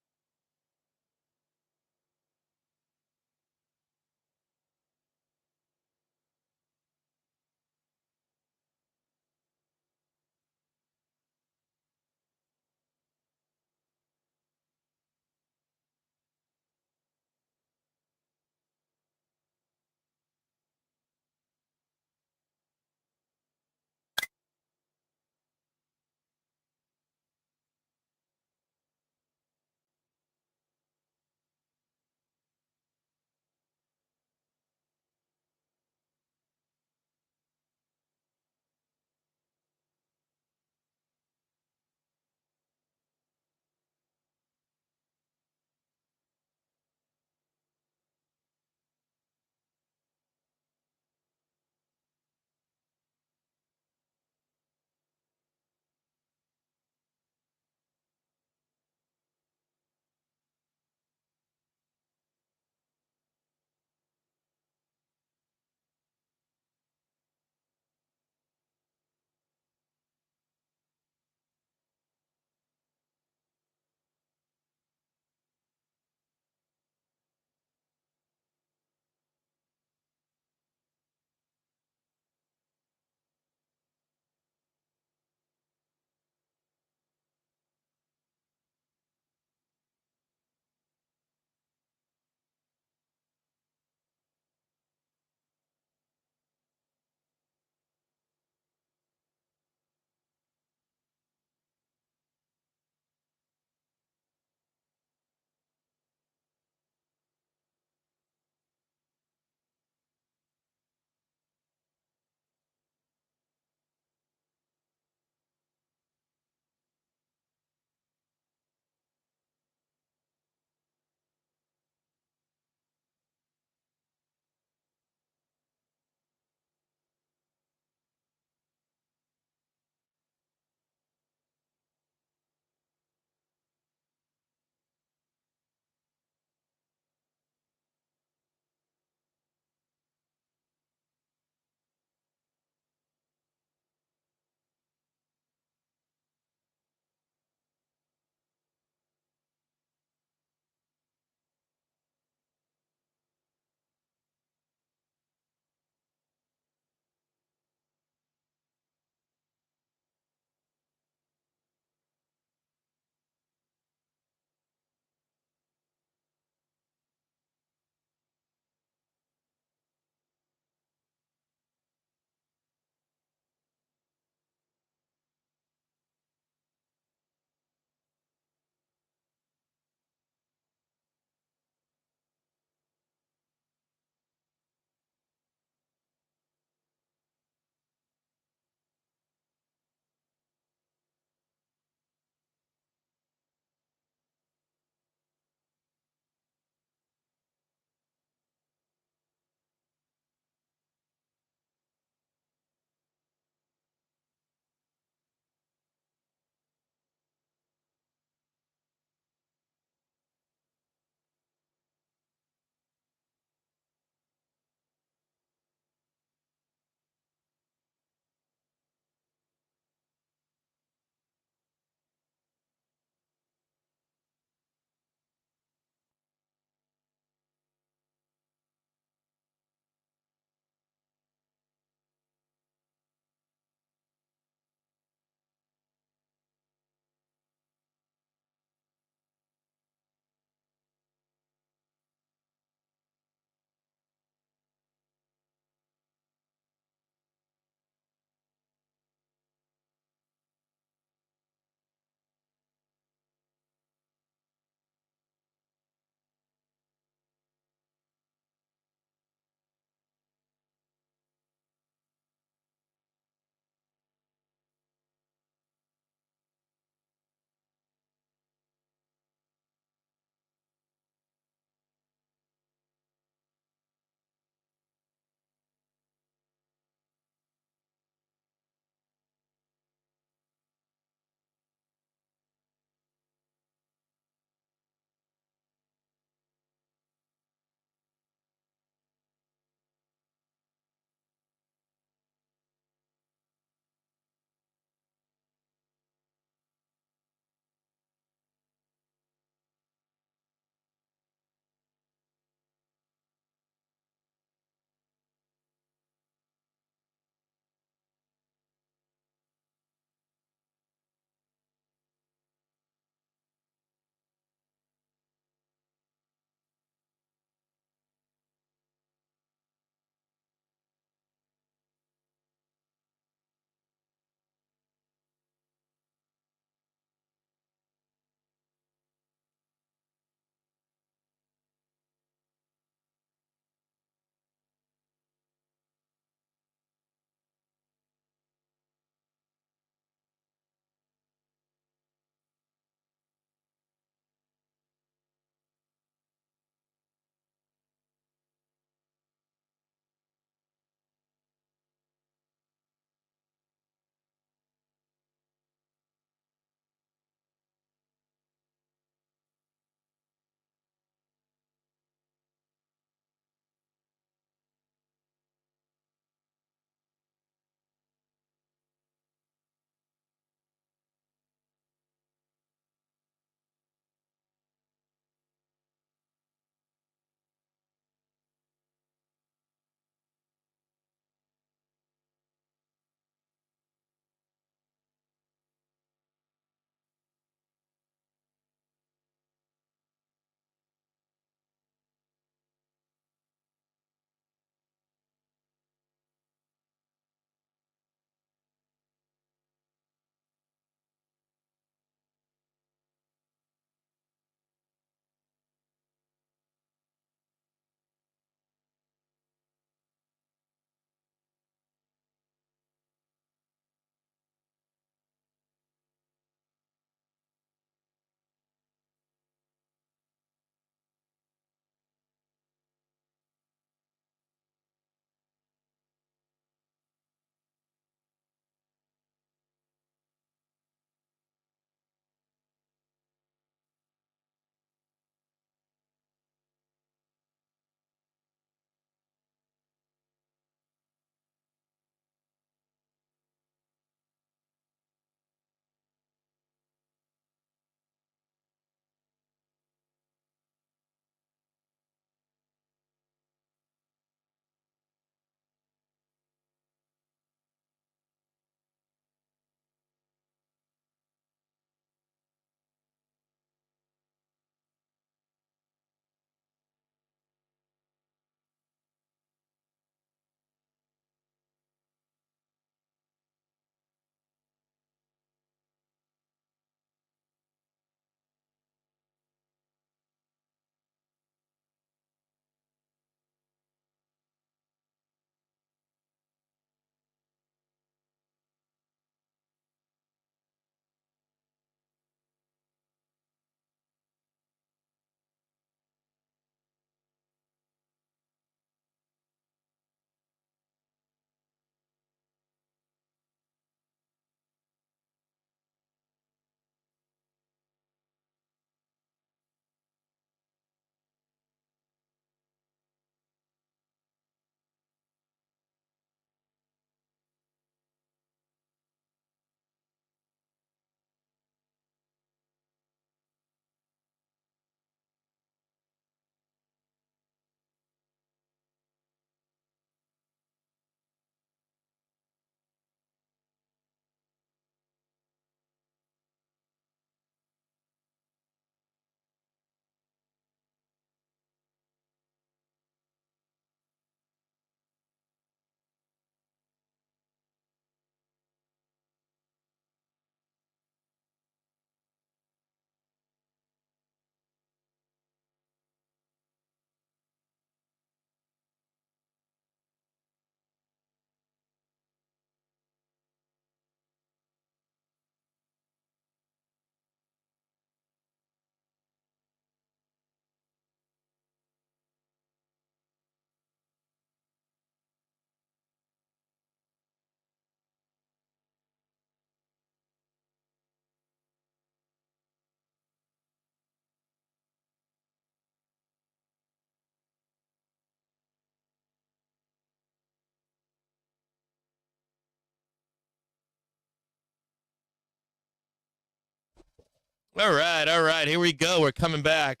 All right. Here we go. We're coming back.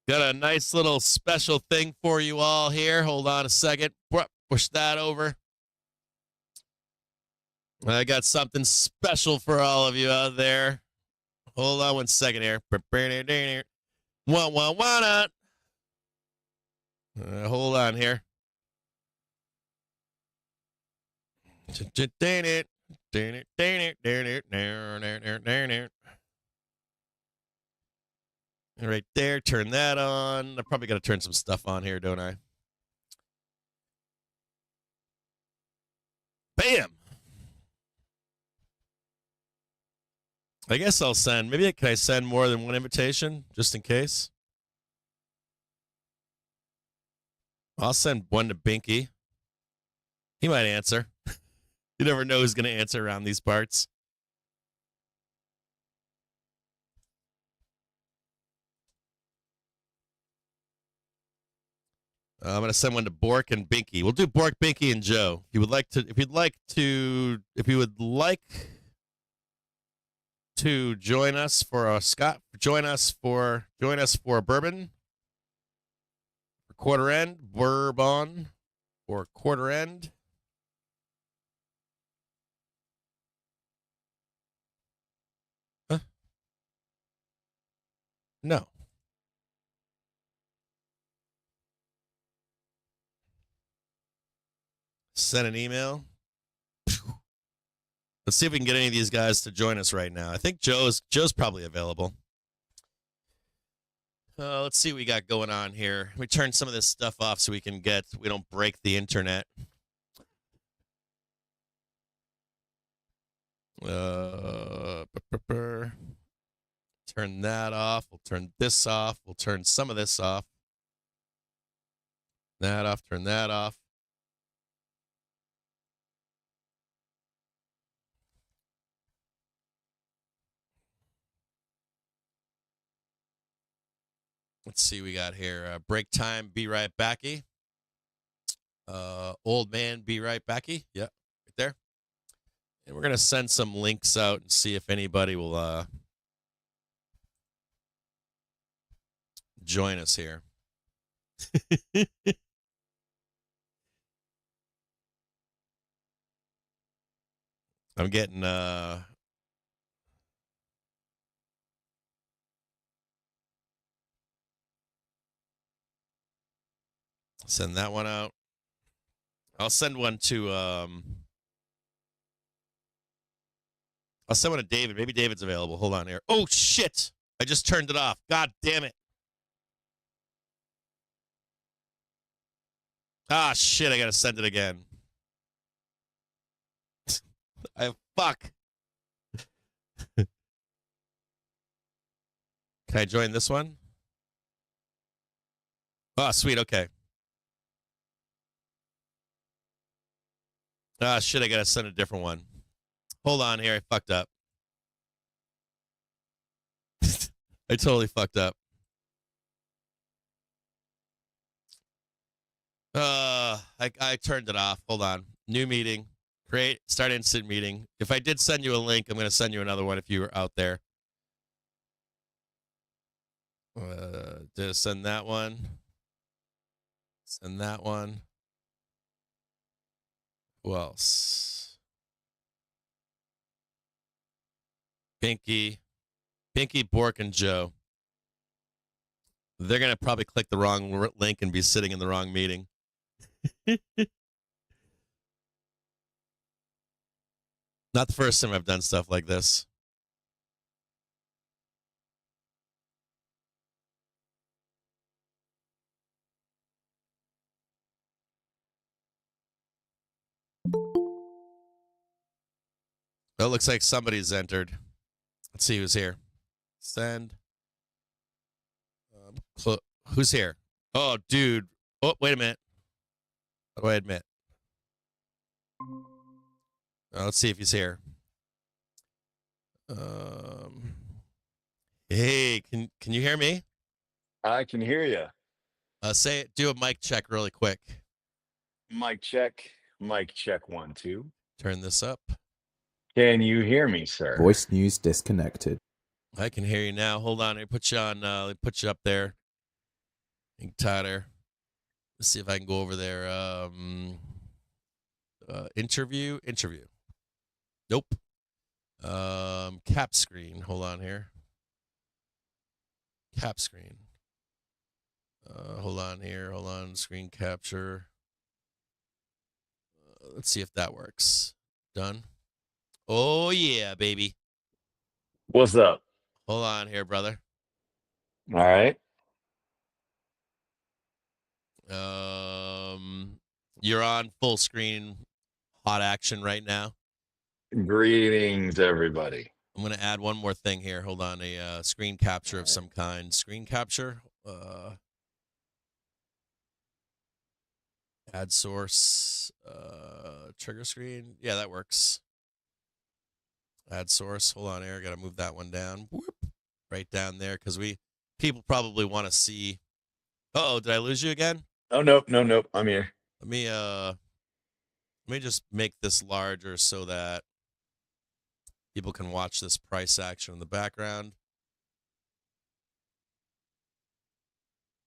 Got a nice little special thing for you all here. Hold on a second. Push that over. I got something special for all of you out there. Hold on 1 second here. Hold on here. Right there, turn that on. I probably got to turn some stuff on here, don't I? Bam! I guess I'll send, can I send more than one invitation, just in case? I'll send one to Binky. He might answer. You never know who's going to answer around these parts. I'm going to send one to Bork and Binky. We'll do Bork, Binky, and Joe. If you would like to join us for a join us for a bourbon for quarter end, bourbon for quarter end. Huh? No. Send an email. Let's see if we can get any of these guys to join us right now. I think Joe's probably available. Let's see what we got going on here. We turn some of this stuff off so we don't break the internet. Turn that off. We'll turn this off. We'll turn some of this off. That off. Turn that off. Let's see what we got here. Break time, be right backy. Old man, be right backy. Yep, right there. And we're going to send some links out and see if anybody will join us here. I'm getting send that one out. I'll send one to I'll send one to David. Maybe David's available. Hold on here. Oh shit. I just turned it off. God damn it. Ah shit, I gotta send it again. Fuck. Can I join this one? Oh, sweet, okay. Ah, shit, I gotta send a different one. Hold on here, I fucked up. I totally fucked up. I turned it off. Hold on. New meeting. Start instant meeting. If I did send you a link, I'm going to send you another one if you were out there. Just send that one. Send that one. Who else? Binky, Bork, and Joe. They're going to probably click the wrong link and be sitting in the wrong meeting. Not the first time I've done stuff like this. Oh, it looks like somebody's entered. Let's see who's here. Send. Who's here? Oh, dude. Oh, wait a minute. How do I admit? Let's see if he's here. Hey, can you hear me? I can hear you. Do a mic check really quick. Mic check. Mic check 1 2. Turn this up. Can you hear me, sir? Voice news disconnected. I can hear you now. Hold on. Let me put you on. Let me put you up there. Tighter. Let's see if I can go over there. Interview. Nope. Cap screen. Hold on here. Cap screen. Hold on here. Hold on. Screen capture. Let's see if that works. Done. Oh, yeah, baby. What's up? Hold on here, brother. All right. You're on full screen hot action right now. Greetings, everybody. I'm going to add one more thing here. Hold on. A screen capture All of right. some kind. Screen capture. Add source. Trigger screen. Yeah, that works. Add source. Hold on here. Got to move that one down. Whoop. Right down there because people probably want to see. Uh-oh, did I lose you again? Oh, nope. I'm here. Let me just make this larger so that people can watch this price action in the background.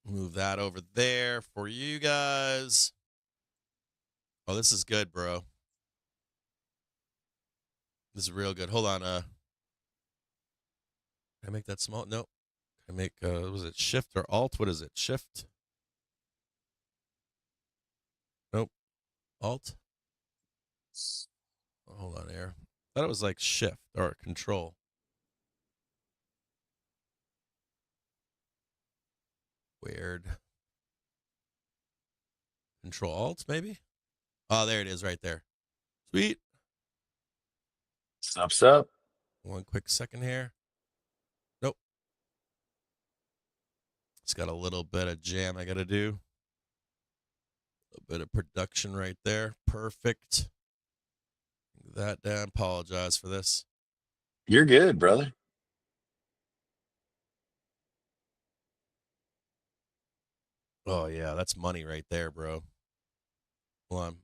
Move that over there for you guys. Oh, this is good, bro. This is real good. Hold on. Can I make that small? Nope. Can I make, was it shift or alt? What is it? Shift? Nope. Alt? Oh, hold on here. I thought it was like shift or control. Weird. Control alt, maybe? Oh, there it is right there. Sweet. Sups up. One quick second here. Nope. It's got a little bit of jam I got to do. A bit of production right there. Perfect. That down. Apologize for this. You're good, brother. Oh, yeah. That's money right there, bro. Hold on.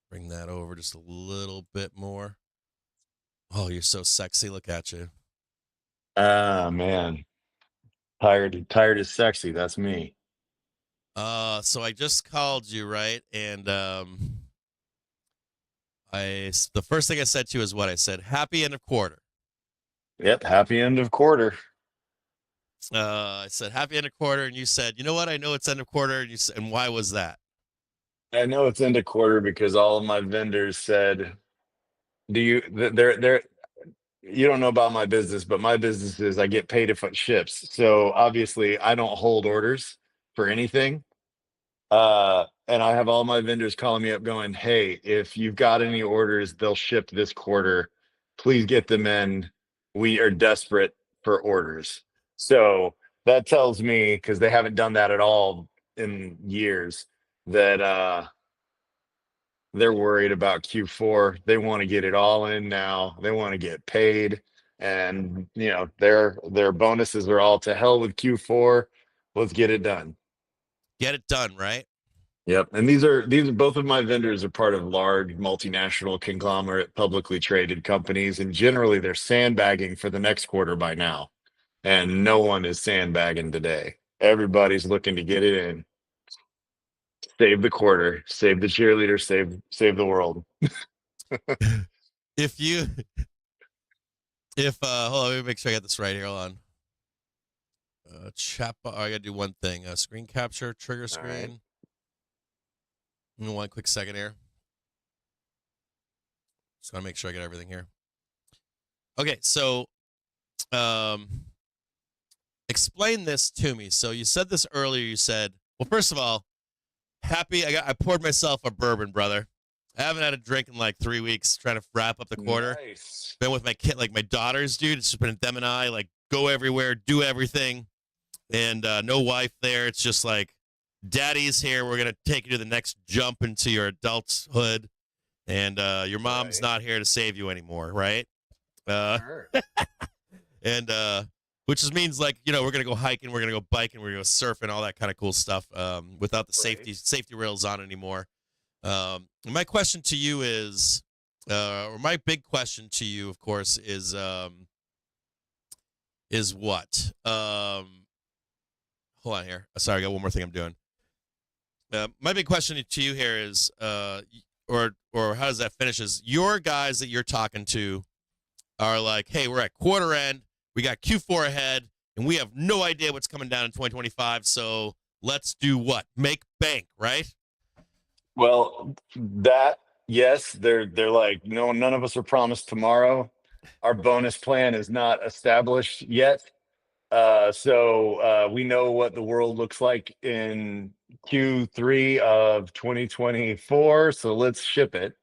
Bring that over just a little bit more. Oh, you're so sexy. Look at you. Ah, man. Tired is sexy. That's me. So I just called you, right? And the first thing I said to you is what I said. Happy end of quarter. Yep. Happy end of quarter. I said happy end of quarter, and you said, you know what? I know it's end of quarter, and you said, and why was that? I know it's end of quarter because all of my vendors said, "Do you?" They're you don't know about my business, but my business is I get paid if it ships. So obviously, I don't hold orders for anything. And I have all my vendors calling me up going, "Hey, if you've got any orders, they'll ship this quarter. Please get them in. We are desperate for orders." So that tells me, because they haven't done that at all in years, that they're worried about Q4. They want to get it all in now. They want to get paid. And their bonuses are all to hell with Q4. Let's get it done. Get it done, right? Yep. And these are both of my vendors are part of large multinational conglomerate publicly traded companies. And generally they're sandbagging for the next quarter by now. And no one is sandbagging today. Everybody's looking to get it in. Save the quarter, save the cheerleader, save the world. If hold on, let me make sure I got this right here. Hold on. Oh, I gotta do one thing. Screen capture, trigger All screen. right. One quick second here. Just gotta make sure I get everything here. Okay, so explain this to me. So you said this earlier. You said, well, first of all, happy. I poured myself a bourbon, brother. I haven't had a drink in like 3 weeks, trying to wrap up the quarter. Nice. Been with my kid, like my daughters, dude. It's just been them and I, like, go everywhere, do everything, and no wife there. It's just like, daddy's here. We're gonna take you to the next jump into your adulthood, and your mom's Right. not here to save you anymore, right? Sure. And which just means, like, we're gonna go hiking, we're gonna go biking, we're gonna go surfing, all that kind of cool stuff, without the Right. safety rails on anymore. My question to you is, or my big question to you, of course, is is what? Hold on here. Sorry, I got one more thing I'm doing. My big question to you here is, or how does that finish? Is your guys that you're talking to are like, hey, we're at quarter end, we got Q4 ahead, and we have no idea what's coming down in 2025. So let's do what? Make bank, right? Well, that yes, they're like, no, none of us are promised tomorrow. Our bonus plan is not established yet. So we know what the world looks like in Q3 of 2024. So let's ship it.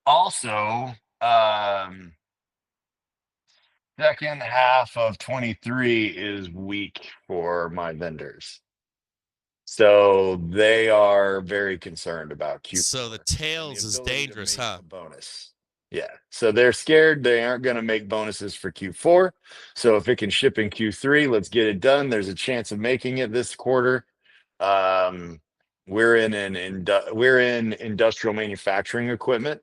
Also, second half of 23 is weak for my vendors. So they are very concerned about Q4. So the tails is dangerous, huh? Bonus. Yeah. So they're scared they aren't going to make bonuses for Q4. So if it can ship in Q3, let's get it done. There's a chance of making it this quarter. We're in industrial manufacturing equipment,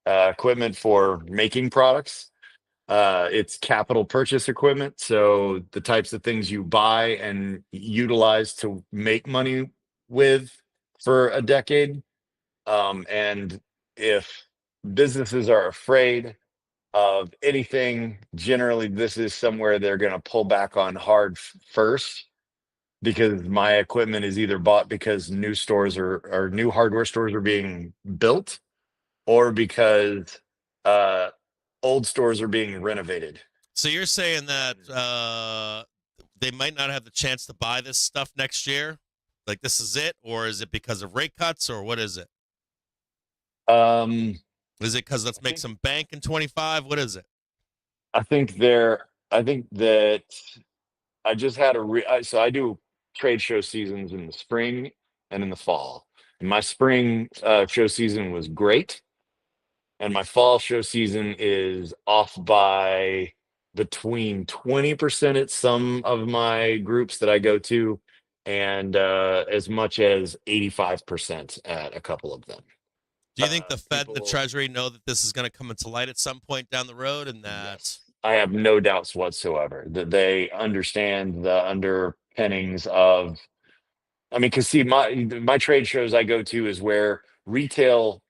equipment for making products. It's capital purchase equipment. So the types of things you buy and utilize to make money with for a decade. And if businesses are afraid of anything, generally this is somewhere they're going to pull back on hard first, because my equipment is either bought because new stores or new hardware stores are being built, or because old stores are being renovated. So you're saying that they might not have the chance to buy this stuff next year? Like this is it? Or is it because of rate cuts, or what is it? Is it because let's make some bank in 25? What is it? I think that I just had so I do trade show seasons in the spring and in the fall. And my spring show season was great. And my fall show season is off by between 20% at some of my groups that I go to, and as much as 85% at a couple of them. Do you think the Fed and the Treasury know that this is going to come into light at some point down the road, and that? Yes. I have no doubts whatsoever that they understand the underpinnings of. I mean, because see, my trade shows I go to is where retail,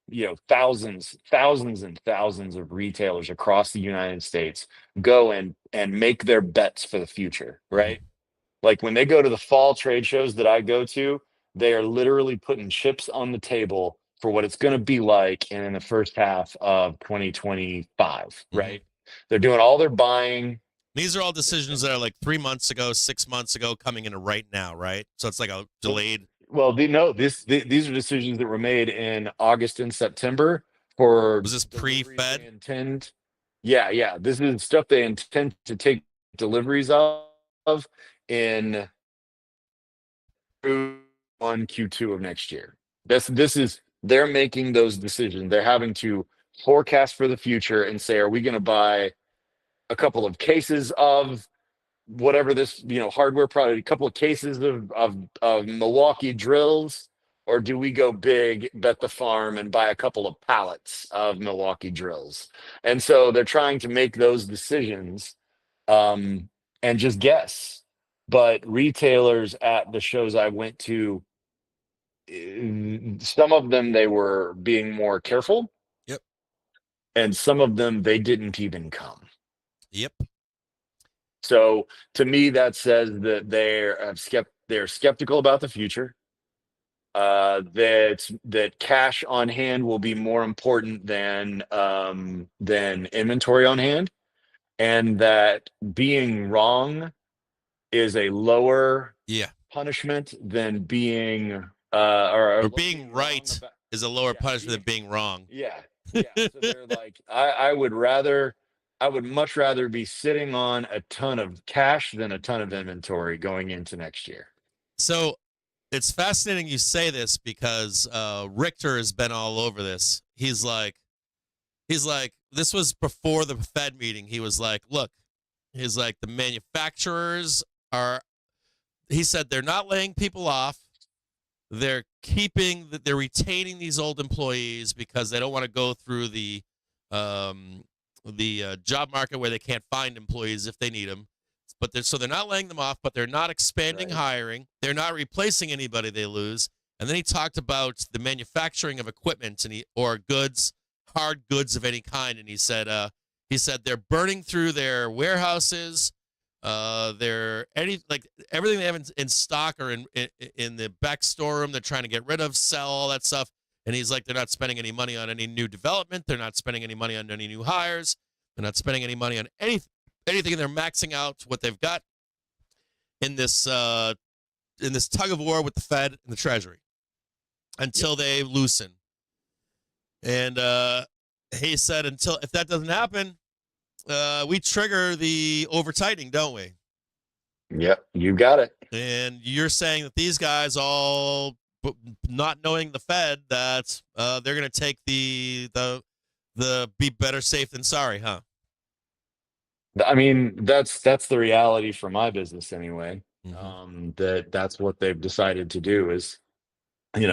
thousands and thousands of retailers across the United States go and make their bets for the future, right? Like when they go to the fall trade shows that I go to, they are literally putting chips on the table for what it's going to be like in the first half of 2025, right? They're doing all their buying. These are all decisions that are like 3 months ago, 6 months ago, coming into right now, right? So it's like a delayed. Well, these are decisions that were made in August and September for. Was this pre-Fed? Yeah. This is stuff they intend to take deliveries of in Q1, Q2 of next year. They're making those decisions. They're having to forecast for the future and say, are we going to buy a couple of cases of whatever this hardware product, a couple of cases of Milwaukee drills, or do we go big, bet the farm, and buy a couple of pallets of Milwaukee drills? And so they're trying to make those decisions and just guess. But retailers at the shows I went to, some of them they were being more careful. Yep. And some of them they didn't even come. Yep. So to me, that says that they're skeptical about the future. That cash on hand will be more important than inventory on hand, and that being wrong is a lower punishment than being or being right is a lower punishment than being wrong. Yeah. So they're like, I would much rather be sitting on a ton of cash than a ton of inventory going into next year. So it's fascinating you say this, because Richter has been all over this. He's like, this was before the Fed meeting. He was like, look, he's like, the manufacturers he said they're not laying people off. They're retaining these old employees because they don't want to go through the job market where they can't find employees if they need them. But they're not laying them off, but they're not expanding hiring. They're not replacing anybody they lose. And then he talked about the manufacturing of equipment or goods, hard goods of any kind. And he said they're burning through their warehouses. Everything they have in stock or in the back storeroom, they're trying to get rid of, sell all that stuff. And he's like, they're not spending any money on any new development. They're not spending any money on any new hires. They're not spending any money on anything. They're maxing out what they've got in this tug of war with the Fed and the Treasury until they loosen. And he said, if that doesn't happen, we trigger the over tightening, don't we? Yep, you got it. And you're saying that these guys all, not knowing the Fed, that they're going to take the be better safe than sorry, huh? I mean, that's the reality for my business anyway. Mm-hmm. That's what they've decided to do is, it's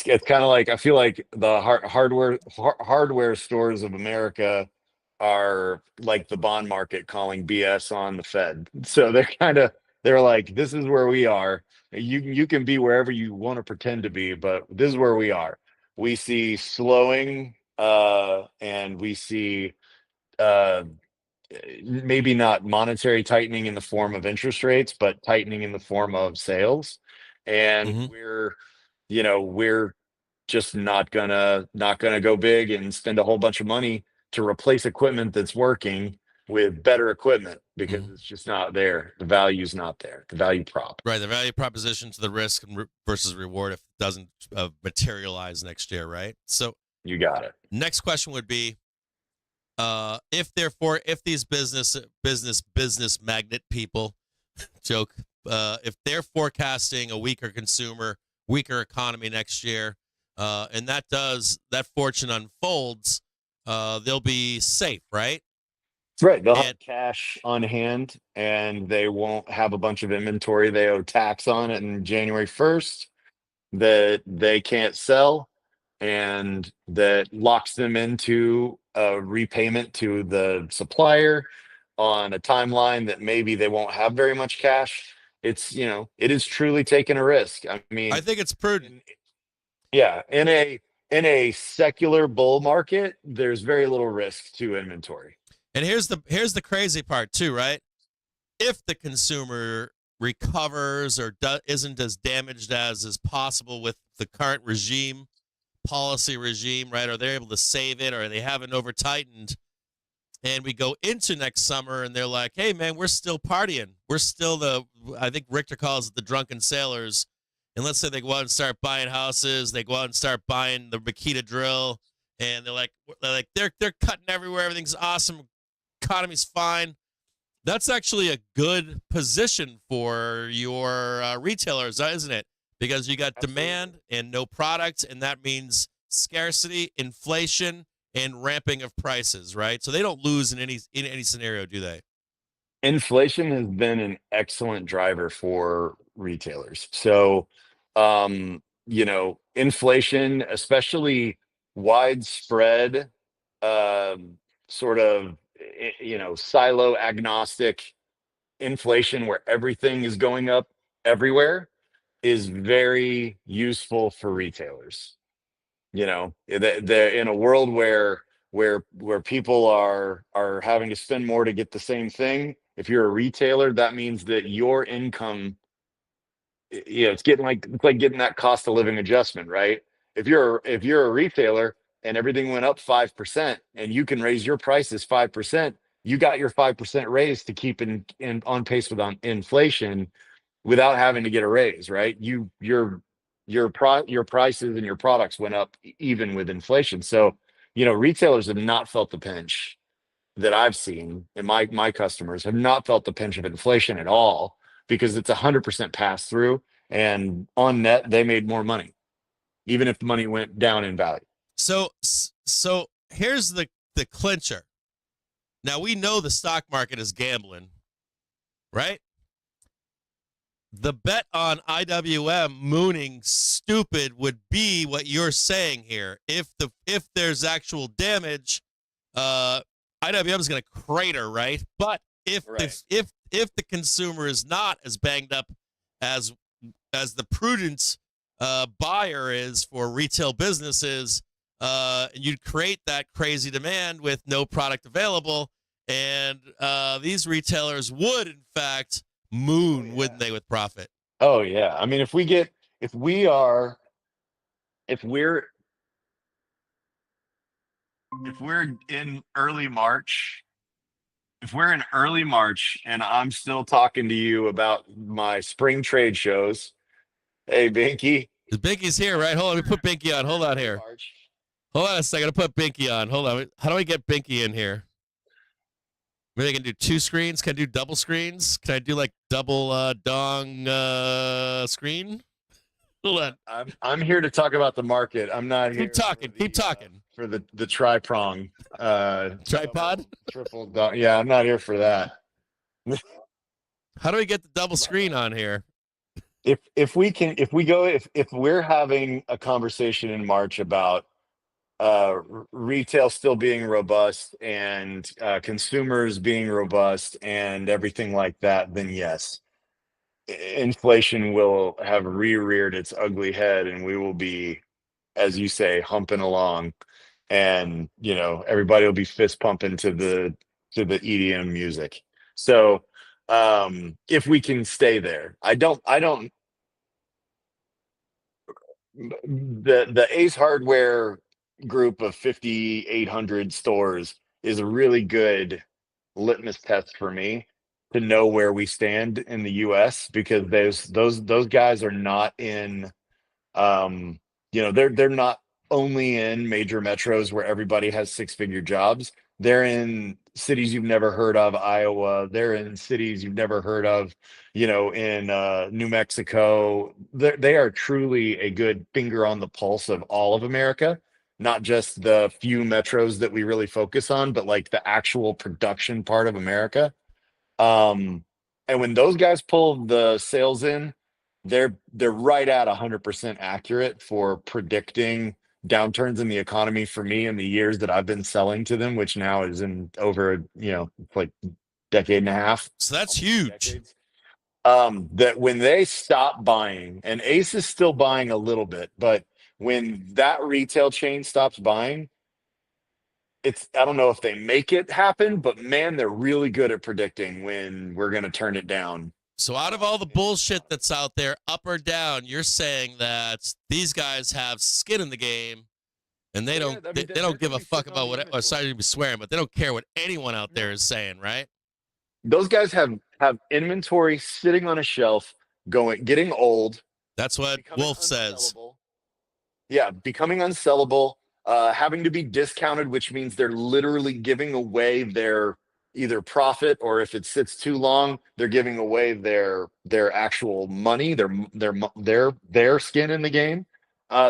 kind of like, I feel like the hardware stores of America are like the bond market calling BS on the Fed. So they're like, this is where we are. You can be wherever you want to pretend to be, but this is where we are. We see slowing, and we see maybe not monetary tightening in the form of interest rates, but tightening in the form of sales. And we're just not gonna go big and spend a whole bunch of money to replace equipment that's working with better equipment because it's just not there. The value's not there. The value prop. Right, the value proposition to the risk versus reward if it doesn't materialize next year, right? So you got it. Next question would be, if these business magnet people joke, if they're forecasting a weaker consumer, weaker economy next year, and that fortune unfolds, they'll be safe, right? Right. They'll have cash on hand and they won't have a bunch of inventory they owe tax on it in January 1st that they can't sell, and that locks them into a repayment to the supplier on a timeline that maybe they won't have very much cash. It is truly taking a risk. I mean, I think it's prudent. Yeah, in a secular bull market, there's very little risk to inventory. And here's the crazy part too, right? If the consumer recovers or isn't as damaged as is possible with the current policy regime, right? Or they're able to save it, or they haven't over tightened, and we go into next summer and they're like, hey man, we're still partying. We're still I think Richter calls it the drunken sailors. And let's say they go out and start buying houses, they go out and start buying the Makita drill, and they're cutting everywhere, everything's awesome, economy's fine. That's actually a good position for your retailers, isn't it? Because you got demand and no product, and that means scarcity, inflation, and ramping of prices, right? So they don't lose in any scenario, do they? Inflation has been an excellent driver for retailers. So, inflation, especially widespread, sort of, silo agnostic inflation where everything is going up everywhere, is very useful for retailers. They're in a world where people are having to spend more to get the same thing. If you're a retailer, that means that your income, it's like getting that cost of living adjustment, right? If you're a retailer and everything went up 5% and you can raise your prices 5%, you got your 5% raise to keep in on pace with inflation without having to get a raise, right? Your prices and your products went up even with inflation. So, retailers have not felt the pinch that I've seen, and my customers have not felt the pinch of inflation at all, because it's 100% pass through, and on net they made more money, even if the money went down in value. So here's the clincher. Now we know the stock market is gambling, right? The bet on IWM mooning stupid would be what you're saying here. If there's actual damage, IWM is going to crater, right? But if if the consumer is not as banged up as the prudent buyer is for retail businesses, you'd create that crazy demand with no product available, and these retailers would, in fact, wouldn't they, with profit? Oh yeah. I mean, if we're in early March, if we're in early March and I'm still talking to you about my spring trade shows, hey Binky. Binky's here, right? Hold on, let me put Binky on. Hold on here. Hold on a second. I'll put Binky on. Hold on. How do I get Binky in here? Maybe I can do 2 screens. Can I do double screens? Can I do like double dong screen? Hold on. I'm here to talk about the market. I'm not here. Keep talking. For the tri-prong tripod, triple dong. Yeah, I'm not here for that. How do we get the double screen on here? If we're having a conversation in March about retail still being robust and consumers being robust and everything like that, then yes, inflation will have reared its ugly head and we will be, as you say, humping along, and everybody will be fist pumping to the EDM music. So if we can stay there, I don't the Ace Hardware group of 5,800 stores is a really good litmus test for me to know where we stand in the US, because those guys are not in they're not only in major metros where everybody has 6-figure jobs. They're in cities you've never heard of, Iowa. They're in cities you've never heard of, in New Mexico. They are truly a good finger on the pulse of all of America, not just the few metros that we really focus on, but like the actual production part of America. And when those guys pull the sales in, they're right at 100% accurate for predicting downturns in the economy for me in the years that I've been selling to them, which now is in over, like decade and a half. So that's huge. That when they stop buying, and Ace is still buying a little bit, but when that retail chain stops buying, I don't know if they make it happen, but man, they're really good at predicting when we're going to turn it down. So out of all the bullshit that's out there, up or down, you're saying that these guys have skin in the game, and they don't they don't give a fuck about what. Oh, sorry to be swearing, but they don't care what anyone out there is saying, right? Those guys have inventory sitting on a shelf, getting old. That's what Wolf says. Yeah, becoming unsellable, having to be discounted, which means they're literally giving away their either profit, or if it sits too long, they're giving away their actual money, their skin in the game.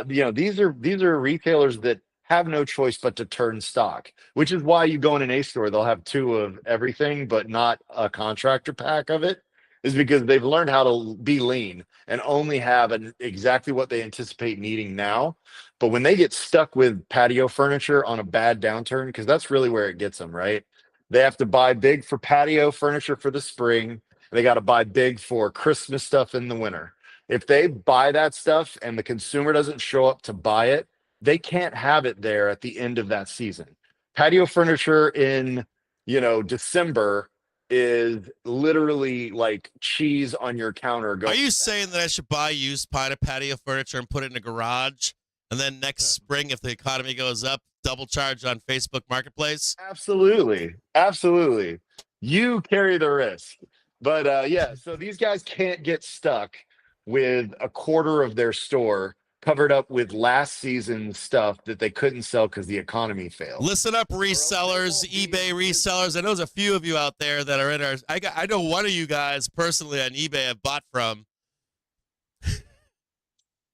These are retailers that have no choice but to turn stock, which is why you go in an Ace store, they'll have 2 of everything, but not a contractor pack of it, is because they've learned how to be lean and only have exactly what they anticipate needing now. But when they get stuck with patio furniture on a bad downturn, because that's really where it gets them, right? They have to buy big for patio furniture for the spring. They got to buy big for Christmas stuff in the winter. If they buy that stuff and the consumer doesn't show up to buy it, they can't have it there at the end of that season. Patio furniture in, December is literally like cheese on your counter. Are you saying that I should buy used patio furniture and put it in a garage, and then next spring, if the economy goes up, double charge on Facebook Marketplace? Absolutely. You carry the risk. But yeah, so these guys can't get stuck with a quarter of their store covered up with last season's stuff that they couldn't sell because the economy failed. Listen up, resellers, eBay resellers. I know there's a few of you out there that are in our. I know one of you guys personally on eBay I've bought from.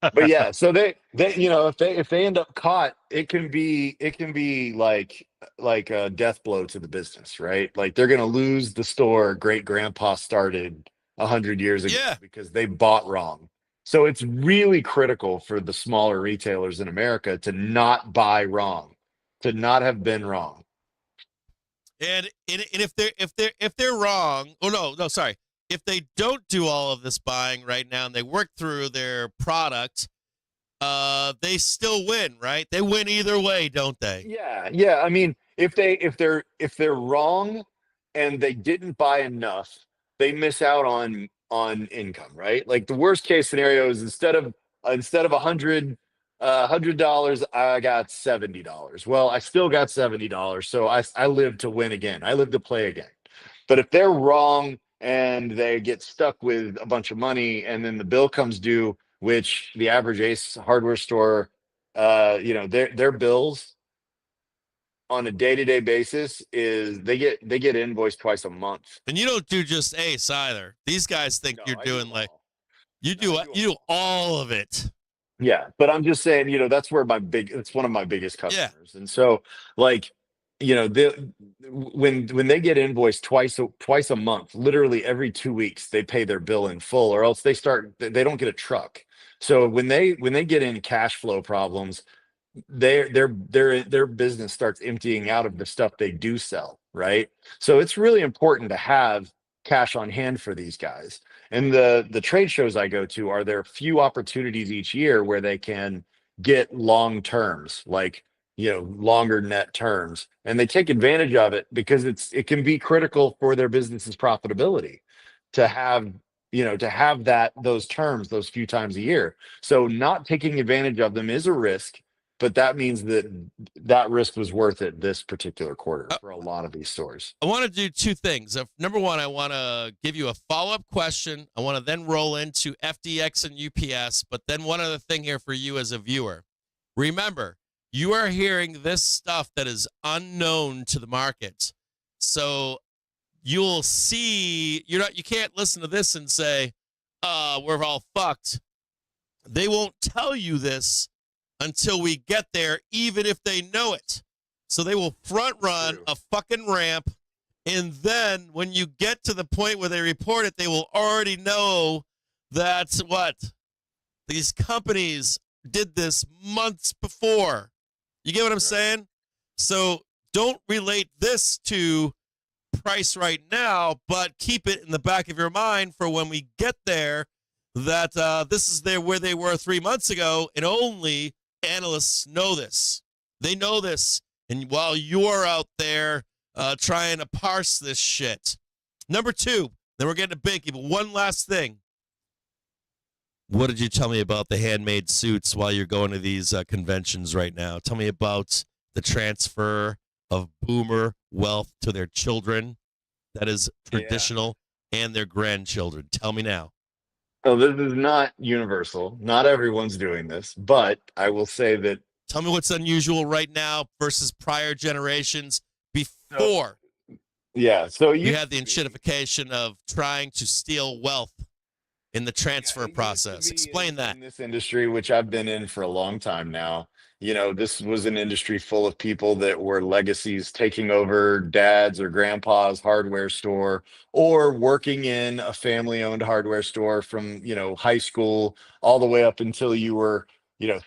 But yeah, so they if they end up caught, it can be like a death blow to the business, right? Like they're gonna lose the store great grandpa started 100 years ago because they bought wrong. So it's really critical for the smaller retailers in America to not buy wrong, to not have been wrong. And if they're wrong, sorry, if they don't do all of this buying right now and they work through their product, they still win, right? They win either way, don't they? Yeah. I mean, if they're wrong and they didn't buy enough, they miss out on income, right? Like the worst case scenario is instead of $100, I got $70. Well, I still got $70, so I live to win again. I live to play again. But if they're wrong and they get stuck with a bunch of money and then the bill comes due, which the average Ace hardware store, their bills on a day-to-day basis is they get invoiced twice a month. And you don't do just Ace either. These guys think No, you're I do doing them like all. you No, do I do them you do all. all of it. Yeah, but I'm just saying, that's where it's one of my biggest Yeah. customers. And so like, when they get invoiced twice a month, literally every 2 weeks, they pay their bill in full, or else they don't get a truck. So when they get in cash flow problems, their business starts emptying out of the stuff they do sell, right? So it's really important to have cash on hand for these guys. And the trade shows I go to, are there few opportunities each year where they can get long terms, like, longer net terms, and they take advantage of it because it can be critical for their business's profitability to have those terms those few times a year. So not taking advantage of them is a risk, but that means that risk was worth it this particular quarter Uh, for a lot of these stores. I want to do two things. Number one, I want to give you a follow-up question. I want to then roll into FDX and UPS, but then one other thing here for you as a viewer. Remember, you are hearing this stuff that is unknown to the market. So you'll see, you can't listen to this and say, we're all fucked. They won't tell you this until we get there, even if they know it. So they will front run a fucking ramp. And then when you get to the point where they report it, they will already know that's what these companies did this months before. You get what I'm saying? So don't relate this to price right now, but keep it in the back of your mind for when we get there that this is where they were 3 months ago, and only analysts know this. They know this, and while you're out there trying to parse this shit. Number two, then we're getting to Binky, but one last thing. What did you tell me about the handmade suits while you're going to these conventions right now? Tell me about the transfer of boomer wealth to their children that is traditional and their grandchildren. Tell me now. So this is not universal. Not everyone's doing this, but I will say that. Tell me what's unusual right now versus prior generations before. So you had the enshittification of trying to steal wealth in the transfer process. Explain that. In this industry, which I've been in for a long time now, this was an industry full of people that were legacies taking over dad's or grandpa's hardware store, or working in a family-owned hardware store from, high school all the way up until you were,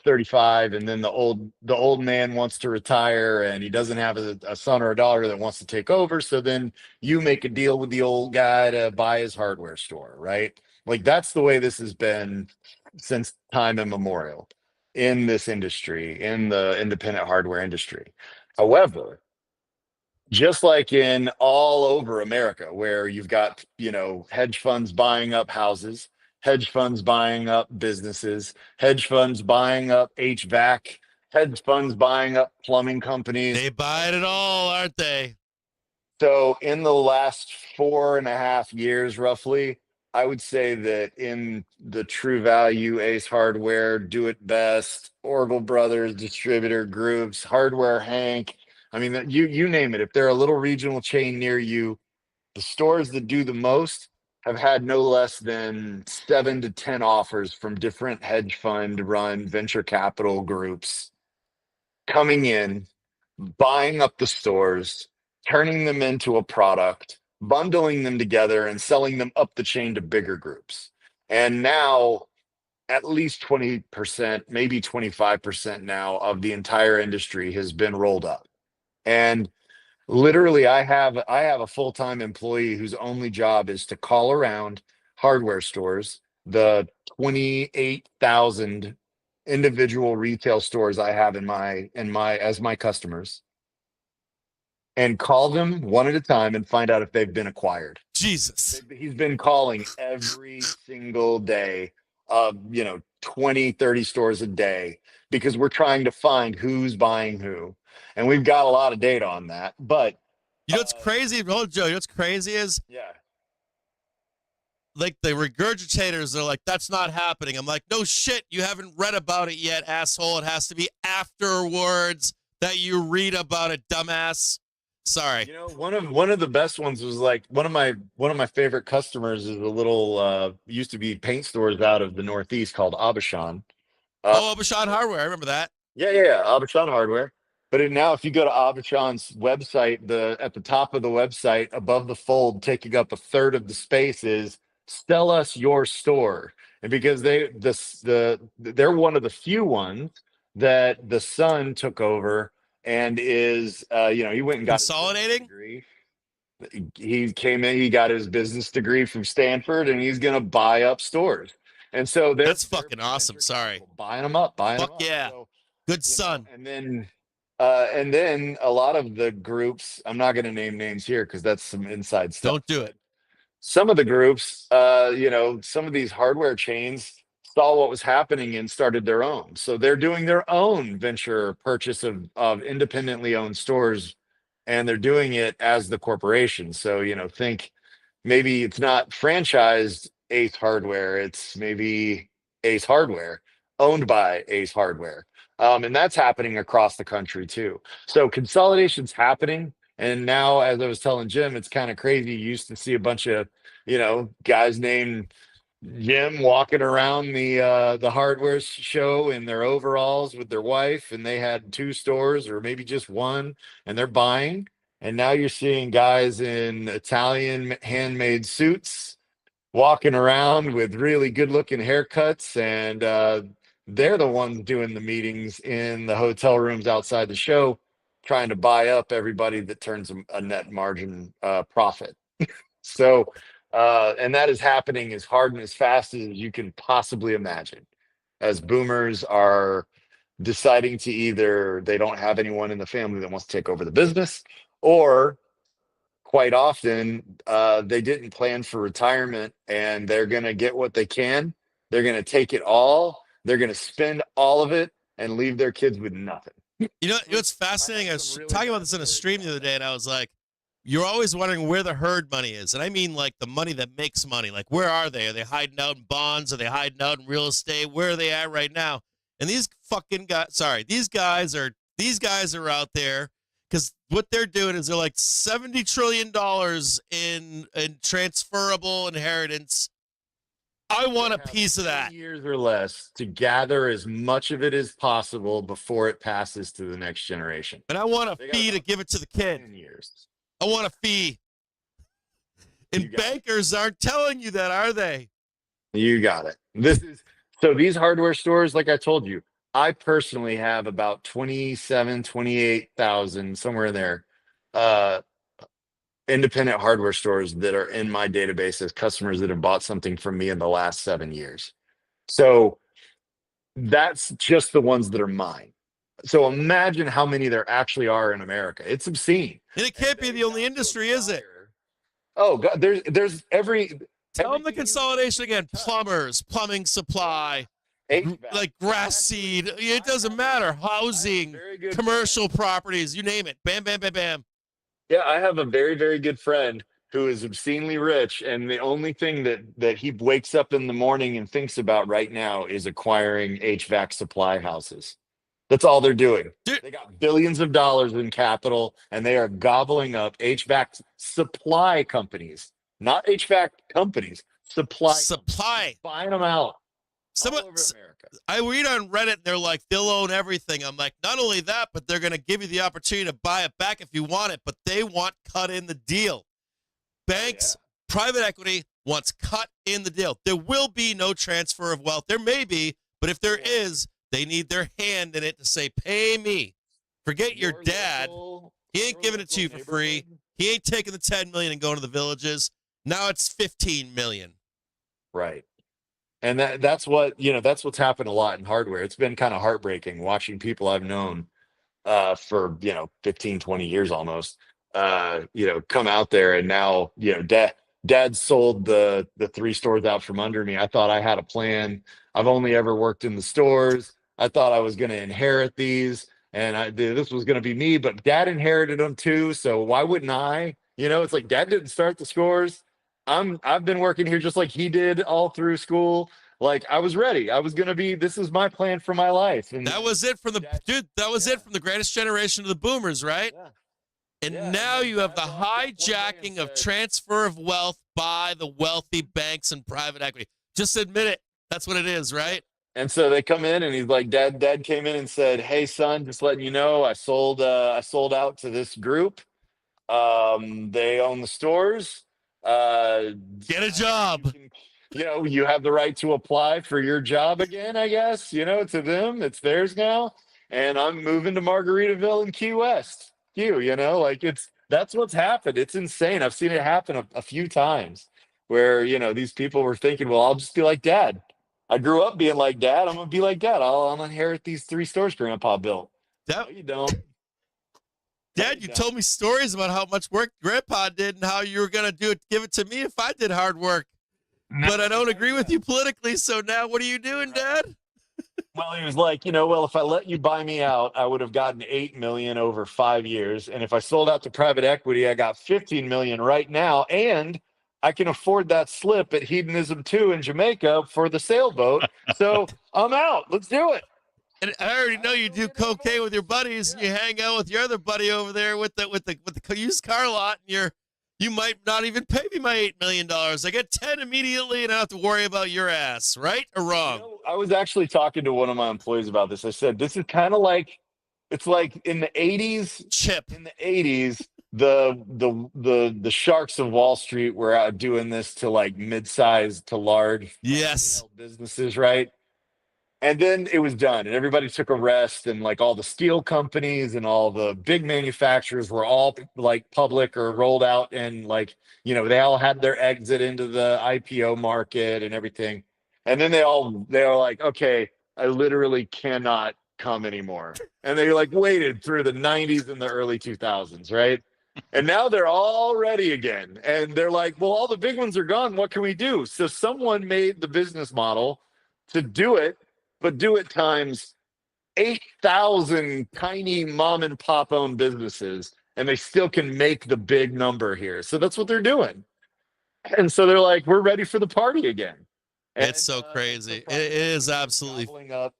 35, and then the old man wants to retire and he doesn't have a son or a daughter that wants to take over. So then you make a deal with the old guy to buy his hardware store, right? Like that's the way this has been since time immemorial in this industry, in the independent hardware industry. However, just like in all over America, where you've got, hedge funds buying up houses, hedge funds buying up businesses, hedge funds buying up HVAC, hedge funds buying up plumbing companies. They buy it all, aren't they? So in the last 4.5 years, roughly, I would say that in the True Value, Ace Hardware, Do It Best, Orville Brothers, distributor groups, Hardware Hank, I mean, you name it. If they're a little regional chain near you, the stores that do the most have had no less than 7 to 10 offers from different hedge fund run venture capital groups coming in, buying up the stores, turning them into a product, bundling them together, and selling them up the chain to bigger groups. And now, at least 20%, maybe 25% now of the entire industry has been rolled up. And Literally, I have a full-time employee whose only job is to call around hardware stores, the 28,000 individual retail stores I have in my as my customers, and call them one at a time and find out if they've been acquired. Jesus. He's been calling every single day, 20, 30 stores a day, because we're trying to find who's buying who. And we've got a lot of data on that. But You know what's crazy? Oh, Joe, you know what's crazy is yeah, like the regurgitators are like, that's not happening. I'm like, no shit, you haven't read about it yet, asshole. It has to be afterwards that you read about it, dumbass. Sorry. you know, one of the best ones was like one of my favorite customers is a little used to be paint stores out of the Northeast called Abishan. Oh, Bashan Hardware. I remember that. Yeah, Abachan Hardware. But now, if you go to Abachan's website, at the top of the website, above the fold, taking up a third of the space is "Sell us your store." And because they're one of the few ones that the son took over and is he went and got his business Consolidating? degree. He came in, he got his business degree from Stanford, and he's going to buy up stores. And so That's fucking awesome. Sorry. buying them up, buying them Fuck up. yeah. So, Good son. and then a lot of the groups, I'm not going to name names here because that's some inside stuff. Don't do it. Some of the groups, some of these hardware chains saw what was happening and started their own. So they're doing their own venture purchase of independently owned stores, and they're doing it as the corporation. So, think maybe it's not franchised Ace Hardware, it's maybe Ace Hardware owned by Ace Hardware. And that's happening across the country too. So consolidation's happening. And now, as I was telling Jim, it's kind of crazy. You used to see a bunch of, guys named Jim walking around the hardware show in their overalls with their wife, and they had two stores or maybe just one, and they're buying. And now you're seeing guys in Italian handmade suits walking around with really good looking haircuts, and they're the ones doing the meetings in the hotel rooms outside the show, trying to buy up everybody that turns a net margin profit. So, and that is happening as hard and as fast as you can possibly imagine, as boomers are deciding to either they don't have anyone in the family that wants to take over the business, or quite often they didn't plan for retirement and they're going to get what they can. They're going to take it all. They're going to spend all of it and leave their kids with nothing. You know what's fascinating? I was talking about this in a stream the other day, and I was like, you're always wondering where the herd money is. And I mean like the money that makes money. Like, where are they? Are they hiding out in bonds? Are they hiding out in real estate? Where are they at right now? And these fucking guys, these guys are out there because what they're doing is they're like $70 trillion in transferable inheritance. I want a piece of that. Years or less to gather as much of it as possible before it passes to the next generation. And I want a fee to give it to the kid. 10 years. I want a fee. And bankers aren't telling you that, are they? You got it. So these hardware stores, like I told you, I personally have about 27, 28,000, somewhere in there, independent hardware stores that are in my database as customers that have bought something from me in the last 7 years. So that's just the ones that are mine. So imagine how many there actually are in America. It's obscene. And it can't be the only industry, is it? Oh God, there's every. Tell them the consolidation again. Plumbers, plumbing supply, like grass seed. It doesn't matter. Housing, commercial properties, you name it. Bam, bam, bam, bam. Yeah, I have a very, very good friend who is obscenely rich, and the only thing that he wakes up in the morning and thinks about right now is acquiring HVAC supply houses. That's all they're doing. Dude. They got billions of dollars in capital, and they are gobbling up HVAC supply companies, not HVAC companies. Supply, buying them out. Someone, all over America. I read on Reddit, and they're like, they'll own everything. I'm like, not only that, but they're going to give you the opportunity to buy it back if you want it, but they want cut in the deal. Banks, private equity wants cut in the deal. There will be no transfer of wealth. There may be, but if there is, they need their hand in it to say, pay me. Forget your dad. He ain't giving it to you for free. He ain't taking the 10 million and going to the villages. Now it's 15 million. Right. And that's what, that's what's happened a lot in hardware. It's been kind of heartbreaking watching people I've known for 15, 20 years almost, come out there, and now, dad sold the 3 stores out from under me. I thought I had a plan. I've only ever worked in the stores. I thought I was going to inherit these, and this was going to be me, but dad inherited them too. So why wouldn't I? It's like dad didn't start the stores. I've been working here just like he did all through school. Like, I was ready. I was going to be, this is my plan for my life. And that was it from it from the greatest generation of the boomers, right? Yeah. And now you have the hijacking of transfer of wealth by the wealthy banks and private equity. Just admit it. That's what it is, right? And so they come in and he's like, dad came in and said, hey son, just letting you know, I sold out to this group. They own the stores. Get a job. You have the right to apply for your job again, I guess, to them, it's theirs now. And I'm moving to Margaritaville and Key West. That's what's happened. It's insane. I've seen it happen a few times where, these people were thinking, well, I'll just be like dad. I grew up being like dad. I'm going to be like dad. I'll inherit these 3 stores grandpa built. No, you don't. Dad, you told me stories about how much work grandpa did and how you were going to give it to me if I did hard work. But I don't agree with you politically, so now what are you doing, Dad? Well, he was like, well, if I let you buy me out, I would have gotten 8 million over 5 years. And if I sold out to private equity, I got 15 million right now. And I can afford that slip at Hedonism 2 in Jamaica for the sailboat. So I'm out. Let's do it. And I already know you do cocaine with your buddies, and you hang out with your other buddy over there with the used car lot, and you might not even pay me my $8 million. I get 10 immediately, and I don't have to worry about your ass, right or wrong? I was actually talking to one of my employees about this. I said, this is kind of like, it's like in the 80s. Chip. In the 80s, the sharks of Wall Street were out doing this to like mid-sized to large businesses, right? And then it was done, and everybody took a rest, and like all the steel companies and all the big manufacturers were all like public or rolled out, and like, they all had their exit into the IPO market and everything. And then they were like, okay, I literally cannot come anymore. And they like waited through the 90s and the early 2000s, right? And now they're all ready again. And they're like, well, all the big ones are gone. What can we do? So someone made the business model to do it, but do it times 8,000 tiny mom and pop owned businesses, and they still can make the big number here. So that's what they're doing. And so they're like, we're ready for the party again. And, it's so crazy. It is absolutely up.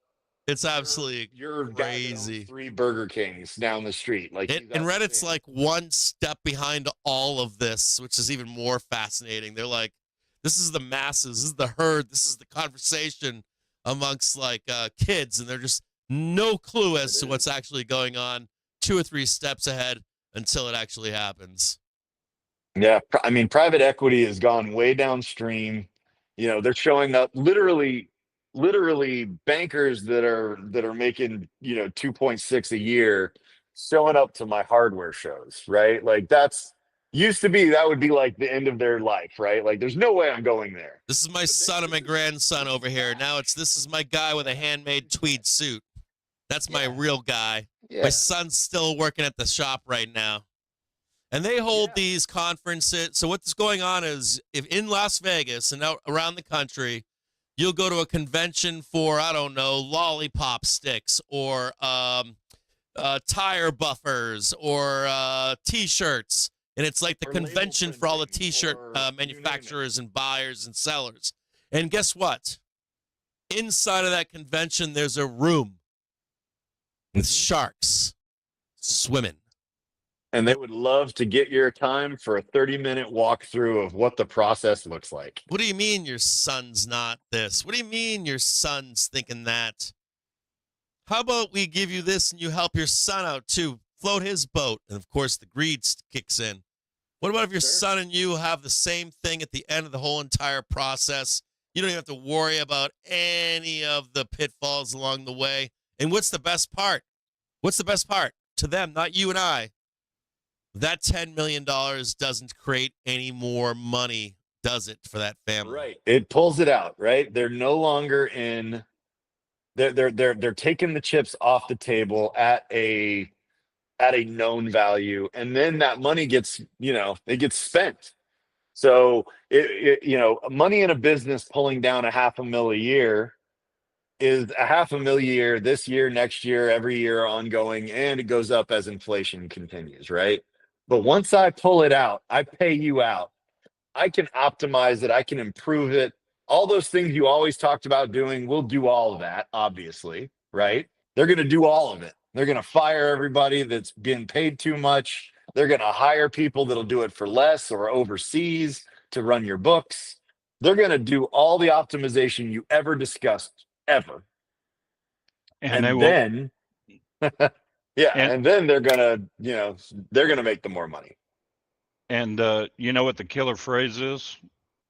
It's absolutely crazy. 3 Burger Kings down the street. And Reddit's like one step behind all of this, which is even more fascinating. They're like, this is the masses, this is the herd, this is the conversation amongst like kids, and they're just no clue as to what's actually going on 2 or 3 steps ahead until it actually happens. Yeah, I mean, private equity has gone way downstream. They're showing up literally bankers that are making 2.6 a year showing up to my hardware shows, right? Like that would be like the end of their life, right? Like there's no way I'm going there. This is my son and my grandson over here. Now this is my guy with a handmade tweed suit. That's my real guy. Yeah. My son's still working at the shop right now. And they hold these conferences. So what's going on is, if in Las Vegas and out around the country, you'll go to a convention for, I don't know, lollipop sticks or tire buffers or T-shirts. And it's like the convention for all the T-shirt manufacturers and buyers and sellers. And guess what? Inside of that convention, there's a room with sharks swimming. And they would love to get your time for a 30-minute walkthrough of what the process looks like. What do you mean your son's not this? What do you mean your son's thinking that? How about we give you this and you help your son out too? Float his boat. And of course, the greed kicks in. What about if your son and you have the same thing at the end of the whole entire process? You don't even have to worry about any of the pitfalls along the way. And what's the best part? What's the best part? To them, not you and I. that $10 million doesn't create any more money, does it, for that family? Right. It pulls it out, right? They're no longer in they're taking the chips off the table at a known value, and then that money gets, it gets spent. So money in a business pulling down $500,000 a year is $500,000 a year, this year, next year, every year ongoing, and it goes up as inflation continues, right? But once I pull it out, I pay you out. I can optimize it. I can improve it. All those things you always talked about doing, we'll do all of that, obviously, right? They're going to do all of it. They're going to fire everybody that's been paid too much. They're going to hire people that'll do it for less or overseas to run your books. They're going to do all the optimization you ever discussed, ever. And they will, then, yeah, and, and then they're going to, they're going to make the more money. and you know what the killer phrase is?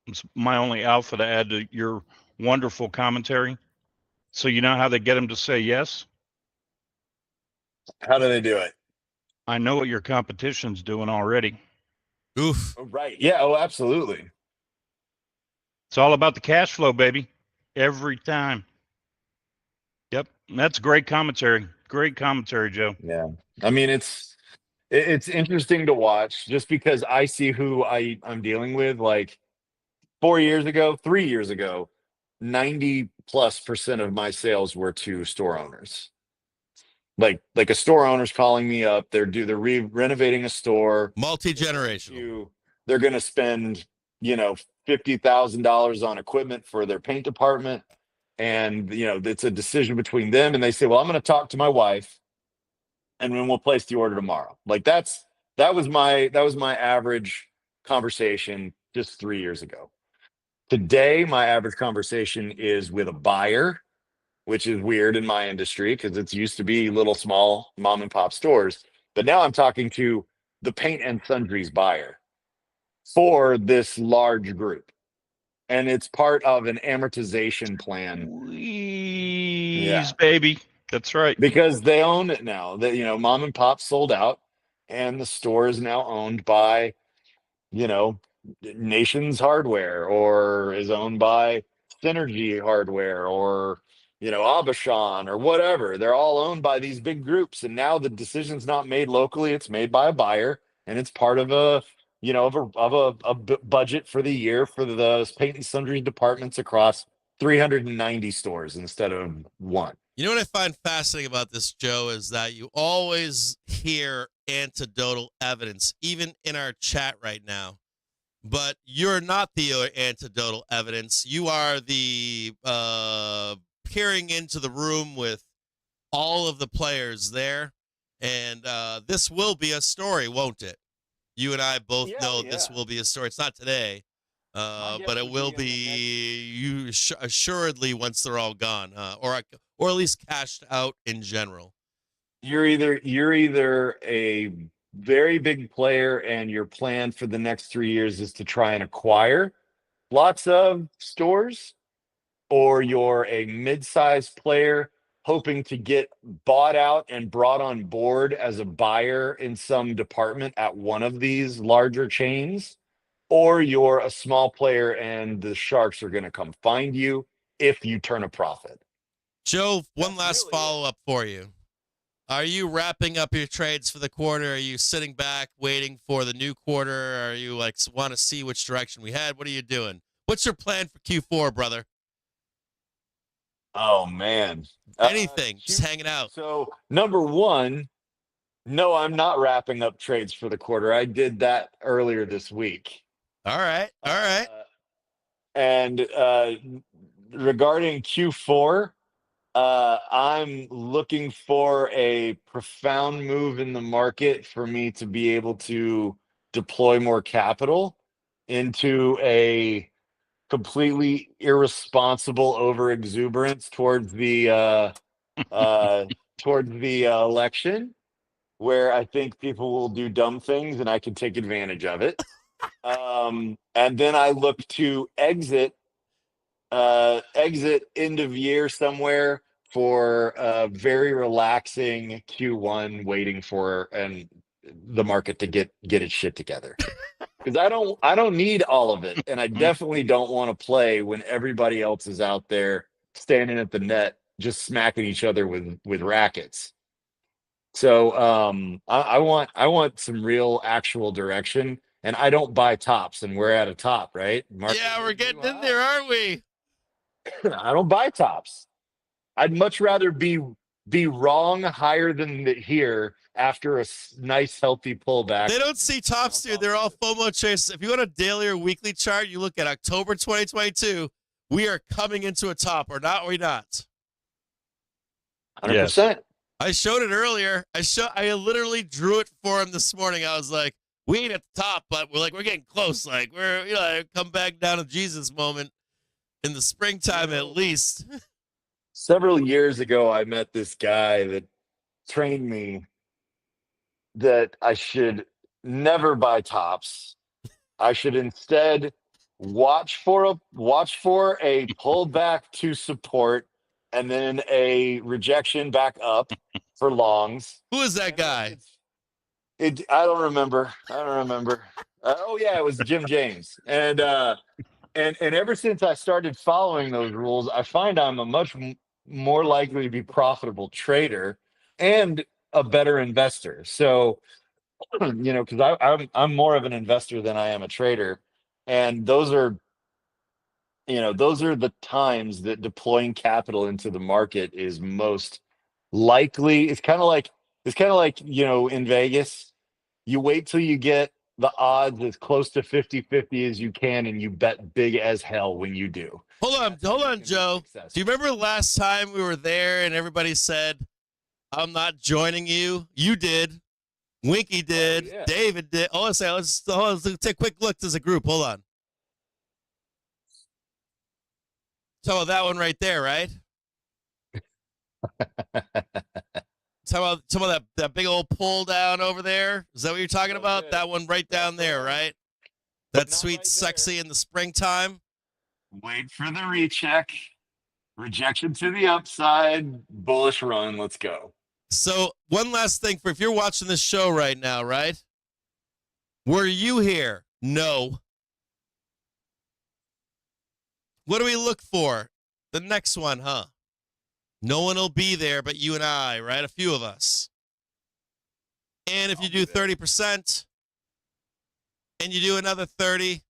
It's my only alpha to add to your wonderful commentary. So you know how they get them to say yes? How do they do it? I know what your competition's doing already. Oof. Oh, right. Yeah. Oh, absolutely. It's all about the cash flow, baby. Every time. Yep. That's great commentary. Great commentary, Joe. Yeah. I mean, it's interesting to watch just because I see who I'm dealing with. Like 3 years ago, 90+% of my sales were to store owners. Like a store owner's calling me up. They're renovating a store. Multi-generational. They're going to spend, $50,000 on equipment for their paint department. And, it's a decision between them. And they say, well, I'm going to talk to my wife and then we'll place the order tomorrow. Like that was my average conversation just 3 years ago. Today, my average conversation is with a buyer, which is weird in my industry because it's used to be little small mom and pop stores. But now I'm talking to the paint and sundries buyer for this large group. And it's part of an amortization plan. Please, baby. That's right. Because they own it now. That mom and pop sold out, and the store is now owned by, Nations Hardware, or is owned by Synergy Hardware, or Abishan, or whatever. They're all owned by these big groups, and now the decision's not made locally; it's made by a buyer, and it's part of a budget for the year for the paint and sundry departments across 390 stores instead of one. You know what I find fascinating about this, Joe, is that you always hear anecdotal evidence, even in our chat right now. But you're not the anecdotal evidence. You are the peering into the room with all of the players there. And this will be a story, won't it? You and I both know this will be a story. It's not today. But it will be assuredly once they're all gone, or at least cashed out in general. You're either a very big player and your plan for the next 3 years is to try and acquire lots of stores, or you're a mid-sized player hoping to get bought out and brought on board as a buyer in some department at one of these larger chains. Or you're a small player and the sharks are going to come find you if you turn a profit. Joe, one last follow-up for you. Are you wrapping up your trades for the quarter? Are you sitting back waiting for the new quarter? Are you want to see which direction we head? What are you doing? What's your plan for Q4, brother? Oh, man. Anything. Just hanging out. So, number one, no, I'm not wrapping up trades for the quarter. I did that earlier this week. All right. And regarding Q4, I'm looking for a profound move in the market for me to be able to deploy more capital into a completely irresponsible overexuberance towards the election, where I think people will do dumb things and I can take advantage of it. And then I look to exit end of year somewhere for a very relaxing Q1, waiting for an the market to get its shit together. Because I don't need all of it, and I definitely don't want to play when everybody else is out there standing at the net just smacking each other with rackets. So I want some real actual direction, and I don't buy tops, and we're at a top, right? Market Yeah, we're is getting too in high. there, aren't we? I don't buy tops. I'd much rather be wrong higher than here after a nice healthy pullback. They don't see tops, dude. They're all FOMO chasers. If you want a daily or weekly chart, you look at October 2022. We are coming into a top, or not? Or we not? 100%. I showed it earlier. I literally drew it for him this morning. I was like, we ain't at the top, but we're getting close. Like we're come back down to Jesus moment in the springtime at least. Several years ago, I met this guy that trained me that I should never buy tops. I should instead watch for a pullback to support and then a rejection back up for longs. Who is that guy? I don't remember. Oh yeah, it was Jim James. And ever since I started following those rules, I find I'm a much more likely to be profitable trader and a better investor. So, because I'm more of an investor than I am a trader, and those are the times that deploying capital into the market is most likely. It's kind of like in Vegas, you wait till you get the odds as close to 50-50 as you can, and you bet big as hell when you do. Hold on, Joe. Do you remember last time we were there and everybody said, I'm not joining you? You did. Winky did. Oh, yeah. David did. Let's take a quick look as a group. Hold on. So that one right there, right? Talking about that big old pull down over there. Is that what you're talking about? Yeah. That one right down there, right? That sweet, right sexy in the springtime. Wait for the recheck. Rejection to the upside. Bullish run. Let's go. So one last thing if you're watching this show right now, right? Were you here? No. What do we look for? The next one, huh? No one will be there but you and I, right? A few of us. And if you do 30%, and you do another 30,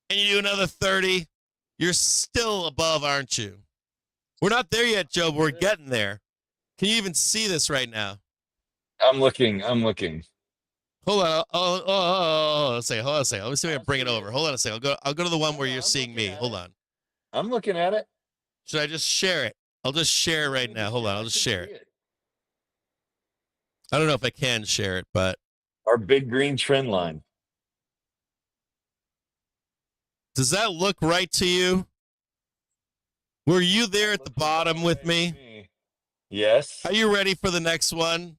and you do another 30, you're still above, aren't you? We're not there yet, Joe, but we're getting there. Can you even see this right now? I'm looking. Hold on. Hold on a second. Let me see if I can bring it over. Hold on a second. I'll go to the one where you're seeing me. Hold on. I'm looking at it. Should I just share it? I'll just share it right now. Hold on. I'll just share it. I don't know if I can share it, but our big green trend line. Does that look right to you? Were you there at the bottom with me? Yes. Are you ready for the next one?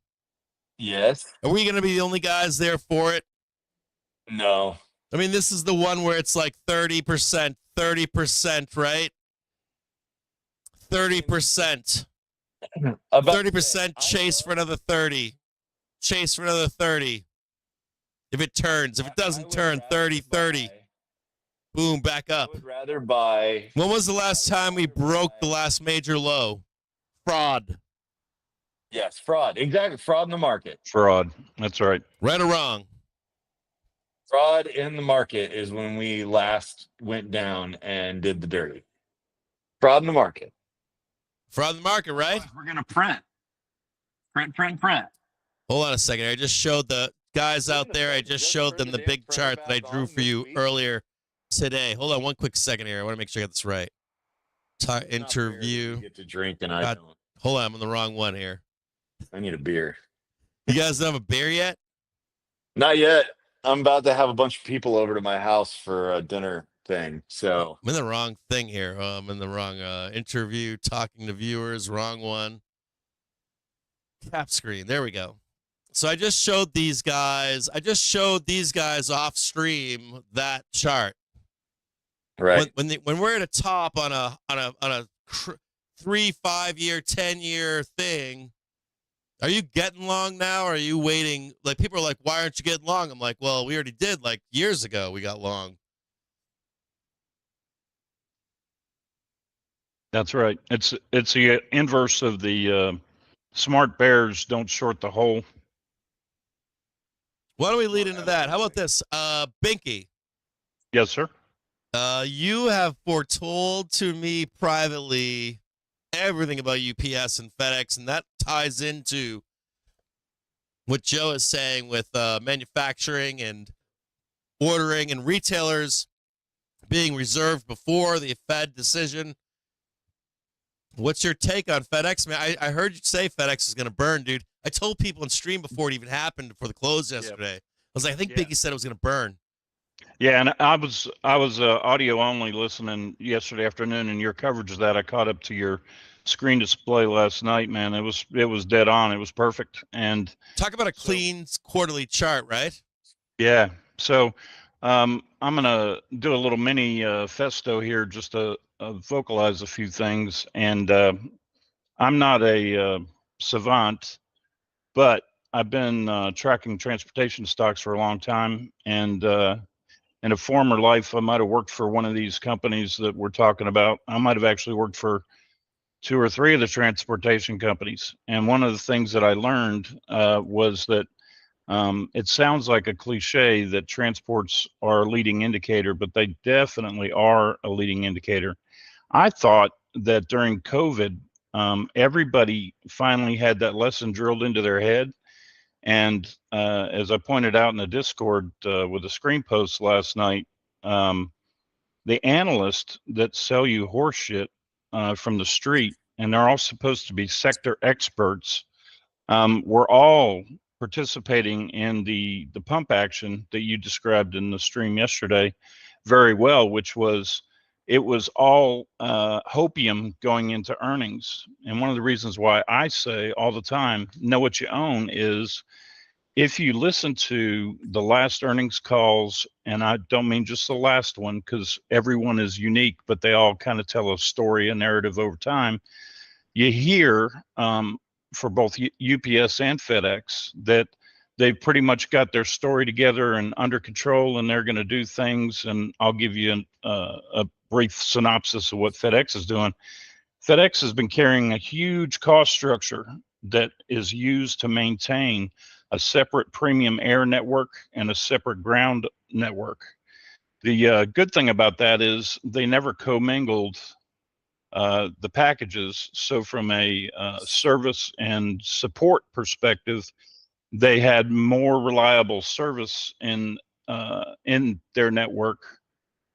Yes. Are we going to be the only guys there for it? No. I mean, this is the one where it's like 30%, right? 30%. 30% chase for another 30. Chase for another 30. If it turns. If it doesn't turn, 30. Boom, back up. I would rather buy. When was the last time we broke the last major low? Fraud. Yes, fraud. Exactly. Fraud in the market. Fraud. That's right. Right or wrong? Fraud in the market is when we last went down and did the dirty. Fraud in the market. Fraud in the market, right? We're going to print. Hold on a second. I just showed the guys out there. I just showed them the big chart that I drew for you earlier today. Hold on one quick second here. I want to make sure I get this right. Interview. Get to drink and I don't. Hold on. I'm on the wrong one here. I need a beer. You guys don't have a beer yet? Not yet. I'm about to have a bunch of people over to my house for a dinner thing. So I'm in the wrong thing here. I'm in the wrong interview, talking to viewers. Wrong one. Cap screen. There we go. So I just showed these guys. Off stream that chart. Right. When we're at a top on a 3, 5 year, 10-year thing, Are you getting long now? Or are you waiting? Like, people are like, why aren't you getting long? I'm like, well, we already did, like, years ago. We got long. That's right. It's the inverse of the smart bears don't short the hole. Why don't we lead into that? How about this? Binky, Yes, sir. you have foretold to me privately everything about UPS and FedEx, and that ties into what Joe is saying with manufacturing and ordering and retailers being reserved before the Fed decision. What's your take on FedEx, man? I heard you say FedEx is going to burn, dude. I told people in stream before it even happened, before the close yesterday. I was like, I think Biggie said it was going to burn. Yeah, and I was audio only listening yesterday afternoon, and your coverage of that, I caught up to your screen display last night, man. It was dead on. It was perfect. And talk about a clean quarterly chart, right? Yeah. So I'm gonna do a little mini festo here, just to vocalize a few things. And I'm not a savant, but I've been tracking transportation stocks for a long time, and in a former life, I might have worked for one of these companies that we're talking about. I might have actually worked for 2 or 3 of the transportation companies. And one of the things that I learned was that it sounds like a cliche that transports are a leading indicator, but they definitely are a leading indicator. I thought that during COVID, everybody finally had that lesson drilled into their head. And as I pointed out in the Discord with the screen post last night, the analysts that sell you horse shit from the street, and they're all supposed to be sector experts, we're all participating in the pump action that you described in the stream yesterday very well, which was, it was all hopium going into earnings. And one of the reasons why I say all the time, know what you own, is if you listen to the last earnings calls, and I don't mean just the last one, because everyone is unique, but they all kind of tell a story, a narrative over time. You hear for both UPS and FedEx that they've pretty much got their story together and under control, and they're going to do things. And I'll give you a brief synopsis of what FedEx is doing. FedEx has been carrying a huge cost structure that is used to maintain a separate premium air network and a separate ground network. The good thing about that is they never commingled the packages. So from a service and support perspective, they had more reliable service in their network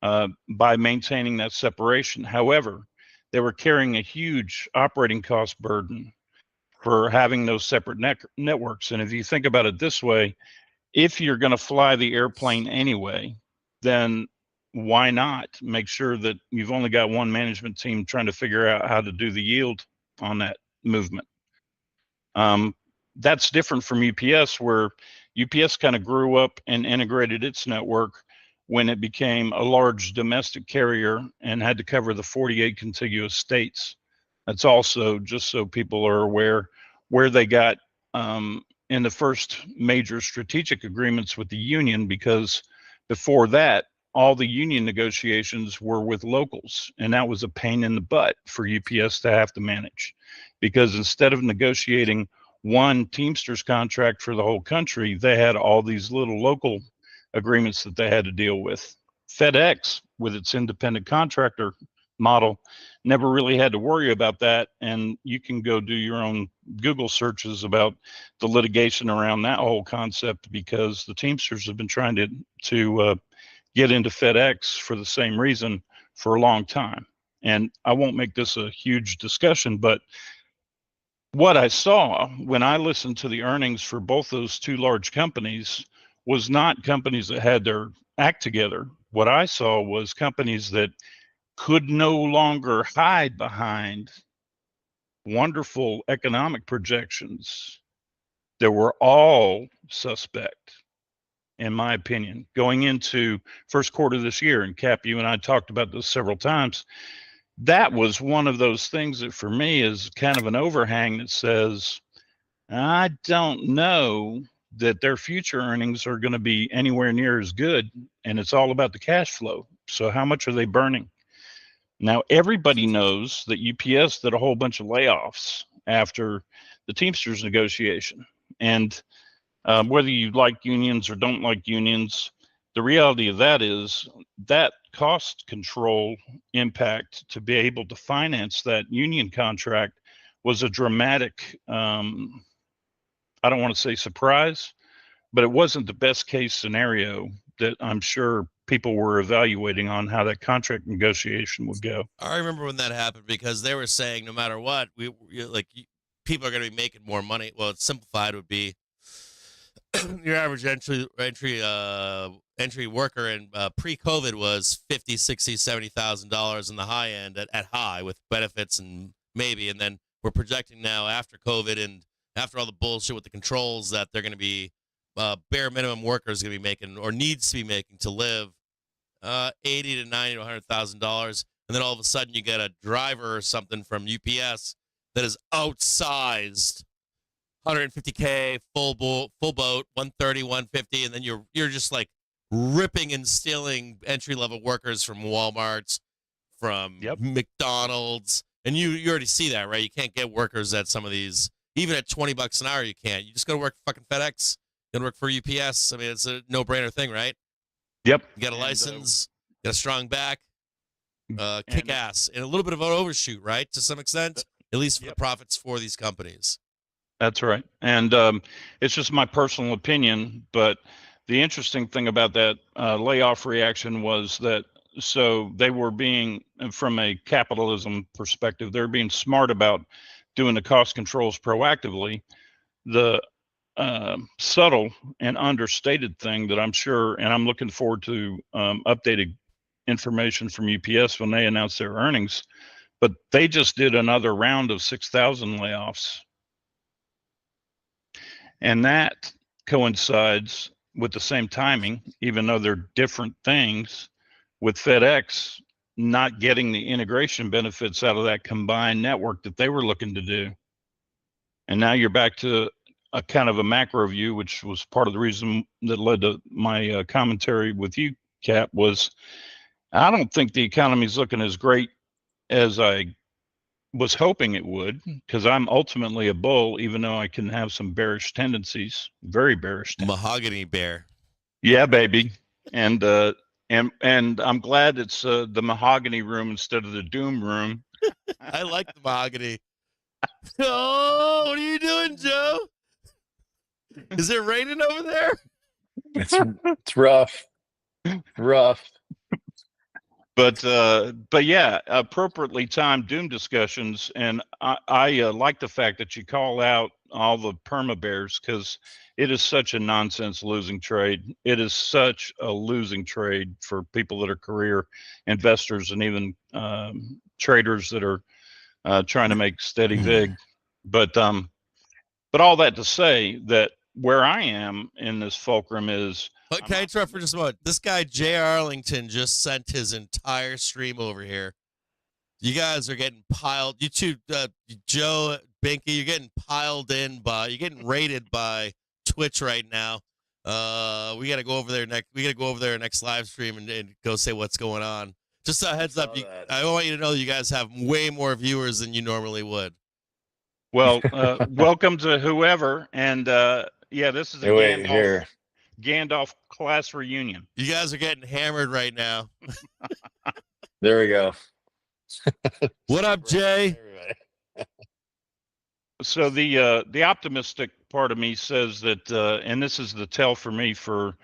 by maintaining that separation. However, they were carrying a huge operating cost burden for having those separate networks. And if you think about it this way, if you're going to fly the airplane anyway, then why not make sure that you've only got one management team trying to figure out how to do the yield on that movement? That's different from UPS, where UPS kind of grew up and integrated its network when it became a large domestic carrier and had to cover the 48 contiguous states. That's also, just so people are aware, where they got in the first major strategic agreements with the union, because before that, all the union negotiations were with locals, and that was a pain in the butt for UPS to have to manage, because instead of negotiating one Teamsters contract for the whole country, they had all these little local agreements that they had to deal with. FedEx, with its independent contractor model, never really had to worry about that. And you can go do your own Google searches about the litigation around that whole concept, because the Teamsters have been trying to get into FedEx for the same reason for a long time. And I won't make this a huge discussion, but what I saw when I listened to the earnings for both those two large companies was not companies that had their act together. What I saw was companies that could no longer hide behind wonderful economic projections that were all suspect, in my opinion, going into first quarter this year. And Cap, you and I talked about this several times. That was one of those things that for me is kind of an overhang that says I don't know that their future earnings are going to be anywhere near as good, and it's all about the cash flow. So how much are they burning? Now, everybody knows that UPS did a whole bunch of layoffs after the Teamsters negotiation. And whether you like unions or don't like unions, the reality of that is that cost control impact to be able to finance that union contract was a dramatic, I don't want to say surprise, but it wasn't the best case scenario that I'm sure people were evaluating on how that contract negotiation would go. I remember when that happened because they were saying no matter what, people are going to be making more money. Well, it's simplified would be your average entry worker in pre-COVID was $50,000, $60,000, $70,000 in the high end at high with benefits and maybe, and then we're projecting now after COVID and after all the bullshit with the controls that they're going to be bare minimum workers going to be making or needs to be making to live $80 to $90 to $100,000, and then all of a sudden you get a driver or something from UPS that is outsized. 150K full boat 130 150, and then you're just like ripping and stealing entry level workers from Walmart's, from McDonald's, and you already see that, right? You can't get workers at some of these, even at $20 an hour. You can't. You just go to work for fucking FedEx, go to work for UPS. I mean, it's a no brainer thing, right? Yep. You got a license, got a strong back, kick ass, and a little bit of an overshoot, right? To some extent, at least for the profits for these companies. That's right. And it's just my personal opinion, but the interesting thing about that layoff reaction was that, so they were being, from a capitalism perspective, they're being smart about doing the cost controls proactively. The subtle and understated thing that I'm sure, and I'm looking forward to updated information from UPS when they announce their earnings, but they just did another round of 6,000 layoffs. And that coincides with the same timing, even though they're different things, with FedEx not getting the integration benefits out of that combined network that they were looking to do. And now you're back to a kind of a macro view, which was part of the reason that led to my commentary with you, Cap, was I don't think the economy is looking as great as I was hoping it would, because I'm ultimately a bull, even though I can have some bearish tendencies, very bearish tendencies. Mahogany bear. Yeah, baby. And I'm glad it's the mahogany room instead of the doom room. I like the mahogany. Oh, what are you doing, Joe? Is it raining over there? It's rough. Rough. But yeah, appropriately timed doom discussions, and I like the fact that you call out all the perma bears, because it is such a nonsense losing trade. It is such a losing trade for people that are career investors and even traders that are trying to make steady vig. But all that to say that where I am in this fulcrum is. Can I interrupt for just a moment? This guy, Jay Arlington, just sent his entire stream over here. You guys are getting piled. You two, Joe, Binky, you're getting piled in by, you're getting raided by Twitch right now. We got to go over there next. We got to go over there next live stream and go say what's going on. Just a heads up. I want you to know you guys have way more viewers than you normally would. Well, welcome to whoever. And yeah, this is a Gandalf class reunion. You guys are getting hammered right now. There we go. What up, Jay? So the optimistic part of me says that, and this is the tell for me for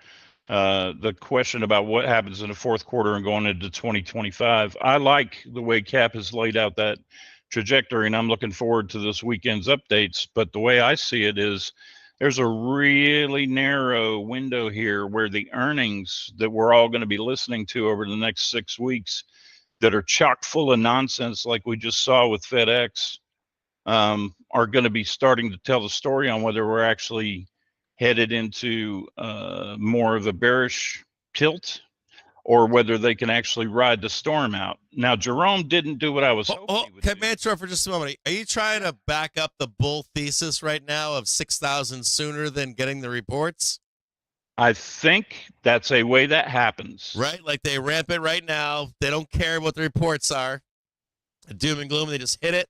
the question about what happens in the fourth quarter and going into 2025. I like the way Cap has laid out that trajectory, and I'm looking forward to this weekend's updates. But the way I see it is, there's a really narrow window here where the earnings that we're all going to be listening to over the next 6 weeks that are chock full of nonsense, like we just saw with FedEx, are going to be starting to tell the story on whether we're actually headed into more of a bearish tilt, or whether they can actually ride the storm out. Now, Jerome didn't do what I was hoping he would do. Can I interrupt for just a moment? Are you trying to back up the bull thesis right now of 6,000 sooner than getting the reports? I think that's a way that happens. Right? Like they ramp it right now. They don't care what the reports are. Doom and gloom, they just hit it.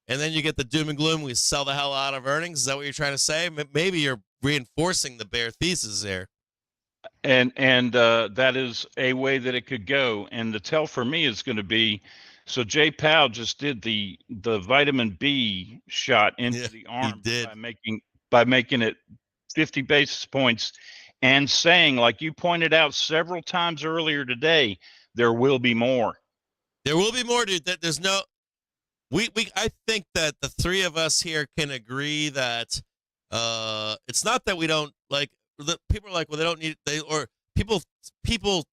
And then you get the doom and gloom. We sell the hell out of earnings. Is that what you're trying to say? Maybe you're reinforcing the bear thesis there. And that is a way that it could go. And the tell for me is going to be, so Jay Powell just did the vitamin B shot into the arm by making it 50 basis points and saying, like you pointed out several times earlier today, there will be more. There will be more, dude. There's no. I think that the three of us here can agree that it's not that we don't like. People are like, well, they don't need people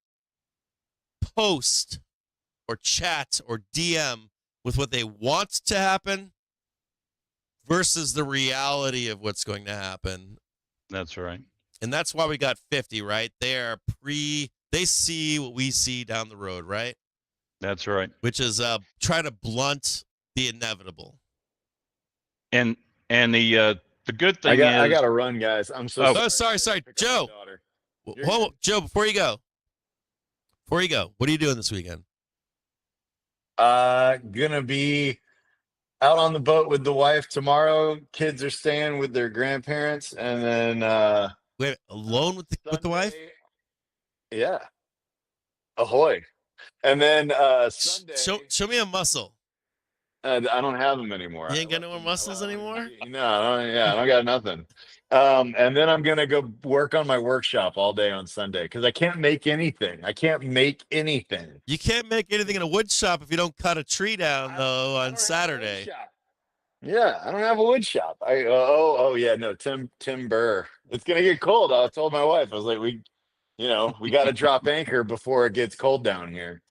post or chat or DM with what they want to happen versus the reality of what's going to happen. That's right. And that's why we got 50, right? They see what we see down the road, right? That's right. Which is try to blunt the inevitable. And the good thing is I got to run, guys. I'm so sorry, Joe. Hold on, Joe, before you go, what are you doing this weekend? Gonna be out on the boat with the wife tomorrow. Kids are staying with their grandparents, and then wait, alone with the wife? Yeah. Ahoy. And then Sunday. Show me a muscle. I don't have them anymore. You ain't got no more muscles anymore? No, I don't got nothing. And then I'm gonna go work on my workshop all day on Sunday because I can't make anything. You can't make anything in a wood shop if you don't cut a tree down though on Saturday. Yeah, I don't have a wood shop. Timber. It's gonna get cold. I told my wife, I was like, we got to drop anchor before it gets cold down here.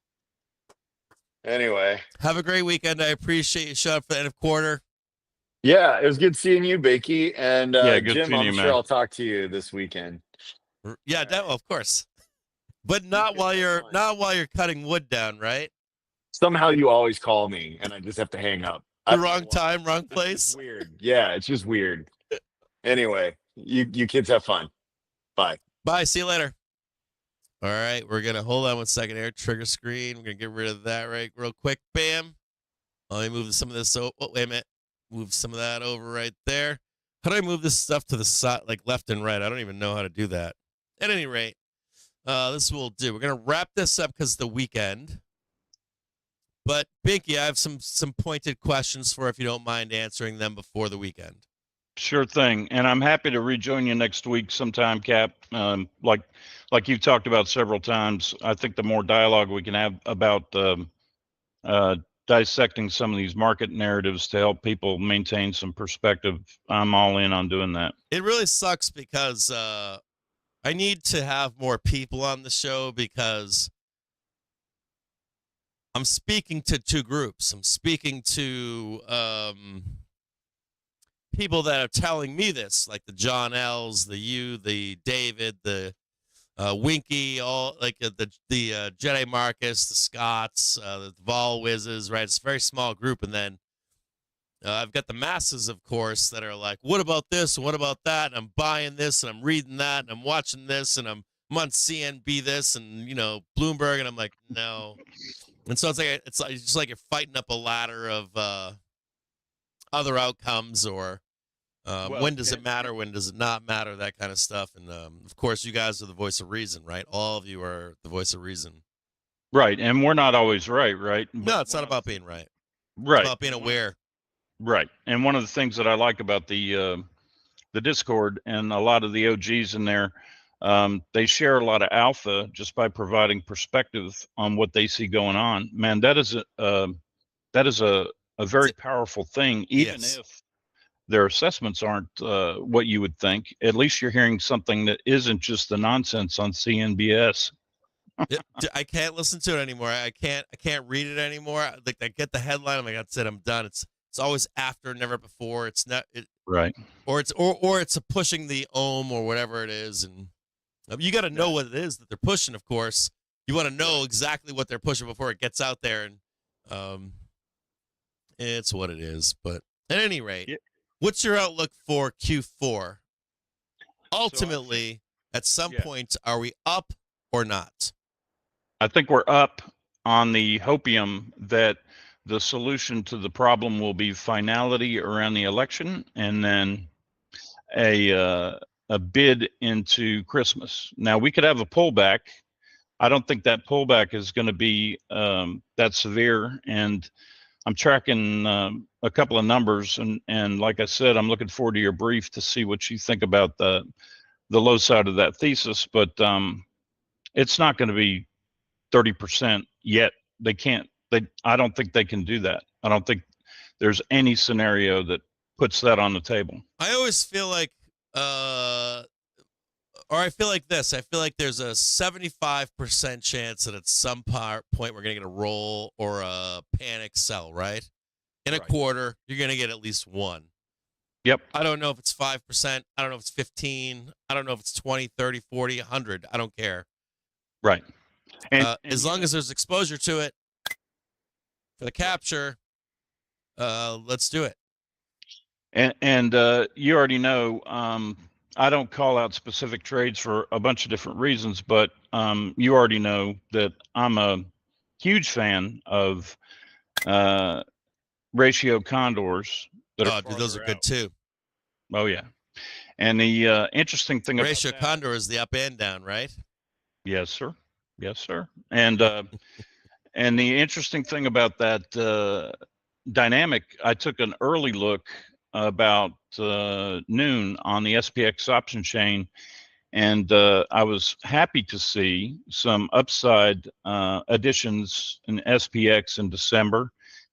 Anyway, have a great weekend. I appreciate you showing up for the end of quarter. Yeah, it was good seeing you, Bakey, and Jim. I'm sure man. I'll talk to you this weekend. Yeah, of course, but not while you're cutting wood down, right? Somehow you always call me, and I just have to hang up. The wrong time, wrong place. It's weird. Yeah, it's just weird. Anyway, you kids have fun. Bye. Bye. See you later. All right, we're going to hold on 1 second here. Trigger screen. We're going to get rid of that real quick. Bam. Let me move some of this. Oh, wait a minute. Move some of that over right there. How do I move this stuff to the side, like left and right? I don't even know how to do that. At any rate, this is what we'll do. We're going to wrap this up because it's the weekend. But, Binky, I have some pointed questions for if you don't mind answering them before the weekend. Sure thing. And I'm happy to rejoin you next week sometime, Cap. Like you've talked about several times, I think the more dialogue we can have about dissecting some of these market narratives to help people maintain some perspective, I'm all in on doing that. It really sucks because I need to have more people on the show because I'm speaking to two groups. I'm speaking to people that are telling me this, like the John L's, the David, the Winky, all like the Jedi Marcus, the Scots, the Vol Whizzes, right? It's a very small group. And then I've got the masses, of course, that are like, what about this? And what about that? And I'm buying this and I'm reading that and I'm watching this and I'm on CNB this and, Bloomberg. And I'm like, no. And so it's just like you're fighting up a ladder of other outcomes or when does it matter? When does it not matter? That kind of stuff. And of course, you guys are the voice of reason, right? All of you are the voice of reason. Right. And we're not always right, right? No, it's not about being right. Right. It's about being aware. Right. And one of the things that I like about the Discord and a lot of the OGs in there, they share a lot of alpha just by providing perspective on what they see going on. Man, that is a very powerful thing, even if their assessments aren't what you would think. At least you're hearing something that isn't just the nonsense on CNBS. I can't listen to it anymore. I can't read it anymore. Like I get the headline, I'm like, that's it, I'm done. It's always after, never before. It's not right. Or it's a pushing the ohm or whatever it is, and you got to know what it is that they're pushing, of course. You want to know exactly what they're pushing before it gets out there, and it's what it is. But at any rate, Yeah. what's your outlook for Q4? Ultimately, think, at some yeah. point, are we up or not? I think we're up on the hopium that the solution to the problem will be finality around the election, and then a bid into Christmas. Now we could have a pullback. I don't think that pullback is going to be that severe, and I'm tracking a couple of numbers, and like I said, I'm looking forward to your brief to see what you think about the low side of that thesis. But it's not going to be 30% yet. They can't. I don't think they can do that. I don't think there's any scenario that puts that on the table. I always feel like, or I feel like this. I feel like there's a 75% chance that at some point we're going to get a roll or a panic sell, right? In a Right. quarter, you're going to get at least one. Yep. I don't know if it's 5%. I don't know if it's 15. I don't know if it's 20, 30, 40, 100. I don't care. Right. And as long as there's exposure to it for the capture, let's do it. And you already know, I don't call out specific trades for a bunch of different reasons, but you already know that I'm a huge fan of ratio condors that are dude, those are good too. Oh yeah. And the interesting thing about ratio condor is the up and down, right? Yes, sir. Yes, sir. And and the interesting thing about that dynamic, I took an early look about noon on the SPX option chain, and I was happy to see some upside additions in SPX in December,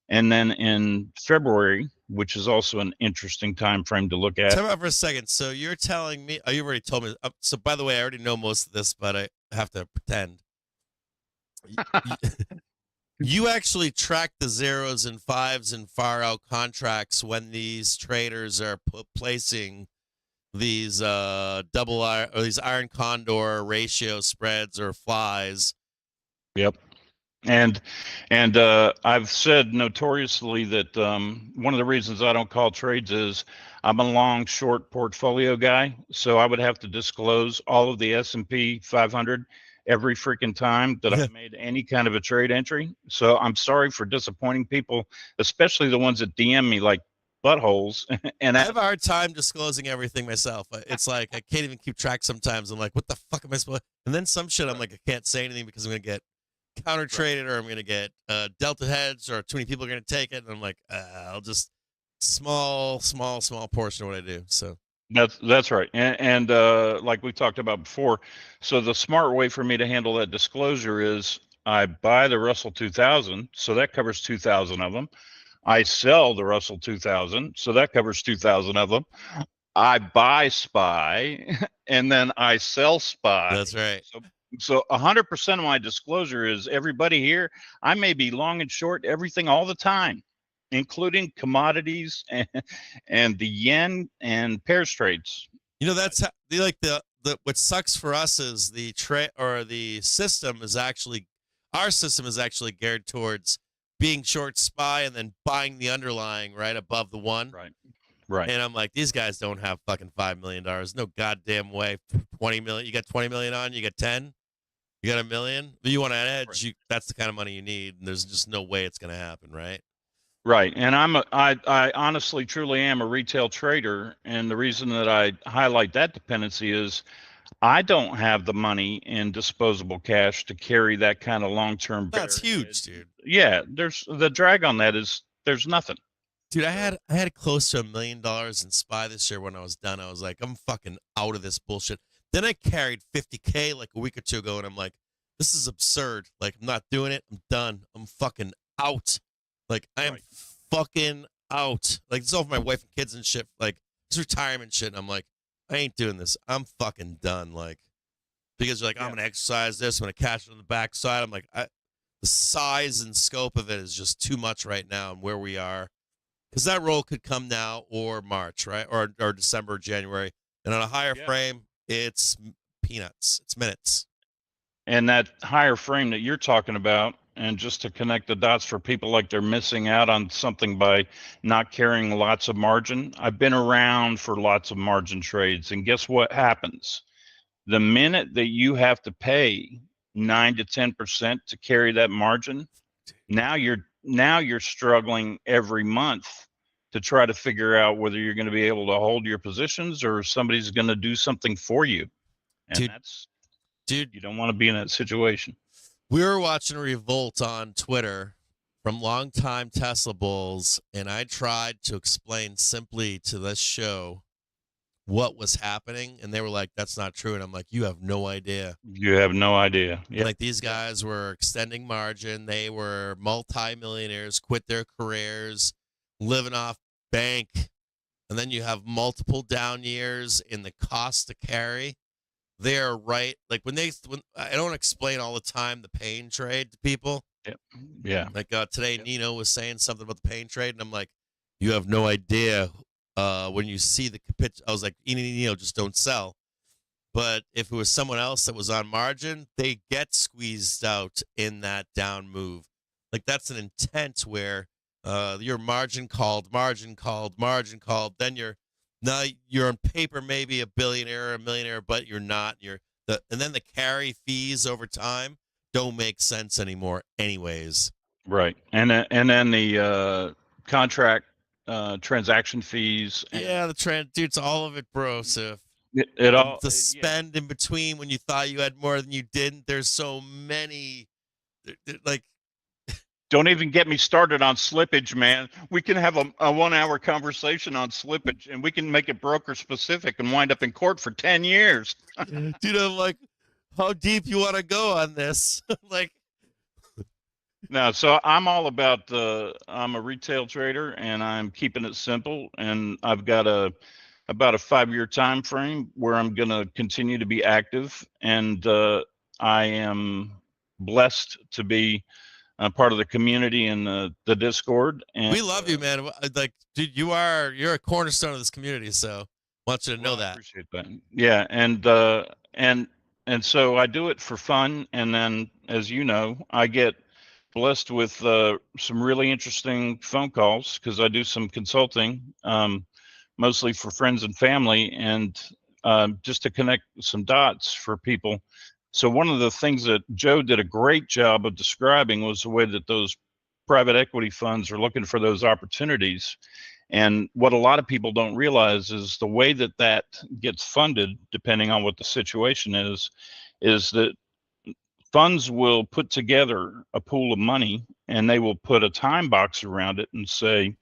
and then in February, which is also an interesting time frame to look at. Time out for a second. So you're telling me? Oh, you already told me. So by the way, I already know most of this, but I have to pretend. You actually track the zeros and fives and far out contracts when these traders are placing these double iron or these iron condor ratio spreads or flies. Yep. And I've said notoriously that one of the reasons I don't call trades is I'm a long short portfolio guy, so I would have to disclose all of the S&P 500 every freaking time that I've made any kind of a trade entry. So I'm sorry for disappointing people, especially the ones that DM me like buttholes. And I have a hard time disclosing everything myself. It's like I can't even keep track sometimes. I'm like, what the fuck am I supposed to? And then some shit I'm like, I can't say anything because I'm going to get counter traded or I'm going to get delta heads or too many people are going to take it. And I'm like, I'll just small portion of what I do. So that's right. And like we talked about before, so the smart way for me to handle that disclosure is I buy the Russell 2000, so that covers 2,000 of them. I sell the Russell 2000, so that covers 2,000 of them. I buy SPY, and then I sell SPY. That's right. So 100% of my disclosure is everybody here, I may be long and short everything all the time, including commodities and the yen and pairs trades. You know, that's how, like the what sucks for us is the trade or the system is actually our system is actually geared towards being short SPY and then buying the underlying right above the one. Right. And I'm like, these guys don't have fucking $5 million. No goddamn way. 20 million. You got 20 million on, you got 10, you got $1 million. You want to hedge, right. That's the kind of money you need. And there's just no way it's going to happen, right? Right. And I honestly, truly am a retail trader. And the reason that I highlight that dependency is I don't have the money in disposable cash to carry that kind of long-term. That's huge, dude. Yeah. There's the drag on that is there's nothing. Dude, I had close to $1 million in SPY this year when I was done. I was like, I'm fucking out of this bullshit. Then I carried 50K like a week or two ago, and I'm like, this is absurd. Like, I'm not doing it. I'm done. I'm fucking out. Like, I am fucking out. Like, it's all for my wife and kids and shit. Like, it's retirement shit. And I'm like, I ain't doing this. I'm fucking done. Like, because you're like, I'm going to exercise this. I'm going to cash it on the backside. I'm like, the size and scope of it is just too much right now and where we are. Because that roll could come now or March, right? Or December, January. And on a higher frame, it's peanuts. It's minutes. And that higher frame that you're talking about, and just to connect the dots for people like they're missing out on something by not carrying lots of margin. I've been around for lots of margin trades, and guess what happens? The minute that you have to pay 9 to 10% to carry that margin, now you're struggling every month to try to figure out whether you're going to be able to hold your positions or somebody's going to do something for you. And dude, you don't want to be in that situation. We were watching a revolt on Twitter from longtime Tesla bulls, and I tried to explain simply to this show what was happening, and they were like, "That's not true." And I'm like, "You have no idea." You have no idea. Yeah. Like, these guys were extending margin. They were multi-millionaires, quit their careers, living off bank, and then you have multiple down years in the cost to carry. They're right. Like when I don't explain all the time the pain trade to people. Yeah. Like today, Nino was saying something about the pain trade, and I'm like, you have no idea. When you see the pitch, I was like, Nino, just don't sell. But if it was someone else that was on margin, they get squeezed out in that down move. Like that's an intent where your margin called. Then now you're on paper maybe a billionaire or a millionaire, but you're not. And then the carry fees over time don't make sense anymore, anyways. Right, and then the contract transaction fees. And dude's all of it, bro. So the spend in between when you thought you had more than you didn't. There's so many, like. Don't even get me started on slippage, man. We can have a 1 hour conversation on slippage, and we can make it broker specific and wind up in court for 10 years. Dude, I'm like, how deep you want to go on this? Like, no, so I'm all about I'm a retail trader, and I'm keeping it simple, and I've got about a 5-year time frame where I'm going to continue to be active, and I am blessed to be part of the community and the Discord. And we love you, man. Like, dude, you're a cornerstone of this community, so I want you to know that. I appreciate that. Yeah, and so I do it for fun, and then, as you know, I get blessed with some really interesting phone calls because I do some consulting, mostly for friends and family, and just to connect some dots for people. So one of the things that Joe did a great job of describing was the way that those private equity funds are looking for those opportunities. And what a lot of people don't realize is the way that that gets funded, depending on what the situation is that funds will put together a pool of money, and they will put a time box around it and say,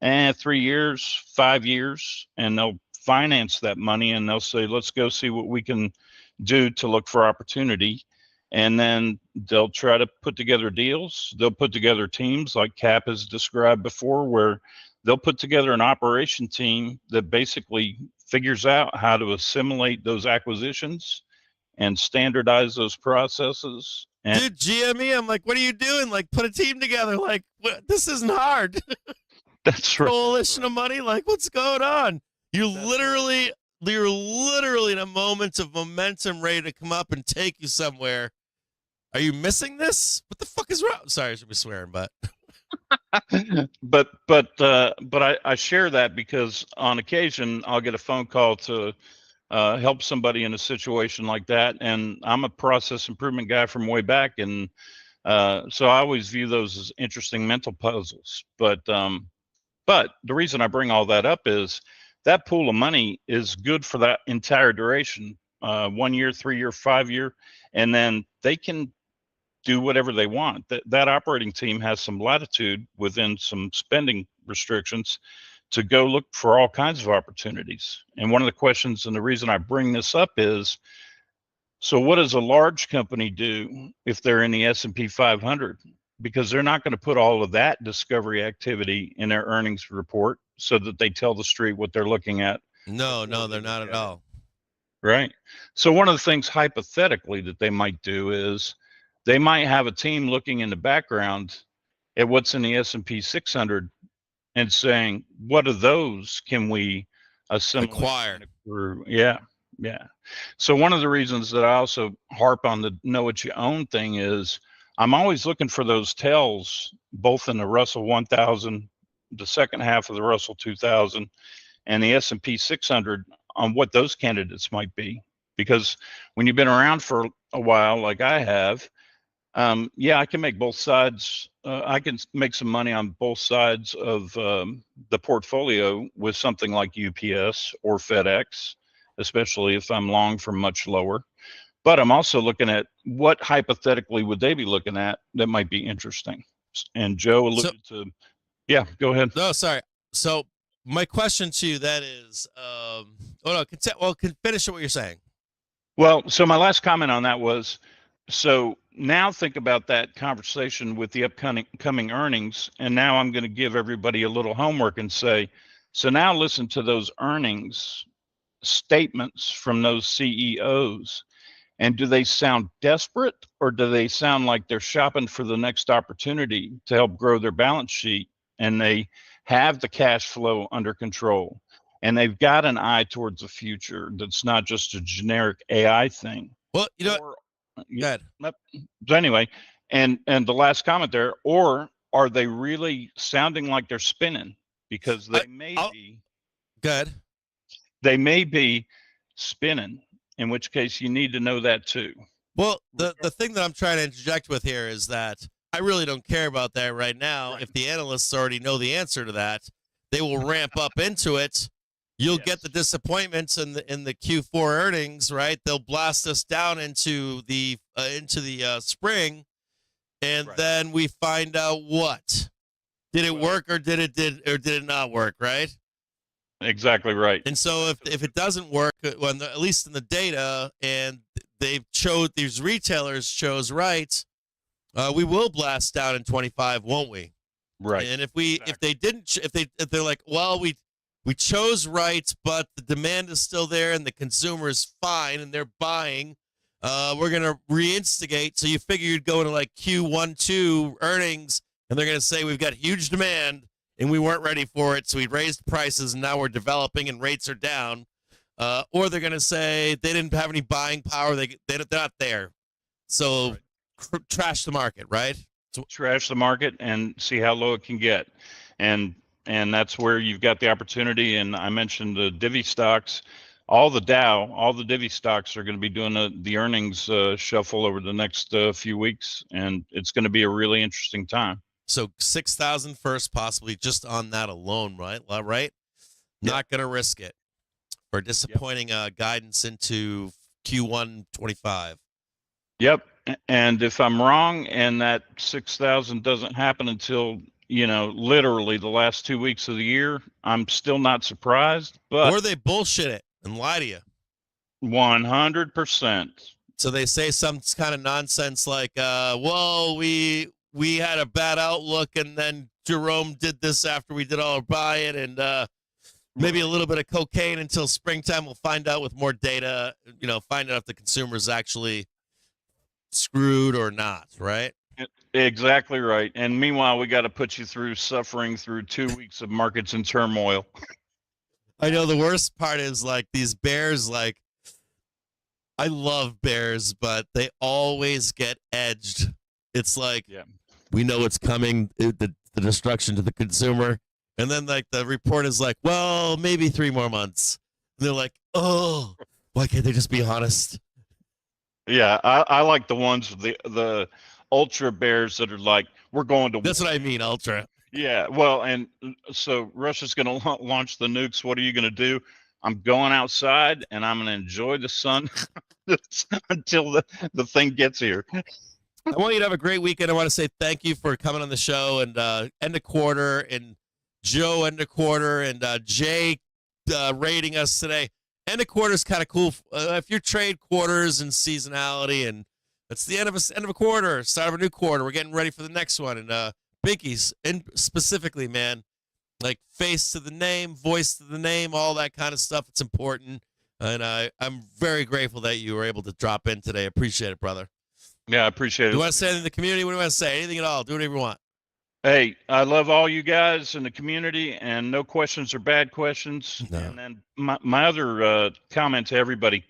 3 years, 5 years, and they'll finance that money, and they'll say, let's go see what we can do to look for opportunity. And then they'll try to put together deals. They'll put together teams like Cap has described before, where they'll put together an operation team that basically figures out how to assimilate those acquisitions and standardize those processes. And dude, GME, I'm like, what are you doing? Like, put a team together. Like, this isn't hard. That's right. Coalition of money. Like, what's going on? You're literally in a moment of momentum ready to come up and take you somewhere. Are you missing this? What the fuck is wrong? Sorry, I should be swearing, but but I share that because on occasion I'll get a phone call to help somebody in a situation like that, and I'm a process improvement guy from way back, and so I always view those as interesting mental puzzles. But the reason I bring all that up is that pool of money is good for that entire duration, 1 year, 3 year, 5 year, and then they can do whatever they want. That operating team has some latitude within some spending restrictions to go look for all kinds of opportunities. And one of the questions, and the reason I bring this up is, so what does a large company do if they're in the S&P 500? Because they're not going to put all of that discovery activity in their earnings report so that they tell the street what they're looking at. No, they're not at all. Right. So one of the things hypothetically that they might do is they might have a team looking in the background at what's in the S&P 600 and saying, what of those can we assimilate? Acquire. Yeah. Yeah. So one of the reasons that I also harp on the know what you own thing is I'm always looking for those tells, both in the Russell 1000, the second half of the Russell 2000, and the S&P 600 on what those candidates might be. Because when you've been around for a while, like I have, yeah, I can make both sides. I can make some money on both sides of the portfolio with something like UPS or FedEx, especially if I'm long for much lower. But I'm also looking at what hypothetically would they be looking at that might be interesting. And Joe alluded to, yeah, go ahead. No, sorry. So my question to you then is, finish what you're saying. Well, so my last comment on that was, so now think about that conversation with the upcoming earnings. And now I'm going to give everybody a little homework and say, so now listen to those earnings statements from those CEOs. And do they sound desperate, or do they sound like they're shopping for the next opportunity to help grow their balance sheet, and they have the cash flow under control, and they've got an eye towards the future that's not just a generic AI thing? Well, you know, good. So anyway, and the last comment there, or are they really sounding like they're spinning? Because they may be. Good. They may be spinning, in which case you need to know that too. Well, the thing that I'm trying to interject with here is that I really don't care about that right now. Right. If the analysts already know the answer to that, they will ramp up into it. You'll get the disappointments in the Q4 earnings, right? They'll blast us down into the spring, and then we find out what did it work or did it not work, right? Exactly right. And so if it doesn't work, at least in the data, and these retailers chose right, we will blast down in 25, won't we? Right. And if they're like, well, we chose right, but the demand is still there and the consumer is fine and they're buying, we're gonna reinstigate. So you figure you'd go into like Q1, 2 earnings, and they're gonna say we've got huge demand and we weren't ready for it, so we raised prices and now we're developing and rates are down. Or they're going to say they didn't have any buying power, they're not there. So trash the market, right? Trash the market and see how low it can get. And that's where you've got the opportunity. And I mentioned the divvy stocks. All the divvy stocks are going to be doing the earnings shuffle over the next few weeks, and it's going to be a really interesting time. So 6,000 first, possibly just on that alone, right? Not going to risk it for disappointing guidance into Q1 25. Yep. And if I'm wrong and that 6,000 doesn't happen until, literally the last 2 weeks of the year, I'm still not surprised. But or they bullshit it and lie to you. 100%. So they say some kind of nonsense like, well, we had a bad outlook, and then Jerome did this after we did all our buying, and maybe a little bit of cocaine until springtime. We'll find out with more data, find out if the consumer's actually screwed or not, right? Exactly right. And meanwhile, we got to put you through suffering through 2 weeks of markets in turmoil. I know the worst part is like these bears, like I love bears, but they always get edged. It's like, we know it's coming, the destruction to the consumer. And then like the report is like, well, maybe 3 more months. And they're like, oh, why can't they just be honest? Yeah, I like the ones with the ultra bears that are like, we're going to. That's what I mean, ultra. Yeah, well, and so Russia's going to launch the nukes. What are you going to do? I'm going outside and I'm going to enjoy the sun until the thing gets here. I want you to have a great weekend. I want to say thank you for coming on the show, and end of quarter, and Joe end of quarter, and Jay rating us today. End of quarter is kind of cool. If you trade quarters and seasonality, and it's the end of a quarter, start of a new quarter. We're getting ready for the next one. And Binkies, and specifically, man, like face to the name, voice to the name, all that kind of stuff. It's important. And I'm very grateful that you were able to drop in today. Appreciate it, brother. Yeah, I appreciate it. You want to say anything to the community? What do you want to say? Anything at all? Do whatever you want. Hey, I love all you guys in the community, and no questions are bad questions. No. And then my other comment to everybody,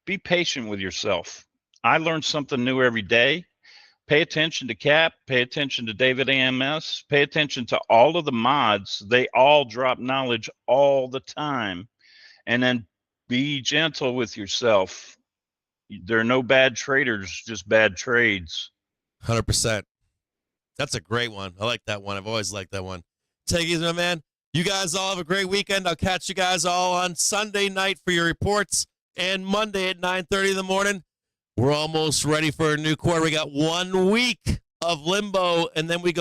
be patient with yourself. I learn something new every day. Pay attention to Cap, pay attention to David AMS, pay attention to all of the mods. They all drop knowledge all the time. And then be gentle with yourself. There are no bad traders, just bad trades. 100%. That's a great one. I like that one. I've always liked that one. Take it easy, my man. You guys all have a great weekend. I'll catch you guys all on Sunday night for your reports and Monday at 9:30 in the morning. We're almost ready for a new quarter. We got 1 week of limbo, and then we go